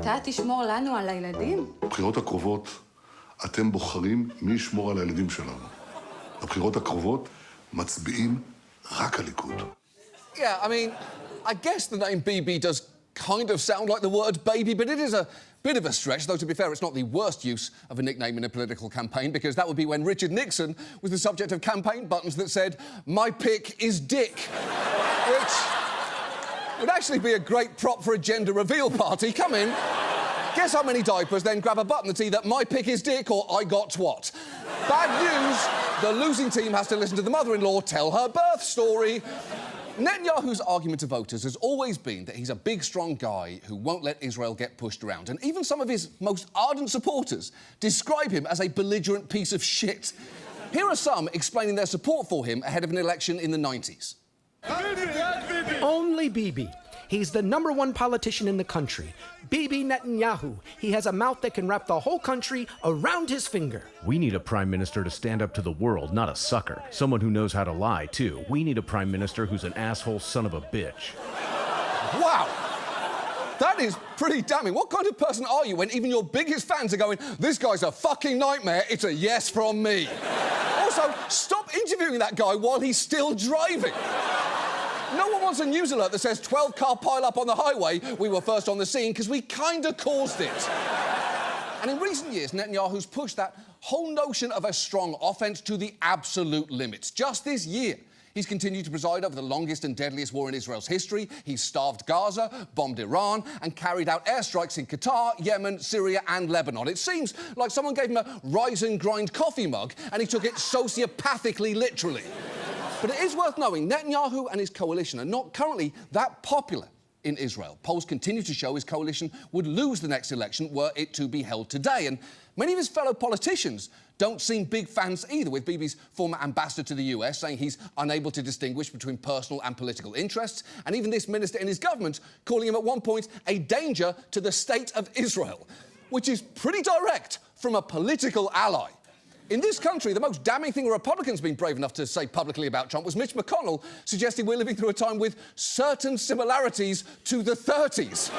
אתה תשמור לנו על הילדים? בבחירות הקרובות אתם בוחרים מי ישמור על הילדים שלנו. בבחירות הקרובות מצביעים רק הליכוד. Yeah, I mean, I guess the name BB does kind of sound like the word baby, but it is a bit of a stretch, though to be fair, it's not the worst use of a nickname in a political campaign, because that would be when Richard Nixon was the subject of campaign buttons that said, "My pick is Dick," which would actually be a great prop for a gender reveal party. Come in, guess how many diapers, then grab a button that's either "My pick is Dick" or "I got twat." Bad news, the losing team has to listen to the mother-in-law tell her birth story. Netanyahu's argument to voters has always been that he's a big, strong guy who won't let Israel get pushed around. And even some of his most ardent supporters describe him as a belligerent piece of shit. Here are some explaining their support for him ahead of an election in the 90s. Only Bibi. He's the #1 politician in the country. Bibi Netanyahu. He has a mouth that can wrap the whole country around his finger. We need a prime minister to stand up to the world, not a sucker. Someone who knows how to lie, too. We need a prime minister who's an asshole son of a bitch. Wow! That is pretty damning. What kind of person are you when even your biggest fans are going, "This guy's a fucking nightmare, it's a yes from me"? Also, stop interviewing that guy while he's still driving. No one wants a news alert that says 12-car pile-up on the highway. We were first on the scene because we kind of caused it. And in recent years, Netanyahu's pushed that whole notion of a strong offence to the absolute limits. Just this year, he's continued to preside over the longest and deadliest war in Israel's history. He's starved Gaza, bombed Iran, and carried out airstrikes in Qatar, Yemen, Syria, and Lebanon. It seems like someone gave him a rise and grind coffee mug, and he took it sociopathically literally. But it is worth knowing Netanyahu and his coalition are not currently that popular in Israel. Polls continue to show his coalition would lose the next election were it to be held today. And many of his fellow politicians don't seem big fans either, with Bibi's former ambassador to the US saying he's unable to distinguish between personal and political interests, and even this minister in his government calling him at one point a danger to the state of Israel, which is pretty direct from a political ally. In this country, the most damning thing a Republican's been brave enough to say publicly about Trump was Mitch McConnell suggesting we're living through a time with certain similarities to the 30s.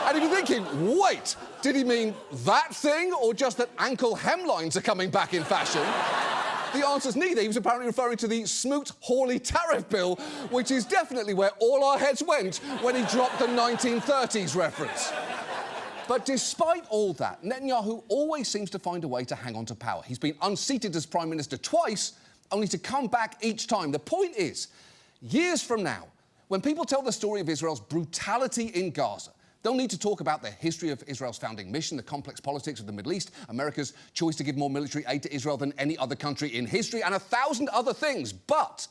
And if you're thinking, wait, did he mean that thing or just that ankle hemlines are coming back in fashion? The answer's neither. He was apparently referring to the Smoot-Hawley tariff bill, which is definitely where all our heads went when he dropped the 1930s reference. But despite all that, Netanyahu always seems to find a way to hang on to power. He's been unseated as Prime Minister twice, only to come back each time. The point is, years from now, when people tell the story of Israel's brutality in Gaza, they'll need to talk about the history of Israel's founding mission, the complex politics of the Middle East, America's choice to give more military aid to Israel than any other country in history, and 1,000 other things. But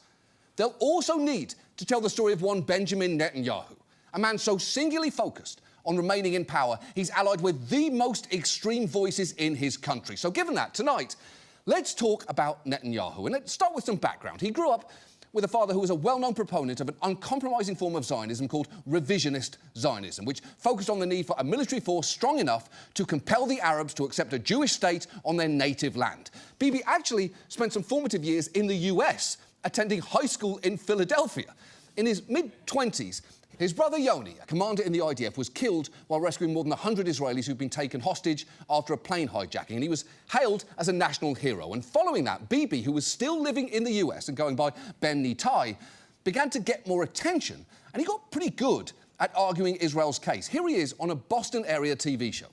they'll also need to tell the story of one Benjamin Netanyahu, a man so singularly focused on remaining in power, he's allied with the most extreme voices in his country. So given that, tonight, let's talk about Netanyahu. And let's start with some background. He grew up with a father who was a well-known proponent of an uncompromising form of Zionism called revisionist Zionism, which focused on the need for a military force strong enough to compel the Arabs to accept a Jewish state on their native land. Bibi actually spent some formative years in the US, attending high school in Philadelphia. In his mid-20s, his brother Yoni, a commander in the IDF, was killed while rescuing more than 100 Israelis who'd been taken hostage after a plane hijacking, and he was hailed as a national hero. And following that, Bibi, who was still living in the US and going by Ben Nitai, began to get more attention, and he got pretty good at arguing Israel's case. Here he is on a Boston-area TV show.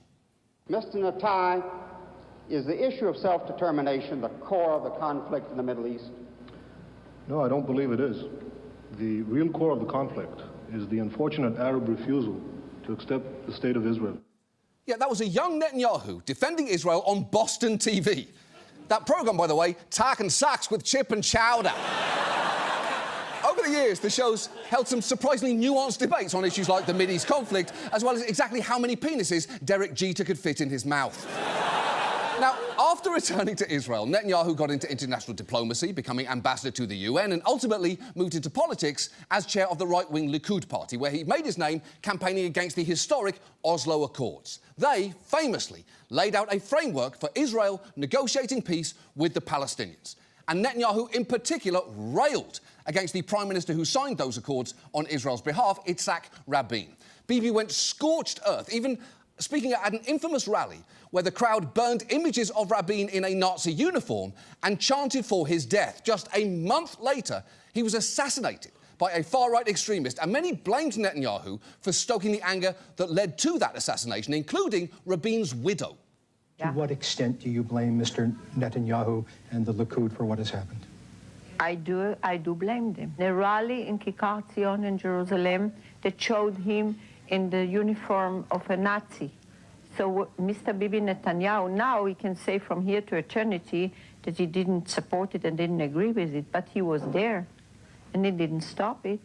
Mr. Nitai, is the issue of self-determination the core of the conflict in the Middle East? No, I don't believe it is. The real core of the conflict is the unfortunate Arab refusal to accept the state of Israel. Yeah, that was a young Netanyahu defending Israel on Boston TV. That programme, by the way, Talking Sacks with Chip and Chowder. Over the years, the show's held some surprisingly nuanced debates on issues like the Mideast conflict, as well as exactly how many penises Derek Jeter could fit in his mouth. Now, after returning to Israel, Netanyahu got into international diplomacy, becoming ambassador to the UN, and ultimately moved into politics as chair of the right-wing Likud party, where he made his name campaigning against the historic Oslo Accords. They, famously, laid out a framework for Israel negotiating peace with the Palestinians. And Netanyahu, in particular, railed against the prime minister who signed those accords on Israel's behalf, Yitzhak Rabin. Bibi went scorched earth, even speaking at an infamous rally where the crowd burned images of Rabin in a Nazi uniform and chanted for his death. Just a month later, he was assassinated by a far-right extremist, and many blamed Netanyahu for stoking the anger that led to that assassination, including Rabin's widow. To what extent do you blame Mr. Netanyahu and the Likud for what has happened? I do blame them. The rally in Kikar Zion in Jerusalem that showed him in the uniform of a Nazi. So Mr. Bibi Netanyahu, now we can say from here to eternity that he didn't support it and didn't agree with it, but he was there, and he didn't stop it.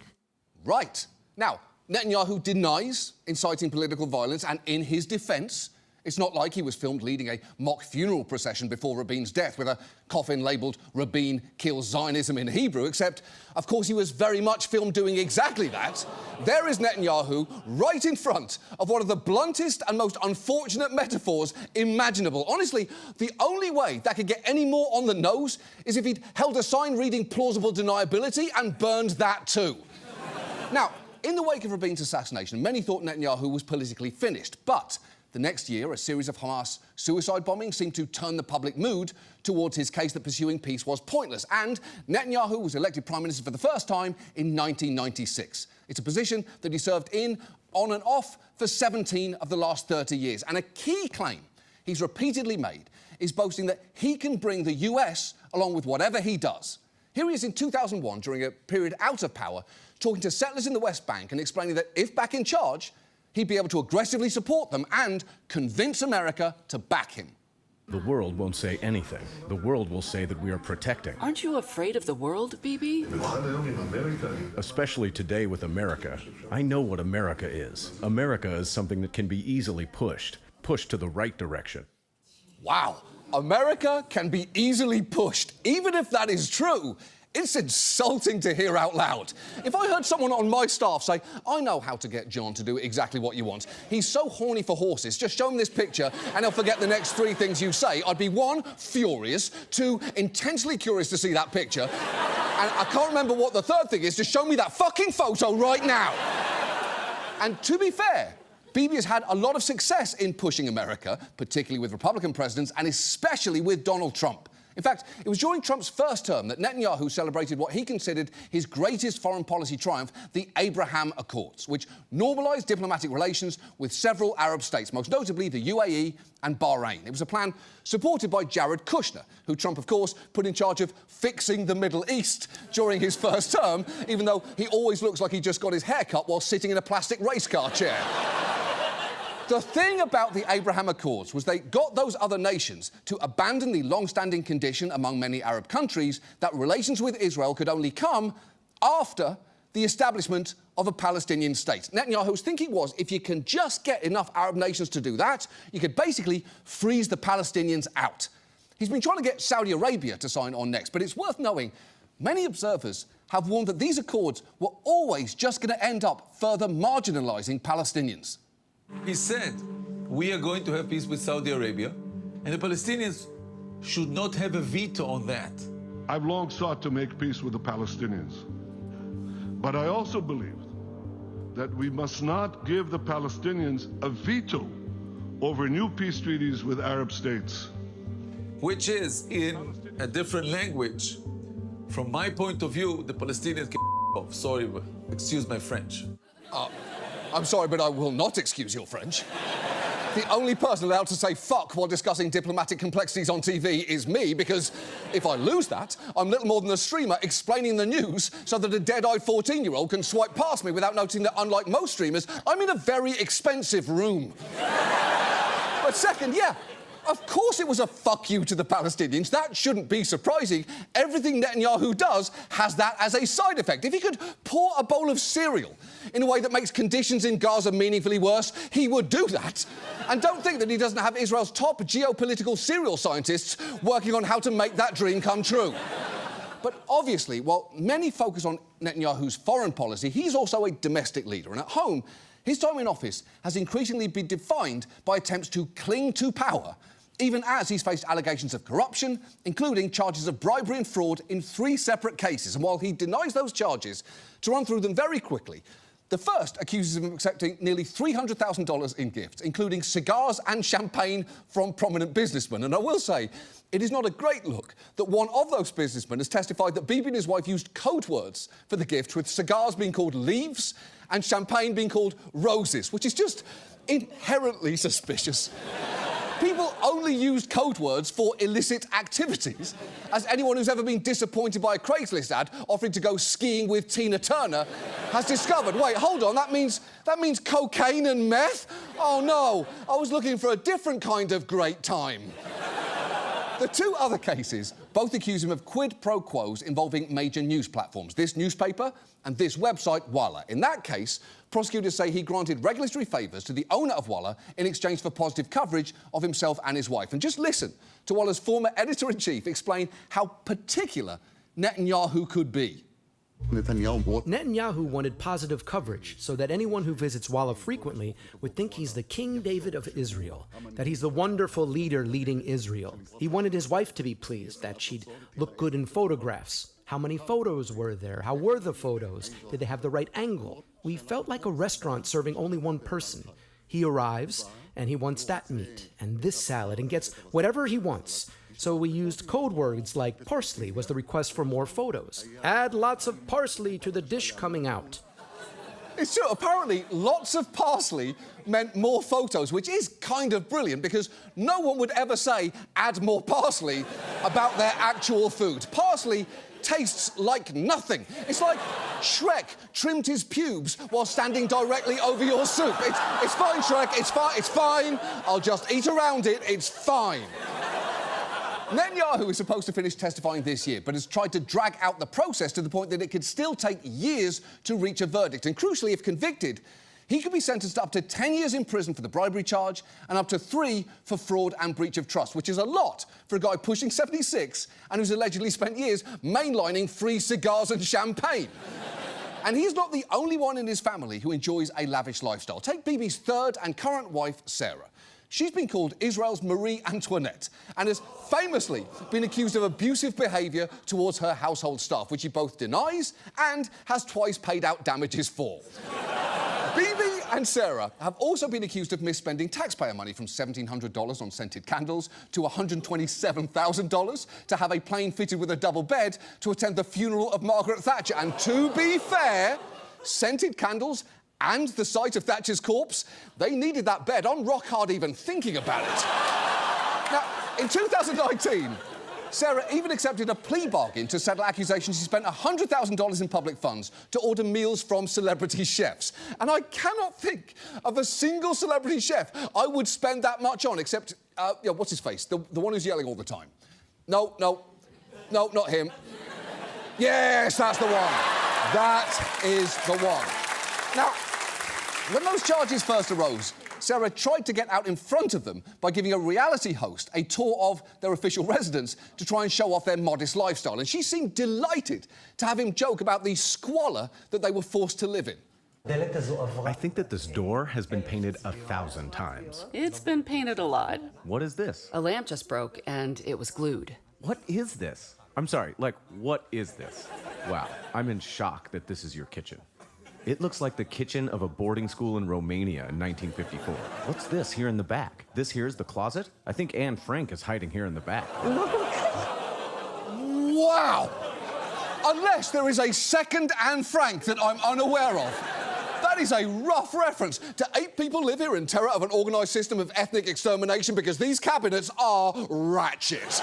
Right. Now, Netanyahu denies inciting political violence, and in his defence, it's not like he was filmed leading a mock funeral procession before Rabin's death with a coffin labelled Rabin Kills Zionism in Hebrew, except, of course, he was very much filmed doing exactly that. There is Netanyahu right in front of one of the bluntest and most unfortunate metaphors imaginable. Honestly, the only way that could get any more on the nose is if he'd held a sign reading plausible deniability and burned that too. Now, in the wake of Rabin's assassination, many thought Netanyahu was politically finished, but the next year, a series of Hamas suicide bombings seemed to turn the public mood towards his case that pursuing peace was pointless. And Netanyahu was elected prime minister for the first time in 1996. It's a position that he served in, on and off, for 17 of the last 30 years. And a key claim he's repeatedly made is boasting that he can bring the US along with whatever he does. Here he is in 2001, during a period out of power, talking to settlers in the West Bank and explaining that if back in charge, he'd be able to aggressively support them and convince America to back him. The world won't say anything. The world will say that we are protecting. Aren't you afraid of the world, Bibi? Especially today with America. I know what America is. America is something that can be easily pushed to the right direction. Wow. America can be easily pushed. Even if that is true, it's insulting to hear out loud. If I heard someone on my staff say, I know how to get John to do exactly what you want. He's so horny for horses. Just show him this picture and he'll forget the next 3 things you say. I'd be 1, furious, 2, intensely curious to see that picture. And I can't remember what the 3rd thing is. Just show me that fucking photo right now. And to be fair, Bibi has had a lot of success in pushing America, particularly with Republican presidents and especially with Donald Trump. In fact, it was during Trump's first term that Netanyahu celebrated what he considered his greatest foreign policy triumph, the Abraham Accords, which normalised diplomatic relations with several Arab states, most notably the UAE and Bahrain. It was a plan supported by Jared Kushner, who Trump, of course, put in charge of fixing the Middle East during his first term, even though he always looks like he just got his hair cut while sitting in a plastic race car chair. The thing about the Abraham Accords was they got those other nations to abandon the long-standing condition among many Arab countries that relations with Israel could only come after the establishment of a Palestinian state. Netanyahu's thinking was, if you can just get enough Arab nations to do that, you could basically freeze the Palestinians out. He's been trying to get Saudi Arabia to sign on next, but it's worth knowing many observers have warned that these accords were always just going to end up further marginalising Palestinians. He said, we are going to have peace with Saudi Arabia, and the Palestinians should not have a veto on that. I've long sought to make peace with the Palestinians. But I also believed that we must not give the Palestinians a veto over new peace treaties with Arab states. Which is, in a different language, from my point of view, the Palestinians can off. Sorry, but excuse my French. I'm sorry, but I will not excuse your French. The only person allowed to say fuck while discussing diplomatic complexities on TV is me, because if I lose that, I'm little more than a streamer explaining the news so that a dead-eyed 14-year-old can swipe past me without noticing that, unlike most streamers, I'm in a very expensive room. But second, yeah, of course it was a fuck you to the Palestinians. That shouldn't be surprising. Everything Netanyahu does has that as a side effect. If he could pour a bowl of cereal in a way that makes conditions in Gaza meaningfully worse, he would do that. And don't think that he doesn't have Israel's top geopolitical cereal scientists working on how to make that dream come true. But obviously, while many focus on Netanyahu's foreign policy, he's also a domestic leader. And at home, his time in office has increasingly been defined by attempts to cling to power, even as he's faced allegations of corruption, including charges of bribery and fraud in 3 separate cases. And while he denies those charges, to run through them very quickly, the first accuses him of accepting nearly $300,000 in gifts, including cigars and champagne from prominent businessmen. And I will say, it is not a great look that one of those businessmen has testified that Bibi and his wife used code words for the gift, with cigars being called leaves and champagne being called roses, which is just inherently suspicious. People only used code words for illicit activities, as anyone who's ever been disappointed by a Craigslist ad offering to go skiing with Tina Turner has discovered. Wait, hold on, that means cocaine and meth? Oh no, I was looking for a different kind of great time. The 2 other cases both accuse him of quid pro quos involving major news platforms, this newspaper and this website, Walla. In that case, prosecutors say he granted regulatory favours to the owner of Walla in exchange for positive coverage of himself and his wife. And just listen to Walla's former editor-in-chief explain how particular Netanyahu could be. Netanyahu wanted positive coverage so that anyone who visits Walla frequently would think he's the King David of Israel, that he's the wonderful leader leading Israel. He wanted his wife to be pleased, that she'd look good in photographs. How many photos were there? How were the photos? Did they have the right angle? We felt like a restaurant serving only one person. He arrives, and he wants that meat and this salad and gets whatever he wants. So we used code words like parsley was the request for more photos. Add lots of parsley to the dish coming out. It's true, apparently lots of parsley meant more photos, which is kind of brilliant because no one would ever say add more parsley about their actual food. Parsley tastes like nothing. It's like Shrek trimmed his pubes while standing directly over your soup. It's fine, Shrek, it's fine. I'll just eat around it, it's fine. Netanyahu is supposed to finish testifying this year, but has tried to drag out the process to the point that it could still take years to reach a verdict. And crucially, if convicted, he could be sentenced to up to 10 years in prison for the bribery charge and up to 3 for fraud and breach of trust, which is a lot for a guy pushing 76 and who's allegedly spent years mainlining free cigars and champagne. And he's not the only one in his family who enjoys a lavish lifestyle. Take Bibi's 3rd and current wife, Sarah. She's been called Israel's Marie Antoinette and has famously been accused of abusive behaviour towards her household staff, which she both denies and has twice paid out damages for. Bibi and Sarah have also been accused of misspending taxpayer money, from $1,700 on scented candles to $127,000 to have a plane fitted with a double bed to attend the funeral of Margaret Thatcher. And to be fair, scented candles and the sight of Thatcher's corpse, they needed that bed. I'm rock hard even thinking about it. Now, in 2019, Sarah even accepted a plea bargain to settle accusations she spent $100,000 in public funds to order meals from celebrity chefs. And I cannot think of a single celebrity chef I would spend that much on, except, what's his face? The one who's yelling all the time. No, not him. Yes, that's the one. That is the one. Now, when those charges first arose, Sarah tried to get out in front of them by giving a reality host a tour of their official residence to try and show off their modest lifestyle. And she seemed delighted to have him joke about the squalor that they were forced to live in. I think that this door has been painted 1,000 times. It's been painted a lot. What is this? A lamp just broke and it was glued. What is this? I'm sorry, what is this? Wow, I'm in shock that this is your kitchen. It looks like the kitchen of a boarding school in Romania in 1954. What's this here in the back? This here is the closet? I think Anne Frank is hiding here in the back. Wow! Unless there is a second Anne Frank that I'm unaware of. That is a rough reference to 8 people live here in terror of an organised system of ethnic extermination because these cabinets are ratchet.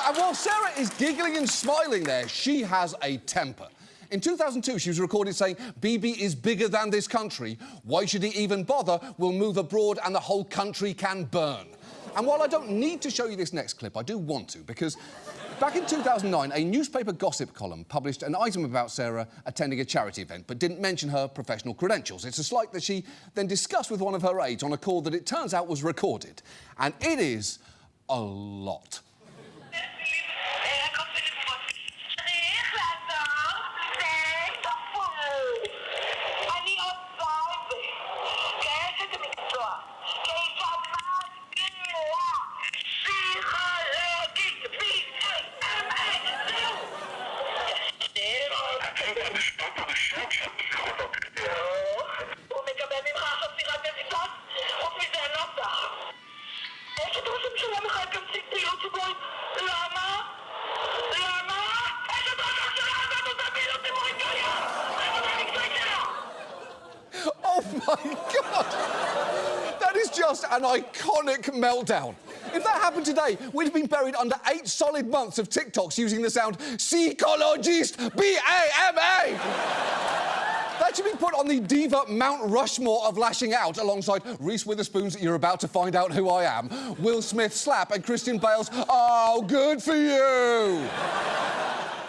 And while Sarah is giggling and smiling there, she has a temper. In 2002, she was recorded saying, "Bibi is bigger than this country. Why should he even bother? We'll move abroad and the whole country can burn." And while I don't need to show you this next clip, I do want to, because back in 2009, a newspaper gossip column published an item about Sarah attending a charity event, but didn't mention her professional credentials. It's a slight that she then discussed with one of her aides on a call that it turns out was recorded. And it is a lot. Oh my God! That is just an iconic meltdown. If that happened today, we'd have been buried under 8 solid months of TikToks using the sound psychologist, B-A-M-A. That should be put on the diva Mount Rushmore of lashing out alongside Reese Witherspoon's "You're About to Find Out Who I Am," Will Smith's "Slap," and Christian Bale's "Oh, good for you."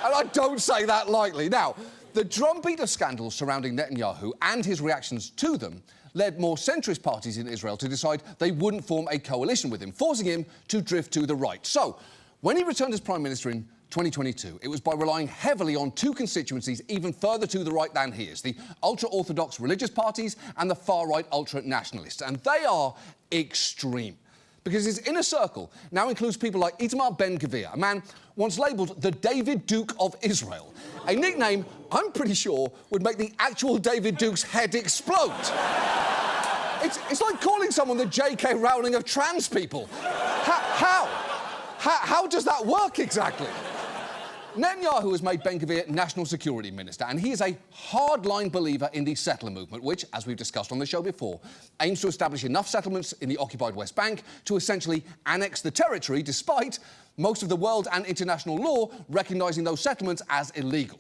And I don't say that lightly. Now, the drumbeat of scandals surrounding Netanyahu and his reactions to them led more centrist parties in Israel to decide they wouldn't form a coalition with him, forcing him to drift to the right. So, when he returned as Prime Minister in 2022, it was by relying heavily on 2 constituencies even further to the right than he is, the ultra-Orthodox religious parties and the far-right ultra-nationalists. And they are extreme, because his inner circle now includes people like Itamar Ben-Gvir, a man once labelled the David Duke of Israel, a nickname I'm pretty sure would make the actual David Duke's head explode. It's like calling someone the J.K. Rowling of trans people. How does that work exactly? Netanyahu has made Ben-Gvir National Security Minister, and he is a hardline believer in the settler movement, which, as we've discussed on the show before, aims to establish enough settlements in the occupied West Bank to essentially annex the territory, despite most of the world and international law recognising those settlements as illegal.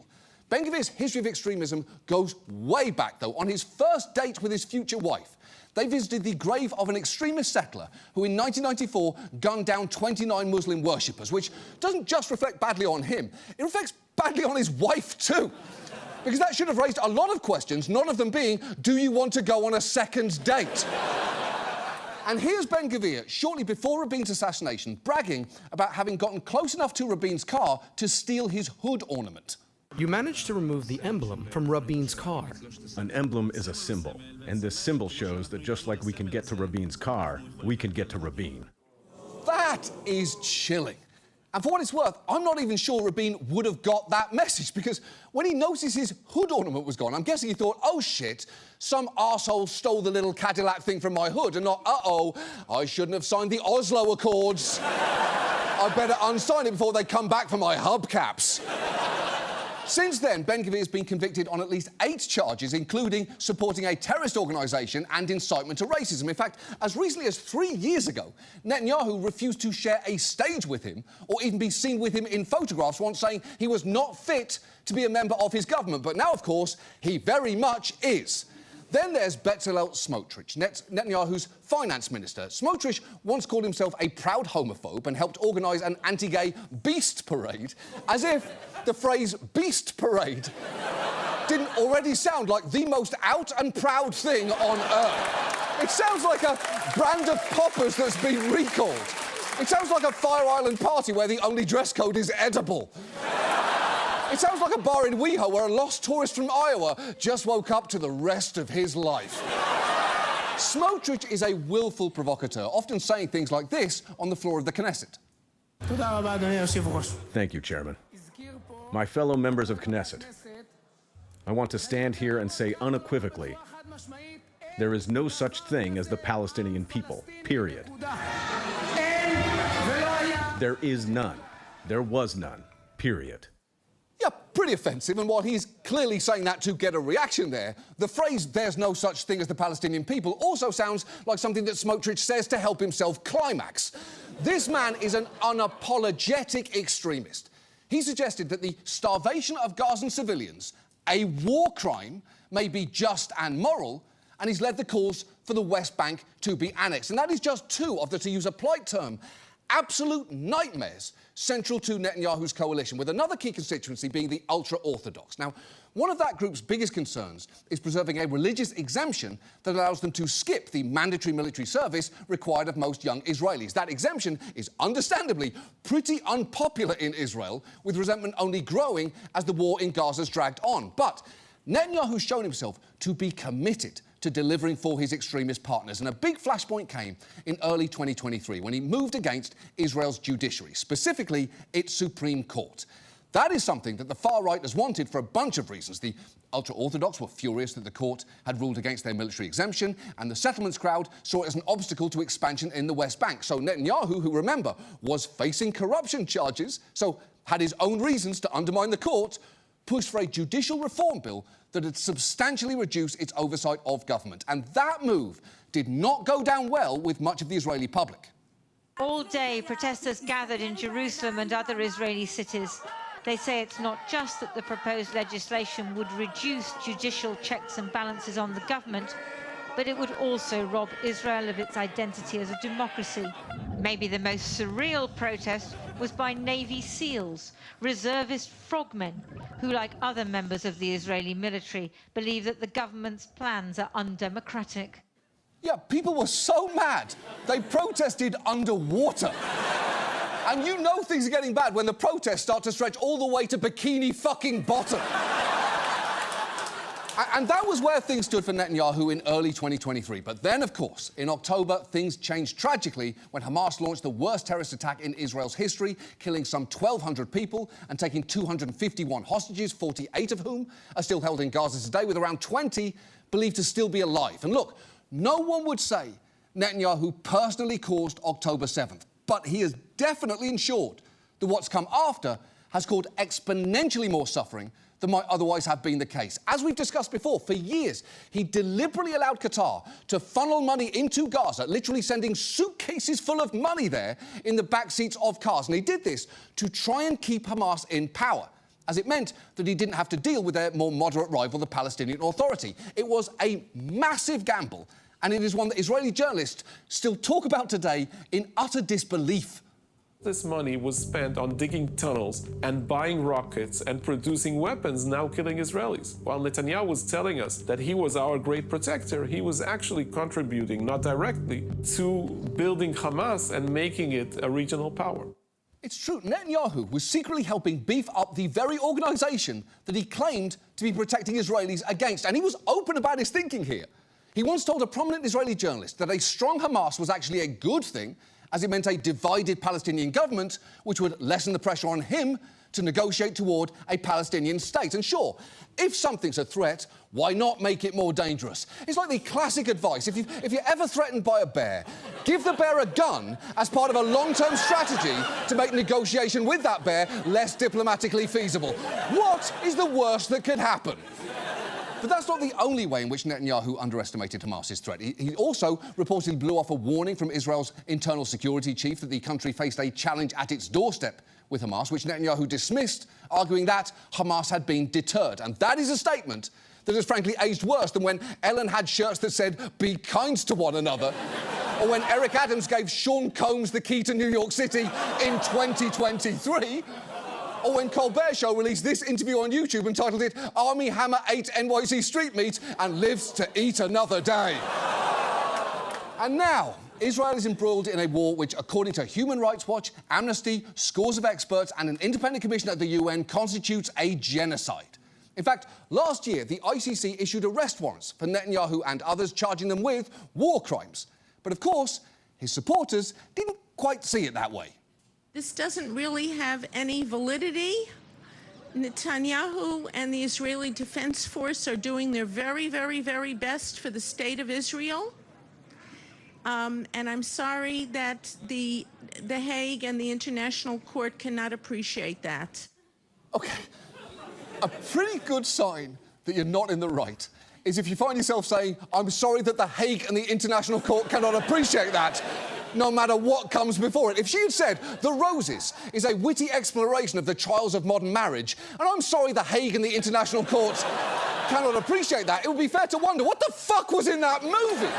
Ben-Gvir's history of extremism goes way back, though. On his first date with his future wife, they visited the grave of an extremist settler who in 1994 gunned down 29 Muslim worshippers, which doesn't just reflect badly on him, it reflects badly on his wife too. Because that should have raised a lot of questions, none of them being, do you want to go on a second date? And here's Ben-Gvir, shortly before Rabin's assassination, bragging about having gotten close enough to Rabin's car to steal his hood ornament. You managed to remove the emblem from Rabin's car. An emblem is a symbol, and this symbol shows that just like we can get to Rabin's car, we can get to Rabin. That is chilling. And for what it's worth, I'm not even sure Rabin would have got that message, because when he noticed his hood ornament was gone, I'm guessing he thought, oh shit, some arsehole stole the little Cadillac thing from my hood, and not, uh-oh, I shouldn't have signed the Oslo Accords. I better unsign it before they come back for my hubcaps. Since then, Ben-Gvir has been convicted on at least 8 charges, including supporting a terrorist organisation and incitement to racism. In fact, as recently as 3 years ago, Netanyahu refused to share a stage with him or even be seen with him in photographs, once saying he was not fit to be a member of his government. But now, of course, he very much is. Then there's Bezalel Smotrich, Netanyahu's finance minister. Smotrich once called himself a proud homophobe and helped organise an anti-gay beast parade, as if the phrase beast parade didn't already sound like the most out and proud thing on earth. It sounds like a brand of poppers that's been recalled. It sounds like a Fire Island party where the only dress code is edible. It sounds like a bar in WeHo where a lost tourist from Iowa just woke up to the rest of his life. Smotrich is a willful provocateur, often saying things like this on the floor of the Knesset. Thank you, Chairman. My fellow members of Knesset, I want to stand here and say unequivocally, there is no such thing as the Palestinian people, period. There is none. There was none, period. Yep, pretty offensive, and while he's clearly saying that to get a reaction there, the phrase, "there's no such thing as the Palestinian people," also sounds like something that Smotrich says to help himself climax. This man is an unapologetic extremist. He suggested that the starvation of Gazan civilians, a war crime, may be just and moral, and he's led the calls for the West Bank to be annexed. And that is just two of the, to use a polite term, absolute nightmares central to Netanyahu's coalition, with another key constituency being the ultra-Orthodox. Now, one of that group's biggest concerns is preserving a religious exemption that allows them to skip the mandatory military service required of most young Israelis. That exemption is understandably pretty unpopular in Israel, with resentment only growing as the war in Gaza's dragged on. But Netanyahu's shown himself to be committed to delivering for his extremist partners. And a big flashpoint came in early 2023 when he moved against Israel's judiciary, specifically its Supreme Court. That is something that the far right has wanted for a bunch of reasons. The ultra-Orthodox were furious that the court had ruled against their military exemption, and the settlements crowd saw it as an obstacle to expansion in the West Bank. So Netanyahu, who, remember, was facing corruption charges, so had his own reasons to undermine the court, pushed for a judicial reform bill that had substantially reduced its oversight of government. And that move did not go down well with much of the Israeli public. All day, protesters gathered in Jerusalem and other Israeli cities. They say it's not just that the proposed legislation would reduce judicial checks and balances on the government, but it would also rob Israel of its identity as a democracy. Maybe the most surreal protest was by Navy SEALs, reservist frogmen, who, like other members of the Israeli military, believe that the government's plans are undemocratic. Yeah, people were so mad, they protested underwater. And you know things are getting bad when the protests start to stretch all the way to Bikini fucking Bottom. And that was where things stood for Netanyahu in early 2023. But then, of course, in October, things changed tragically when Hamas launched the worst terrorist attack in Israel's history, killing some 1,200 people and taking 251 hostages, 48 of whom are still held in Gaza today, with around 20 believed to still be alive. And look, no one would say Netanyahu personally caused October 7th, but he has definitely ensured that what's come after has caused exponentially more suffering than might otherwise have been the case. As we've discussed before, for years, he deliberately allowed Qatar to funnel money into Gaza, literally sending suitcases full of money there in the backseats of cars. And he did this to try and keep Hamas in power, as it meant that he didn't have to deal with their more moderate rival, the Palestinian Authority. It was a massive gamble, and it is one that Israeli journalists still talk about today in utter disbelief. This money was spent on digging tunnels and buying rockets and producing weapons, now killing Israelis. While Netanyahu was telling us that he was our great protector, he was actually contributing, not directly, to building Hamas and making it a regional power. It's true, Netanyahu was secretly helping beef up the very organisation that he claimed to be protecting Israelis against, and he was open about his thinking here. He once told a prominent Israeli journalist that a strong Hamas was actually a good thing, as it meant a divided Palestinian government, which would lessen the pressure on him to negotiate toward a Palestinian state. And sure, if something's a threat, why not make it more dangerous? It's like the classic advice. If you're ever threatened by a bear, give the bear a gun as part of a long-term strategy to make negotiation with that bear less diplomatically feasible. What is the worst that could happen? But that's not the only way in which Netanyahu underestimated Hamas's threat. He also reportedly blew off a warning from Israel's internal security chief that the country faced a challenge at its doorstep with Hamas, which Netanyahu dismissed, arguing that Hamas had been deterred. And that is a statement that has frankly aged worse than when Ellen had shirts that said, "Be kind to one another," or when Eric Adams gave Sean Combs the key to New York City in 2023. Or when Colbert Show released this interview on YouTube and titled it, "Army Hammer ate NYC street meat and lives to eat another day." And now, Israel is embroiled in a war which, according to Human Rights Watch, Amnesty, scores of experts and an independent commission at the UN, constitutes a genocide. In fact, last year, the ICC issued arrest warrants for Netanyahu and others, charging them with war crimes. But of course, his supporters didn't quite see it that way. This doesn't really have any validity. Netanyahu and the Israeli Defense Force are doing their very, very, very best for the state of Israel. And I'm sorry that the Hague and the International Court cannot appreciate that. OK. A pretty good sign that you're not in the right is if you find yourself saying, I'm sorry that The Hague and the International Court cannot appreciate that, no matter what comes before it. If she had said, The Roses is a witty exploration of the trials of modern marriage, and I'm sorry The Hague and the International Court cannot appreciate that, it would be fair to wonder, what the fuck was in that movie?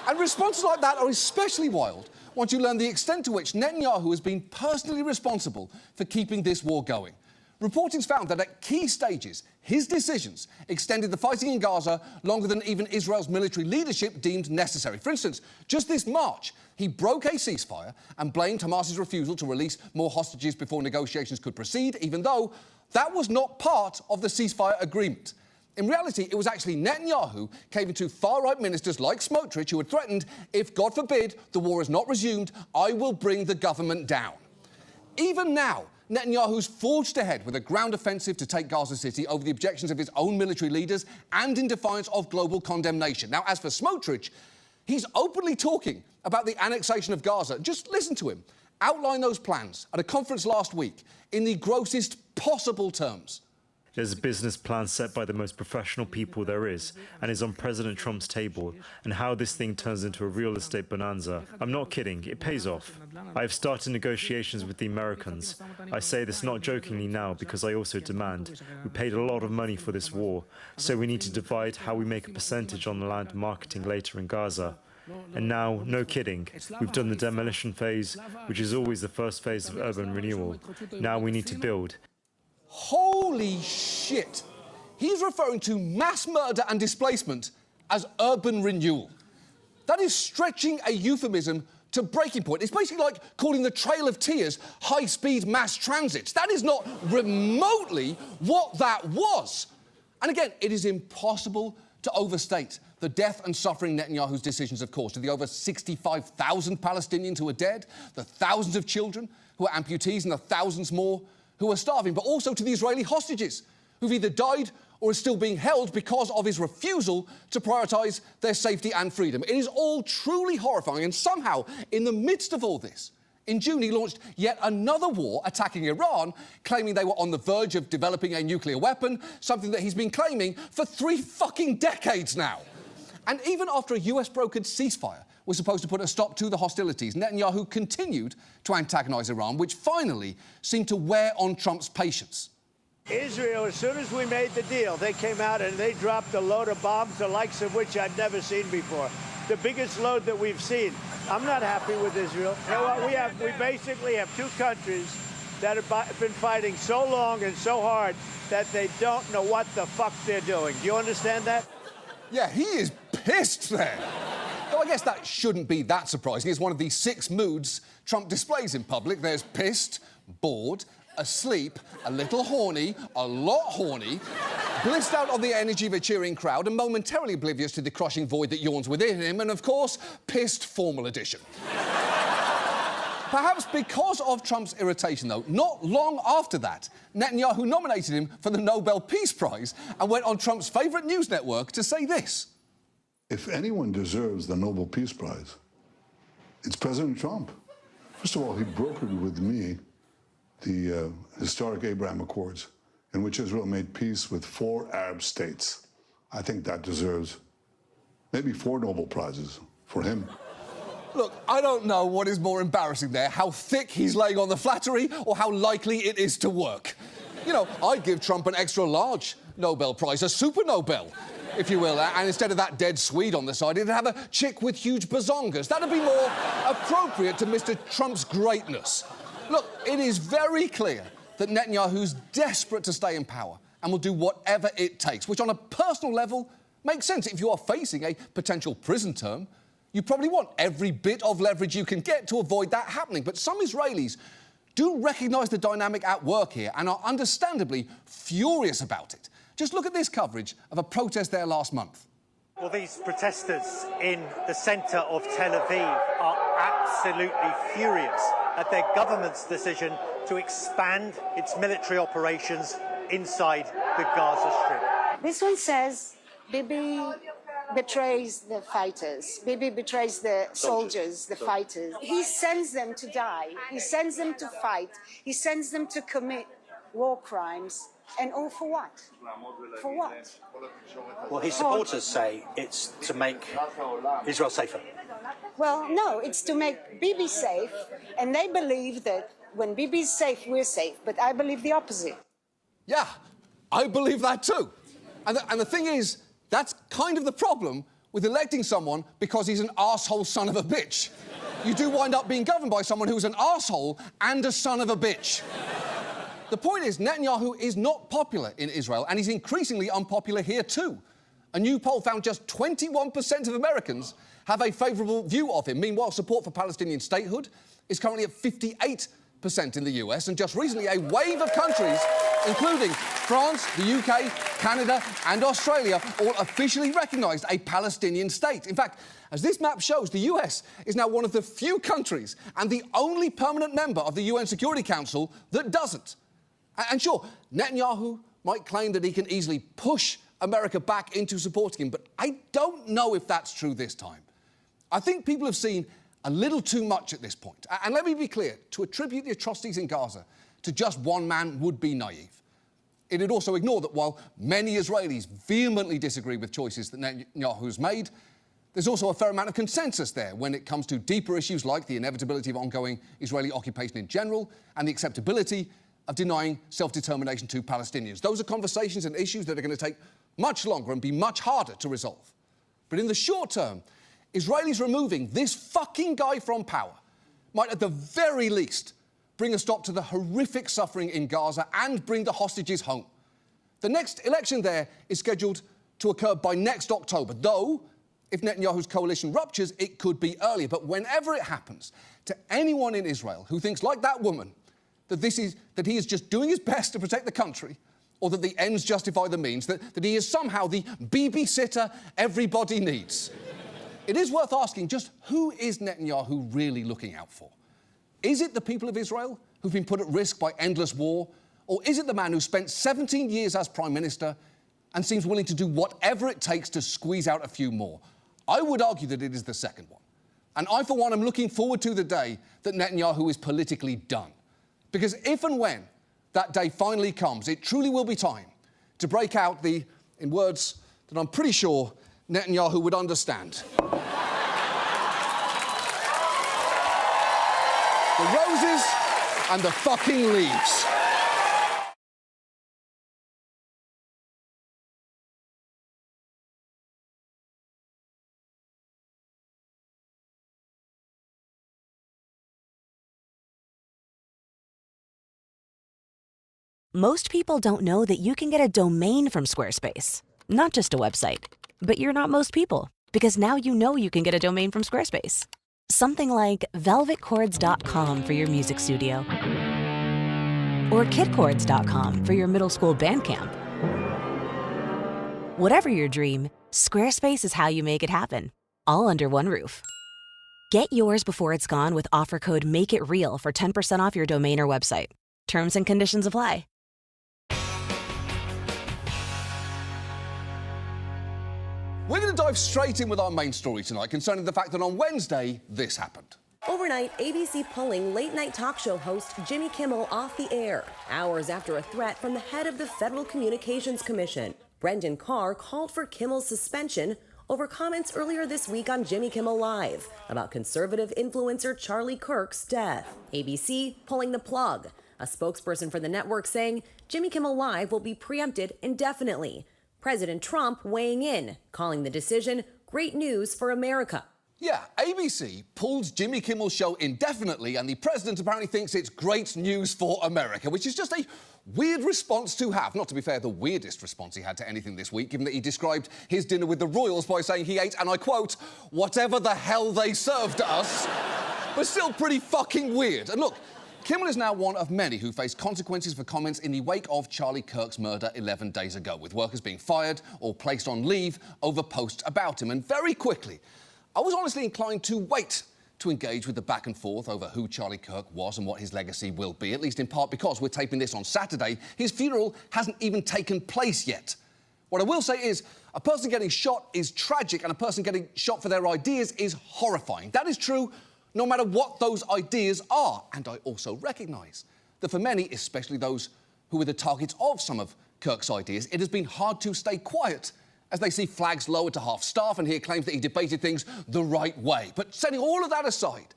And responses like that are especially wild once you learn the extent to which Netanyahu has been personally responsible for keeping this war going. Reporting's found that at key stages, his decisions extended the fighting in Gaza longer than even Israel's military leadership deemed necessary. For instance, just this March, he broke a ceasefire and blamed Hamas's refusal to release more hostages before negotiations could proceed, even though that was not part of the ceasefire agreement. In reality, it was actually Netanyahu caving to far-right ministers like Smotrich who had threatened, if, God forbid, the war is not resumed, I will bring the government down. Even now, Netanyahu's forged ahead with a ground offensive to take Gaza City over the objections of his own military leaders and in defiance of global condemnation. Now, as for Smotrich, he's openly talking about the annexation of Gaza. Just listen to him outline those plans at a conference last week in the grossest possible terms. There's a business plan set by the most professional people there is and is on President Trump's table, and how this thing turns into a real estate bonanza. I'm not kidding, it pays off. I have started negotiations with the Americans. I say this not jokingly now because I also demand. We paid a lot of money for this war, so we need to divide how we make a percentage on the land marketing later in Gaza. And now, no kidding, we've done the demolition phase, which is always the first phase of urban renewal. Now we need to build. Holy shit! He's referring to mass murder and displacement as urban renewal. That is stretching a euphemism to breaking point. It's basically like calling the Trail of Tears high-speed mass transit. That is not remotely what that was. And again, it is impossible to overstate the death and suffering Netanyahu's decisions have caused to the over 65,000 Palestinians who are dead, the thousands of children who are amputees, and the thousands more who are starving, but also to the Israeli hostages who've either died or are still being held because of his refusal to prioritise their safety and freedom. It is all truly horrifying, and somehow, in the midst of all this, in June he launched yet another war attacking Iran, claiming they were on the verge of developing a nuclear weapon, something that he's been claiming for 3 fucking decades now. And even after a US-brokered ceasefire was supposed to put a stop to the hostilities, Netanyahu continued to antagonise Iran, which finally seemed to wear on Trump's patience. Israel, as soon as we made the deal, they came out and they dropped a load of bombs, the likes of which I've never seen before. The biggest load that we've seen. I'm not happy with Israel. You know what? We basically have 2 countries that have been fighting so long and so hard that they don't know what the fuck they're doing. Do you understand that? Yeah, he is pissed there. Though I guess that shouldn't be that surprising. It's one of the 6 moods Trump displays in public. There's pissed, bored, asleep, a little horny, a lot horny, blissed out on the energy of a cheering crowd and momentarily oblivious to the crushing void that yawns within him, and of course, pissed formal edition. Perhaps because of Trump's irritation, though, not long after that, Netanyahu nominated him for the Nobel Peace Prize and went on Trump's favourite news network to say this. If anyone deserves the Nobel Peace Prize, it's President Trump. First of all, he brokered with me the historic Abraham Accords, in which Israel made peace with 4 Arab states. I think that deserves maybe 4 Nobel Prizes for him. Look, I don't know what is more embarrassing there, how thick he's laying on the flattery or how likely it is to work. You know, I'd give Trump an extra large Nobel Prize, a super Nobel, if you will, and instead of that dead Swede on the side, it'd have a chick with huge bazongas. That'd be more appropriate to Mr. Trump's greatness. Look, it is very clear that Netanyahu's desperate to stay in power and will do whatever it takes, which on a personal level makes sense. If you are facing a potential prison term, you probably want every bit of leverage you can get to avoid that happening. But some Israelis do recognise the dynamic at work here and are understandably furious about it. Just look at this coverage of a protest there last month. Well, these protesters in the centre of Tel Aviv are absolutely furious at their government's decision to expand its military operations inside the Gaza Strip. This one says Bibi betrays the fighters. Bibi betrays the soldiers, the fighters. He sends them to die. He sends them to fight. He sends them to commit war crimes. And all for what? For what? Well, his supporters say it's to make Israel safer. Well, no, it's to make Bibi safe, and they believe that when Bibi's safe, we're safe. But I believe the opposite. Yeah, I believe that too. And the thing is, that's kind of the problem with electing someone because he's an arsehole son of a bitch. You do wind up being governed by someone who's an arsehole and a son of a bitch. The point is, Netanyahu is not popular in Israel, and he's increasingly unpopular here too. A new poll found just 21% of Americans have a favourable view of him. Meanwhile, support for Palestinian statehood is currently at 58% in the US, and just recently a wave of countries, including France, the UK, Canada and Australia, all officially recognised a Palestinian state. In fact, as this map shows, the US is now one of the few countries and the only permanent member of the UN Security Council that doesn't. And sure, Netanyahu might claim that he can easily push America back into supporting him, but I don't know if that's true this time. I think people have seen a little too much at this point. And let me be clear, to attribute the atrocities in Gaza to just one man would be naive. It'd also ignore that while many Israelis vehemently disagree with choices that Netanyahu's made, there's also a fair amount of consensus there when it comes to deeper issues like the inevitability of ongoing Israeli occupation in general and the acceptability of denying self-determination to Palestinians. Those are conversations and issues that are going to take much longer and be much harder to resolve. But in the short term, Israelis removing this fucking guy from power might at the very least bring a stop to the horrific suffering in Gaza and bring the hostages home. The next election there is scheduled to occur by next October, though if Netanyahu's coalition ruptures, it could be earlier. But whenever it happens, to anyone in Israel who thinks, like that woman, that he is just doing his best to protect the country, or that the ends justify the means, that he is somehow the babysitter everybody needs. It is worth asking, just who is Netanyahu really looking out for? Is it the people of Israel who've been put at risk by endless war? Or is it the man who spent 17 years as Prime Minister and seems willing to do whatever it takes to squeeze out a few more? I would argue that it is the second one. And I, for one, am looking forward to the day that Netanyahu is politically done. Because if and when that day finally comes, it truly will be time to break out in words that I'm pretty sure Netanyahu would understand. The roses and the fucking leaves. Most people don't know that you can get a domain from Squarespace. Not just a website. But you're not most people, because now you know you can get a domain from Squarespace. Something like velvetchords.com for your music studio. Or kidchords.com for your middle school band camp. Whatever your dream, Squarespace is how you make it happen. All under one roof. Get yours before it's gone with offer code MAKEITREAL for 10% off your domain or website. Terms and conditions apply. We're going to dive straight in with our main story tonight concerning the fact that on Wednesday, this happened. Overnight, ABC pulling late-night talk show host Jimmy Kimmel off the air, hours after a threat from the head of the Federal Communications Commission. Brendan Carr called for Kimmel's suspension over comments earlier this week on Jimmy Kimmel Live about conservative influencer Charlie Kirk's death. ABC pulling the plug, a spokesperson for the network saying Jimmy Kimmel Live will be preempted indefinitely. President Trump weighing in, calling the decision great news for America. Yeah, ABC pulled Jimmy Kimmel's show indefinitely, and the president apparently thinks it's great news for America, which is just a weird response to have. Not to be fair, the weirdest response he had to anything this week, given that he described his dinner with the royals by saying he ate, and I quote, whatever the hell they served us. But still pretty fucking weird. And look, Kimmel is now one of many who face consequences for comments in the wake of Charlie Kirk's murder 11 days ago, with workers being fired or placed on leave over posts about him. And very quickly, I was honestly inclined to wait to engage with the back and forth over who Charlie Kirk was and what his legacy will be, at least in part because we're taping this on Saturday. His funeral hasn't even taken place yet. What I will say is, a person getting shot is tragic, and a person getting shot for their ideas is horrifying. That is true no matter what those ideas are. And I also recognise that for many, especially those who were the targets of some of Kirk's ideas, it has been hard to stay quiet as they see flags lowered to half staff and hear claims that he debated things the right way. But setting all of that aside,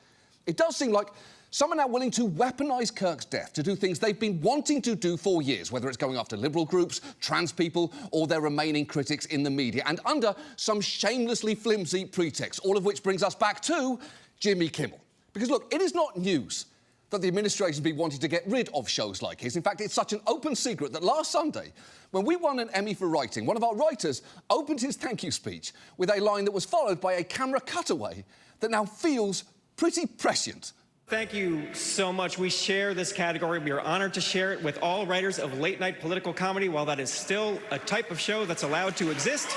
it does seem like some are now willing to weaponise Kirk's death to do things they've been wanting to do for years, whether it's going after liberal groups, trans people, or their remaining critics in the media, and under some shamelessly flimsy pretext, all of which brings us back to Jimmy Kimmel. Because, look, it is not news that the administration's been wanting to get rid of shows like his. In fact, it's such an open secret that last Sunday, when we won an Emmy for writing, one of our writers opened his thank you speech with a line that was followed by a camera cutaway that now feels pretty prescient. Thank you so much. We share this category. We are honored to share it with all writers of late-night political comedy while that is still a type of show that's allowed to exist.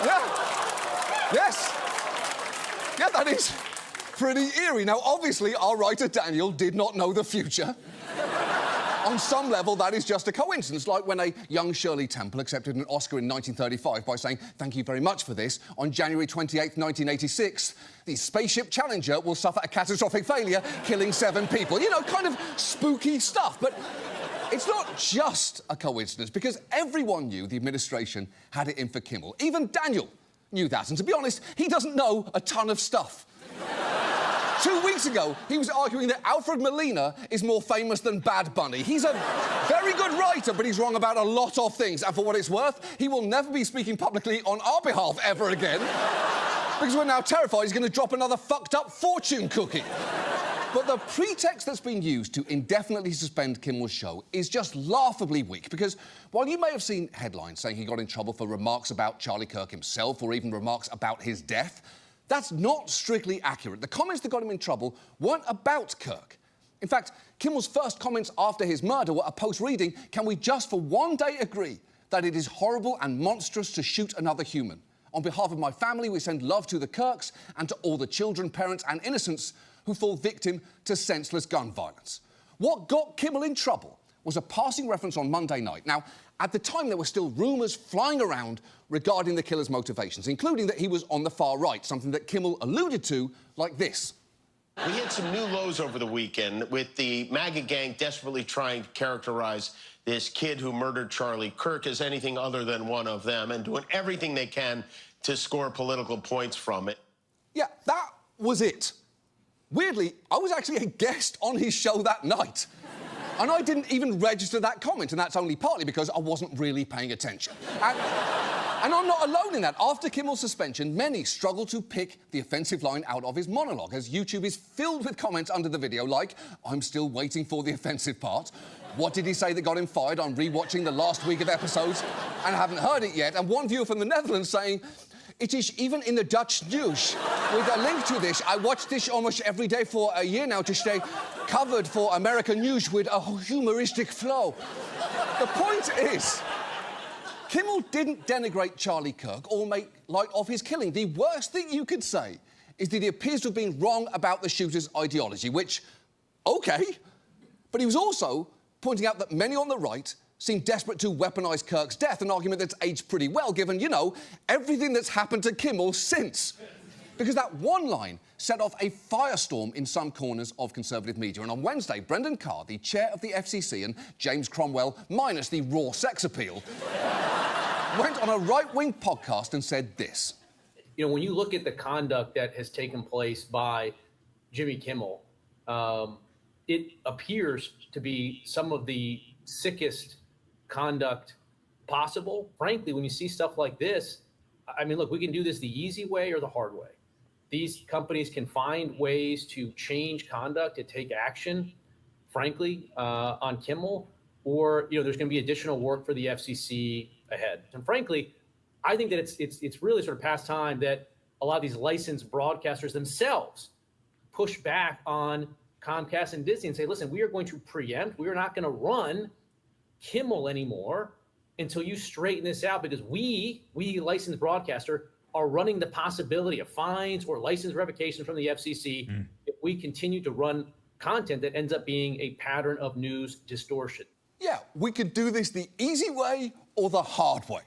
Yeah. Yes. Yeah, that is pretty eerie. Now, obviously, our writer Daniel did not know the future. On some level, that is just a coincidence, like when a young Shirley Temple accepted an Oscar in 1935 by saying, "Thank you very much for this." On January 28th, 1986, the Spaceship Challenger will suffer a catastrophic failure, killing 7 people. You know, kind of spooky stuff. But it's not just a coincidence, because everyone knew the administration had it in for Kimmel. Even Daniel knew that, and to be honest, he doesn't know a ton of stuff. 2 weeks ago, he was arguing that Alfred Molina is more famous than Bad Bunny. He's a very good writer, but he's wrong about a lot of things. And for what it's worth, he will never be speaking publicly on our behalf ever again. Because we're now terrified he's going to drop another fucked-up fortune cookie. But the pretext that's been used to indefinitely suspend Kimmel's show is just laughably weak, because while you may have seen headlines saying he got in trouble for remarks about Charlie Kirk himself or even remarks about his death, that's not strictly accurate. The comments that got him in trouble weren't about Kirk. In fact, Kimmel's first comments after his murder were a post reading, "Can we just for one day agree that it is horrible and monstrous to shoot another human? On behalf of my family, we send love to the Kirks and to all the children, parents and innocents who fall victim to senseless gun violence." What got Kimmel in trouble was a passing reference on Monday night. Now, at the time, there were still rumours flying around regarding the killer's motivations, including that he was on the far right, something that Kimmel alluded to like this. We hit some new lows over the weekend with the MAGA gang desperately trying to characterize this kid who murdered Charlie Kirk as anything other than one of them and doing everything they can to score political points from it. Yeah, that was it. Weirdly, I was actually a guest on his show that night. And I didn't even register that comment, and that's only partly because I wasn't really paying attention. And I'm not alone in that. After Kimmel's suspension, many struggled to pick the offensive line out of his monologue, as YouTube is filled with comments under the video like, "I'm still waiting for the offensive part," "What did he say that got him fired? I'm rewatching the last week of episodes and haven't heard it yet," and one viewer from the Netherlands saying, "It is even in the Dutch news. With a link to this, I watch this almost every day for a year now to stay covered for American news with a humoristic flow." The point is, Kimmel didn't denigrate Charlie Kirk or make light of his killing. The worst thing you could say is that he appears to have been wrong about the shooter's ideology, which, OK. But he was also pointing out that many on the right seem desperate to weaponise Kirk's death, an argument that's aged pretty well, given, you know, everything that's happened to Kimmel since. Because that one line set off a firestorm in some corners of conservative media. And on Wednesday, Brendan Carr, the chair of the FCC, and James Cromwell, minus the raw sex appeal, went on a right-wing podcast and said this. You know, when you look at the conduct that has taken place by Jimmy Kimmel, it appears to be some of the sickest conduct possible. Frankly, when you see stuff like this, I mean, look, we can do this the easy way or the hard way. These companies can find ways to change conduct, to take action, frankly, on Kimmel, or, you know, there's going to be additional work for the FCC ahead. And frankly, I think that it's really sort of past time that a lot of these licensed broadcasters themselves push back on Comcast and Disney and say, listen, we are going to preempt, we are not going to run Kimmel anymore until you straighten this out, because we licensed broadcaster, are running the possibility of fines or license revocation from the FCC if we continue to run content that ends up being a pattern of news distortion. Yeah, we could do this the easy way or the hard way.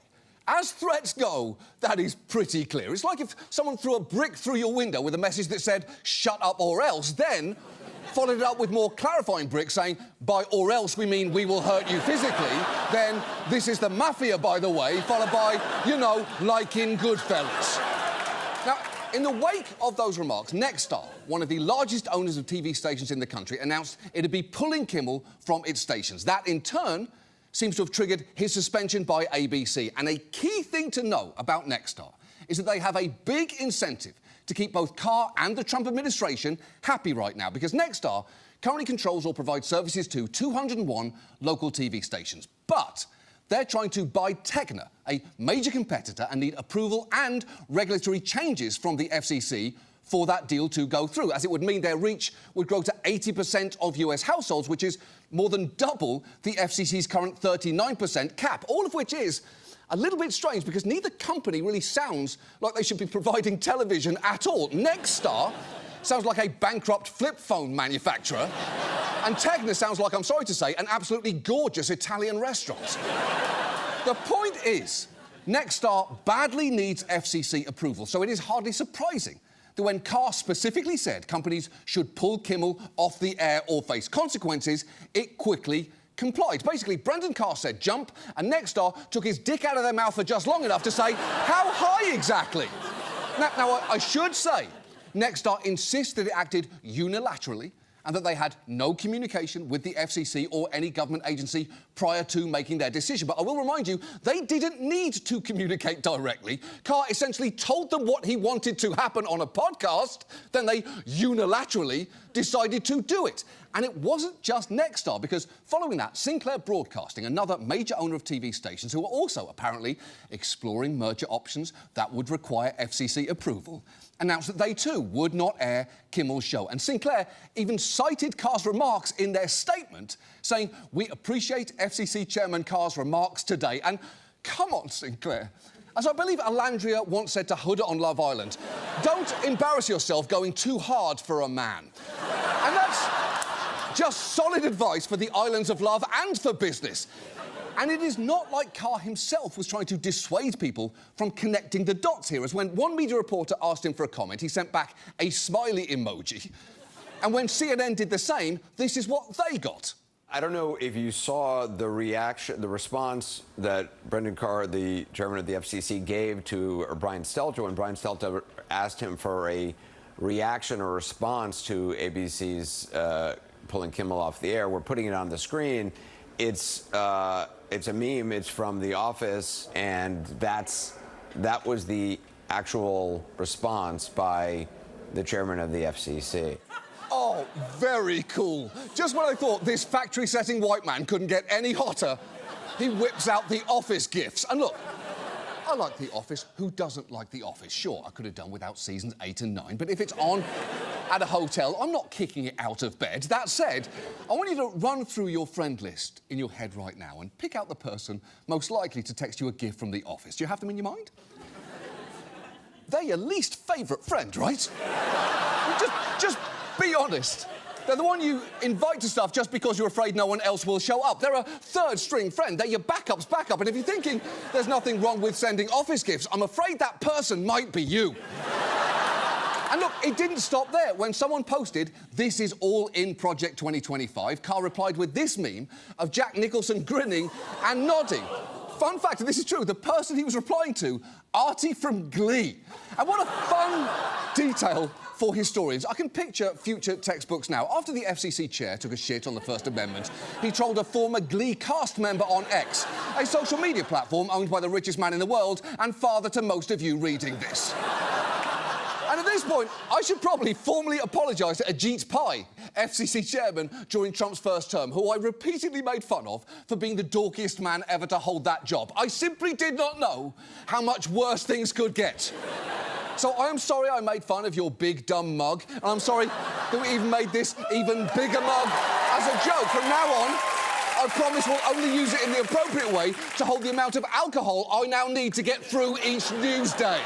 As threats go, that is pretty clear. It's like if someone threw a brick through your window with a message that said, "Shut up or else," then followed it up with more clarifying bricks saying, "By or else we mean we will hurt you physically," then "This is the mafia, by the way," followed by, you know, like in Goodfellas. Now, in the wake of those remarks, Nexstar, one of the largest owners of TV stations in the country, announced it'd be pulling Kimmel from its stations. That, in turn, seems to have triggered his suspension by ABC. And a key thing to know about Nexstar is that they have a big incentive to keep both Carr and the Trump administration happy right now, because Nexstar currently controls or provides services to 201 local TV stations. But they're trying to buy Tegna, a major competitor, and need approval and regulatory changes from the FCC for that deal to go through, as it would mean their reach would grow to 80% of US households, which is more than double the FCC's current 39% cap, all of which is a little bit strange because neither company really sounds like they should be providing television at all. Nexstar sounds like a bankrupt flip phone manufacturer, and Tegna sounds like, I'm sorry to say, an absolutely gorgeous Italian restaurant. The point is, Nexstar badly needs FCC approval, so it is hardly surprising that when Carr specifically said companies should pull Kimmel off the air or face consequences, it quickly complied. Basically, Brendan Carr said jump, and Nexstar took his dick out of their mouth for just long enough to say, how high exactly? Now, I should say, Nexstar insists that it acted unilaterally and that they had no communication with the FCC or any government agency prior to making their decision. But I will remind you, they didn't need to communicate directly. Carr essentially told them what he wanted to happen on a podcast, then they unilaterally decided to do it. And it wasn't just Nexstar, because following that, Sinclair Broadcasting, another major owner of TV stations who are also apparently exploring merger options that would require FCC approval, announced that they too would not air Kimmel's show. And Sinclair even cited Carr's remarks in their statement, saying, "We appreciate FCC Chairman Carr's remarks today." And come on, Sinclair. As I believe Alandria once said to Huda on Love Island, don't embarrass yourself going too hard for a man. And that's just solid advice for the islands of love and for business. And it is not like Carr himself was trying to dissuade people from connecting the dots here, as when one media reporter asked him for a comment, he sent back a smiley emoji. And when CNN did the same, this is what they got. I don't know if you saw the reaction, the response that Brendan Carr, the chairman of the FCC, gave to Brian Stelter when Brian Stelter asked him for a reaction or response to ABC's pulling Kimmel off the air. We're putting it on the screen. It's a meme. It's from The Office, and that was the actual response by the chairman of the FCC. Oh, very cool. Just when I thought this factory-setting white man couldn't get any hotter, he whips out The Office gifs. And look, I like The Office. Who doesn't like The Office? Sure, I could have done without seasons 8 and 9, but if it's on at a hotel, I'm not kicking it out of bed. That said, I want you to run through your friend list in your head right now and pick out the person most likely to text you a gift from The Office. Do you have them in your mind? They're your least favourite friend, right? Just be honest. They're the one you invite to stuff just because you're afraid no one else will show up. They're a third-string friend. They're your backup's backup. And if you're thinking there's nothing wrong with sending Office gifts, I'm afraid that person might be you. And look, it didn't stop there. When someone posted, "This is all in Project 2025, Carr replied with this meme of Jack Nicholson grinning and nodding. Fun fact, and this is true, the person he was replying to, Artie from Glee. And what a fun detail for historians. I can picture future textbooks now. After the FCC chair took a shit on the First Amendment, he trolled a former Glee cast member on X, a social media platform owned by the richest man in the world and father to most of you reading this. And at this point, I should probably formally apologise to Ajit Pai, FCC chairman during Trump's first term, who I repeatedly made fun of for being the dorkiest man ever to hold that job. I simply did not know how much worse things could get. So I am sorry I made fun of your big, dumb mug, and I'm sorry that we even made this even bigger mug as a joke. From now on, I promise we'll only use it in the appropriate way to hold the amount of alcohol I now need to get through each news day.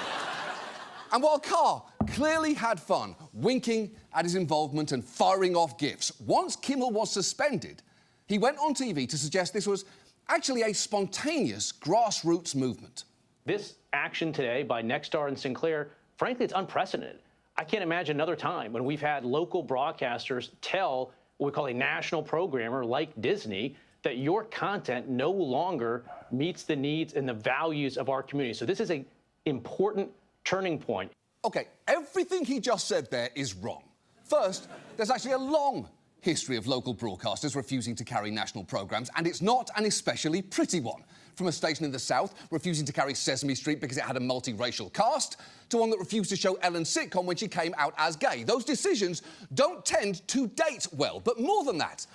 And while Carr clearly had fun winking at his involvement and firing off gifts, once Kimmel was suspended, he went on TV to suggest this was actually a spontaneous grassroots movement. This action today by Nexstar and Sinclair, frankly, it's unprecedented. I can't imagine another time when we've had local broadcasters tell what we call a national programmer like Disney that your content no longer meets the needs and the values of our community. So this is an important turning point. OK, everything he just said there is wrong. First, there's actually a long history of local broadcasters refusing to carry national programmes, and it's not an especially pretty one. From a station in the South refusing to carry Sesame Street because it had a multiracial cast, to one that refused to show Ellen's sitcom when she came out as gay. Those decisions don't tend to date well, but more than that,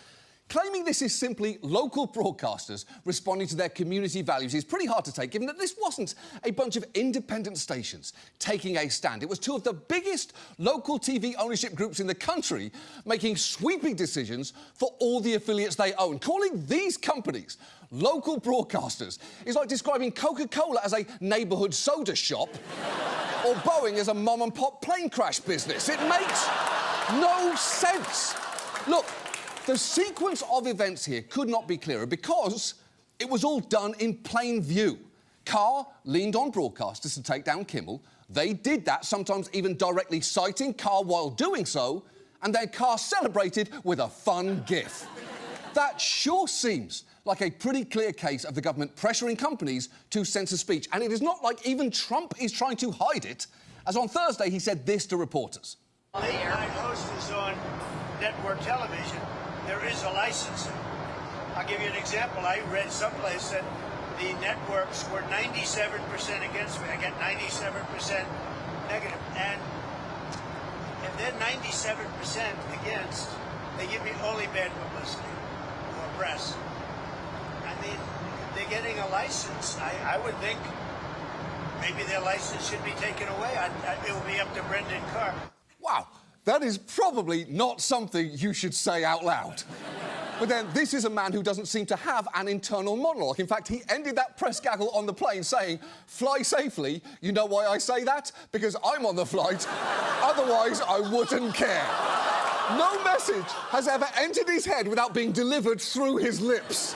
claiming this is simply local broadcasters responding to their community values is pretty hard to take, given that this wasn't a bunch of independent stations taking a stand. It was two of the biggest local TV ownership groups in the country making sweeping decisions for all the affiliates they own. Calling these companies local broadcasters is like describing Coca-Cola as a neighbourhood soda shop or Boeing as a mom-and-pop plane crash business. It makes no sense. Look, the sequence of events here could not be clearer because it was all done in plain view. Carr leaned on broadcasters to take down Kimmel. They did that, sometimes even directly citing Carr while doing so, and then Carr celebrated with a fun gif. That sure seems like a pretty clear case of the government pressuring companies to censor speech. And it is not like even Trump is trying to hide it, as on Thursday he said this to reporters. Late night host is on network television. There is a licensing. I'll give you an example. I read someplace that the networks were 97% against me. I get 97% negative. And if they're 97% against, they give me only bad publicity or press. I mean, they're getting a license. I would think maybe their license should be taken away. It will be up to Brendan Carr. Wow, that is probably not something you should say out loud. But then this is a man who doesn't seem to have an internal monologue. In fact, he ended that press gaggle on the plane saying, "Fly safely." You know why I say that? Because I'm on the flight. Otherwise, I wouldn't care. No message has ever entered his head without being delivered through his lips.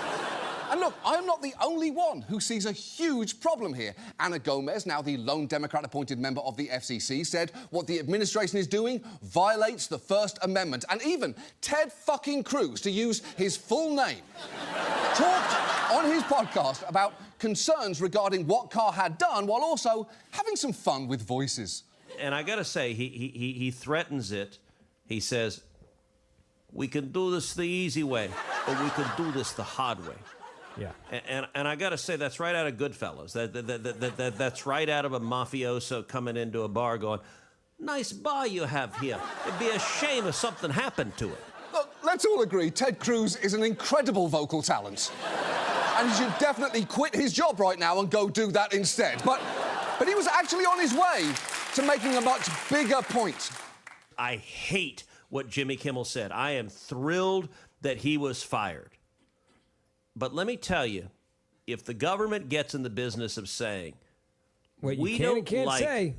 And look, I'm not the only one who sees a huge problem here. Anna Gomez, now the lone Democrat-appointed member of the FCC, said what the administration is doing violates the First Amendment. And even Ted fucking Cruz, to use his full name, talked on his podcast about concerns regarding what Carr had done while also having some fun with voices. And I gotta say, he threatens it. He says, "We can do this the easy way, or we can do this the hard way." Yeah. And I got to say, that's right out of Goodfellas. That's right out of a mafioso coming into a bar going, "Nice bar you have here. It'd be a shame if something happened to it." Look, let's all agree Ted Cruz is an incredible vocal talent. And he should definitely quit his job right now and go do that instead. But he was actually on his way to making a much bigger point. I hate what Jimmy Kimmel said. I am thrilled that he was fired. But let me tell you, if the government gets in the business of saying, we don't like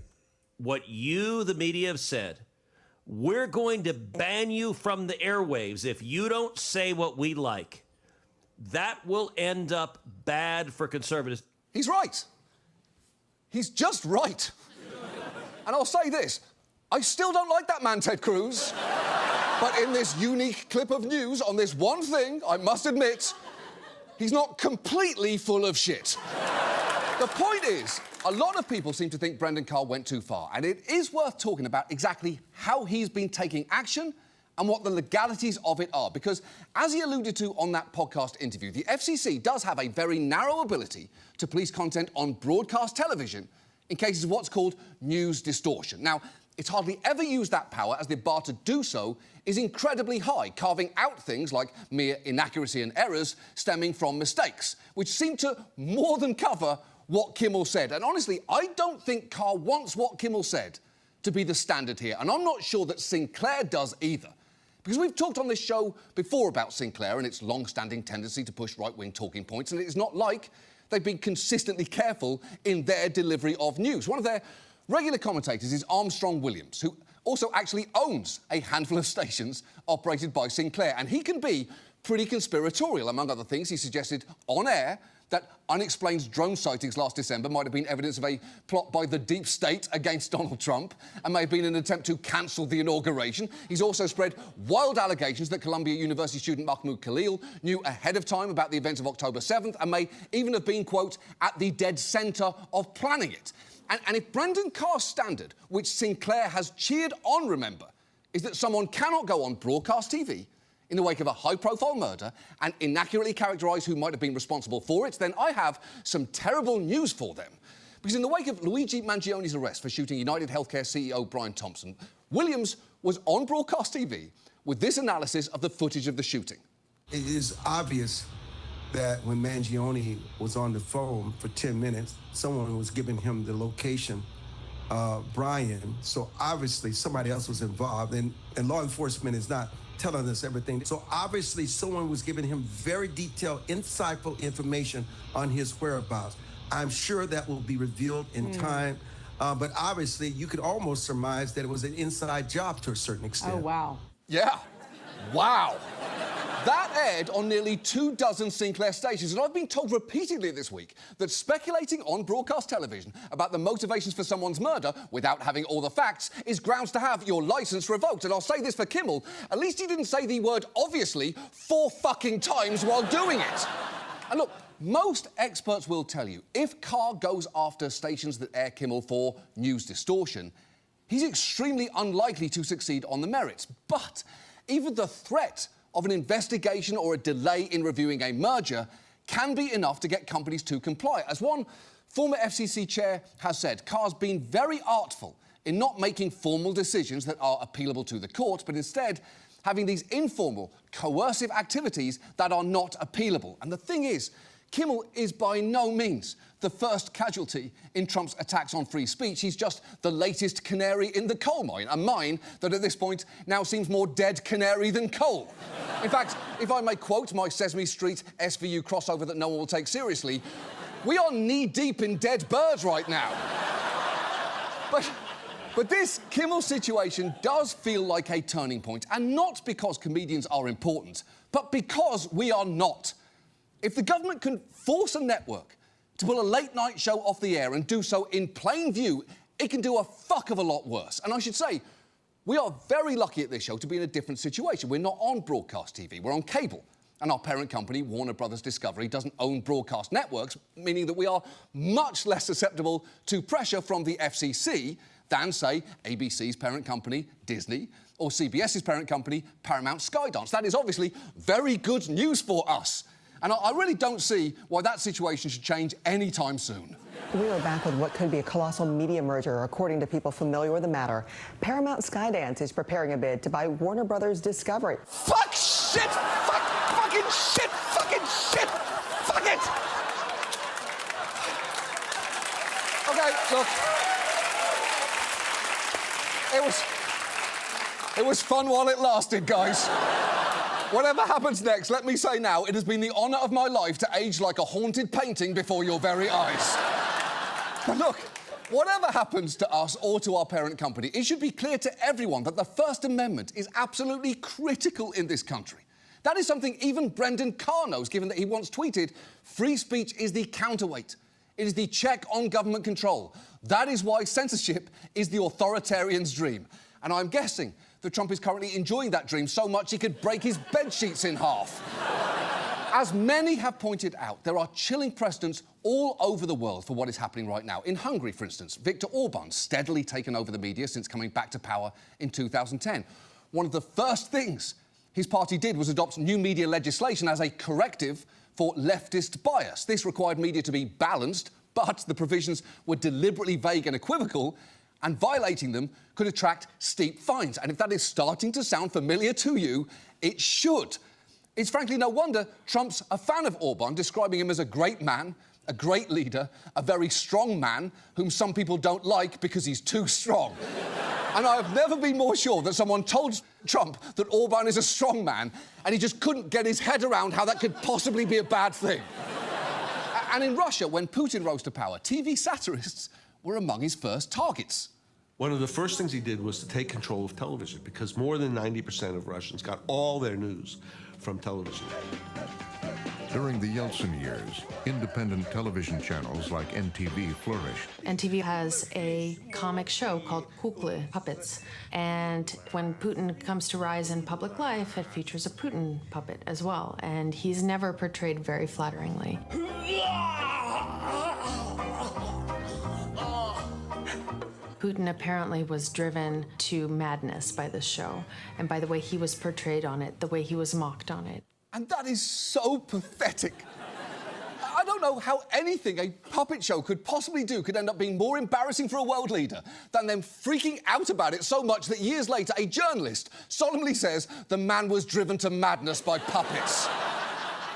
what you, the media, have said, we're going to ban you from the airwaves if you don't say what we like, that will end up bad for conservatives. He's right. He's just right. And I'll say this, I still don't like that man, Ted Cruz. But in this unique clip of news on this one thing, I must admit, he's not completely full of shit. The point is, a lot of people seem to think Brendan Carr went too far, and it is worth talking about exactly how he's been taking action and what the legalities of it are, because as he alluded to on that podcast interview, the FCC does have a very narrow ability to police content on broadcast television in cases of what's called news distortion. Now, it's hardly ever used that power, as the bar to do so is incredibly high, carving out things like mere inaccuracy and errors stemming from mistakes, which seem to more than cover what Kimmel said. And honestly, I don't think Carr wants what Kimmel said to be the standard here, and I'm not sure that Sinclair does either. Because we've talked on this show before about Sinclair and its long-standing tendency to push right-wing talking points, and it's not like they've been consistently careful in their delivery of news. One of their regular commentators is Armstrong Williams, who also actually owns a handful of stations operated by Sinclair, and he can be pretty conspiratorial. Among other things, he suggested on air that unexplained drone sightings last December might have been evidence of a plot by the deep state against Donald Trump and may have been an attempt to cancel the inauguration. He's also spread wild allegations that Columbia University student Mahmoud Khalil knew ahead of time about the events of October 7th and may even have been, quote, at the dead centre of planning it. And if Brendan Carr's standard, which Sinclair has cheered on, remember, is that someone cannot go on broadcast TV in the wake of a high-profile murder and inaccurately characterise who might have been responsible for it, then I have some terrible news for them. Because in the wake of Luigi Mangioni's arrest for shooting United Healthcare CEO Brian Thompson, Williams was on broadcast TV with this analysis of the footage of the shooting. It is obvious that when Mangione was on the phone for 10 minutes, someone was giving him the location, Brian, so obviously somebody else was involved, and law enforcement is not telling us everything. So obviously someone was giving him very detailed, insightful information on his whereabouts. I'm sure that will be revealed in time, but obviously you could almost surmise that it was an inside job to a certain extent. Oh, wow. Yeah. Wow. That aired on nearly 24 Sinclair stations, and I've been told repeatedly this week that speculating on broadcast television about the motivations for someone's murder without having all the facts is grounds to have your licence revoked. And I'll say this for Kimmel, at least he didn't say the word obviously 4 fucking times while doing it. And look, most experts will tell you, if Carr goes after stations that air Kimmel for news distortion, he's extremely unlikely to succeed on the merits. But even the threat of an investigation or a delay in reviewing a merger can be enough to get companies to comply. As one former FCC chair has said, Carr's been very artful in not making formal decisions that are appealable to the courts, but instead having these informal, coercive activities that are not appealable. And the thing is, Kimmel is by no means the first casualty in Trump's attacks on free speech. He's just the latest canary in the coal mine, a mine that at this point now seems more dead canary than coal. In fact, if I may quote my Sesame Street SVU crossover that no one will take seriously, we are knee-deep in dead birds right now. But this Kimmel situation does feel like a turning point, and not because comedians are important, but because we are not. If the government can force a network to pull a late-night show off the air and do so in plain view, it can do a fuck of a lot worse. And I should say, we are very lucky at this show to be in a different situation. We're not on broadcast TV, we're on cable. And our parent company, Warner Brothers Discovery, doesn't own broadcast networks, meaning that we are much less susceptible to pressure from the FCC than, say, ABC's parent company, Disney, or CBS's parent company, Paramount Skydance. That is obviously very good news for us. And I really don't see why that situation should change anytime soon. We are back with what could be a colossal media merger, according to people familiar with the matter. Paramount Skydance is preparing a bid to buy Warner Brothers Discovery. Fuck shit! Fuck fucking shit! Fucking shit! Fuck it! Okay, look. It was fun while it lasted, guys. Whatever happens next, let me say now, it has been the honour of my life to age like a haunted painting before your very eyes. But look, whatever happens to us or to our parent company, it should be clear to everyone that the First Amendment is absolutely critical in this country. That is something even Brendan Carr knows, given that he once tweeted, "Free speech is the counterweight. It is the check on government control. That is why censorship is the authoritarian's dream." And I'm guessing that Trump is currently enjoying that dream so much he could break his bedsheets in half. As many have pointed out, there are chilling precedents all over the world for what is happening right now. In Hungary, for instance, Viktor Orban steadily taken over the media since coming back to power in 2010. One of the first things his party did was adopt new media legislation as a corrective for leftist bias. This required media to be balanced, but the provisions were deliberately vague and equivocal, and violating them could attract steep fines. And if that is starting to sound familiar to you, it should. It's frankly no wonder Trump's a fan of Orban, describing him as a great man, a great leader, a very strong man, whom some people don't like because he's too strong. And I have never been more sure that someone told Trump that Orban is a strong man, and he just couldn't get his head around how that could possibly be a bad thing. And in Russia, when Putin rose to power, TV satirists were among his first targets. One of the first things he did was to take control of television, because more than 90% of Russians got all their news from television. During the Yeltsin years, independent television channels like NTV flourished. NTV has a comic show called Kukly, Puppets. And when Putin comes to rise in public life, it features a Putin puppet as well. And he's never portrayed very flatteringly. Putin apparently was driven to madness by this show, and by the way he was portrayed on it, the way he was mocked on it. And that is so pathetic. I don't know how anything a puppet show could possibly do could end up being more embarrassing for a world leader than them freaking out about it so much that years later a journalist solemnly says the man was driven to madness by puppets.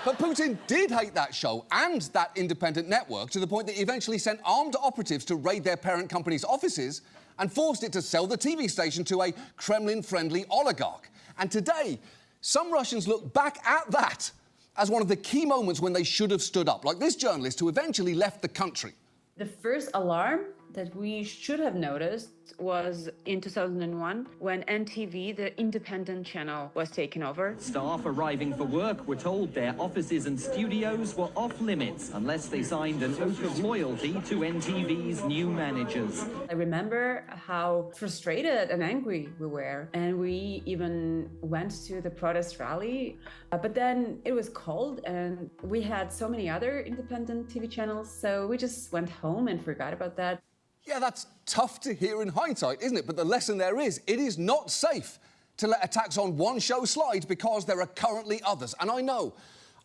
But Putin did hate that show and that independent network to the point that he eventually sent armed operatives to raid their parent company's offices and forced it to sell the TV station to a Kremlin-friendly oligarch. And today, some Russians look back at that as one of the key moments when they should have stood up, like this journalist who eventually left the country. The first alarm that we should have noticed was in 2001 when NTV, the independent channel, was taken over. Staff arriving for work were told their offices and studios were off limits unless they signed an oath of loyalty to NTV's new managers. I remember how frustrated and angry we were, and we even went to the protest rally. But then it was cold and we had so many other independent TV channels, so we just went home and forgot about that. Yeah, that's tough to hear in hindsight, isn't it? But the lesson there is, it is not safe to let attacks on one show slide because there are currently others. And I know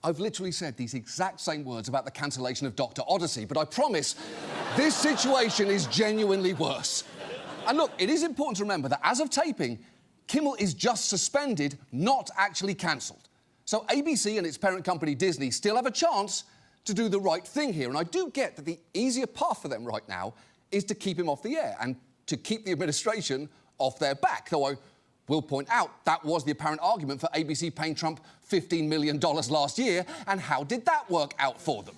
I've literally said these exact same words about the cancellation of Dr. Odyssey, but I promise this situation is genuinely worse. And look, it is important to remember that as of taping, Kimmel is just suspended, not actually cancelled. So ABC and its parent company Disney still have a chance to do the right thing here. And I do get that the easier path for them right now is to keep him off the air and to keep the administration off their back. Though I will point out that was the apparent argument for ABC paying Trump $15 million last year, and how did that work out for them?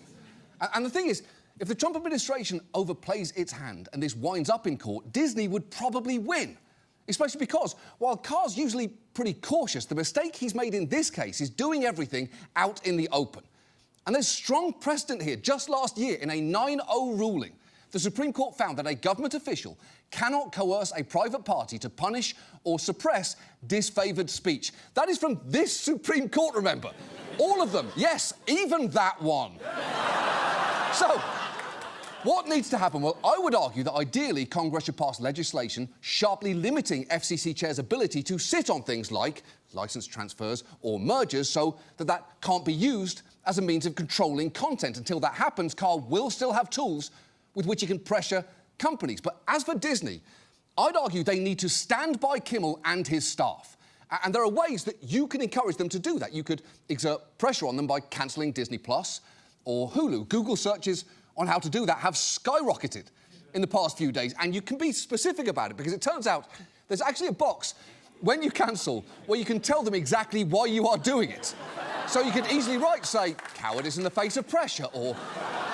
And the thing is, if the Trump administration overplays its hand and this winds up in court, Disney would probably win. Especially because, while Carr's usually pretty cautious, the mistake he's made in this case is doing everything out in the open. And there's strong precedent here. Just last year, in a 9-0 ruling, the Supreme Court found that a government official cannot coerce a private party to punish or suppress disfavoured speech. That is from this Supreme Court, remember. All of them. Yes, even that one. So, what needs to happen? Well, I would argue that ideally Congress should pass legislation sharply limiting FCC chairs' ability to sit on things like licence transfers or mergers so that that can't be used as a means of controlling content. Until that happens, Carr will still have tools with which he can pressure companies. But as for Disney, I'd argue they need to stand by Kimmel and his staff. And there are ways that you can encourage them to do that. You could exert pressure on them by cancelling Disney Plus or Hulu. Google searches on how to do that have skyrocketed in the past few days. And you can be specific about it because it turns out there's actually a box when you cancel where you can tell them exactly why you are doing it. So you could easily write, say, cowardice in the face of pressure, or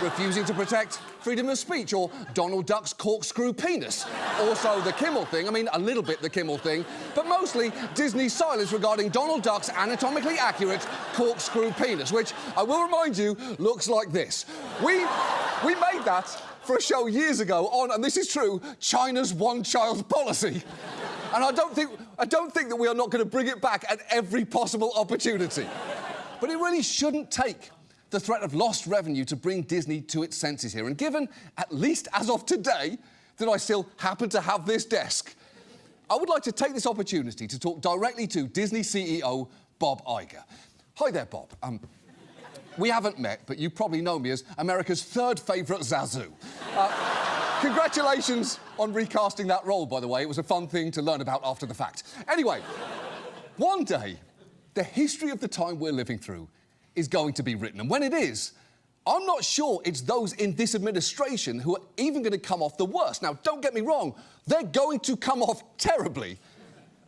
refusing to protect freedom of speech, or Donald Duck's corkscrew penis. Also the Kimmel thing, I mean, a little bit the Kimmel thing, but mostly Disney's silence regarding Donald Duck's anatomically accurate corkscrew penis, which, I will remind you, looks like this. We made that for a show years ago on, and this is true, China's one-child policy. And I don't think that we are not going to bring it back at every possible opportunity. But it really shouldn't take the threat of lost revenue to bring Disney to its senses here. And given, at least as of today, that I still happen to have this desk, I would like to take this opportunity to talk directly to Disney CEO Bob Iger. Hi there, Bob. We haven't met, but you probably know me as America's third favourite Zazu. Congratulations on recasting that role, by the way. It was a fun thing to learn about after the fact. Anyway, one day, the history of the time we're living through is going to be written. And when it is, I'm not sure it's those in this administration who are even going to come off the worst. Now, don't get me wrong, they're going to come off terribly.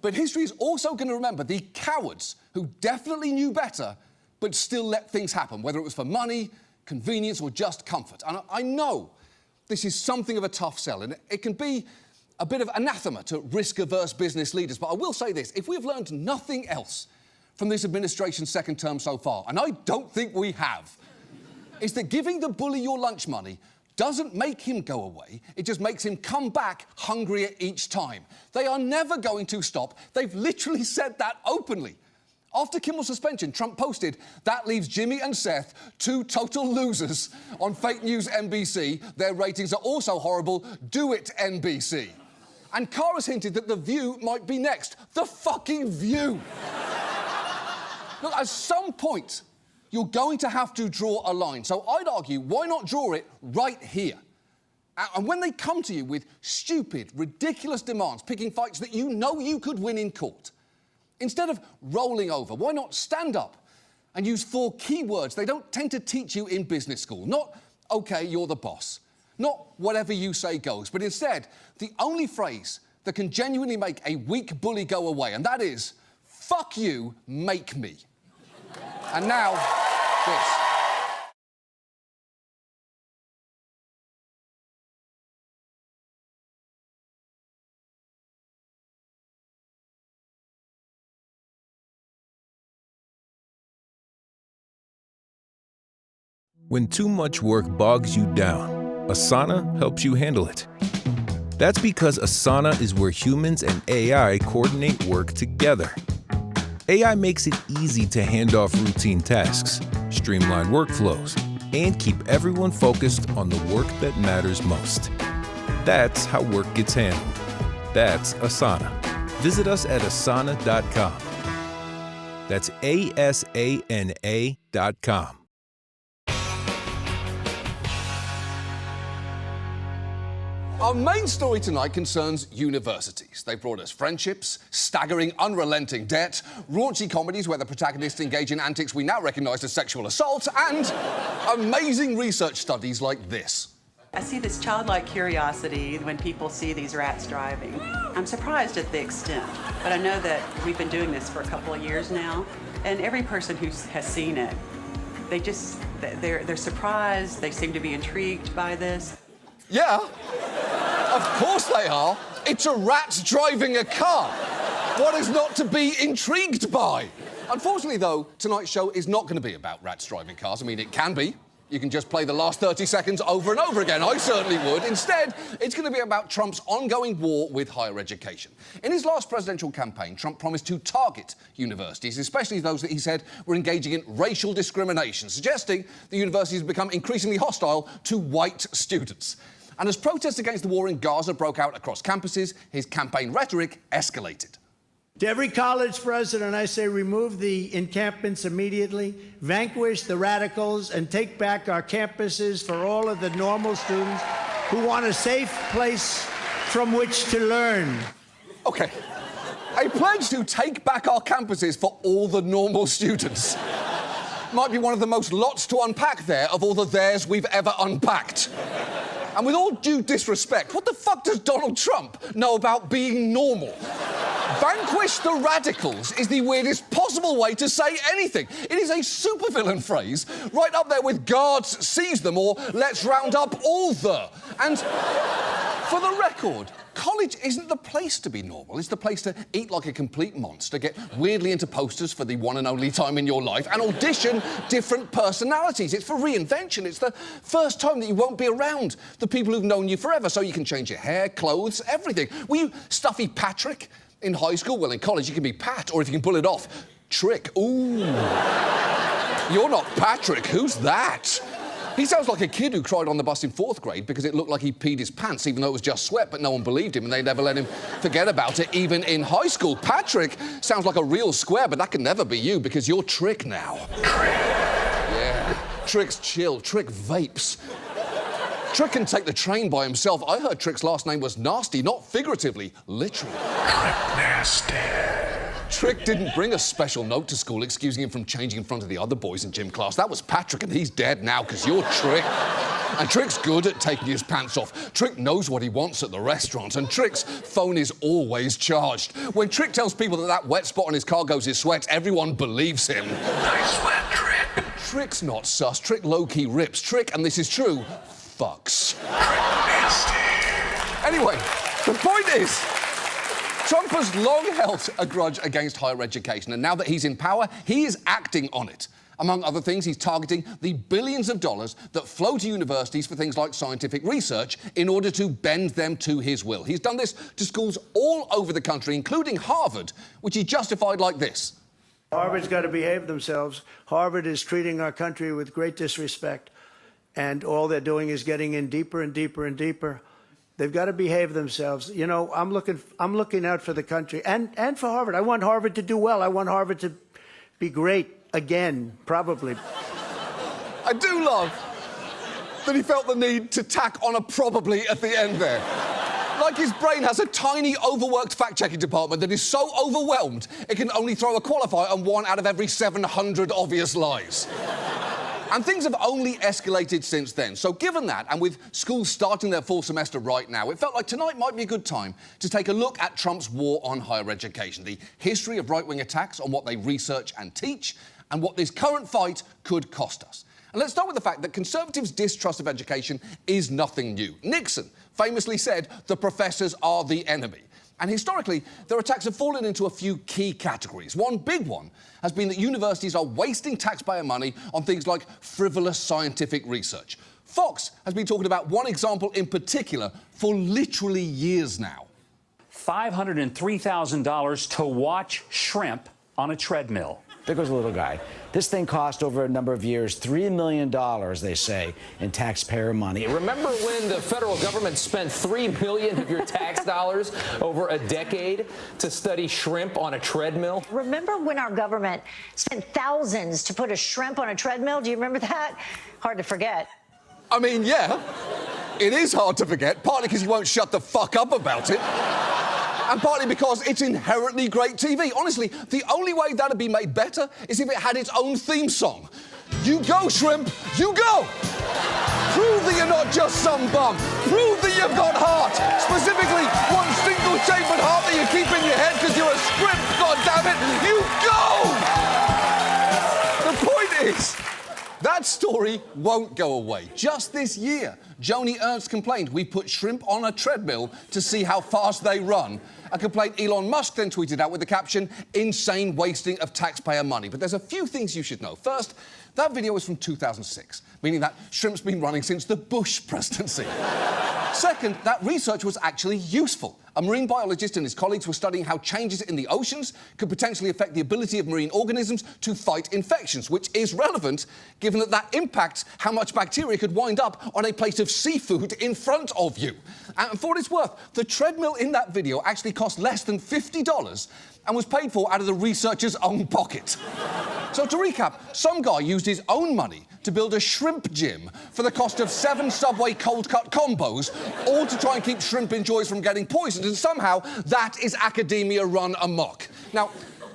But history is also going to remember the cowards who definitely knew better but still let things happen, whether it was for money, convenience, or just comfort. And I know this is something of a tough sell, and it can be a bit of anathema to risk-averse business leaders. But I will say this, if we've learned nothing else from this administration's second term so far, and I don't think we have, is that giving the bully your lunch money doesn't make him go away. It just makes him come back hungrier each time. They are never going to stop. They've literally said that openly. After Kimmel's suspension, Trump posted, "That leaves Jimmy and Seth, two total losers, on fake news NBC. Their ratings are also horrible. Do it, NBC." And Carr has hinted that The View might be next. The fucking View! Look, at some point, you're going to have to draw a line. So I'd argue, why not draw it right here? And when they come to you with stupid, ridiculous demands, picking fights that you know you could win in court, instead of rolling over, why not stand up and use 4 key words they don't tend to teach you in business school? Not, "Okay, you're the boss." Not, "Whatever you say goes." But instead, the only phrase that can genuinely make a weak bully go away, and that is, "Fuck you, make me." And now, this. When too much work bogs you down, Asana helps you handle it. That's because Asana is where humans and AI coordinate work together. AI makes it easy to hand off routine tasks, streamline workflows, and keep everyone focused on the work that matters most. That's how work gets handled. That's Asana. Visit us at asana.com. That's ASANA.com. Our main story tonight concerns universities. They brought us friendships, staggering, unrelenting debt, raunchy comedies where the protagonists engage in antics we now recognise as sexual assault, and amazing research studies like this. I see this childlike curiosity when people see these rats driving. I'm surprised at the extent, but I know that we've been doing this for a couple of years now, and every person who has seen it, they're surprised, they seem to be intrigued by this. Yeah, of course they are. It's a rat driving a car. What is not to be intrigued by? Unfortunately, though, tonight's show is not going to be about rats driving cars. I mean, it can be. You can just play the last 30 seconds over and over again. I certainly would. Instead, it's going to be about Trump's ongoing war with higher education. In his last presidential campaign, Trump promised to target universities, especially those that he said were engaging in racial discrimination, suggesting the universities have become increasingly hostile to white students. And as protests against the war in Gaza broke out across campuses, his campaign rhetoric escalated. To every college president, I say remove the encampments immediately, vanquish the radicals, and take back our campuses for all of the normal students who want a safe place from which to learn. OK. A pledge to take back our campuses for all the normal students. Might be one of the most lots to unpack there of all the theirs we've ever unpacked. And with all due disrespect, what the fuck does Donald Trump know about being normal? Vanquish the radicals is the weirdest possible way to say anything. It is a supervillain phrase, right up there with guards seize them or let's round up all the. And for the record, college isn't the place to be normal. It's the place to eat like a complete monster, get weirdly into posters for the one and only time in your life, and audition different personalities. It's for reinvention. It's the first time that you won't be around the people who've known you forever, so you can change your hair, clothes, everything. Were you Stuffy Patrick in high school? Well, in college, you can be Pat, or if you can pull it off, Trick. Ooh. You're not Patrick. Who's that? He sounds like a kid who cried on the bus in 4th grade because it looked like he peed his pants, even though it was just sweat, but no one believed him and they never let him forget about it, even in high school. Patrick sounds like a real square, but that can never be you because you're Trick now. Yeah. Trick's chill. Trick vapes. Trick can take the train by himself. I heard Trick's last name was Nasty, not figuratively, literally. Trick Nasty. Trick didn't bring a special note to school excusing him from changing in front of the other boys in gym class. That was Patrick, and he's dead now because you're Trick. And Trick's good at taking his pants off. Trick knows what he wants at the restaurant, and Trick's phone is always charged. When Trick tells people that wet spot on his car goes his sweat, everyone believes him. Nice sweat, Trick. Trick's not sus. Trick low-key rips. Trick, and this is true, fucks. Trick nasty. Anyway, the point is, Trump has long held a grudge against higher education, and now that he's in power, he is acting on it. Among other things, he's targeting the billions of dollars that flow to universities for things like scientific research in order to bend them to his will. He's done this to schools all over the country, including Harvard, which he justified like this. Harvard's got to behave themselves. Harvard is treating our country with great disrespect, and all they're doing is getting in deeper and deeper and deeper. They've got to behave themselves. You know, I'm looking out for the country and for Harvard. I want Harvard to do well. I want Harvard to be great again, probably. I do love that he felt the need to tack on a probably at the end there. Like his brain has a tiny, overworked fact-checking department that is so overwhelmed it can only throw a qualifier on 1 out of every 700 obvious lies. And things have only escalated since then. So given that, and with schools starting their fall semester right now, it felt like tonight might be a good time to take a look at Trump's war on higher education, the history of right-wing attacks on what they research and teach, and what this current fight could cost us. And let's start with the fact that Conservatives' distrust of education is nothing new. Nixon famously said, "The professors are the enemy." And historically, their attacks have fallen into a few key categories. One big one has been that universities are wasting taxpayer money on things like frivolous scientific research. Fox has been talking about one example in particular for literally years now. $503,000 to watch shrimp on a treadmill. There goes a little guy. This thing cost over a number of years $3 million, they say, in taxpayer money. Remember when the federal government spent $3 million of your tax dollars over a decade to study shrimp on a treadmill? Remember when our government spent thousands to put a shrimp on a treadmill? Do you remember that? Hard to forget. I mean, yeah, it is hard to forget, partly because you won't shut the fuck up about it. And partly because it's inherently great TV. Honestly, the only way that'd be made better is if it had its own theme song. You go, shrimp, you go! Prove that you're not just some bum. Prove that you've got heart. Specifically, one single-chambered heart that you keep in your head because you're a shrimp, goddammit. You go! The point is, that story won't go away. Just this year, Joni Ernst complained we put shrimp on a treadmill to see how fast they run. A complaint Elon Musk then tweeted out with the caption, "Insane wasting of taxpayer money." But there's a few things you should know. First, that video was from 2006, meaning that shrimp's been running since the Bush presidency. Second, that research was actually useful. A marine biologist and his colleagues were studying how changes in the oceans could potentially affect the ability of marine organisms to fight infections, which is relevant given that that impacts how much bacteria could wind up on a plate of seafood in front of you. And for what it's worth, the treadmill in that video actually cost less than $50 and was paid for out of the researcher's own pocket. So to recap, some guy used his own money to build a shrimp gym for the cost of 7 Subway cold-cut combos, all to try and keep shrimp enjoyers from getting poisoned, and somehow that is academia run amok. Now,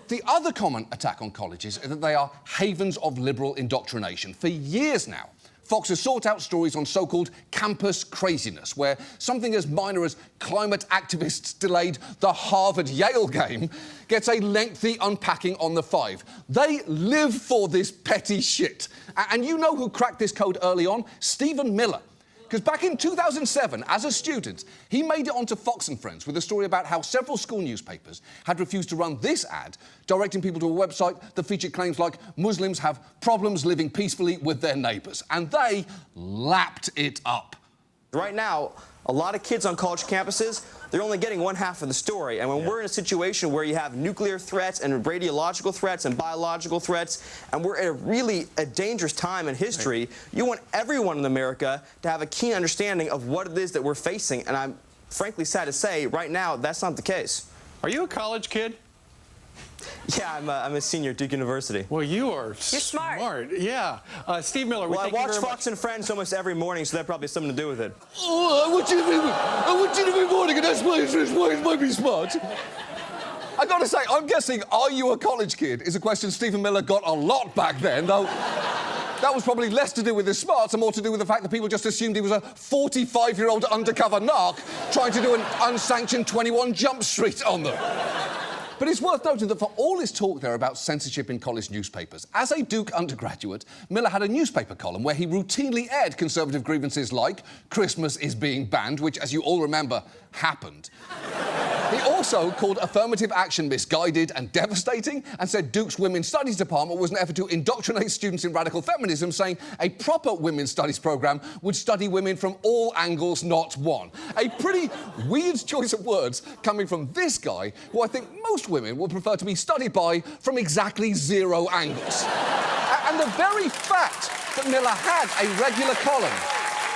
the other common attack on colleges is that they are havens of liberal indoctrination. For years now, Fox has sought out stories on so-called campus craziness, where something as minor as climate activists delayed the Harvard-Yale game gets a lengthy unpacking on the 5. They live for this petty shit. And you know who cracked this code early on? Stephen Miller. Because back in 2007, as a student, he made it onto Fox & Friends with a story about how several school newspapers had refused to run this ad, directing people to a website that featured claims like Muslims have problems living peacefully with their neighbours. And they lapped it up. Right now, a lot of kids on college campuses, they're only getting one half of the story. And when we're in a situation where you have nuclear threats and radiological threats and biological threats, and we're at a dangerous time in history, you want everyone in America to have a keen understanding of what it is that we're facing. And I'm frankly sad to say, right now, that's not the case. Are you a college kid? Yeah, I'm a senior at Duke University. Well, you're You're smart. Yeah. Steve Miller, well, I watch Fox and Friends almost every morning, so that probably has something to do with it. Oh, I want you to be morning, and that's why it might be smart. I gotta say, I'm guessing, are you a college kid, is a question Stephen Miller got a lot back then, though that was probably less to do with his smarts and more to do with the fact that people just assumed he was a 45-year-old undercover narc trying to do an unsanctioned 21 Jump Street on them. But it's worth noting that for all his talk there about censorship in college newspapers, as a Duke undergraduate, Miller had a newspaper column where he routinely aired conservative grievances like Christmas is being banned, which, as you all remember, happened. He also called affirmative action misguided and devastating and said Duke's Women's Studies Department was an effort to indoctrinate students in radical feminism, saying a proper women's studies programme would study women from all angles, not one. A pretty weird choice of words coming from this guy, who I think most women would prefer to be studied by from exactly 0 angles. And the very fact that Miller had a regular column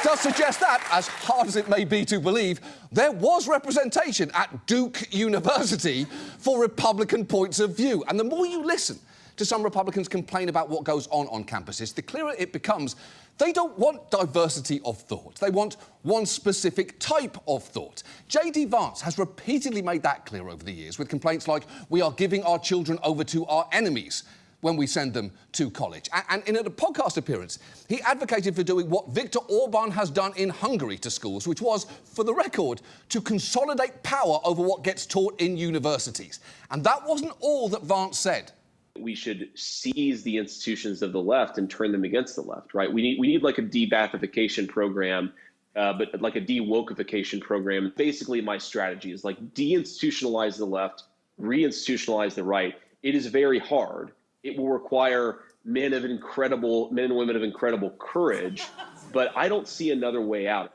does suggest that, as hard as it may be to believe, there was representation at Duke University for Republican points of view. And the more you listen to some Republicans complain about what goes on campuses, the clearer it becomes they don't want diversity of thought. They want one specific type of thought. J.D. Vance has repeatedly made that clear over the years, with complaints like, we are giving our children over to our enemies when we send them to college. And in a podcast appearance, he advocated for doing what Viktor Orban has done in Hungary to schools, which was, for the record, to consolidate power over what gets taught in universities. And that wasn't all that Vance said. We should seize the institutions of the left and turn them against the left, right? We need like a de-Bathification program, but like a de-wokeification program. Basically, my strategy is like de-institutionalize the left, re-institutionalize the right. It is very hard. It will require men and women of incredible courage, but I don't see another way out.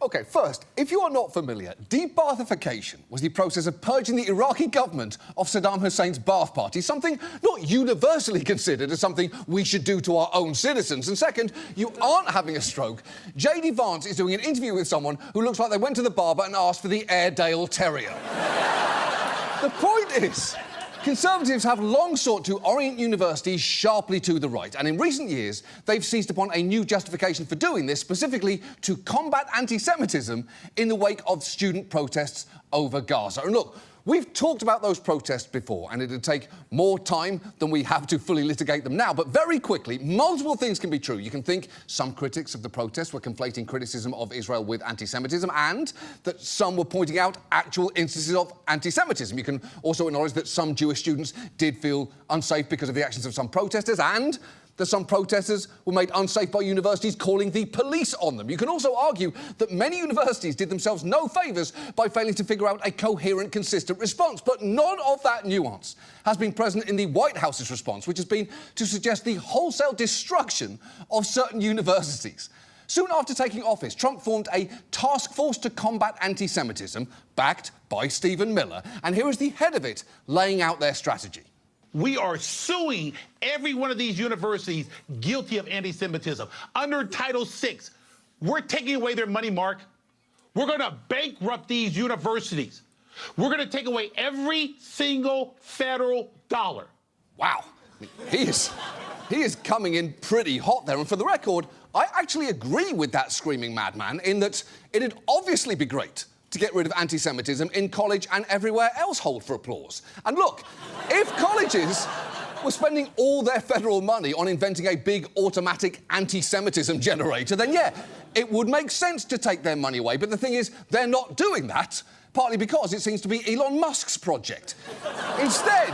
OK, first, if you are not familiar, de-Baathification was the process of purging the Iraqi government of Saddam Hussein's Ba'ath Party, something not universally considered as something we should do to our own citizens. And second, you aren't having a stroke. J.D. Vance is doing an interview with someone who looks like they went to the barber and asked for the Airedale Terrier. The point is, Conservatives have long sought to orient universities sharply to the right, and in recent years, they've seized upon a new justification for doing this, specifically to combat anti-Semitism in the wake of student protests over Gaza. And look, we've talked about those protests before, and it'd take more time than we have to fully litigate them now, but very quickly, multiple things can be true. You can think some critics of the protests were conflating criticism of Israel with anti-Semitism, and that some were pointing out actual instances of anti-Semitism. You can also acknowledge that some Jewish students did feel unsafe because of the actions of some protesters, and that some protesters were made unsafe by universities calling the police on them. You can also argue that many universities did themselves no favours by failing to figure out a coherent, consistent response. But none of that nuance has been present in the White House's response, which has been to suggest the wholesale destruction of certain universities. Soon after taking office, Trump formed a task force to combat anti-Semitism, backed by Stephen Miller. And here is the head of it laying out their strategy. We are suing every one of these universities guilty of anti-Semitism. Under Title VI, we're taking away their money, Mark. We're going to bankrupt these universities. We're going to take away every single federal dollar. Wow. He is coming in pretty hot there. And for the record, I actually agree with that screaming madman in that it'd obviously be great to get rid of anti-Semitism in college and everywhere else hold for applause. And look, if colleges were spending all their federal money on inventing a big automatic anti-Semitism generator, then yeah, it would make sense to take their money away. But the thing is, they're not doing that, partly because it seems to be Elon Musk's project. Instead,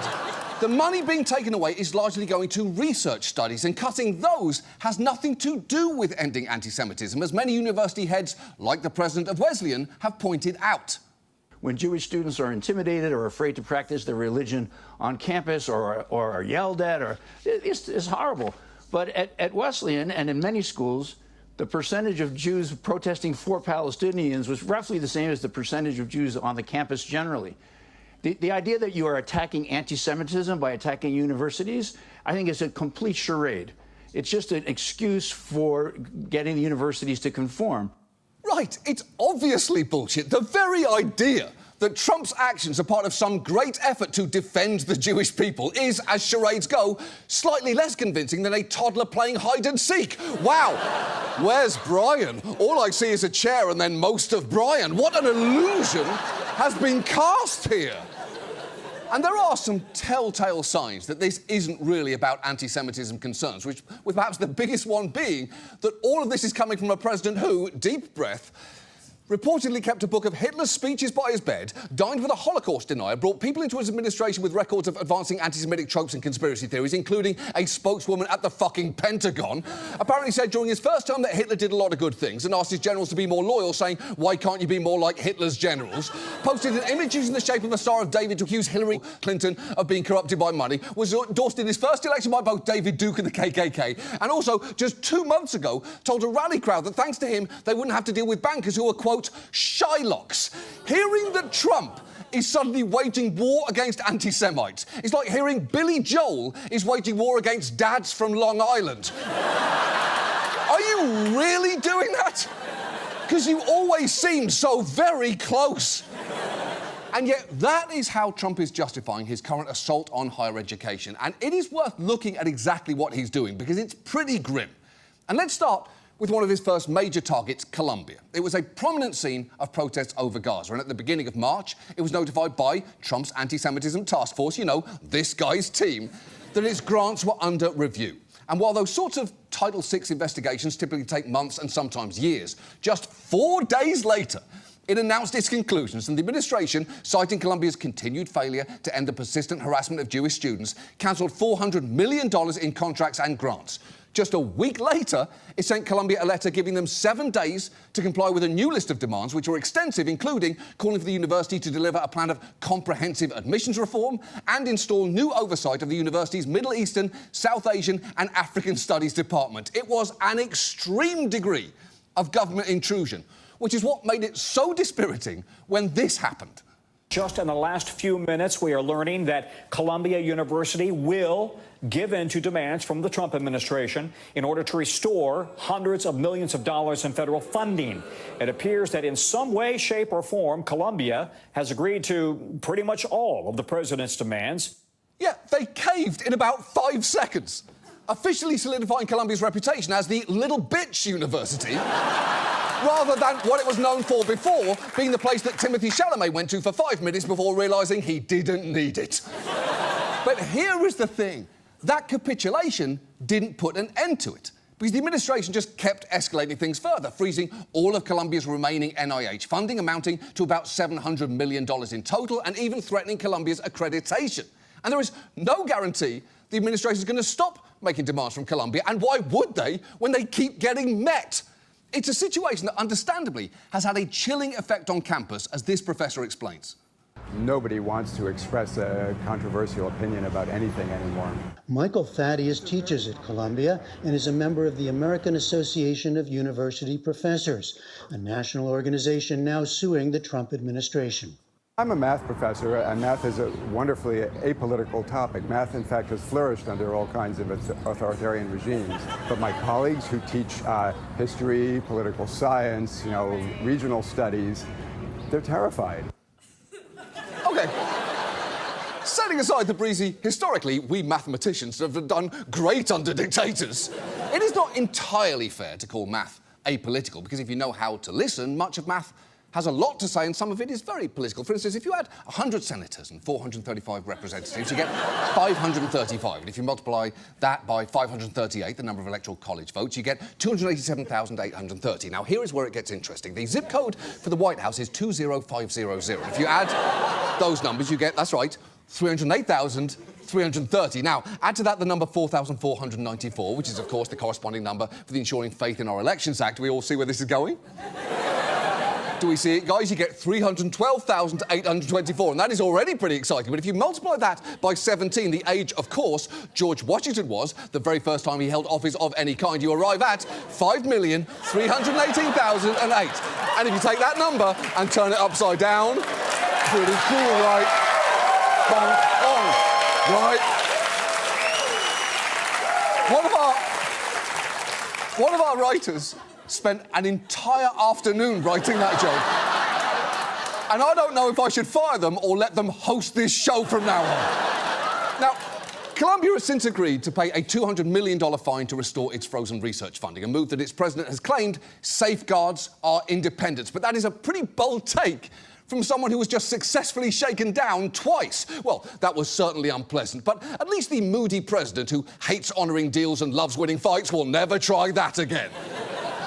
the money being taken away is largely going to research studies, and cutting those has nothing to do with ending anti-Semitism, as many university heads, like the president of Wesleyan, have pointed out. When Jewish students are intimidated or afraid to practice their religion on campus or are yelled at, it's horrible. But at Wesleyan and in many schools, the percentage of Jews protesting for Palestinians was roughly the same as the percentage of Jews on the campus generally. The idea that you are attacking anti-Semitism by attacking universities, I think is a complete charade. It's just an excuse for getting the universities to conform. Right, it's obviously bullshit. The very idea that Trump's actions are part of some great effort to defend the Jewish people is, as charades go, slightly less convincing than a toddler playing hide-and-seek. Wow, where's Brian? All I see is a chair and then most of Brian. What an illusion has been cast here. And there are some telltale signs that this isn't really about anti-Semitism concerns, with perhaps the biggest one being that all of this is coming from a president who, deep breath, reportedly kept a book of Hitler's speeches by his bed, dined with a Holocaust denier, brought people into his administration with records of advancing anti-Semitic tropes and conspiracy theories, including a spokeswoman at the fucking Pentagon, apparently said during his first term that Hitler did a lot of good things and asked his generals to be more loyal, saying, why can't you be more like Hitler's generals? Posted an image using the shape of a Star of David to accuse Hillary Clinton of being corrupted by money, was endorsed in his first election by both David Duke and the KKK, and also, just 2 months ago, told a rally crowd that thanks to him, they wouldn't have to deal with bankers who were, quote, Shylocks. Hearing that Trump is suddenly waging war against anti-Semites is like hearing Billy Joel is waging war against dads from Long Island. Are you really doing that? Because you always seem so very close. And yet, that is how Trump is justifying his current assault on higher education. And it is worth looking at exactly what he's doing, because it's pretty grim. And let's start with one of his first major targets, Colombia. It was a prominent scene of protests over Gaza, and at the beginning of March, it was notified by Trump's anti-Semitism task force, you know, this guy's team, that its grants were under review. And while those sorts of Title VI investigations typically take months and sometimes years, just 4 days later, it announced its conclusions, and the administration, citing Colombia's continued failure to end the persistent harassment of Jewish students, cancelled $400 million in contracts and grants. Just a week later, it sent Colombia a letter giving them 7 days to comply with a new list of demands, which were extensive, including calling for the university to deliver a plan of comprehensive admissions reform and install new oversight of the university's Middle Eastern, South Asian and African Studies department. It was an extreme degree of government intrusion, which is what made it so dispiriting when this happened. Just in the last few minutes, we are learning that Columbia University will give in to demands from the Trump administration in order to restore hundreds of millions of dollars in federal funding. It appears that in some way, shape, or form, Columbia has agreed to pretty much all of the president's demands. Yeah, they caved in about 5 seconds, officially solidifying Columbia's reputation as the little bitch university, rather than what it was known for before, being the place that Timothy Chalamet went to for 5 minutes before realising he didn't need it. But here is the thing. That capitulation didn't put an end to it, because the administration just kept escalating things further, freezing all of Columbia's remaining NIH funding, amounting to about $700 million in total, and even threatening Columbia's accreditation. And there is no guarantee the administration is going to stop making demands from Columbia, and why would they when they keep getting met? It's a situation that, understandably, has had a chilling effect on campus, as this professor explains. Nobody wants to express a controversial opinion about anything anymore. Michael Thaddeus teaches at Columbia and is a member of the American Association of University Professors, a national organization now suing the Trump administration. I'm a math professor, and math is a wonderfully apolitical topic. Math, in fact, has flourished under all kinds of authoritarian regimes. But my colleagues who teach history, political science, regional studies, they're terrified. OK. Setting aside the breezy, historically, we mathematicians have done great under dictators. It is not entirely fair to call math apolitical, because if you know how to listen, much of math has a lot to say, and some of it is very political. For instance, if you add 100 senators and 435 representatives, you get 535. And if you multiply that by 538, the number of electoral college votes, you get 287,830. Now, here is where it gets interesting. The zip code for the White House is 20500. If you add those numbers, you get, that's right, 308,330. Now, add to that the number 4,494, which is, of course, the corresponding number for the Ensuring Faith in Our Elections Act. Do we all see where this is going? Do we see it, guys? You get 312,824, and that is already pretty exciting. But if you multiply that by 17, the age, of course, George Washington was, the very first time he held office of any kind, you arrive at 5,318,008. And if you take that number and turn it upside down, pretty cool, right? Bong, bong, right? One of our writers spent an entire afternoon writing that joke. And I don't know if I should fire them or let them host this show from now on. Now, Columbia has since agreed to pay a $200 million fine to restore its frozen research funding, a move that its president has claimed safeguards our independence. But that is a pretty bold take from someone who was just successfully shaken down twice. Well, that was certainly unpleasant, but at least the moody president who hates honouring deals and loves winning fights will never try that again.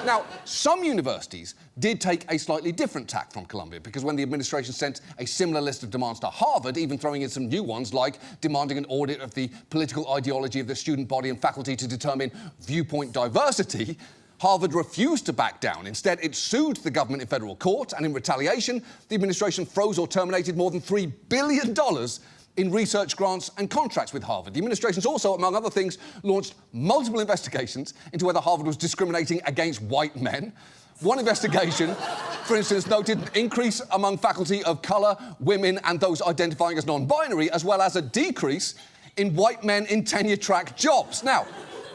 Now, some universities did take a slightly different tack from Columbia, because when the administration sent a similar list of demands to Harvard, even throwing in some new ones like demanding an audit of the political ideology of the student body and faculty to determine viewpoint diversity, Harvard refused to back down. Instead, it sued the government in federal court, and in retaliation, the administration froze or terminated more than $3 billion in research grants and contracts with Harvard. The administration's also, among other things, launched multiple investigations into whether Harvard was discriminating against white men. One investigation, for instance, noted an increase among faculty of colour, women and those identifying as non-binary, as well as a decrease in white men in tenure-track jobs. Now,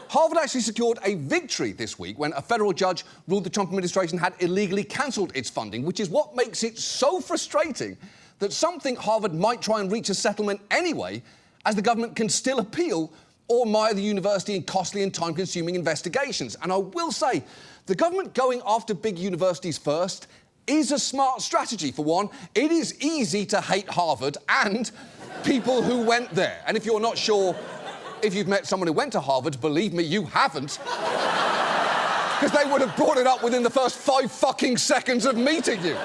Harvard actually secured a victory this week when a federal judge ruled the Trump administration had illegally cancelled its funding, which is what makes it so frustrating that some think Harvard might try and reach a settlement anyway, as the government can still appeal or mire the university in costly and time-consuming investigations. And I will say, the government going after big universities first is a smart strategy. For one, it is easy to hate Harvard and people who went there. And if you're not sure if you've met someone who went to Harvard, believe me, you haven't. Because they would have brought it up within the first 5 fucking seconds of meeting you.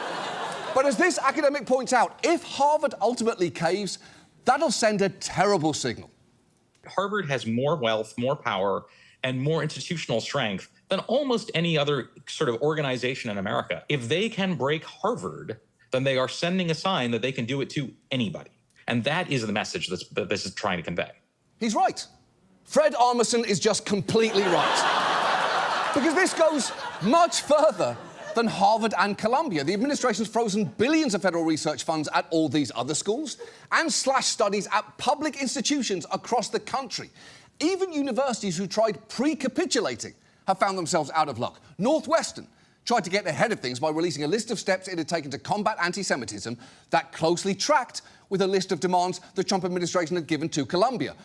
But as this academic points out, if Harvard ultimately caves, that'll send a terrible signal. Harvard has more wealth, more power, and more institutional strength than almost any other sort of organization in America. If they can break Harvard, then they are sending a sign that they can do it to anybody. And that is the message that this is trying to convey. He's right. Fred Armisen is just completely right. Because this goes much further than Harvard and Columbia. The administration's frozen billions of federal research funds at all these other schools and slashed studies at public institutions across the country. Even universities who tried pre-capitulating have found themselves out of luck. Northwestern tried to get ahead of things by releasing a list of steps it had taken to combat anti-Semitism that closely tracked with a list of demands the Trump administration had given to Columbia.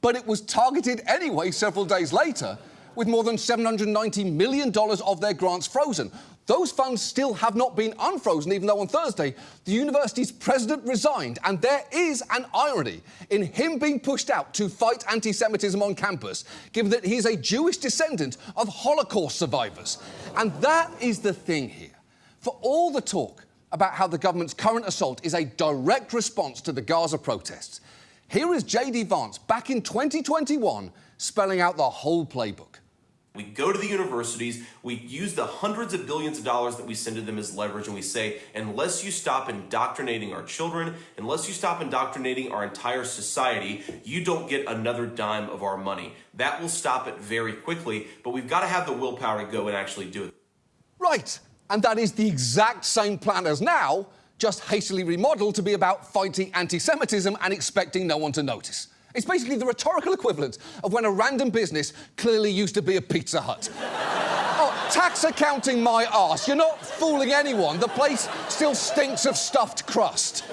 But it was targeted anyway several days later, with more than $790 million of their grants frozen. Those funds still have not been unfrozen, even though on Thursday, the university's president resigned. And there is an irony in him being pushed out to fight anti-Semitism on campus, given that he's a Jewish descendant of Holocaust survivors. And that is the thing here. For all the talk about how the government's current assault is a direct response to the Gaza protests, here is J.D. Vance back in 2021 spelling out the whole playbook. We go to the universities, we use the hundreds of billions of dollars that we send to them as leverage, and we say, unless you stop indoctrinating our children, unless you stop indoctrinating our entire society, you don't get another dime of our money. That will stop it very quickly, but we've got to have the willpower to go and actually do it. Right, and that is the exact same plan as now, just hastily remodeled to be about fighting anti-Semitism and expecting no one to notice. It's basically the rhetorical equivalent of when a random business clearly used to be a Pizza Hut. Oh, tax accounting my arse. You're not fooling anyone. The place still stinks of stuffed crust.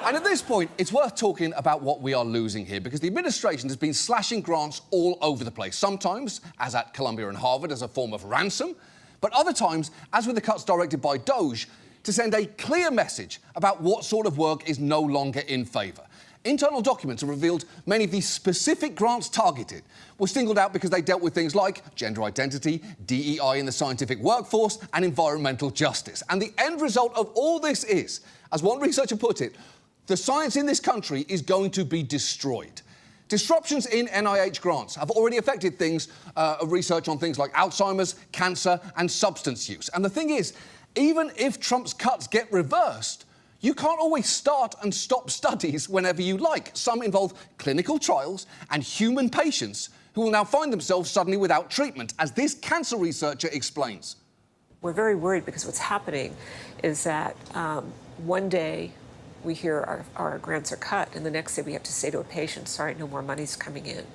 And at this point, it's worth talking about what we are losing here, because the administration has been slashing grants all over the place. Sometimes, as at Columbia and Harvard, as a form of ransom, but other times, as with the cuts directed by DOJ, to send a clear message about what sort of work is no longer in favour. Internal documents have revealed many of these specific grants targeted were singled out because they dealt with things like gender identity, DEI in the scientific workforce, and environmental justice. And the end result of all this is, as one researcher put it, the science in this country is going to be destroyed. Disruptions in NIH grants have already affected research on things like Alzheimer's, cancer, and substance use. And the thing is, even if Trump's cuts get reversed, you can't always start and stop studies whenever you like. Some involve clinical trials and human patients who will now find themselves suddenly without treatment, as this cancer researcher explains. We're very worried because what's happening is that one day we hear our grants are cut, and the next day we have to say to a patient, sorry, no more money's coming in,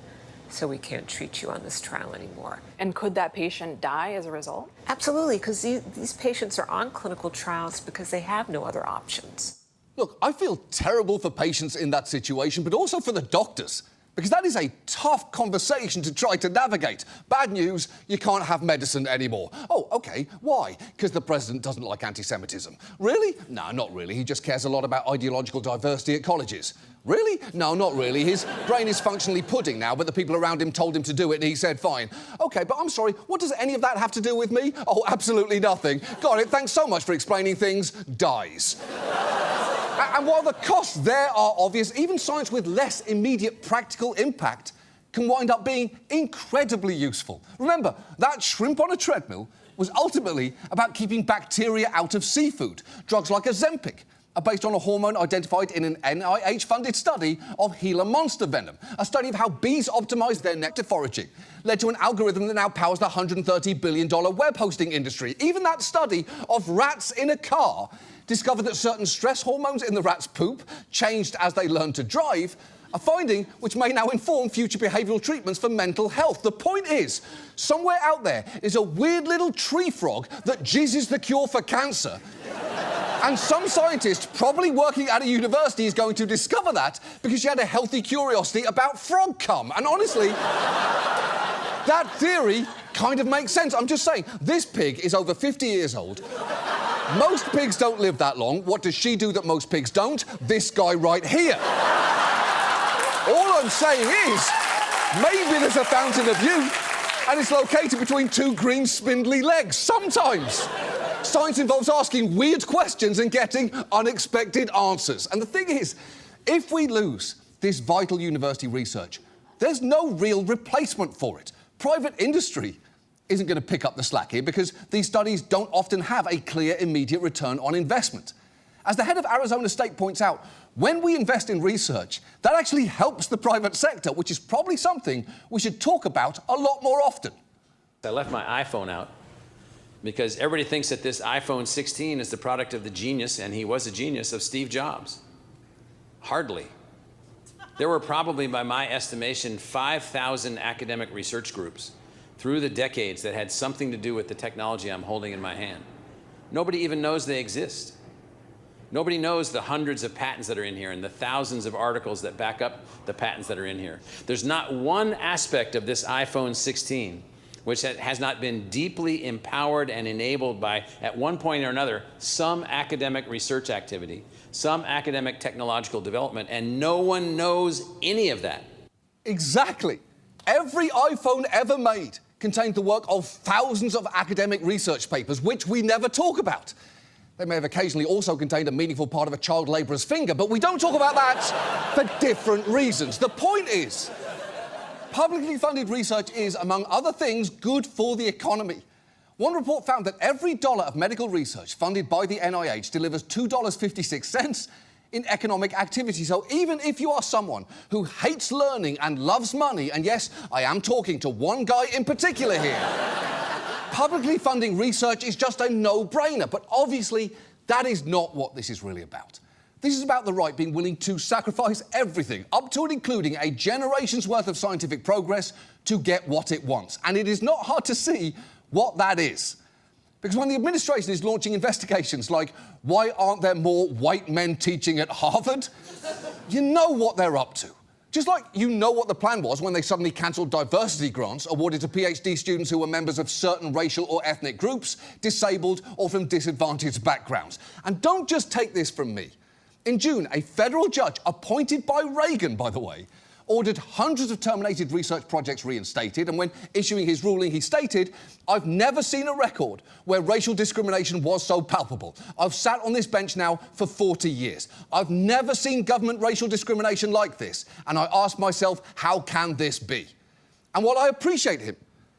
so we can't treat you on this trial anymore. And could that patient die as a result? Absolutely, because these patients are on clinical trials because they have no other options. Look, I feel terrible for patients in that situation, but also for the doctors. Because that is a tough conversation to try to navigate. Bad news, you can't have medicine anymore. Oh, OK, why? Because the president doesn't like anti-Semitism. Really? No, not really. He just cares a lot about ideological diversity at colleges. Really? No, not really. His brain is functionally pudding now, but the people around him told him to do it and he said fine. OK, but I'm sorry, what does any of that have to do with me? Oh, absolutely nothing. Got it, thanks so much for explaining things. Dies. And while the costs there are obvious, even science with less immediate practical impact can wind up being incredibly useful. Remember, that shrimp on a treadmill was ultimately about keeping bacteria out of seafood. Drugs like Ozempic are based on a hormone identified in an NIH-funded study of Gila monster venom. A study of how bees optimize their nectar foraging led to an algorithm that now powers the $130 billion web hosting industry. Even that study of rats in a car discovered that certain stress hormones in the rats' poop changed as they learned to drive, a finding which may now inform future behavioural treatments for mental health. The point is, somewhere out there is a weird little tree frog that jizzes the cure for cancer. And some scientist, probably working at a university, is going to discover that because she had a healthy curiosity about frog cum. And honestly, that theory kind of makes sense. I'm just saying, this pig is over 50 years old. Most pigs don't live that long. What does she do that most pigs don't? This guy right here. All I'm saying is, maybe there's a fountain of youth and it's located between two green spindly legs. Sometimes. Science involves asking weird questions and getting unexpected answers. And the thing is, if we lose this vital university research, there's no real replacement for it. Private industry isn't going to pick up the slack here because these studies don't often have a clear, immediate return on investment. As the head of Arizona State points out, when we invest in research, that actually helps the private sector, which is probably something we should talk about a lot more often. I left my iPhone out because everybody thinks that this iPhone 16 is the product of the genius, and he was a genius, of Steve Jobs. Hardly. There were probably, by my estimation, 5,000 academic research groups through the decades that had something to do with the technology I'm holding in my hand. Nobody even knows they exist. Nobody knows the hundreds of patents that are in here and the thousands of articles that back up the patents that are in here. There's not one aspect of this iPhone 16 which has not been deeply empowered and enabled by, at one point or another, some academic research activity, some academic technological development, and no one knows any of that. Exactly. Every iPhone ever made contained the work of thousands of academic research papers, which we never talk about. They may have occasionally also contained a meaningful part of a child labourer's finger, but we don't talk about that for different reasons. The point is, publicly funded research is, among other things, good for the economy. One report found that every dollar of medical research funded by the NIH delivers $2.56 in economic activity. So even if you are someone who hates learning and loves money, and yes, I am talking to one guy in particular here, publicly funding research is just a no-brainer. But obviously, that is not what this is really about. This is about the right being willing to sacrifice everything, up to and including a generation's worth of scientific progress, to get what it wants. And it is not hard to see what that is. Because when the administration is launching investigations like, why aren't there more white men teaching at Harvard? You know what they're up to. Just like you know what the plan was when they suddenly cancelled diversity grants awarded to PhD students who were members of certain racial or ethnic groups, disabled or from disadvantaged backgrounds. And don't just take this from me. In June, a federal judge, appointed by Reagan, by the way, ordered hundreds of terminated research projects reinstated, and when issuing his ruling, he stated, "I've never seen a record where racial discrimination was so palpable. I've sat on this bench now for 40 years. I've never seen government racial discrimination like this, and I ask myself, how can this be?" And while I appreciate him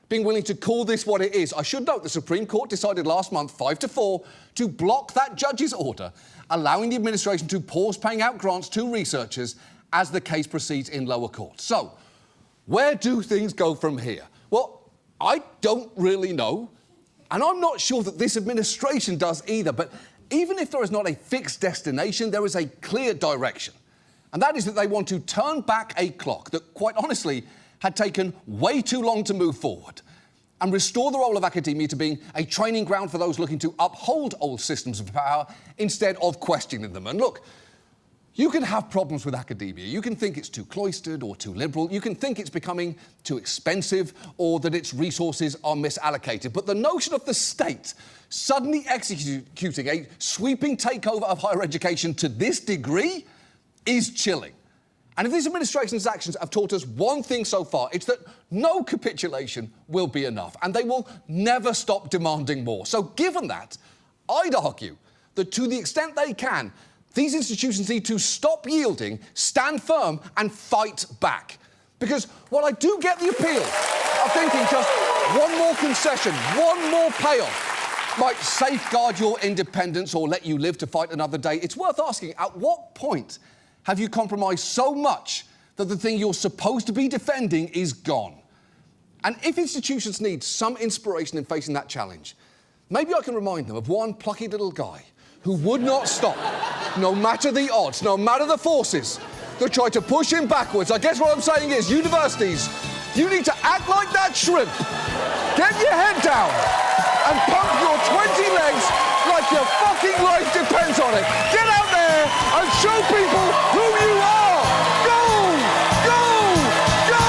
being willing to call this what it is, I should note the Supreme Court decided last month, 5-4, to block that judge's order, allowing the administration to pause paying out grants to researchers as the case proceeds in lower court. So, where do things go from here? Well, I don't really know, and I'm not sure that this administration does either, but even if there is not a fixed destination, there is a clear direction. And that is that they want to turn back a clock that, quite honestly, had taken way too long to move forward, and restore the role of academia to being a training ground for those looking to uphold old systems of power instead of questioning them. And look, You can have problems with academia. You can think it's too cloistered or too liberal. You can think it's becoming too expensive or that its resources are misallocated. But the notion of the state suddenly executing a sweeping takeover of higher education to this degree is chilling. And if this administration's actions have taught us one thing so far, it's that no capitulation will be enough, and they will never stop demanding more. So given that, I'd argue that to the extent they can, these institutions need to stop yielding, stand firm, and fight back. Because while I do get the appeal of thinking just one more concession, one more payoff might safeguard your independence or let you live to fight another day, it's worth asking, at what point have you compromised so much that the thing you're supposed to be defending is gone? And if institutions need some inspiration in facing that challenge, maybe I can remind them of one plucky little guy who would not stop, no matter the odds, no matter the forces that try to push him backwards. I guess what I'm saying is, universities, you need to act like that shrimp. Get your head down and pump your 20 legs like your fucking life depends on it. Get out there and show people who you are. Go! Go! Go!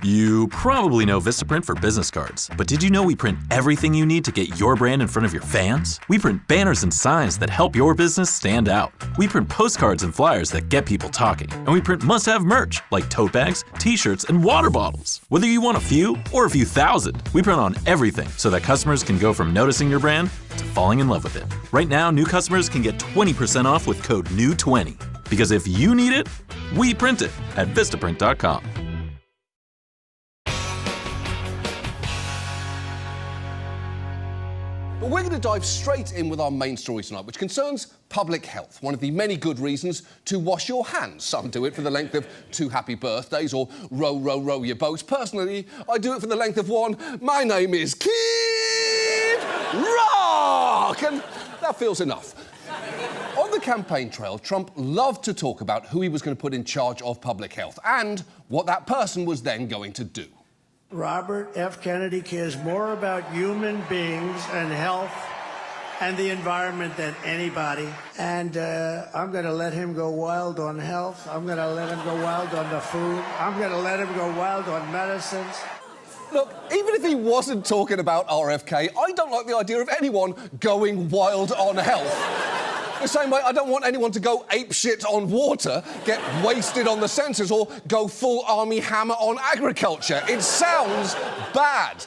You probably know Vistaprint for business cards, but did you know we print everything you need to get your brand in front of your fans? We print banners and signs that help your business stand out. We print postcards and flyers that get people talking. And we print must-have merch like tote bags, t-shirts, and water bottles. Whether you want a few or a few thousand, we print on everything so that customers can go from noticing your brand to falling in love with it. Right now, new customers can get 20% off with code NEW20. Because if you need it, we print it at Vistaprint.com. But we're going to dive straight in with our main story tonight, which concerns public health. One of the many good reasons to wash your hands. Some do it for the length of 2 happy birthdays or row, row, row your boat. Personally, I do it for the length of one. My name is Kid Rock! And that feels enough. On the campaign trail, Trump loved to talk about who he was going to put in charge of public health and what that person was then going to do. Robert F. Kennedy cares more about human beings and health and the environment than anybody. And I'm going to let him go wild on health. I'm going to let him go wild on the food. I'm going to let him go wild on medicines. Look, even if he wasn't talking about RFK, I don't like the idea of anyone going wild on health. The same way I don't want anyone to go apeshit on water, get wasted on the census, or go full Army Hammer on agriculture. It sounds bad.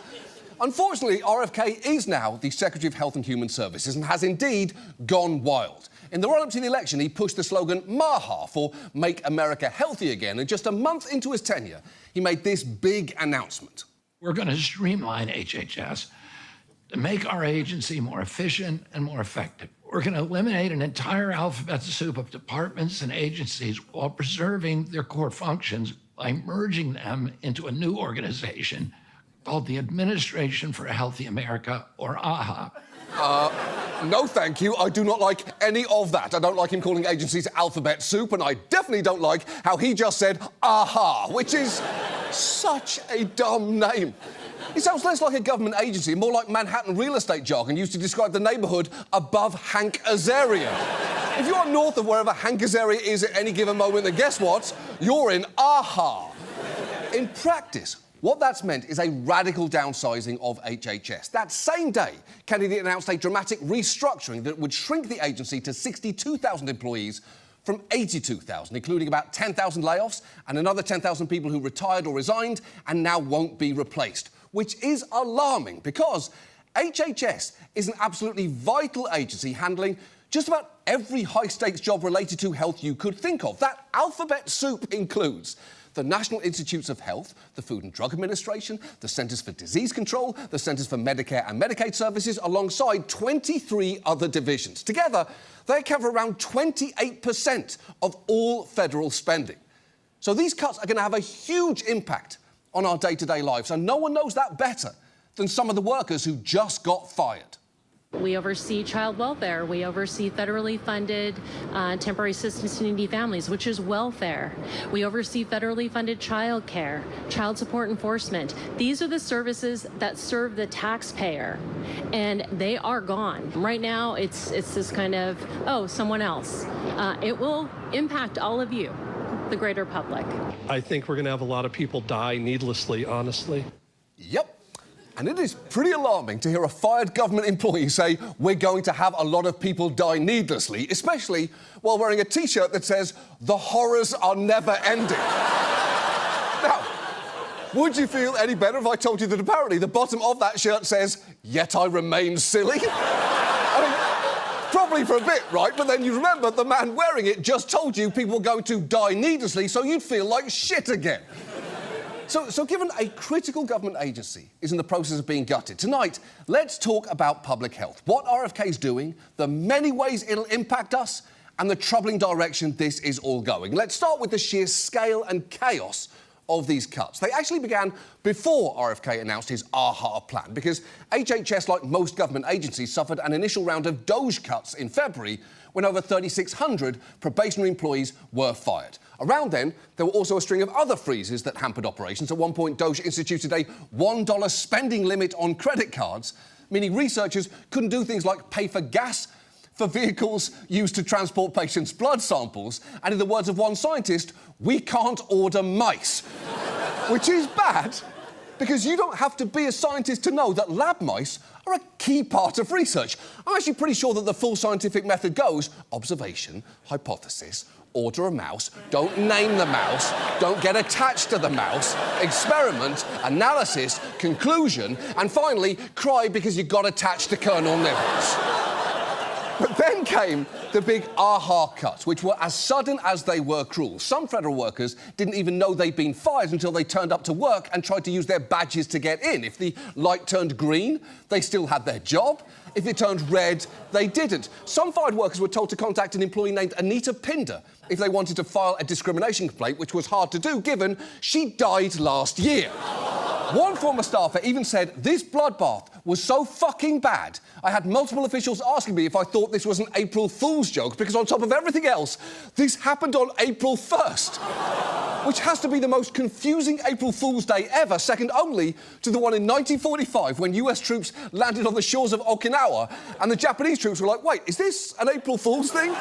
Unfortunately, RFK is now the Secretary of Health and Human Services and has indeed gone wild. In the run-up to the election, he pushed the slogan MAHA for Make America Healthy Again, and just a month into his tenure, he made this big announcement. We're going to streamline HHS to make our agency more efficient and more effective. We're going to eliminate an entire alphabet soup of departments and agencies while preserving their core functions by merging them into a new organization called the Administration for a Healthy America, or AHA. No, thank you. I do not like any of that. I don't like him calling agencies alphabet soup, and I definitely don't like how he just said AHA, which is such a dumb name. It sounds less like a government agency, more like Manhattan real estate jargon used to describe the neighbourhood above Hank Azaria. If you are north of wherever Hank Azaria is at any given moment, then guess what? You're in AHA. In practice, what that's meant is a radical downsizing of HHS. That same day, Kennedy announced a dramatic restructuring that would shrink the agency to 62,000 employees from 82,000, including about 10,000 layoffs and another 10,000 people who retired or resigned and now won't be replaced, which is alarming because HHS is an absolutely vital agency handling just about every high-stakes job related to health you could think of. That alphabet soup includes the National Institutes of Health, the Food and Drug Administration, the Centers for Disease Control, the Centers for Medicare and Medicaid Services, alongside 23 other divisions. Together, they account for around 28% of all federal spending. So these cuts are going to have a huge impact on our day-to-day lives, and no one knows that better than some of the workers who just got fired. We oversee child welfare. We oversee federally funded temporary assistance to needy families, which is welfare. We oversee federally funded child care, child support enforcement. These are the services that serve the taxpayer, and they are gone. Right now, it's this kind of, oh, someone else. It will impact all of you, the greater public. I think we're going to have a lot of people die needlessly, honestly. Yep. And it is pretty alarming to hear a fired government employee say we're going to have a lot of people die needlessly, especially while wearing a T-shirt that says, "The horrors are never ending." Now, would you feel any better if I told you that apparently the bottom of that shirt says, "Yet I remain silly"? I mean, probably for a bit, right? But then you remember the man wearing it just told you people were going to die needlessly, so you'd feel like shit again. So given a critical government agency is in the process of being gutted, tonight, let's talk about public health, what RFK's doing, the many ways it'll impact us, and the troubling direction this is all going. Let's start with the sheer scale and chaos of these cuts. They actually began before RFK announced his AHA plan, because HHS, like most government agencies, suffered an initial round of DOGE cuts in February when over 3,600 probationary employees were fired. Around then, there were also a string of other freezes that hampered operations. At one point, DOGE instituted a $1 spending limit on credit cards, meaning researchers couldn't do things like pay for gas for vehicles used to transport patients' blood samples, and in the words of one scientist, we can't order mice. Which is bad, because you don't have to be a scientist to know that lab mice are a key part of research. I'm actually pretty sure that the full scientific method goes observation, hypothesis, order a mouse, don't name the mouse, don't get attached to the mouse, experiment, analysis, conclusion, and finally, cry because you got attached to Colonel Nibbles. But then came the big AHA cuts, which were as sudden as they were cruel. Some federal workers didn't even know they'd been fired until they turned up to work and tried to use their badges to get in. If the light turned green, they still had their job. If it turned red, they didn't. Some fired workers were told to contact an employee named Anita Pinder if they wanted to file a discrimination complaint, which was hard to do given she died last year. One former staffer even said, "This bloodbath was so fucking bad, I had multiple officials asking me if I thought this was an April Fool's joke, because on top of everything else, this happened on April 1st. Which has to be the most confusing April Fool's Day ever, second only to the one in 1945 when US troops landed on the shores of Okinawa and the Japanese troops were like, "Wait, is this an April Fool's thing?"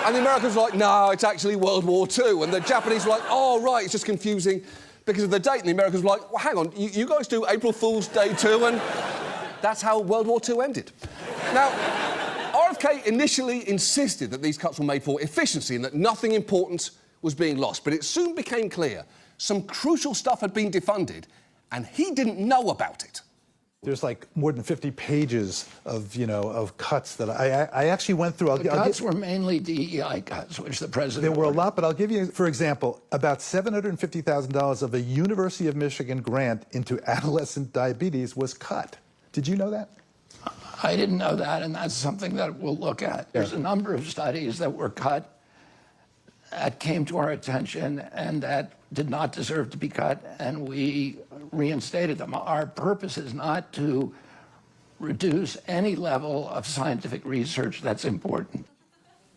And the Americans were like, "No, it's actually World War II." And the Japanese were like, "Oh, right, it's just confusing because of the date." And the Americans were like, "Well, hang on, you guys do April Fool's Day too?" And that's how World War II ended. Now, RFK initially insisted that these cuts were made for efficiency and that nothing important was being lost. But it soon became clear some crucial stuff had been defunded, and he didn't know about it. There's like more than 50 pages of, of cuts that I actually went through. The cuts were mainly DEI cuts, which the president There were a ordered. lot, but I'll give you, for example, about $750,000 of a University of Michigan grant into adolescent diabetes was cut. Did you know that? I didn't know that, and that's something that we'll look at. There's a number of studies that were cut that came to our attention and that did not deserve to be cut, and we reinstated them. Our purpose is not to reduce any level of scientific research that's important.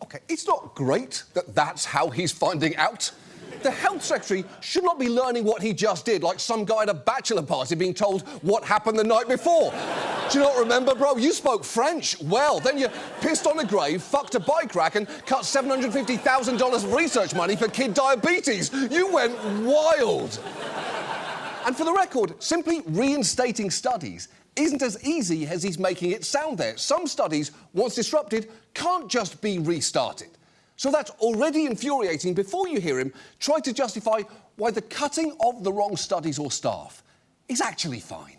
OK, it's not great that that's how he's finding out. The health secretary should not be learning what he just did like some guy at a bachelor party being told what happened the night before. Do you not remember, bro? You spoke French. Well, then you pissed on a grave, fucked a bike rack and cut $750,000 of research money for kid diabetes. You went wild. And for the record, simply reinstating studies isn't as easy as he's making it sound there. Some studies, once disrupted, can't just be restarted. So that's already infuriating before you hear him try to justify why the cutting of the wrong studies or staff is actually fine.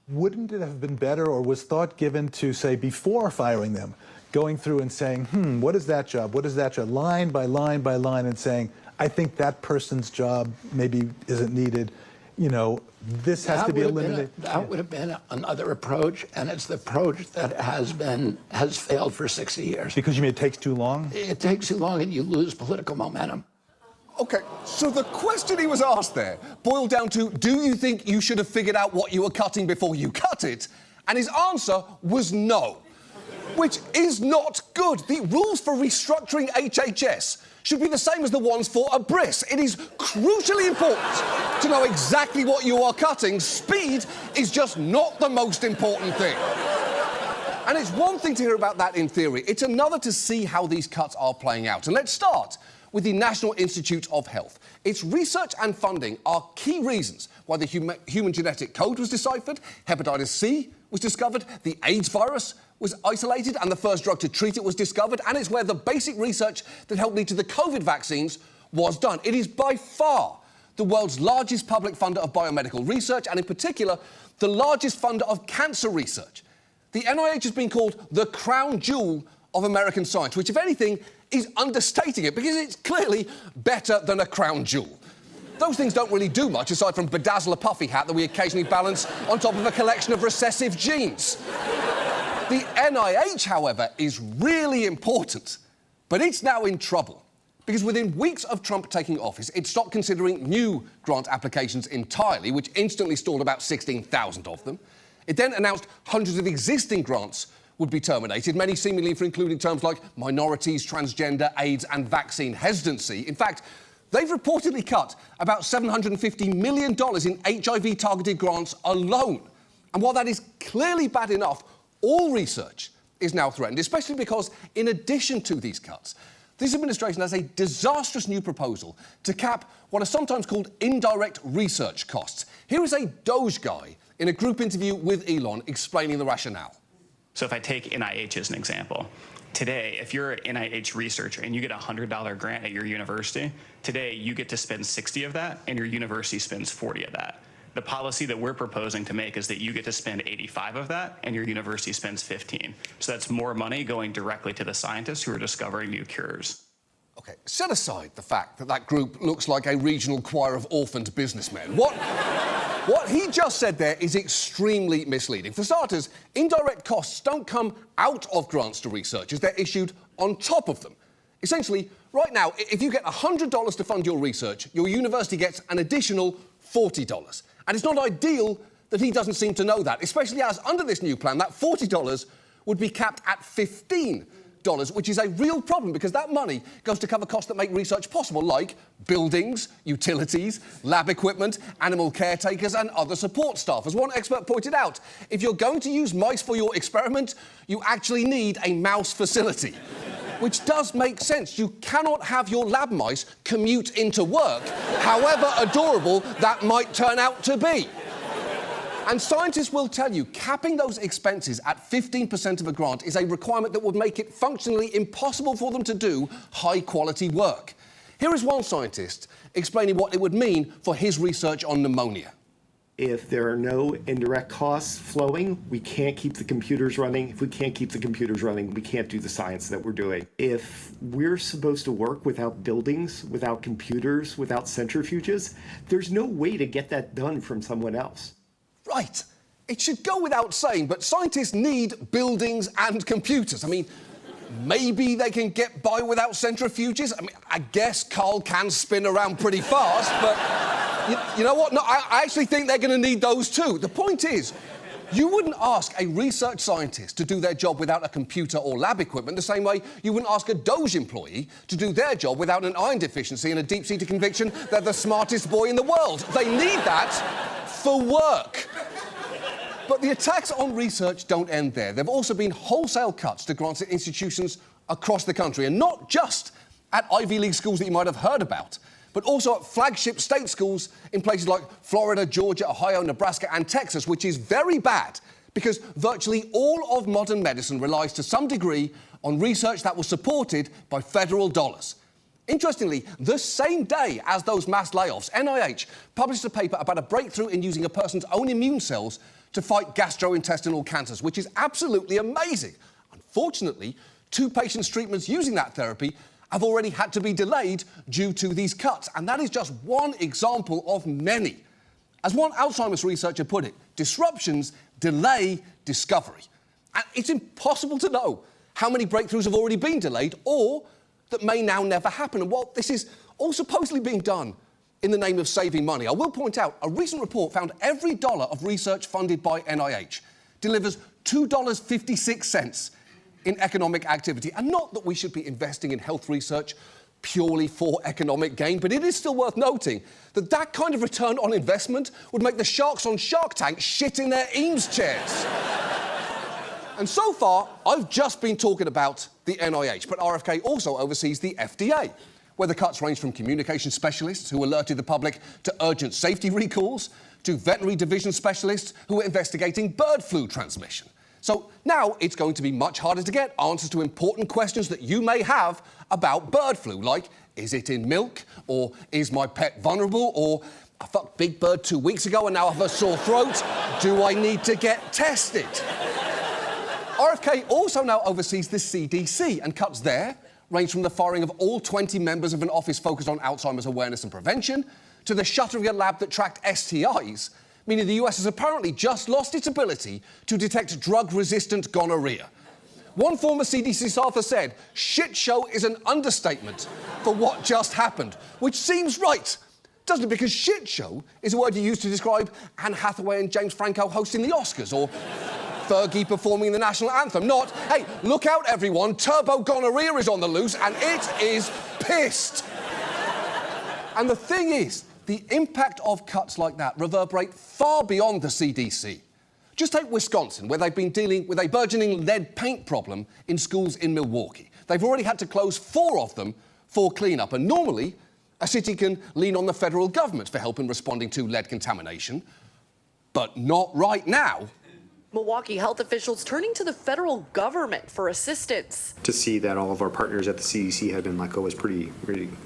Wouldn't it have been better, or was thought given to, say, before firing them, going through and saying, what is that job? What is that job? Line by line by line, and saying, I think that person's job maybe isn't needed. This has to be eliminated. That would have been another approach, and it's the approach that has failed for 60 years. Because you mean it takes too long? It takes too long and you lose political momentum. OK, so the question he was asked there boiled down to, do you think you should have figured out what you were cutting before you cut it? And his answer was no. which is not good. The rules for restructuring HHS should be the same as the ones for a bris. It is crucially important to know exactly what you are cutting. Speed is just not the most important thing. And it's one thing to hear about that in theory. It's another to see how these cuts are playing out. And let's start with the National Institute of Health. Its research and funding are key reasons why the human genetic code was deciphered, hepatitis C was discovered, the AIDS virus was isolated, and the first drug to treat it was discovered, and it's where the basic research that helped lead to the COVID vaccines was done. It is by far the world's largest public funder of biomedical research, and in particular, the largest funder of cancer research. The NIH has been called the crown jewel of American science, which, if anything, is understating it, because it's clearly better than a crown jewel. Those things don't really do much aside from bedazzle a puffy hat that we occasionally balance on top of a collection of recessive genes. The NIH, however, is really important, but it's now in trouble, because within weeks of Trump taking office, it stopped considering new grant applications entirely, which instantly stalled about 16,000 of them. It then announced hundreds of existing grants would be terminated, many seemingly for including terms like minorities, transgender, AIDS and vaccine hesitancy. In fact, they've reportedly cut about $750 million in HIV-targeted grants alone. And while that is clearly bad enough, all research is now threatened, especially because, in addition to these cuts, this administration has a disastrous new proposal to cap what are sometimes called indirect research costs. Here is a Doge guy in a group interview with Elon explaining the rationale. So if I take NIH as an example, today, if you're an NIH researcher and you get a $100 grant at your university, today you get to spend 60 of that and your university spends 40 of that. The policy that we're proposing to make is that you get to spend 85 of that and your university spends 15. So that's more money going directly to the scientists who are discovering new cures. OK, set aside the fact that that group looks like a regional choir of orphaned businessmen. What he just said there is extremely misleading. For starters, indirect costs don't come out of grants to researchers, they're issued on top of them. Essentially, right now, if you get $100 to fund your research, your university gets an additional $40. And it's not ideal that he doesn't seem to know that, especially as, under this new plan, that $40 would be capped at $15, which is a real problem because that money goes to cover costs that make research possible, like buildings, utilities, lab equipment, animal caretakers and other support staff. As one expert pointed out, if you're going to use mice for your experiment, you actually need a mouse facility. Which does make sense. You cannot have your lab mice commute into work, however adorable that might turn out to be. And scientists will tell you, capping those expenses at 15% of a grant is a requirement that would make it functionally impossible for them to do high-quality work. Here is one scientist explaining what it would mean for his research on pneumonia. If there are no indirect costs flowing, we can't keep the computers running. If we can't keep the computers running, we can't do the science that we're doing. If we're supposed to work without buildings, without computers, without centrifuges, there's no way to get that done from someone else. Right. It should go without saying, but scientists need buildings and computers. I mean, maybe they can get by without centrifuges. I mean, I guess Carl can spin around pretty fast, but you know what? No, I actually think they're going to need those too. The point is, you wouldn't ask a research scientist to do their job without a computer or lab equipment the same way you wouldn't ask a Doge employee to do their job without an iron deficiency and a deep-seated conviction they're the smartest boy in the world. They need that for work. But the attacks on research don't end there. There have also been wholesale cuts to grants at institutions across the country, and not just at Ivy League schools that you might have heard about, but also at flagship state schools in places like Florida, Georgia, Ohio, Nebraska and Texas, which is very bad because virtually all of modern medicine relies to some degree on research that was supported by federal dollars. Interestingly, the same day as those mass layoffs, NIH published a paper about a breakthrough in using a person's own immune cells to fight gastrointestinal cancers, which is absolutely amazing. Unfortunately, 2 patients' treatments using that therapy have already had to be delayed due to these cuts, and that is just one example of many. As one Alzheimer's researcher put it, disruptions delay discovery. And it's impossible to know how many breakthroughs have already been delayed or that may now never happen. And while this is all supposedly being done in the name of saving money, I will point out a recent report found every dollar of research funded by NIH delivers $2.56 in economic activity. And not that we should be investing in health research purely for economic gain, but it is still worth noting that that kind of return on investment would make the sharks on Shark Tank shit in their Eames chairs. And so far, I've just been talking about the NIH, but RFK also oversees the FDA, where the cuts range from communication specialists who alerted the public to urgent safety recalls to veterinary division specialists who are investigating bird flu transmission. So now it's going to be much harder to get answers to important questions that you may have about bird flu, like, is it in milk? Or is my pet vulnerable? Or I fucked Big Bird 2 weeks ago and now I have a sore throat. Do I need to get tested? RFK also now oversees the CDC, and cuts there range from the firing of all 20 members of an office focused on Alzheimer's awareness and prevention to the shuttering a lab that tracked STIs, meaning the US has apparently just lost its ability to detect drug-resistant gonorrhea. One former CDC staffer said, "Shit show is an understatement for what just happened," which seems right, doesn't it? Because shit show is a word you use to describe Anne Hathaway and James Franco hosting the Oscars, or Fergie performing the national anthem, not, hey, look out everyone, turbo gonorrhea is on the loose and it is pissed. And the thing is, the impact of cuts like that reverberate far beyond the CDC. Just take Wisconsin, where they've been dealing with a burgeoning lead paint problem in schools in Milwaukee. They've already had to close 4 of them for cleanup, and normally a city can lean on the federal government for help in responding to lead contamination, but not right now. Milwaukee health officials turning to the federal government for assistance. To see that all of our partners at the CDC had been let go was pretty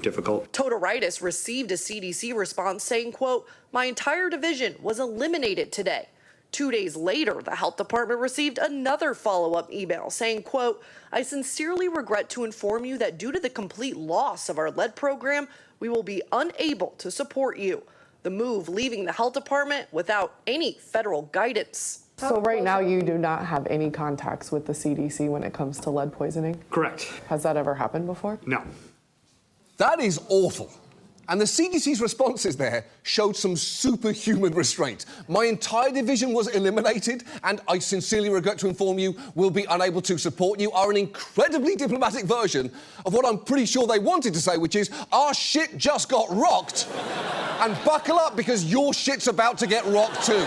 difficult. Todoritis received a CDC response saying, quote, "My entire division was eliminated today." 2 days later, the health department received another follow-up email saying, quote, "I sincerely regret to inform you that due to the complete loss of our lead program, we will be unable to support you." The move leaving the health department without any federal guidance. So right now you do not have any contacts with the CDC when it comes to lead poisoning? Correct. Has that ever happened before? No. That is awful. And the CDC's responses there showed some superhuman restraint. "My entire division was eliminated, and I sincerely regret to inform you we'll be unable to support you," are an incredibly diplomatic version of what I'm pretty sure they wanted to say, which is, "Our shit just got rocked, and buckle up because your shit's about to get rocked too."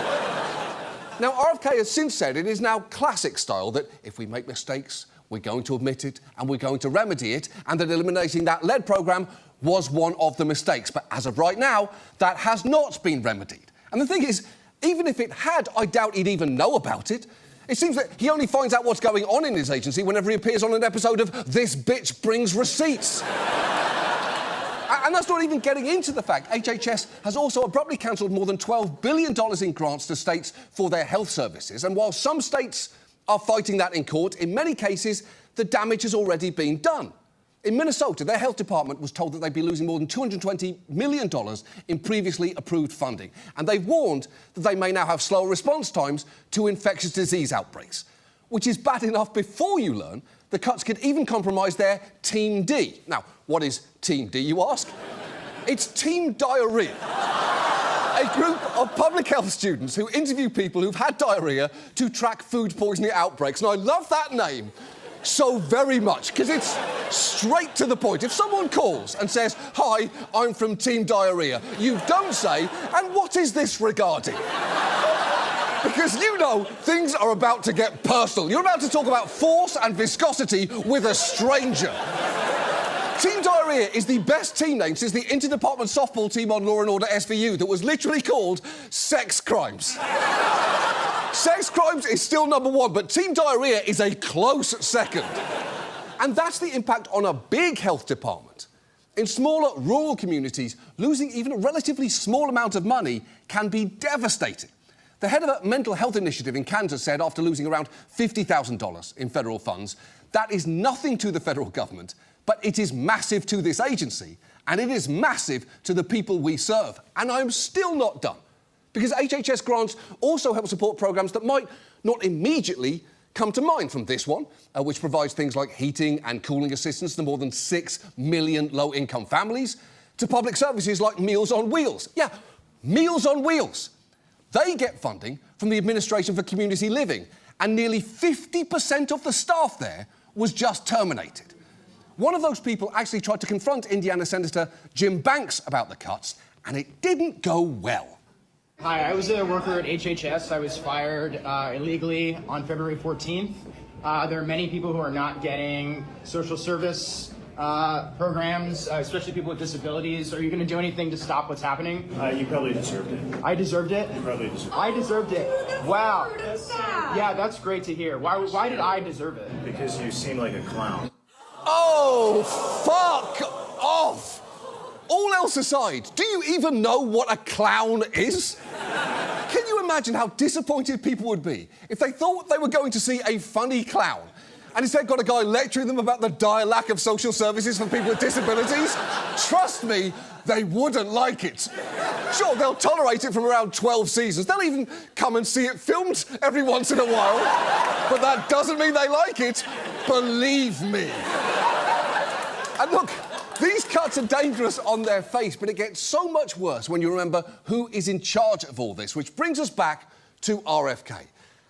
Now, RFK has since said it is now classic style that if we make mistakes, we're going to admit it and we're going to remedy it, and that eliminating that lead program was one of the mistakes. But as of right now, that has not been remedied. And the thing is, even if it had, I doubt he'd even know about it. It seems that he only finds out what's going on in his agency whenever he appears on an episode of This Bitch Brings Receipts. And that's not even getting into the fact HHS has also abruptly cancelled more than $12 billion in grants to states for their health services. And while some states are fighting that in court, in many cases, the damage has already been done. In Minnesota, their health department was told that they'd be losing more than $220 million in previously approved funding. And they've warned that they may now have slower response times to infectious disease outbreaks, which is bad enough before you learn the cuts could even compromise their Team D. Now, what is Team D, you ask? It's Team Diarrhea, a group of public health students who interview people who've had diarrhea to track food poisoning outbreaks. And I love that name so very much, because it's straight to the point. If someone calls and says, "Hi, I'm from Team Diarrhea," you don't say, "And what is this regarding?" Because you know things are about to get personal. You're about to talk about force and viscosity with a stranger. Team Diarrhea is the best team name since the interdepartment softball team on Law & Order SVU that was literally called Sex Crimes. Sex Crimes is still number 1, but Team Diarrhea is a close second. And that's the impact on a big health department. In smaller rural communities, losing even a relatively small amount of money can be devastating. The head of a mental health initiative in Kansas said after losing around $50,000 in federal funds, that is nothing to the federal government, but it is massive to this agency, and it is massive to the people we serve. And I'm still not done, because HHS grants also help support programs that might not immediately come to mind from this one, which provides things like heating and cooling assistance to more than 6 million low-income families, to public services like Meals on Wheels. Yeah, Meals on Wheels. They get funding from the Administration for Community Living, and nearly 50% of the staff there was just terminated. One of those people actually tried to confront Indiana Senator Jim Banks about the cuts, and it didn't go well. Hi, I was a worker at HHS. I was fired illegally on February 14th. There are many people who are not getting social service programs, especially people with disabilities. Are you going to do anything to stop what's happening? You probably deserved it. I deserved it? You probably deserved it. I deserved it. Wow. Yeah, that's great to hear. Why did I deserve it? Because you seem like a clown. Oh, fuck off! All else aside, do you even know what a clown is? Can you imagine how disappointed people would be if they thought they were going to see a funny clown and instead got a guy lecturing them about the dire lack of social services for people with disabilities? Trust me, they wouldn't like it. Sure, they'll tolerate it from around 12 seasons. They'll even come and see it filmed every once in a while. But that doesn't mean they like it. Believe me. And look, these cuts are dangerous on their face, but it gets so much worse when you remember who is in charge of all this, which brings us back to RFK.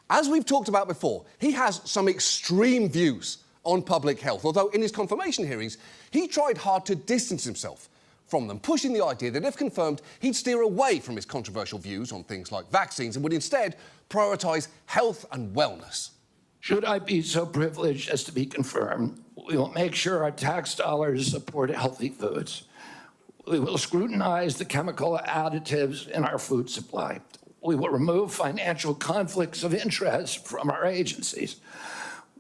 As we've talked about before, he has some extreme views on public health, although in his confirmation hearings, he tried hard to distance himself from them, pushing the idea that if confirmed, he'd steer away from his controversial views on things like vaccines and would instead prioritise health and wellness. Should I be so privileged as to be confirmed, we will make sure our tax dollars support healthy foods. We will scrutinize the chemical additives in our food supply. We will remove financial conflicts of interest from our agencies.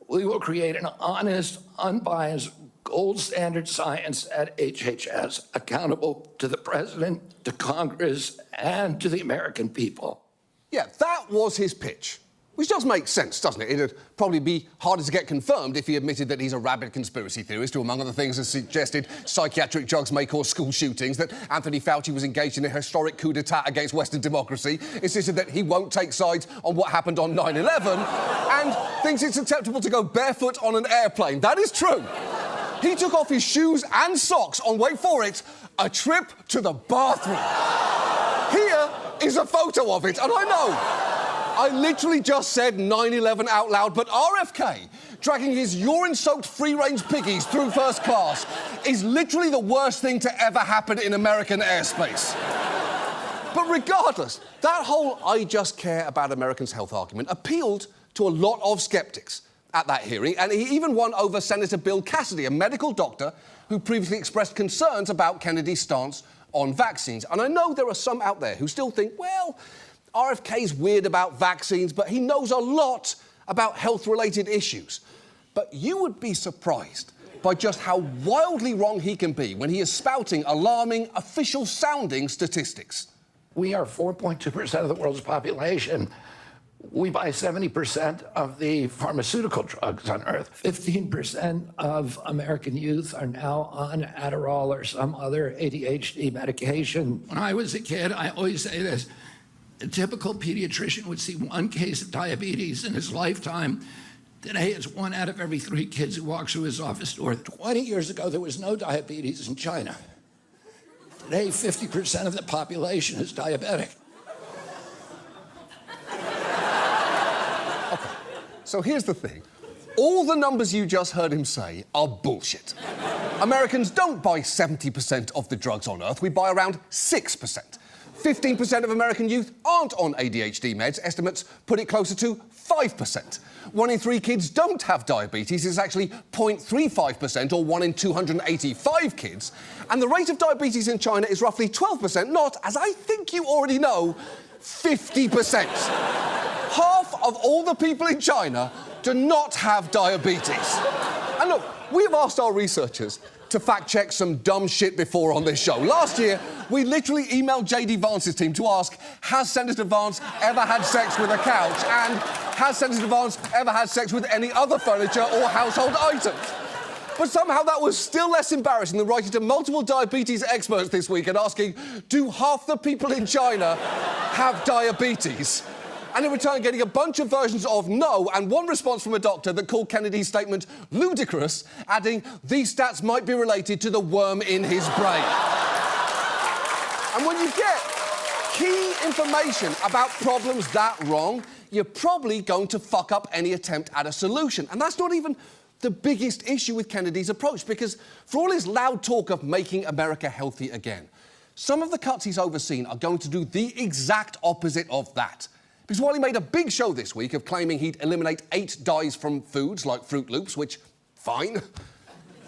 We will create an honest, unbiased, gold standard science at HHS, accountable to the president, to Congress, and to the American people. Yeah, that was his pitch. Which does make sense, doesn't it? It'd probably be harder to get confirmed if he admitted that he's a rabid conspiracy theorist who, among other things, has suggested psychiatric drugs may cause school shootings, that Anthony Fauci was engaged in a historic coup d'etat against Western democracy, insisted that he won't take sides on what happened on 9/11, and thinks it's acceptable to go barefoot on an airplane. That is true. He took off his shoes and socks on, wait for it, a trip to the bathroom. Here is a photo of it, and I know I literally just said 9/11 out loud, but RFK dragging his urine-soaked free-range piggies through first class is literally the worst thing to ever happen in American airspace. But regardless, that whole I just care about Americans' health argument appealed to a lot of skeptics at that hearing, and he even won over Senator Bill Cassidy, a medical doctor who previously expressed concerns about Kennedy's stance on vaccines. And I know there are some out there who still think, well, RFK's weird about vaccines, but he knows a lot about health-related issues. But you would be surprised by just how wildly wrong he can be when he is spouting alarming, official-sounding statistics. We are 4.2% of the world's population. We buy 70% of the pharmaceutical drugs on Earth. 15% of American youth are now on Adderall or some other ADHD medication. When I was a kid, I always say this, a typical pediatrician would see one case of diabetes in his lifetime. Today, it's 1 out of every 3 kids who walks through his office door. 20 years ago, there was no diabetes in China. Today, 50% of the population is diabetic. Okay, so here's the thing. All the numbers you just heard him say are bullshit. Americans don't buy 70% of the drugs on Earth. We buy around 6%. 15% of American youth aren't on ADHD meds. Estimates put it closer to 5%. 1 in 3 kids don't have diabetes. It's actually 0.35%, or 1 in 285 kids. And the rate of diabetes in China is roughly 12%, not, as I think you already know, 50%. Half of all the people in China do not have diabetes. And look, we've asked our researchers to fact-check some dumb shit before on this show. Last year, we literally emailed J.D. Vance's team to ask, has Senator Vance ever had sex with a couch? And has Senator Vance ever had sex with any other furniture or household items? But somehow that was still less embarrassing than writing to multiple diabetes experts this week and asking, do half the people in China have diabetes? And in return, getting a bunch of versions of no, and one response from a doctor that called Kennedy's statement ludicrous, adding, these stats might be related to the worm in his brain. And when you get key information about problems that wrong, you're probably going to fuck up any attempt at a solution. And that's not even the biggest issue with Kennedy's approach, because for all his loud talk of making America healthy again, some of the cuts he's overseen are going to do the exact opposite of that. Because while he made a big show this week of claiming he'd eliminate 8 dyes from foods like Fruit Loops, which, fine,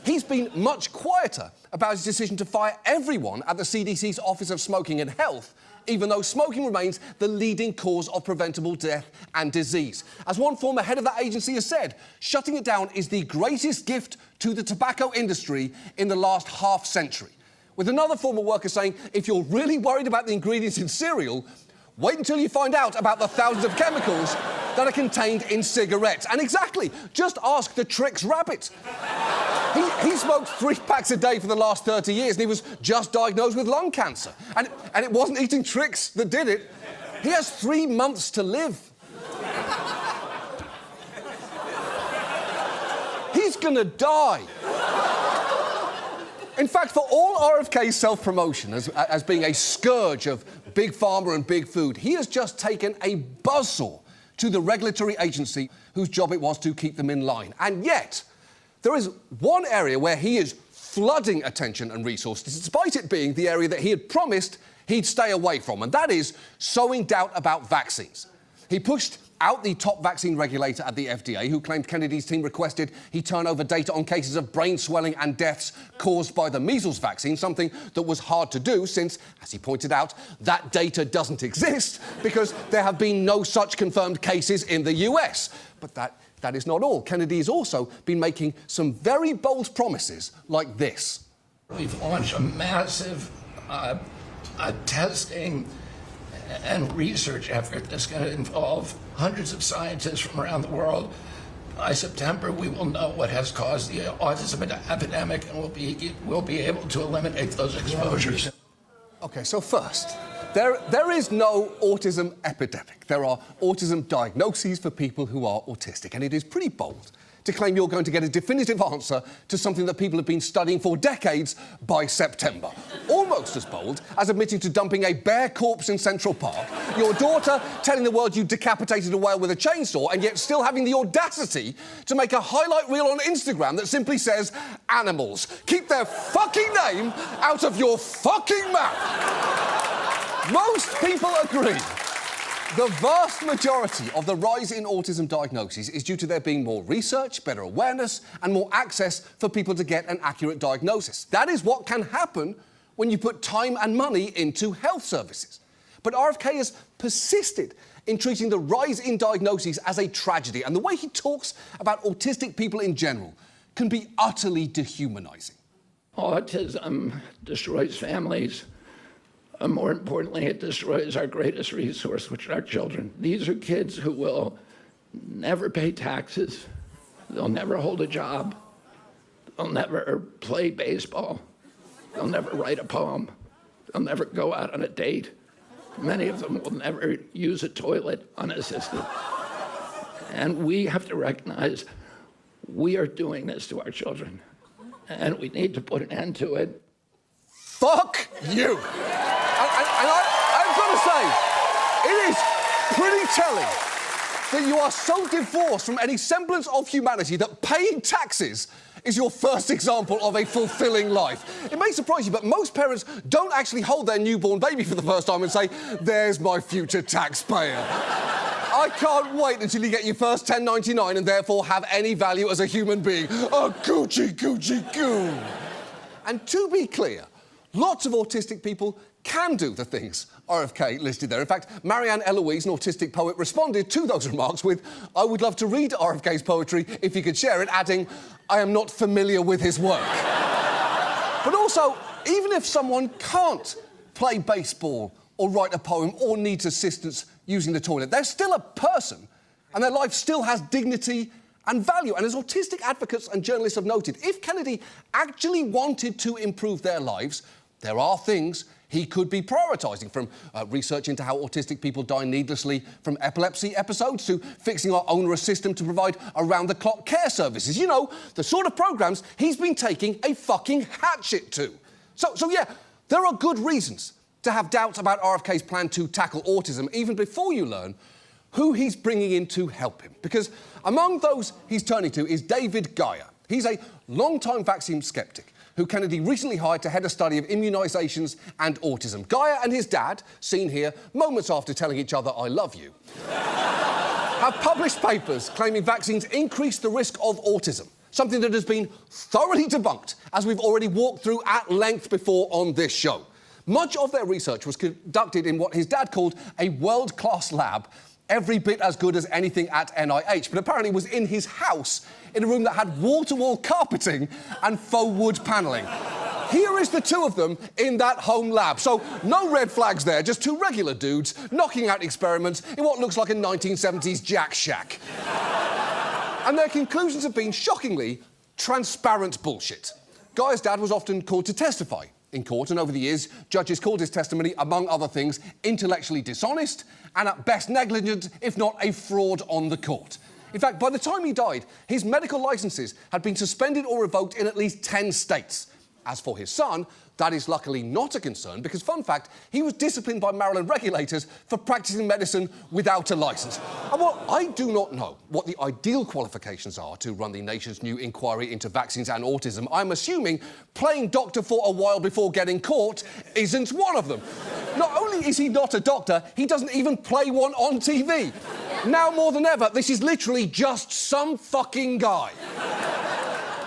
he's been much quieter about his decision to fire everyone at the CDC's Office of Smoking and Health, even though smoking remains the leading cause of preventable death and disease. As one former head of that agency has said, shutting it down is the greatest gift to the tobacco industry in the last half-century. With another former worker saying, if you're really worried about the ingredients in cereal, wait until you find out about the thousands of chemicals that are contained in cigarettes. And exactly, just ask the Trix rabbit. He smoked 3 packs a day for the last 30 years, and he was just diagnosed with lung cancer. And it wasn't eating Trix that did it. He has 3 months to live. He's gonna die. In fact, for all RFK's self-promotion as being a scourge of Big Pharma and Big Food, he has just taken a buzzsaw to the regulatory agency whose job it was to keep them in line. And yet, there is one area where he is flooding attention and resources, despite it being the area that he had promised he'd stay away from, and that is sowing doubt about vaccines. He pushed out the top vaccine regulator at the FDA, who claimed Kennedy's team requested he turn over data on cases of brain swelling and deaths caused by the measles vaccine, something that was hard to do since, as he pointed out, that data doesn't exist because there have been no such confirmed cases in the US. But that is not all. Kennedy has also been making some very bold promises like this. We've launched a massive testing and research effort that's going to involve hundreds of scientists from around the world. By September, we will know what has caused the autism epidemic, and we'll be able to eliminate those exposures. Okay, so first, there is no autism epidemic. There are autism diagnoses for people who are autistic, and it is pretty bold to claim you're going to get a definitive answer to something that people have been studying for decades by September. Almost as bold as admitting to dumping a bear corpse in Central Park, your daughter telling the world you decapitated a whale with a chainsaw, and yet still having the audacity to make a highlight reel on Instagram that simply says, animals, keep their fucking name out of your fucking mouth. Most people agree. The vast majority of the rise in autism diagnoses is due to there being more research, better awareness, and more access for people to get an accurate diagnosis. That is what can happen when you put time and money into health services. But RFK has persisted in treating the rise in diagnoses as a tragedy, and the way he talks about autistic people in general can be utterly dehumanizing. Autism destroys families. More importantly, it destroys our greatest resource, which are our children. These are kids who will never pay taxes. They'll never hold a job. They'll never play baseball. They'll never write a poem. They'll never go out on a date. Many of them will never use a toilet unassisted. And we have to recognize we are doing this to our children, and we need to put an end to it. Fuck you! And I've got to say, it is pretty telling that you are so divorced from any semblance of humanity that paying taxes is your first example of a fulfilling life. It may surprise you, but most parents don't actually hold their newborn baby for the first time and say, there's my future taxpayer. I can't wait until you get your first $10.99 and therefore have any value as a human being. A Gucci, Gucci, goo. And to be clear, lots of autistic people can do the things RFK listed there. In fact, Marianne Eloise, an autistic poet, responded to those remarks with, I would love to read RFK's poetry if he could share it, adding, I am not familiar with his work. But also, even if someone can't play baseball or write a poem or needs assistance using the toilet, they're still a person, and their life still has dignity and value. And as autistic advocates and journalists have noted, if Kennedy actually wanted to improve their lives, there are things he could be prioritising, from research into how autistic people die needlessly from epilepsy episodes to fixing our onerous system to provide around-the-clock care services. You know, the sort of programmes he's been taking a fucking hatchet to. So yeah, there are good reasons to have doubts about RFK's plan to tackle autism, even before you learn who he's bringing in to help him. Because among those he's turning to is David Geyer. He's a long-time vaccine skeptic who Kennedy recently hired to head a study of immunisations and autism. Geyer and his dad, seen here moments after telling each other, "I love you," have published papers claiming vaccines increase the risk of autism, something that has been thoroughly debunked, as we've already walked through at length before on this show. Much of their research was conducted in what his dad called a world-class lab, every bit as good as anything at NIH, but apparently was in his house in a room that had wall-to-wall carpeting and faux wood panelling. Here is the two of them in that home lab. So no red flags there, just two regular dudes knocking out experiments in what looks like a 1970s Jack Shack. And their conclusions have been shockingly transparent bullshit. Guyer's dad was often called to testify in court, and over the years, judges called his testimony, among other things, intellectually dishonest and at best negligent, if not a fraud on the court. In fact, by the time he died, his medical licenses had been suspended or revoked in at least 10 states. As for his son, that is luckily not a concern because, fun fact, he was disciplined by Maryland regulators for practicing medicine without a licence. And while I do not know what the ideal qualifications are to run the nation's new inquiry into vaccines and autism, I'm assuming playing doctor for a while before getting caught isn't one of them. Not only is he not a doctor, he doesn't even play one on TV. Now more than ever, this is literally just some fucking guy.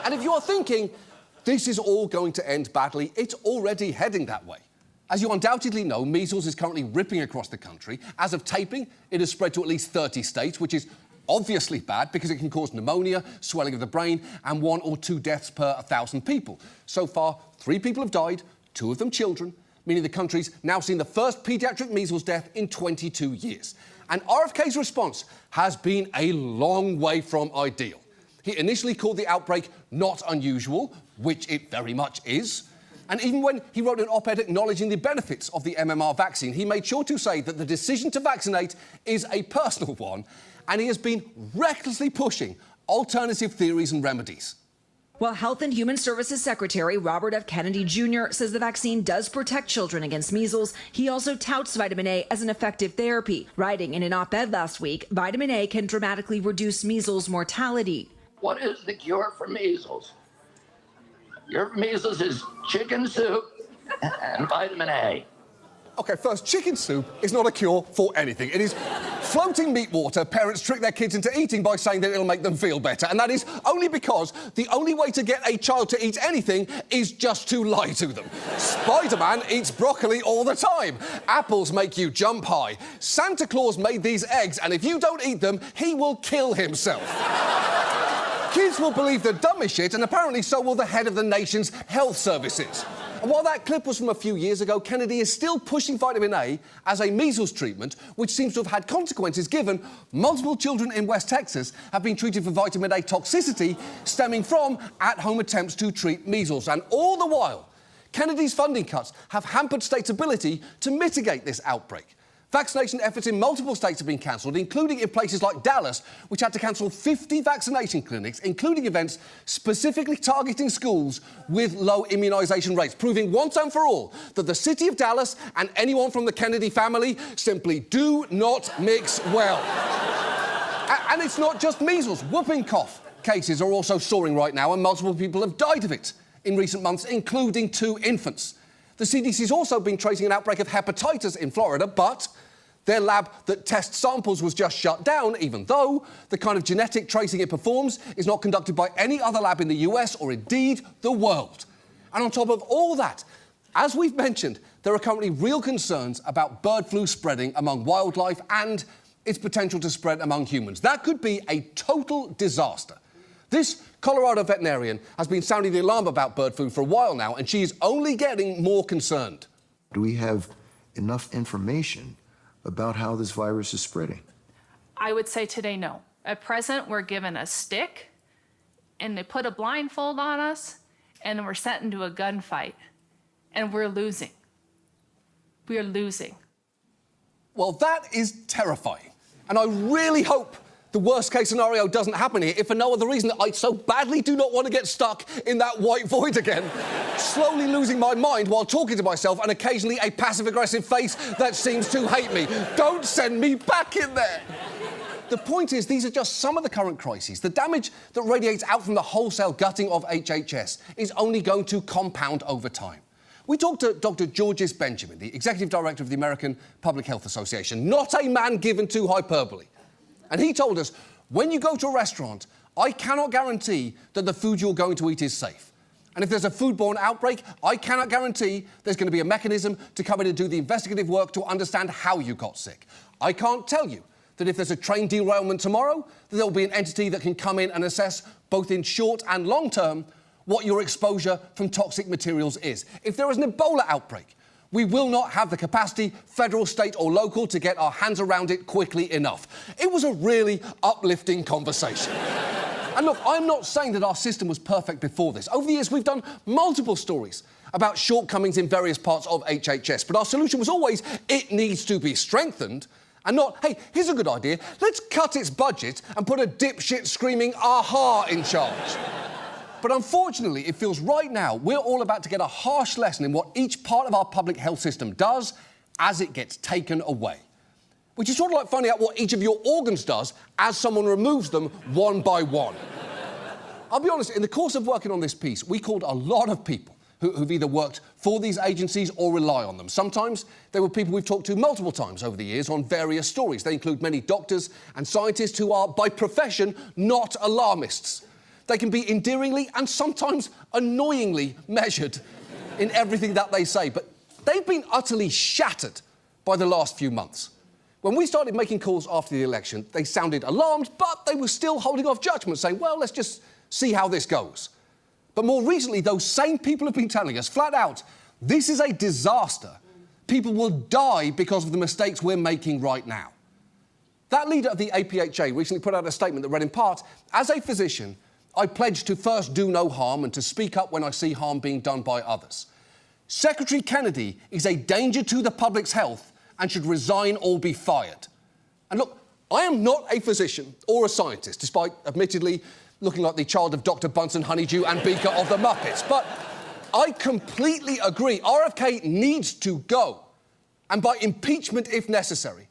And if you're thinking, this is all going to end badly, it's already heading that way. As you undoubtedly know, measles is currently ripping across the country. As of taping, it has spread to at least 30 states, which is obviously bad because it can cause pneumonia, swelling of the brain, and 1 or 2 deaths per 1,000 people. So far, 3 people have died, 2 of them children, meaning the country's now seen the first paediatric measles death in 22 years. And RFK's response has been a long way from ideal. He initially called the outbreak not unusual, which it very much is. And even when he wrote an op-ed acknowledging the benefits of the MMR vaccine, he made sure to say that the decision to vaccinate is a personal one, and he has been recklessly pushing alternative theories and remedies. While Health and Human Services Secretary Robert F. Kennedy Jr. says the vaccine does protect children against measles, he also touts vitamin A as an effective therapy. Writing in an op-ed last week, vitamin A can dramatically reduce measles mortality. What is the cure for measles? Your measles is chicken soup and vitamin A. OK, first, chicken soup is not a cure for anything. It is floating meat water parents trick their kids into eating by saying that it'll make them feel better. And that is only because the only way to get a child to eat anything is just to lie to them. Spider-Man eats broccoli all the time. Apples make you jump high. Santa Claus made these eggs, and if you don't eat them, he will kill himself. Kids will believe the dumbest shit, and apparently so will the head of the nation's health services. And while that clip was from a few years ago, Kennedy is still pushing vitamin A as a measles treatment, which seems to have had consequences given multiple children in West Texas have been treated for vitamin A toxicity stemming from at-home attempts to treat measles. And all the while, Kennedy's funding cuts have hampered states' ability to mitigate this outbreak. Vaccination efforts in multiple states have been cancelled, including in places like Dallas, which had to cancel 50 vaccination clinics, including events specifically targeting schools with low immunisation rates, proving once and for all that the city of Dallas and anyone from the Kennedy family simply do not mix well. And it's not just measles. Whooping cough cases are also soaring right now, and multiple people have died of it in recent months, including 2 infants. The CDC's also been tracing an outbreak of hepatitis in Florida, but their lab that tests samples was just shut down, even though the kind of genetic tracing it performs is not conducted by any other lab in the US or indeed the world. And on top of all that, as we've mentioned, there are currently real concerns about bird flu spreading among wildlife and its potential to spread among humans. That could be a total disaster. This Colorado veterinarian has been sounding the alarm about bird flu for a while now, and she is only getting more concerned. Do we have enough information about how this virus is spreading? I would say today, no. At present, we're given a stick, and they put a blindfold on us, and we're sent into a gunfight, and we're losing. We are losing. Well, that is terrifying. And I really hope the worst-case scenario doesn't happen here, if for no other reason that I so badly do not want to get stuck in that white void again, slowly losing my mind while talking to myself and occasionally a passive-aggressive face that seems to hate me. Don't send me back in there! The point is, these are just some of the current crises. The damage that radiates out from the wholesale gutting of HHS is only going to compound over time. We talked to Dr. Georges Benjamin, the Executive Director of the American Public Health Association, not a man given to hyperbole. And he told us, when you go to a restaurant, I cannot guarantee that the food you're going to eat is safe. And if there's a foodborne outbreak, I cannot guarantee there's going to be a mechanism to come in and do the investigative work to understand how you got sick. I can't tell you that if there's a train derailment tomorrow, that there'll be an entity that can come in and assess, both in short and long term, what your exposure from toxic materials is. If there is an Ebola outbreak, we will not have the capacity, federal, state or local, to get our hands around it quickly enough. It was a really uplifting conversation. And look, I'm not saying that our system was perfect before this. Over the years, we've done multiple stories about shortcomings in various parts of HHS, but our solution was always, it needs to be strengthened, and not, hey, here's a good idea, let's cut its budget and put a dipshit screaming aha in charge. But unfortunately, it feels right now we're all about to get a harsh lesson in what each part of our public health system does as it gets taken away. Which is sort of like finding out what each of your organs does as someone removes them one by one. I'll be honest, in the course of working on this piece, we called a lot of people who've either worked for these agencies or rely on them. Sometimes they were people we've talked to multiple times over the years on various stories. They include many doctors and scientists who are, by profession, not alarmists. They can be endearingly and sometimes annoyingly measured in everything that they say, but they've been utterly shattered by the last few months. When we started making calls after the election, they sounded alarmed, but they were still holding off judgment, saying, well, let's just see how this goes. But more recently, those same people have been telling us flat out, this is a disaster. People will die because of the mistakes we're making right now. That leader of the APHA recently put out a statement that read in part, as a physician, I pledge to first do no harm and to speak up when I see harm being done by others. Secretary Kennedy is a danger to the public's health and should resign or be fired. And look, I am not a physician or a scientist, despite admittedly looking like the child of Dr. Bunsen Honeydew and Beaker of the Muppets. But I completely agree. RFK needs to go, and by impeachment if necessary.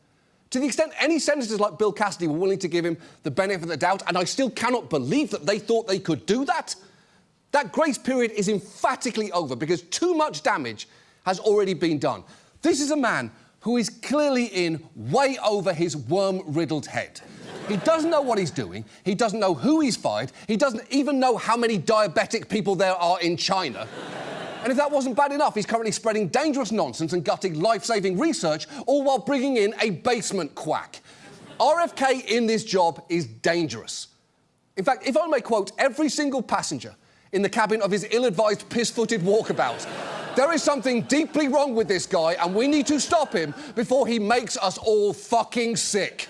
To the extent any senators like Bill Cassidy were willing to give him the benefit of the doubt, and I still cannot believe that they thought they could do that, that grace period is emphatically over because too much damage has already been done. This is a man who is clearly in way over his worm-riddled head. He doesn't know what he's doing. He doesn't know who he's fired. He doesn't even know how many diabetic people there are in China. And if that wasn't bad enough, he's currently spreading dangerous nonsense and gutting life-saving research, all while bringing in a basement quack. RFK in this job is dangerous. In fact, if I may quote every single passenger in the cabin of his ill-advised, piss-footed walkabout, there is something deeply wrong with this guy, and we need to stop him before he makes us all fucking sick.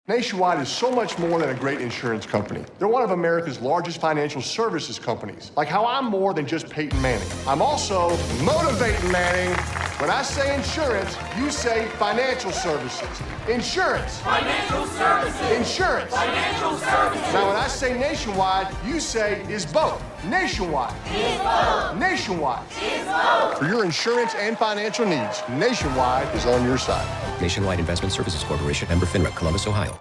Nationwide is so much more than a great insurance company. They're one of America's largest financial services companies. Like how I'm more than just Peyton Manning. I'm also motivating Manning. When I say insurance, you say financial services. Insurance. Financial services. Insurance. Financial services. Now, when I say nationwide, you say is both. Nationwide. Is both. Nationwide. Is both. For your insurance and financial needs, Nationwide is on your side. Nationwide Investment Services Corporation, member FINRA, Columbus, Ohio.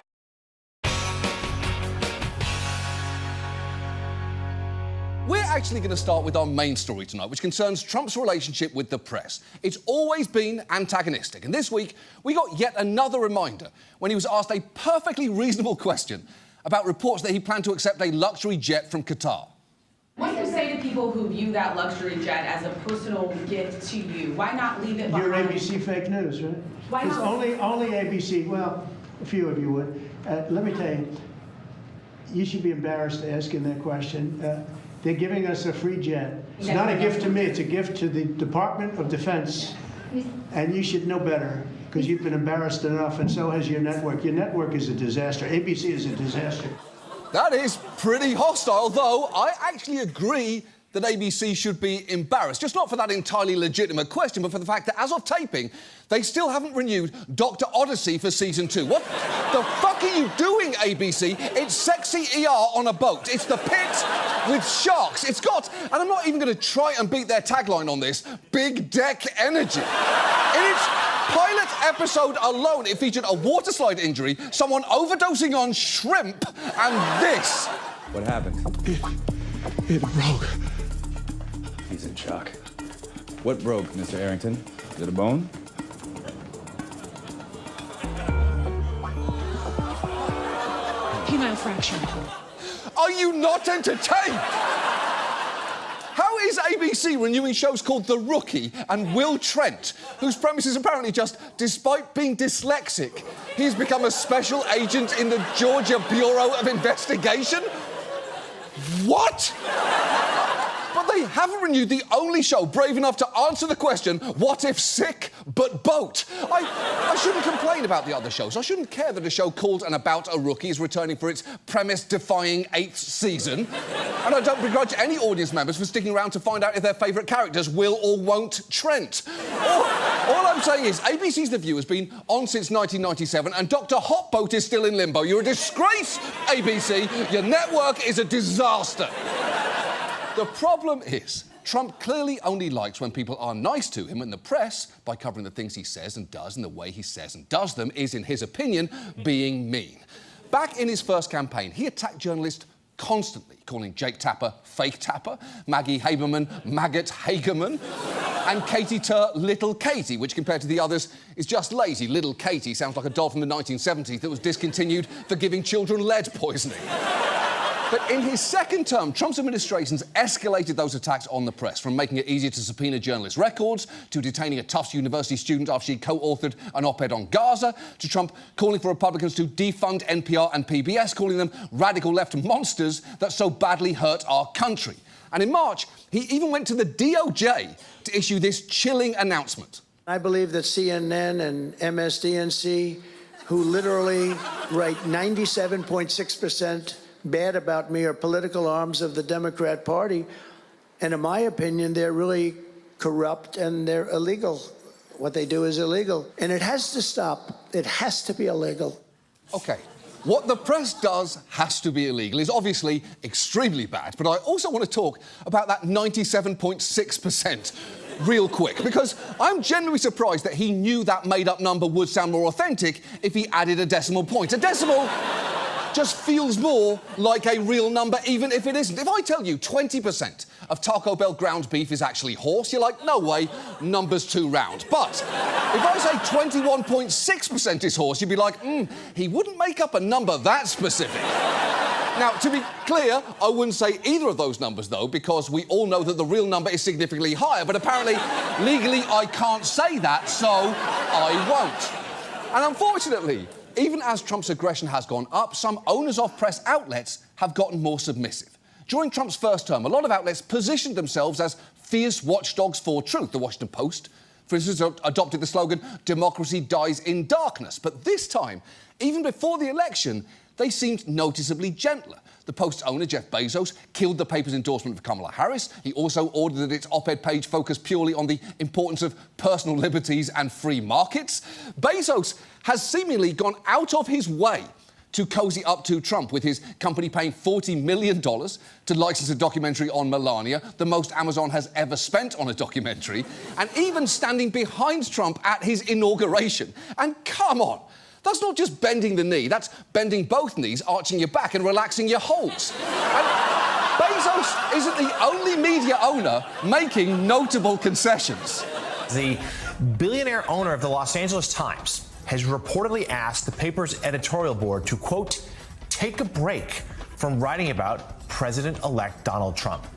We're actually going to start with our main story tonight, which concerns Trump's relationship with the press. It's always been antagonistic, and this week we got yet another reminder when he was asked a perfectly reasonable question about reports that he planned to accept a luxury jet from Qatar. What do you say to people who view that luxury jet as a personal gift to you? Why not leave it behind? You're ABC fake news, right? Why Because not? only ABC, well, a few of you would. Let me tell you, you should be embarrassed asking that question. They're giving us a free jet. It's not a gift to me, it's a gift to the Department of Defense. And you should know better, because you've been embarrassed enough, and so has your network. Your network is a disaster. ABC is a disaster. That is pretty hostile, though I actually agree that ABC should be embarrassed. Just not for that entirely legitimate question, but for the fact that as of taping, they still haven't renewed Dr. Odyssey for season 2. What the fuck are you doing, ABC? It's sexy ER on a boat. It's the pit with sharks. It's got, and I'm not even going to try and beat their tagline on this, big deck energy. In its pilot episode alone, it featured a waterslide injury, someone overdosing on shrimp, and this. What happened? It broke. He's in shock. What broke, Mr. Arrington? Is it a bone? Penile fracture. Are you not entertained? How is ABC renewing shows called The Rookie and Will Trent, whose premise is apparently just, despite being dyslexic, he's become a special agent in the Georgia Bureau of Investigation? What? But they haven't renewed the only show brave enough to answer the question, what if sick but boat? I shouldn't complain about the other shows. I shouldn't care that a show called and about a rookie is returning for its premise-defying 8th season. And I don't begrudge any audience members for sticking around to find out if their favourite characters will or won't Trent. All I'm saying is ABC's The View has been on since 1997 and Dr. Hotboat is still in limbo. You're a disgrace, ABC. Your network is a disaster. The problem is, Trump clearly only likes when people are nice to him, and the press, by covering the things he says and does and the way he says and does them, is, in his opinion, being mean. Back in his first campaign, he attacked journalists constantly, calling Jake Tapper fake Tapper, Maggie Haberman maggot Hagerman, and Katie Tur Little Katie, which compared to the others is just lazy. Little Katie sounds like a doll from the 1970s that was discontinued for giving children lead poisoning. But in his second term, Trump's administration's escalated those attacks on the press, from making it easier to subpoena journalists' records, to detaining a Tufts University student after she co-authored an op-ed on Gaza, to Trump calling for Republicans to defund NPR and PBS, calling them radical left monsters that so badly hurt our country. And in March, he even went to the DOJ to issue this chilling announcement. I believe that CNN and MSDNC, who literally write 97.6% bad about me, are political arms of the Democrat Party. And in my opinion, they're really corrupt and they're illegal. What they do is illegal. And it has to stop. It has to be illegal. OK. What the press does has to be illegal is obviously extremely bad, but I also want to talk about that 97.6% real quick, because I'm genuinely surprised that he knew that made-up number would sound more authentic if he added a decimal point. A decimal just feels more like a real number, even if it isn't. If I tell you 20% of Taco Bell ground beef is actually horse, you're like, no way, number's too round. But if I say 21.6% is horse, you'd be like, he wouldn't make up a number that specific. Now, to be clear, I wouldn't say either of those numbers, though, because we all know that the real number is significantly higher, but apparently, legally, I can't say that, so I won't. And unfortunately, even as Trump's aggression has gone up, some owners of press outlets have gotten more submissive. During Trump's first term, a lot of outlets positioned themselves as fierce watchdogs for truth. The Washington Post, for instance, adopted the slogan, "Democracy dies in darkness." But this time, even before the election, they seemed noticeably gentler. The Post's owner, Jeff Bezos, killed the paper's endorsement of Kamala Harris. He also ordered that its op-ed page focus purely on the importance of personal liberties and free markets. Bezos has seemingly gone out of his way to cozy up to Trump, with his company paying $40 million to license a documentary on Melania, the most Amazon has ever spent on a documentary, and even standing behind Trump at his inauguration. And come on, that's not just bending the knee, that's bending both knees, arching your back and relaxing your holes. And Bezos isn't the only media owner making notable concessions. The billionaire owner of the Los Angeles Times has reportedly asked the paper's editorial board to, quote, take a break from writing about President-elect Donald Trump.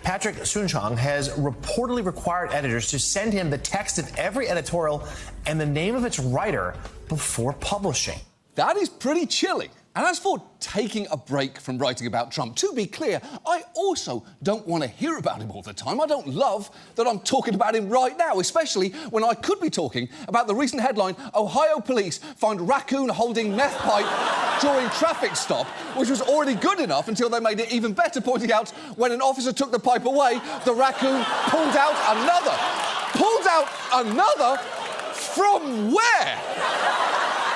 Patrick Soon-Chong has reportedly required editors to send him the text of every editorial and the name of its writer before publishing. That is pretty chilling. And as for taking a break from writing about Trump, to be clear, I also don't want to hear about him all the time. I don't love that I'm talking about him right now, especially when I could be talking about the recent headline, Ohio police find raccoon holding meth pipe during traffic stop, which was already good enough until they made it even better, pointing out when an officer took the pipe away, the raccoon pulled out another. Pulled out another? From where?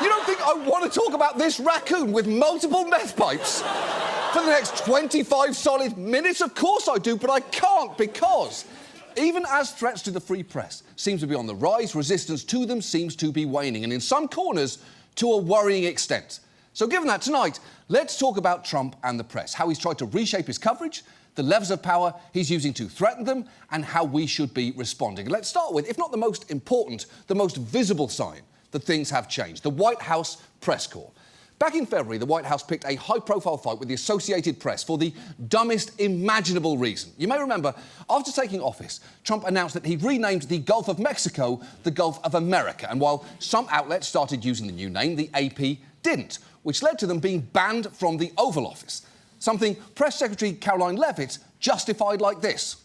You don't think I want to talk about this raccoon with multiple meth pipes for the next 25 solid minutes? Of course I do, but I can't, because even as threats to the free press seem to be on the rise, resistance to them seems to be waning, and in some corners to a worrying extent. So given that, tonight, let's talk about Trump and the press, how he's tried to reshape his coverage, the levers of power he's using to threaten them, and how we should be responding. Let's start with, if not the most important, the most visible sign that things have changed, the White House press corps. Back in February, the White House picked a high-profile fight with the Associated Press for the dumbest imaginable reason. You may remember, after taking office, Trump announced that he'd renamed the Gulf of Mexico the Gulf of America. And while some outlets started using the new name, the AP didn't, which led to them being banned from the Oval Office. Something Press Secretary Caroline Leavitt justified like this.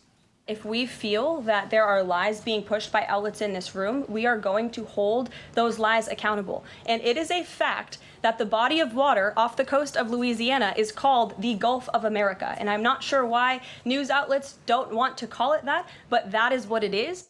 If we feel that there are lies being pushed by outlets in this room, we are going to hold those lies accountable. And it is a fact that the body of water off the coast of Louisiana is called the Gulf of America. And I'm not sure why news outlets don't want to call it that, but that is what it is.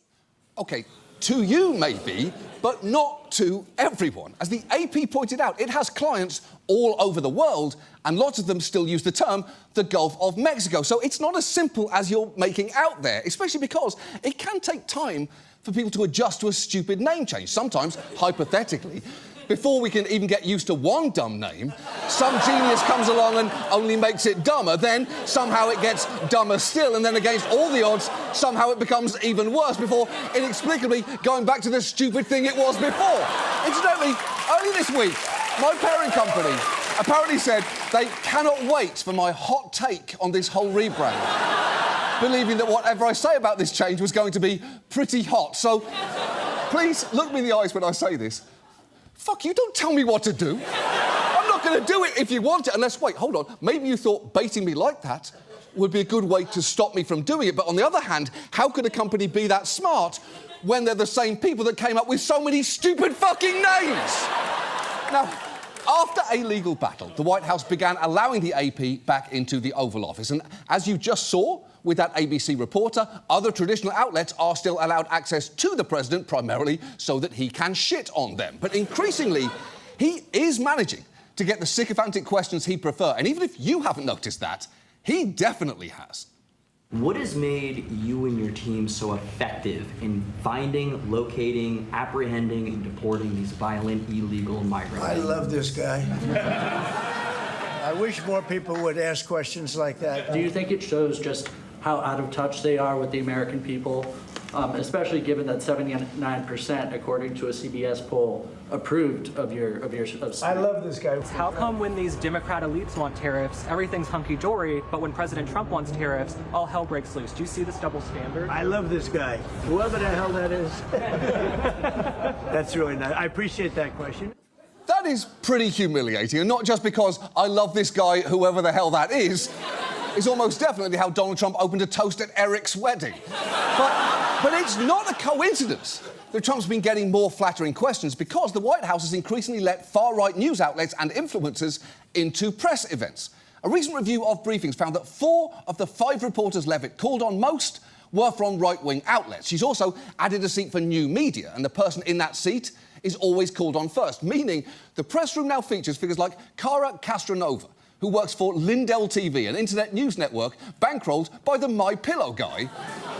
OK, to you maybe, but not to everyone. As the AP pointed out, it has clients all over the world, and lots of them still use the term the Gulf of Mexico. So it's not as simple as you're making out there, especially because it can take time for people to adjust to a stupid name change. Sometimes, hypothetically, before we can even get used to one dumb name, some genius comes along and only makes it dumber. Then somehow it gets dumber still, and then against all the odds, somehow it becomes even worse before inexplicably going back to the stupid thing it was before. Incidentally, earlier this week, my parent company apparently said they cannot wait for my hot take on this whole rebrand, believing that whatever I say about this change was going to be pretty hot. So please look me in the eyes when I say this. Fuck you, don't tell me what to do. I'm not going to do it if you want it, unless, wait, hold on, maybe you thought baiting me like that would be a good way to stop me from doing it. But on the other hand, how could a company be that smart when they're the same people that came up with so many stupid fucking names? Now, after a legal battle, the White House began allowing the AP back into the Oval Office. And as you just saw with that ABC reporter, other traditional outlets are still allowed access to the president, primarily so that he can shit on them. But increasingly, he is managing to get the sycophantic questions he'd prefer. And even if you haven't noticed that, he definitely has. What has made you and your team so effective in finding, locating, apprehending, and deporting these violent, illegal migrants? I love this guy. I wish more people would ask questions like that. Do you think it shows just how out of touch they are with the American people, especially given that 79%, according to a CBS poll, approved of your I love this guy. How come when these Democrat elites want tariffs, everything's hunky-dory, but when President Trump wants tariffs, all hell breaks loose? Do you see this double standard? I love this guy. Whoever the hell that is. That's really nice. I appreciate that question. That is pretty humiliating, and not just because I love this guy, whoever the hell that is almost definitely how Donald Trump opened a toast at Eric's wedding. But it's not a coincidence that Trump's been getting more flattering questions, because the White House has increasingly let far-right news outlets and influencers into press events. A recent review of briefings found that 4 of the 5 reporters Leavitt called on most were from right-wing outlets. She's also added a seat for new media, and the person in that seat is always called on first, meaning the press room now features figures like Cara Castronova, who works for Lindell TV, an internet news network bankrolled by the My Pillow guy,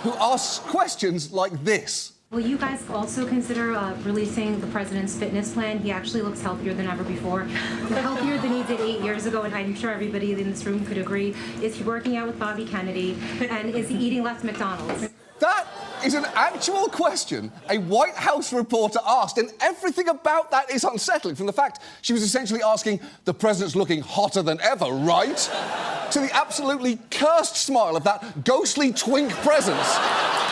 who asks questions like this. Will you guys also consider releasing the president's fitness plan? He actually looks healthier than ever before. Healthier than he did 8 years ago, and I'm sure everybody in this room could agree. Is he working out with Bobby Kennedy? And is he eating less McDonald's? That is an actual question a White House reporter asked, and everything about that is unsettling, from the fact she was essentially asking, the president's looking hotter than ever, right? To the absolutely cursed smile of that ghostly twink presence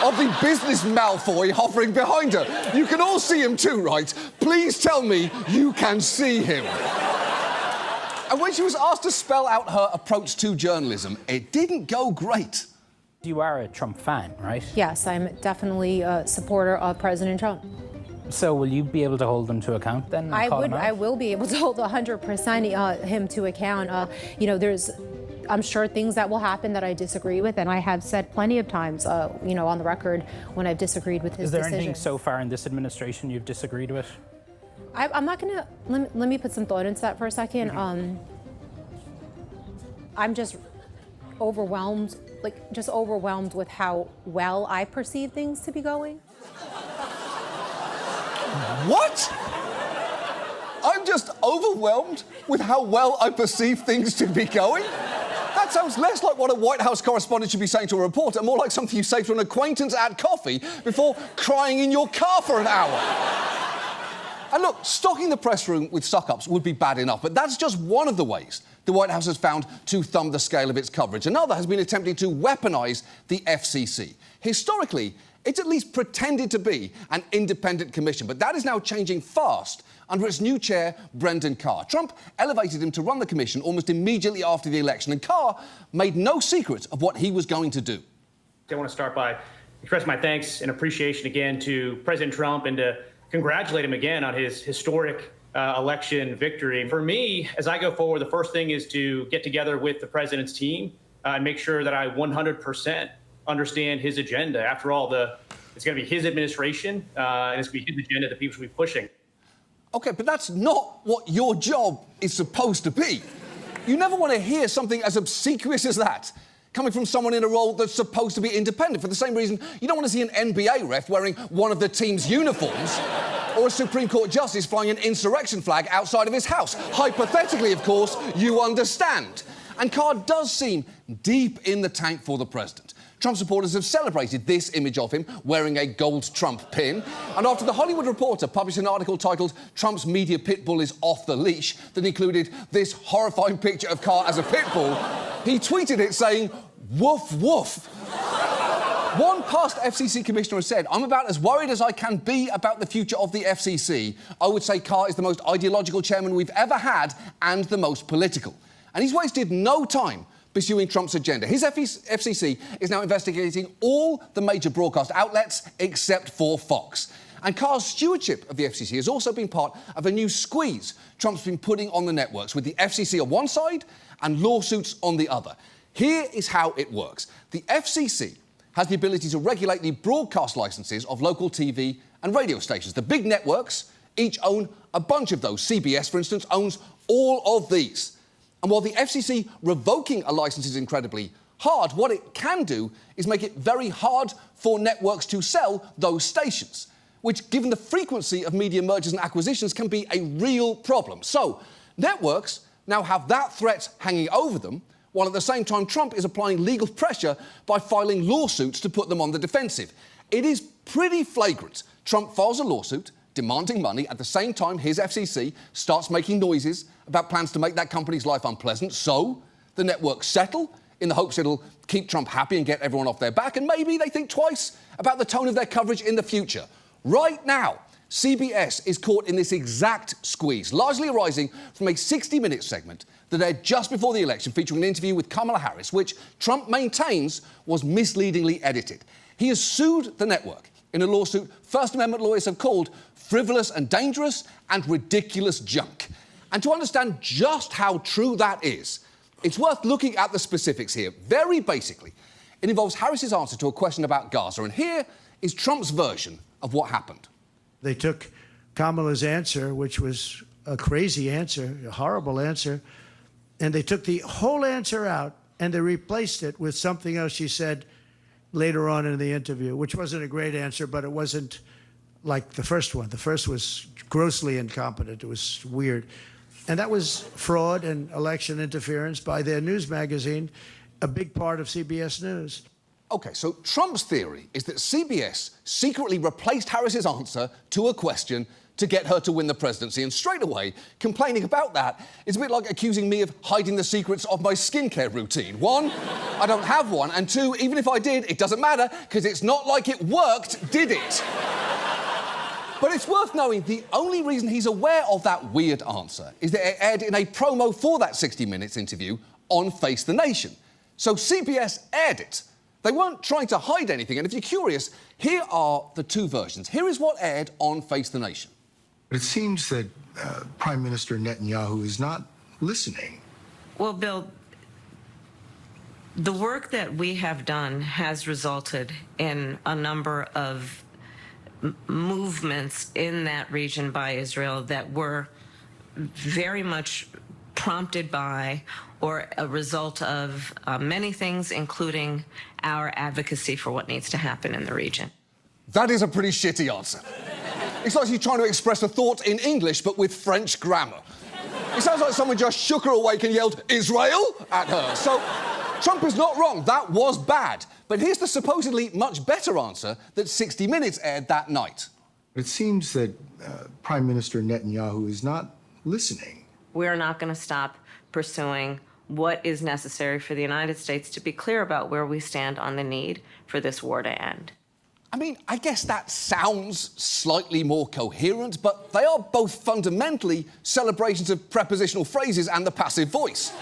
of the business Malfoy hovering behind her. You can all see him too, right? Please tell me you can see him. And when she was asked to spell out her approach to journalism, it didn't go great. You are a Trump fan, right? Yes, I'm definitely a supporter of President Trump. So will you be able to hold them to account then? I will be able to hold 100% him to account. I'm sure things that will happen that I disagree with, and I have said plenty of times, on the record when I've disagreed with his decisions. Is there anything so far in this administration you've disagreed with? I'm not gonna, let me put some thought into that for a second. I'm just overwhelmed with how well I perceive things to be going. What? I'm just overwhelmed with how well I perceive things to be going? That sounds less like what a White House correspondent should be saying to a reporter, more like something you say to an acquaintance at coffee before crying in your car for an hour. And look, stocking the press room with suck-ups would be bad enough, but that's just one of the ways the White House has found to thumb the scale of its coverage. Another has been attempting to weaponise the FCC. Historically, it's at least pretended to be an independent commission, but that is now changing fast under its new chair, Brendan Carr. Trump elevated him to run the commission almost immediately after the election, and Carr made no secret of what he was going to do. I want to start by expressing my thanks and appreciation again to President Trump and to congratulate him again on his historic election victory. For me, as I go forward, the first thing is to get together with the president's team and make sure that I 100% understand his agenda. After all, it's going to be his administration, and it's going to be his agenda that people should be pushing. OK, but that's not what your job is supposed to be. You never want to hear something as obsequious as that coming from someone in a role that's supposed to be independent. For the same reason, you don't want to see an NBA ref wearing one of the team's uniforms or a Supreme Court justice flying an insurrection flag outside of his house. Hypothetically, of course, you understand. And Carr does seem deep in the tank for the president. Trump supporters have celebrated this image of him wearing a gold Trump pin. And after The Hollywood Reporter published an article titled "Trump's Media Pit Bull is Off the Leash" that included this horrifying picture of Carr as a pit bull, he tweeted it saying, "Woof, woof." One past FCC commissioner has said, "I'm about as worried as I can be about the future of the FCC. I would say Carr is the most ideological chairman we've ever had and the most political." And he's wasted no time pursuing Trump's agenda. His FCC is now investigating all the major broadcast outlets except for Fox. And Carr's stewardship of the FCC has also been part of a new squeeze Trump's been putting on the networks, with the FCC on one side and lawsuits on the other. Here is how it works. The FCC has the ability to regulate the broadcast licenses of local TV and radio stations. The big networks each own a bunch of those. CBS, for instance, owns all of these. And while the FCC revoking a licence is incredibly hard, what it can do is make it very hard for networks to sell those stations, which, given the frequency of media mergers and acquisitions, can be a real problem. So, networks now have that threat hanging over them, while at the same time Trump is applying legal pressure by filing lawsuits to put them on the defensive. It is pretty flagrant. Trump files a lawsuit demanding money at the same time his FCC starts making noises about plans to make that company's life unpleasant. So the networks settle in the hopes it'll keep Trump happy and get everyone off their back, and maybe they think twice about the tone of their coverage in the future. Right now, CBS is caught in this exact squeeze, largely arising from a 60-minute segment that aired just before the election featuring an interview with Kamala Harris, which Trump maintains was misleadingly edited. He has sued the network in a lawsuit First Amendment lawyers have called frivolous and dangerous and ridiculous junk. And to understand just how true that is, it's worth looking at the specifics here. Very basically, it involves Harris's answer to a question about Gaza, and here is Trump's version of what happened. They took Kamala's answer, which was a crazy answer, a horrible answer, and they took the whole answer out and they replaced it with something else she said later on in the interview, which wasn't a great answer, but it wasn't like the first one. The first was grossly incompetent. It was weird. And that was fraud and election interference by their news magazine, a big part of CBS News. OK, so Trump's theory is that CBS secretly replaced Harris's answer to a question to get her to win the presidency. And straight away, complaining about that is a bit like accusing me of hiding the secrets of my skincare routine. One, I don't have one. And two, even if I did, it doesn't matter, because it's not like it worked, did it? But it's worth knowing the only reason he's aware of that weird answer is that it aired in a promo for that 60 Minutes interview on Face the Nation. So CBS aired it. They weren't trying to hide anything, and if you're curious, here are the two versions. Here is what aired on Face the Nation. It seems that Prime Minister Netanyahu is not listening. Well, Bill, the work that we have done has resulted in a number of movements in that region by Israel that were very much prompted by or a result of many things, including our advocacy for what needs to happen in the region. That is a pretty shitty answer. It's like she's trying to express a thought in English, but with French grammar. It sounds like someone just shook her awake and yelled, "Israel?" at her. So, Trump is not wrong. That was bad. But here's the supposedly much better answer that 60 Minutes aired that night. It seems that Prime Minister Netanyahu is not listening. We're not going to stop pursuing what is necessary for the United States to be clear about where we stand on the need for this war to end. I mean, I guess that sounds slightly more coherent, but they are both fundamentally celebrations of prepositional phrases and the passive voice.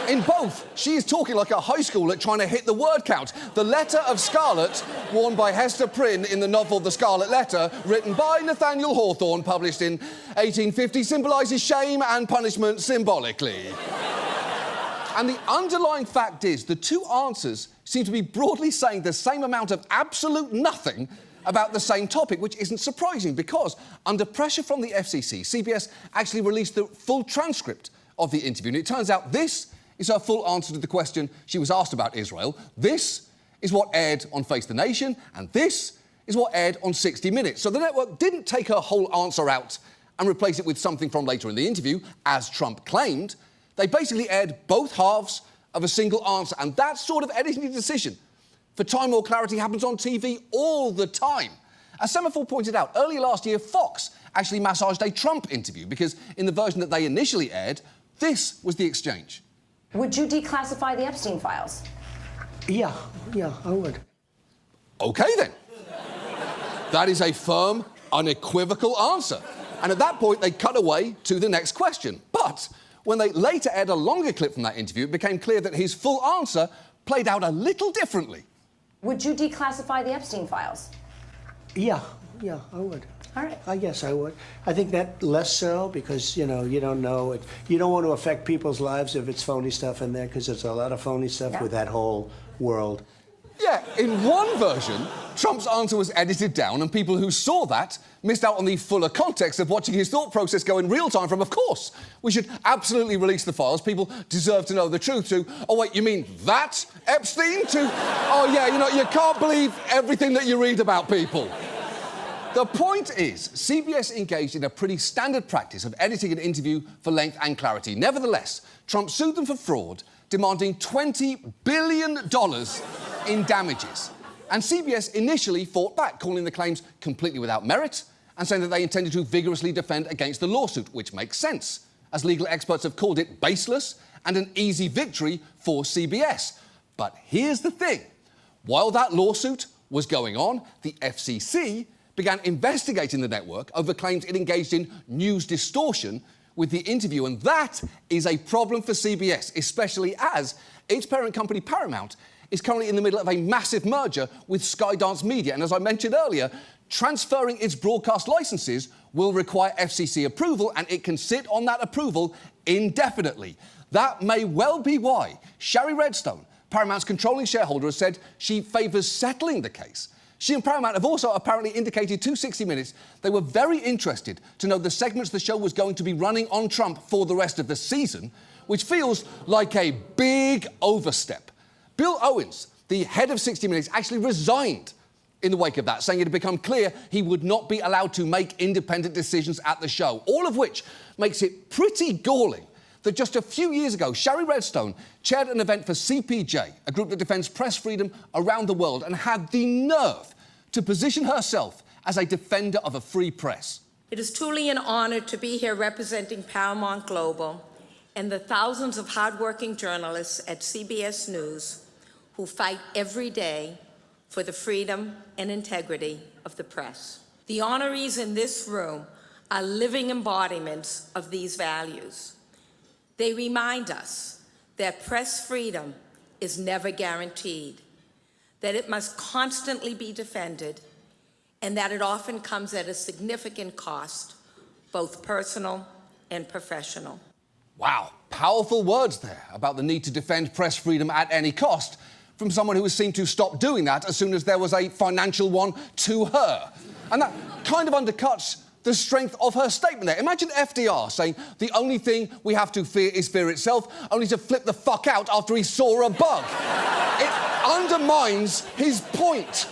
In both, she is talking like a high schooler trying to hit the word count. The letter of scarlet, worn by Hester Prynne in the novel The Scarlet Letter, written by Nathaniel Hawthorne, published in 1850, symbolises shame and punishment symbolically. And the underlying fact is the two answers seem to be broadly saying the same amount of absolute nothing about the same topic, which isn't surprising because, under pressure from the FCC, CBS actually released the full transcript of the interview. And it turns out this is her full answer to the question she was asked about Israel. This is what aired on Face the Nation, and this is what aired on 60 Minutes. So the network didn't take her whole answer out and replace it with something from later in the interview, as Trump claimed. They basically aired both halves of a single answer, and that sort of editing decision for time or clarity happens on TV all the time. As Semaphore pointed out, earlier last year, Fox actually massaged a Trump interview because in the version that they initially aired, this was the exchange. Would you declassify the Epstein files? Yeah, I would. OK, then. That is a firm, unequivocal answer. And at that point, they cut away to the next question. But when they later aired a longer clip from that interview, it became clear that his full answer played out a little differently. Would you declassify the Epstein files? Yeah, I would. All right. I guess I would. I think that less so because, you don't know it. You don't want to affect people's lives if it's phony stuff in there because there's a lot of phony stuff with that whole world. Yeah, in one version, Trump's answer was edited down and people who saw that missed out on the fuller context of watching his thought process go in real time from, of course, we should absolutely release the files. People deserve to know the truth, to, oh, wait, you mean that, Epstein? To, oh, yeah, you can't believe everything that you read about people. The point is, CBS engaged in a pretty standard practice of editing an interview for length and clarity. Nevertheless, Trump sued them for fraud, demanding $20 billion in damages. And CBS initially fought back, calling the claims completely without merit and saying that they intended to vigorously defend against the lawsuit, which makes sense, as legal experts have called it baseless and an easy victory for CBS. But here's the thing. While that lawsuit was going on, the FCC began investigating the network over claims it engaged in news distortion with the interview, and that is a problem for CBS, especially as its parent company Paramount is currently in the middle of a massive merger with Skydance Media, and as I mentioned earlier, transferring its broadcast licenses will require FCC approval, and it can sit on that approval indefinitely. That may well be why Shari Redstone, Paramount's controlling shareholder, has said she favours settling the case. She and Paramount have also apparently indicated to 60 Minutes they were very interested to know the segments the show was going to be running on Trump for the rest of the season, which feels like a big overstep. Bill Owens, the head of 60 Minutes, actually resigned in the wake of that, saying it had become clear he would not be allowed to make independent decisions at the show, all of which makes it pretty galling that just a few years ago, Shari Redstone chaired an event for CPJ, a group that defends press freedom around the world, and had the nerve to position herself as a defender of a free press. It is truly an honor to be here representing Paramount Global and the thousands of hardworking journalists at CBS News who fight every day for the freedom and integrity of the press. The honorees in this room are living embodiments of these values. They remind us that press freedom is never guaranteed, that it must constantly be defended, and that it often comes at a significant cost, both personal and professional. Wow, powerful words there about the need to defend press freedom at any cost from someone who has seemed to stop doing that as soon as there was a financial one to her. And that kind of undercuts the strength of her statement there. Imagine FDR saying the only thing we have to fear is fear itself, only to flip the fuck out after he saw a bug. It undermines his point.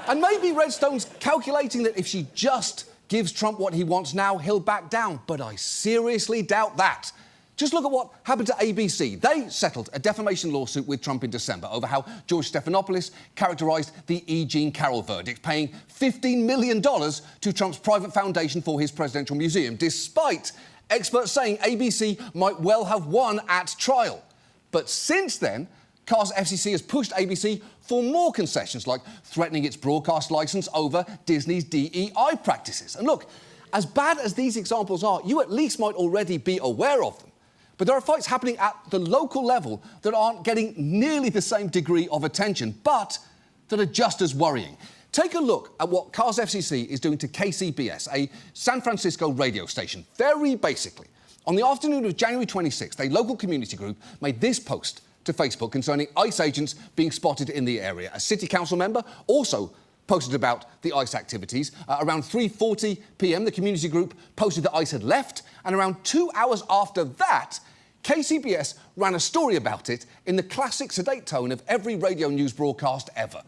And maybe Redstone's calculating that if she just gives Trump what he wants now, he'll back down. But I seriously doubt that. Just look at what happened to ABC. They settled a defamation lawsuit with Trump in December over how George Stephanopoulos characterised the E. Jean Carroll verdict, paying $15 million to Trump's private foundation for his presidential museum, despite experts saying ABC might well have won at trial. But since then, Carr's FCC has pushed ABC for more concessions, like threatening its broadcast licence over Disney's DEI practices. And look, as bad as these examples are, you at least might already be aware of them. But there are fights happening at the local level that aren't getting nearly the same degree of attention, but that are just as worrying. Take a look at what Carr's FCC is doing to KCBS, a San Francisco radio station. Very basically, on the afternoon of January 26th, a local community group made this post to Facebook concerning ICE agents being spotted in the area. A city council member also posted about the ICE activities. Around 3:40 p.m, the community group posted that ICE had left, and around 2 hours after that, KCBS ran a story about it in the classic sedate tone of every radio news broadcast ever.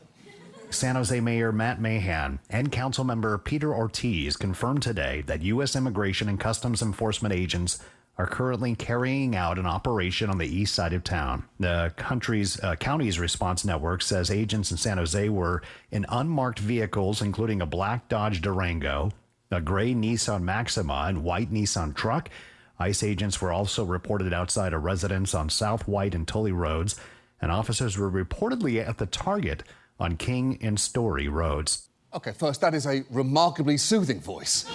San Jose Mayor Matt Mahan and Councilmember Peter Ortiz confirmed today that U.S. Immigration and Customs Enforcement agents are currently carrying out an operation on the east side of town. The county's response network says agents in San Jose were in unmarked vehicles, including a black Dodge Durango, a gray Nissan Maxima, and white Nissan truck. ICE agents were also reported outside a residence on South White and Tully roads, and officers were reportedly at the Target on King and Story roads. OK, first, that is a remarkably soothing voice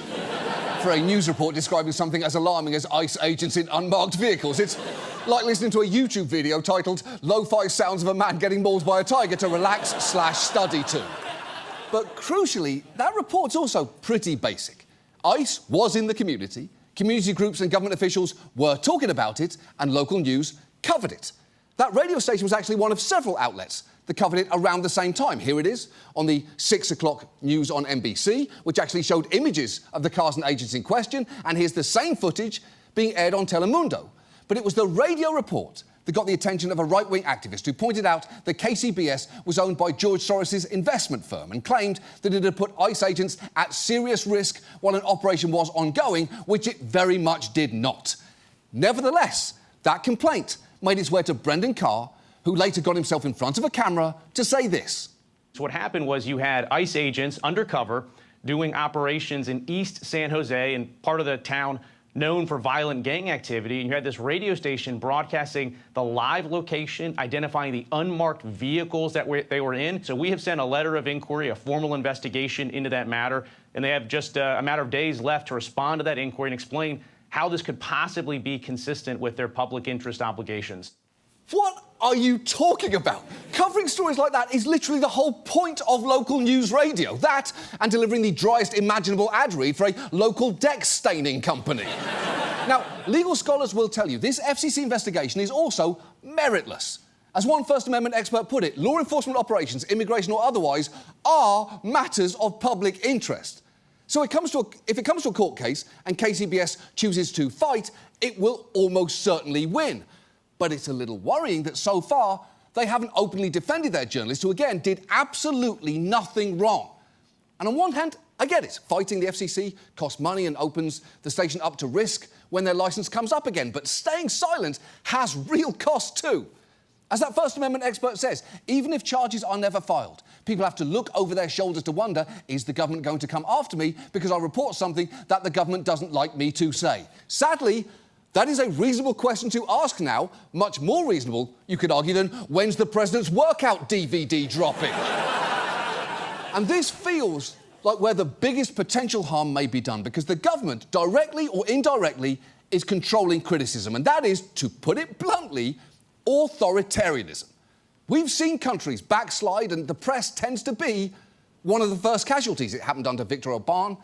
for a news report describing something as alarming as ICE agents in unmarked vehicles. It's like listening to a YouTube video titled "Lo-Fi Sounds of a Man Getting Mauled by a Tiger" to relax/study to. But crucially, that report's also pretty basic. ICE was in the community, community groups and government officials were talking about it, and local news covered it. That radio station was actually one of several outlets that covered it around the same time. Here it is on the 6 o'clock news on NBC, which actually showed images of the cars and agents in question, and here's the same footage being aired on Telemundo. But it was the radio report that got the attention of a right-wing activist who pointed out that KCBS was owned by George Soros' investment firm and claimed that it had put ICE agents at serious risk while an operation was ongoing, which it very much did not. Nevertheless, that complaint made its way to Brendan Carr, who later got himself in front of a camera to say this. So what happened was you had ICE agents undercover doing operations in East San Jose, and part of the town known for violent gang activity. And you had this radio station broadcasting the live location, identifying the unmarked vehicles that they were in. So we have sent a letter of inquiry, a formal investigation into that matter, and they have just a matter of days left to respond to that inquiry and explain how this could possibly be consistent with their public interest obligations. What are you talking about? Covering stories like that is literally the whole point of local news radio. That and delivering the driest imaginable ad read for a local deck staining company. Now, legal scholars will tell you this FCC investigation is also meritless. As one First Amendment expert put it, law enforcement operations, immigration or otherwise, are matters of public interest. So if it comes to a court case and KCBS chooses to fight, it will almost certainly win. But it's a little worrying that so far they haven't openly defended their journalists who, again, did absolutely nothing wrong. And on one hand, I get it. Fighting the FCC costs money and opens the station up to risk when their licence comes up again. But staying silent has real cost too. As that First Amendment expert says, even if charges are never filed, people have to look over their shoulders to wonder, is the government going to come after me because I report something that the government doesn't like me to say? Sadly, that is a reasonable question to ask now, much more reasonable, you could argue, than when's the president's workout DVD dropping? And this feels like where the biggest potential harm may be done, because the government, directly or indirectly, is controlling criticism, and that is, to put it bluntly, authoritarianism. We've seen countries backslide, and the press tends to be one of the first casualties. It happened under Viktor Orbán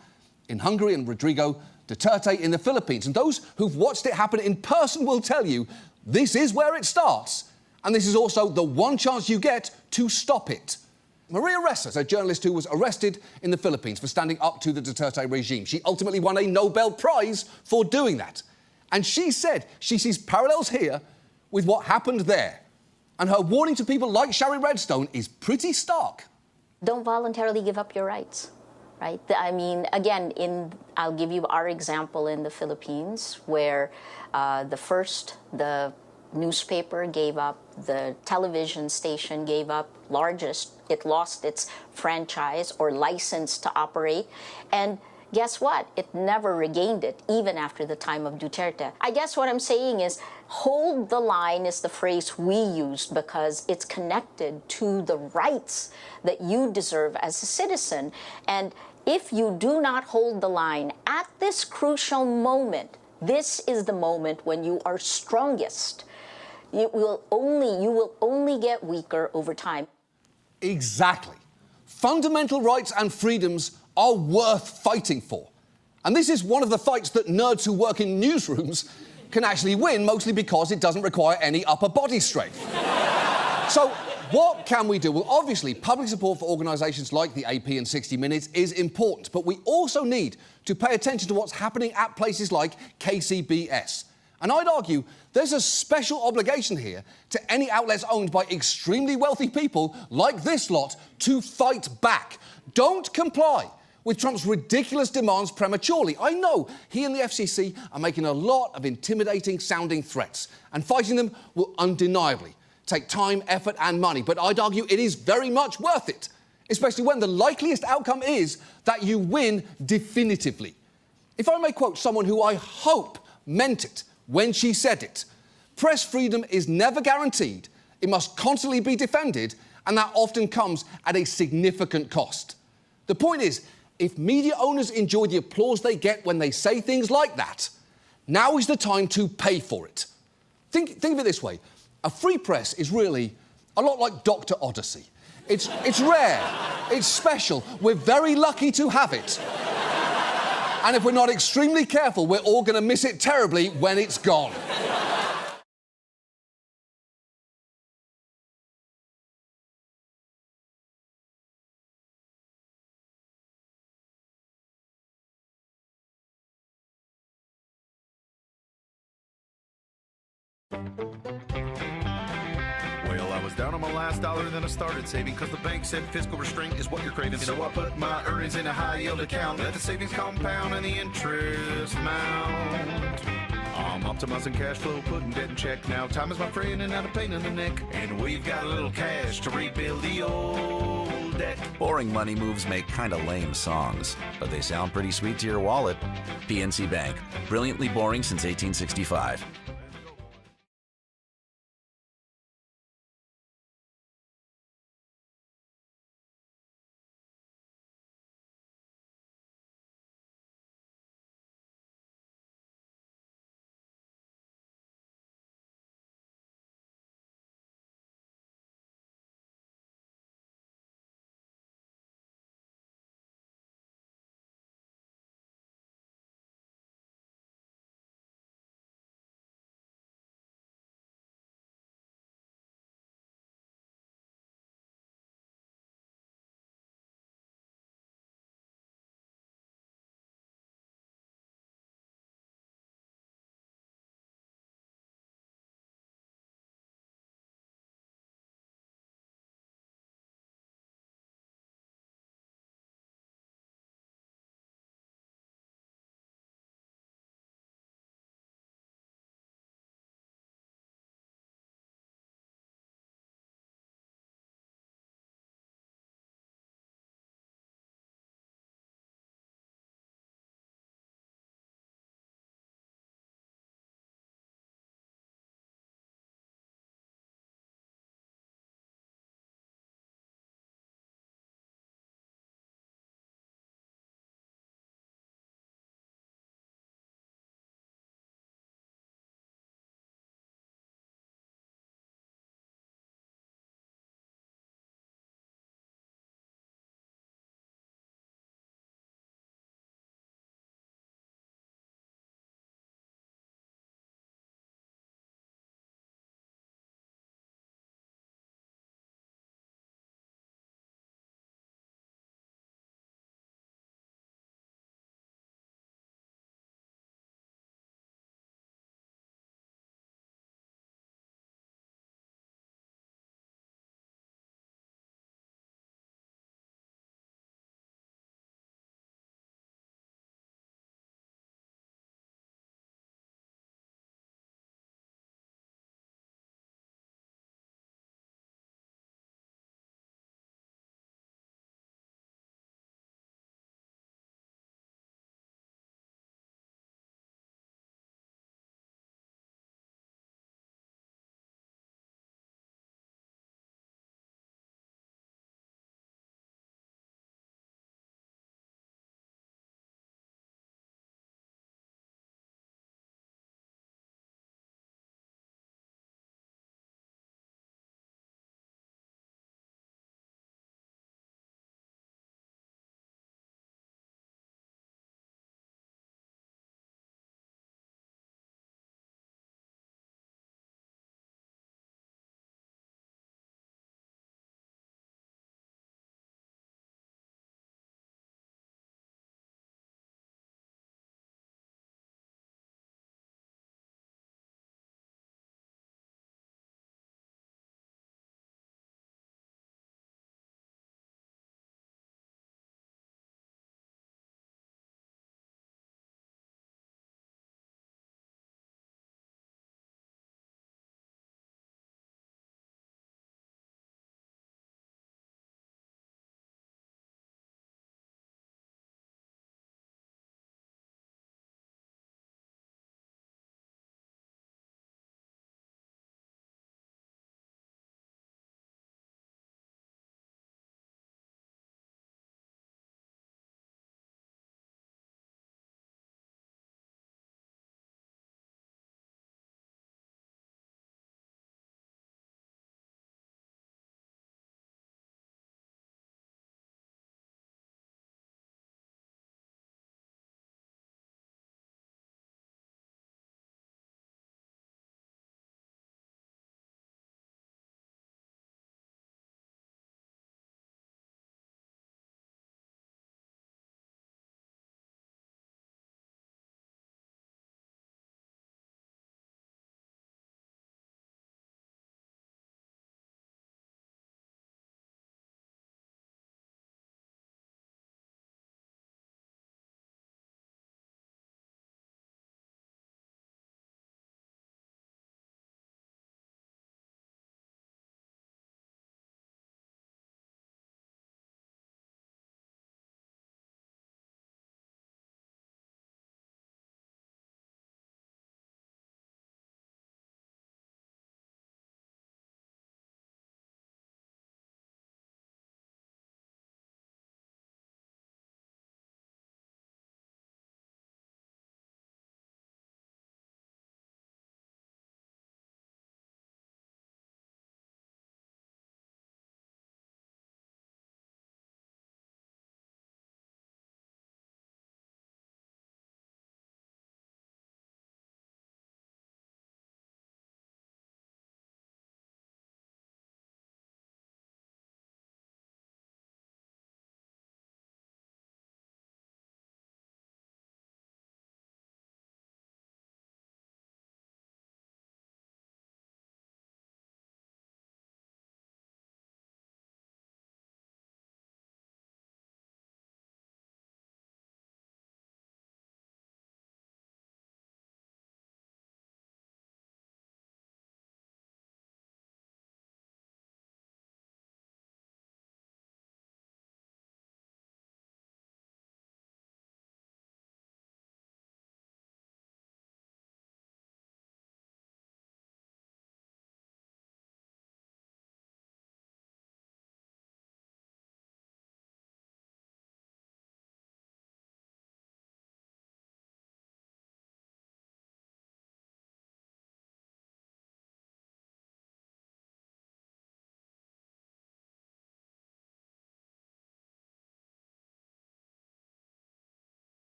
in Hungary and Rodrigo Duterte in the Philippines. And those who've watched it happen in person will tell you this is where it starts, and this is also the one chance you get to stop it. Maria Ressa is a journalist who was arrested in the Philippines for standing up to the Duterte regime. She ultimately won a Nobel Prize for doing that. And she said she sees parallels here with what happened there. And her warning to people like Shari Redstone is pretty stark. Don't voluntarily give up your rights, right? I mean, again, I'll give you our example in the Philippines, where the newspaper gave up, the television station gave up, it lost its franchise or license to operate, and guess what? It never regained it, even after the time of Duterte. I guess what I'm saying is, hold the line is the phrase we used because it's connected to the rights that you deserve as a citizen. And if you do not hold the line at this crucial moment, this is the moment when you are strongest. You will only get weaker over time. Exactly. Fundamental rights and freedoms are worth fighting for. And this is one of the fights that nerds who work in newsrooms can actually win, mostly because it doesn't require any upper body strength. So what can we do? Well, obviously, public support for organisations like the AP and 60 Minutes is important, but we also need to pay attention to what's happening at places like KCBS. And I'd argue there's a special obligation here to any outlets owned by extremely wealthy people like this lot to fight back. Don't comply with Trump's ridiculous demands prematurely. I know he and the FCC are making a lot of intimidating-sounding threats, and fighting them will undeniably take time, effort and money, but I'd argue it is very much worth it, especially when the likeliest outcome is that you win definitively. If I may quote someone who I hope meant it when she said it, press freedom is never guaranteed, it must constantly be defended, and that often comes at a significant cost. The point is, if media owners enjoy the applause they get when they say things like that, now is the time to pay for it. Think of it this way. A free press is really a lot like Dr. Odyssey. It's rare, it's special, we're very lucky to have it. And if we're not extremely careful, we're all going to miss it terribly when it's gone. Well, I was down on my last dollar, then I started saving, because the bank said fiscal restraint is what you're craving. So I put my earnings in a high-yield account, let the savings compound and the interest mount. I'm optimizing cash flow, putting debt in check now. Time is my friend and not a pain in the neck. And we've got a little cash to rebuild the old debt. Boring money moves make kind of lame songs, but they sound pretty sweet to your wallet. PNC Bank, brilliantly boring since 1865.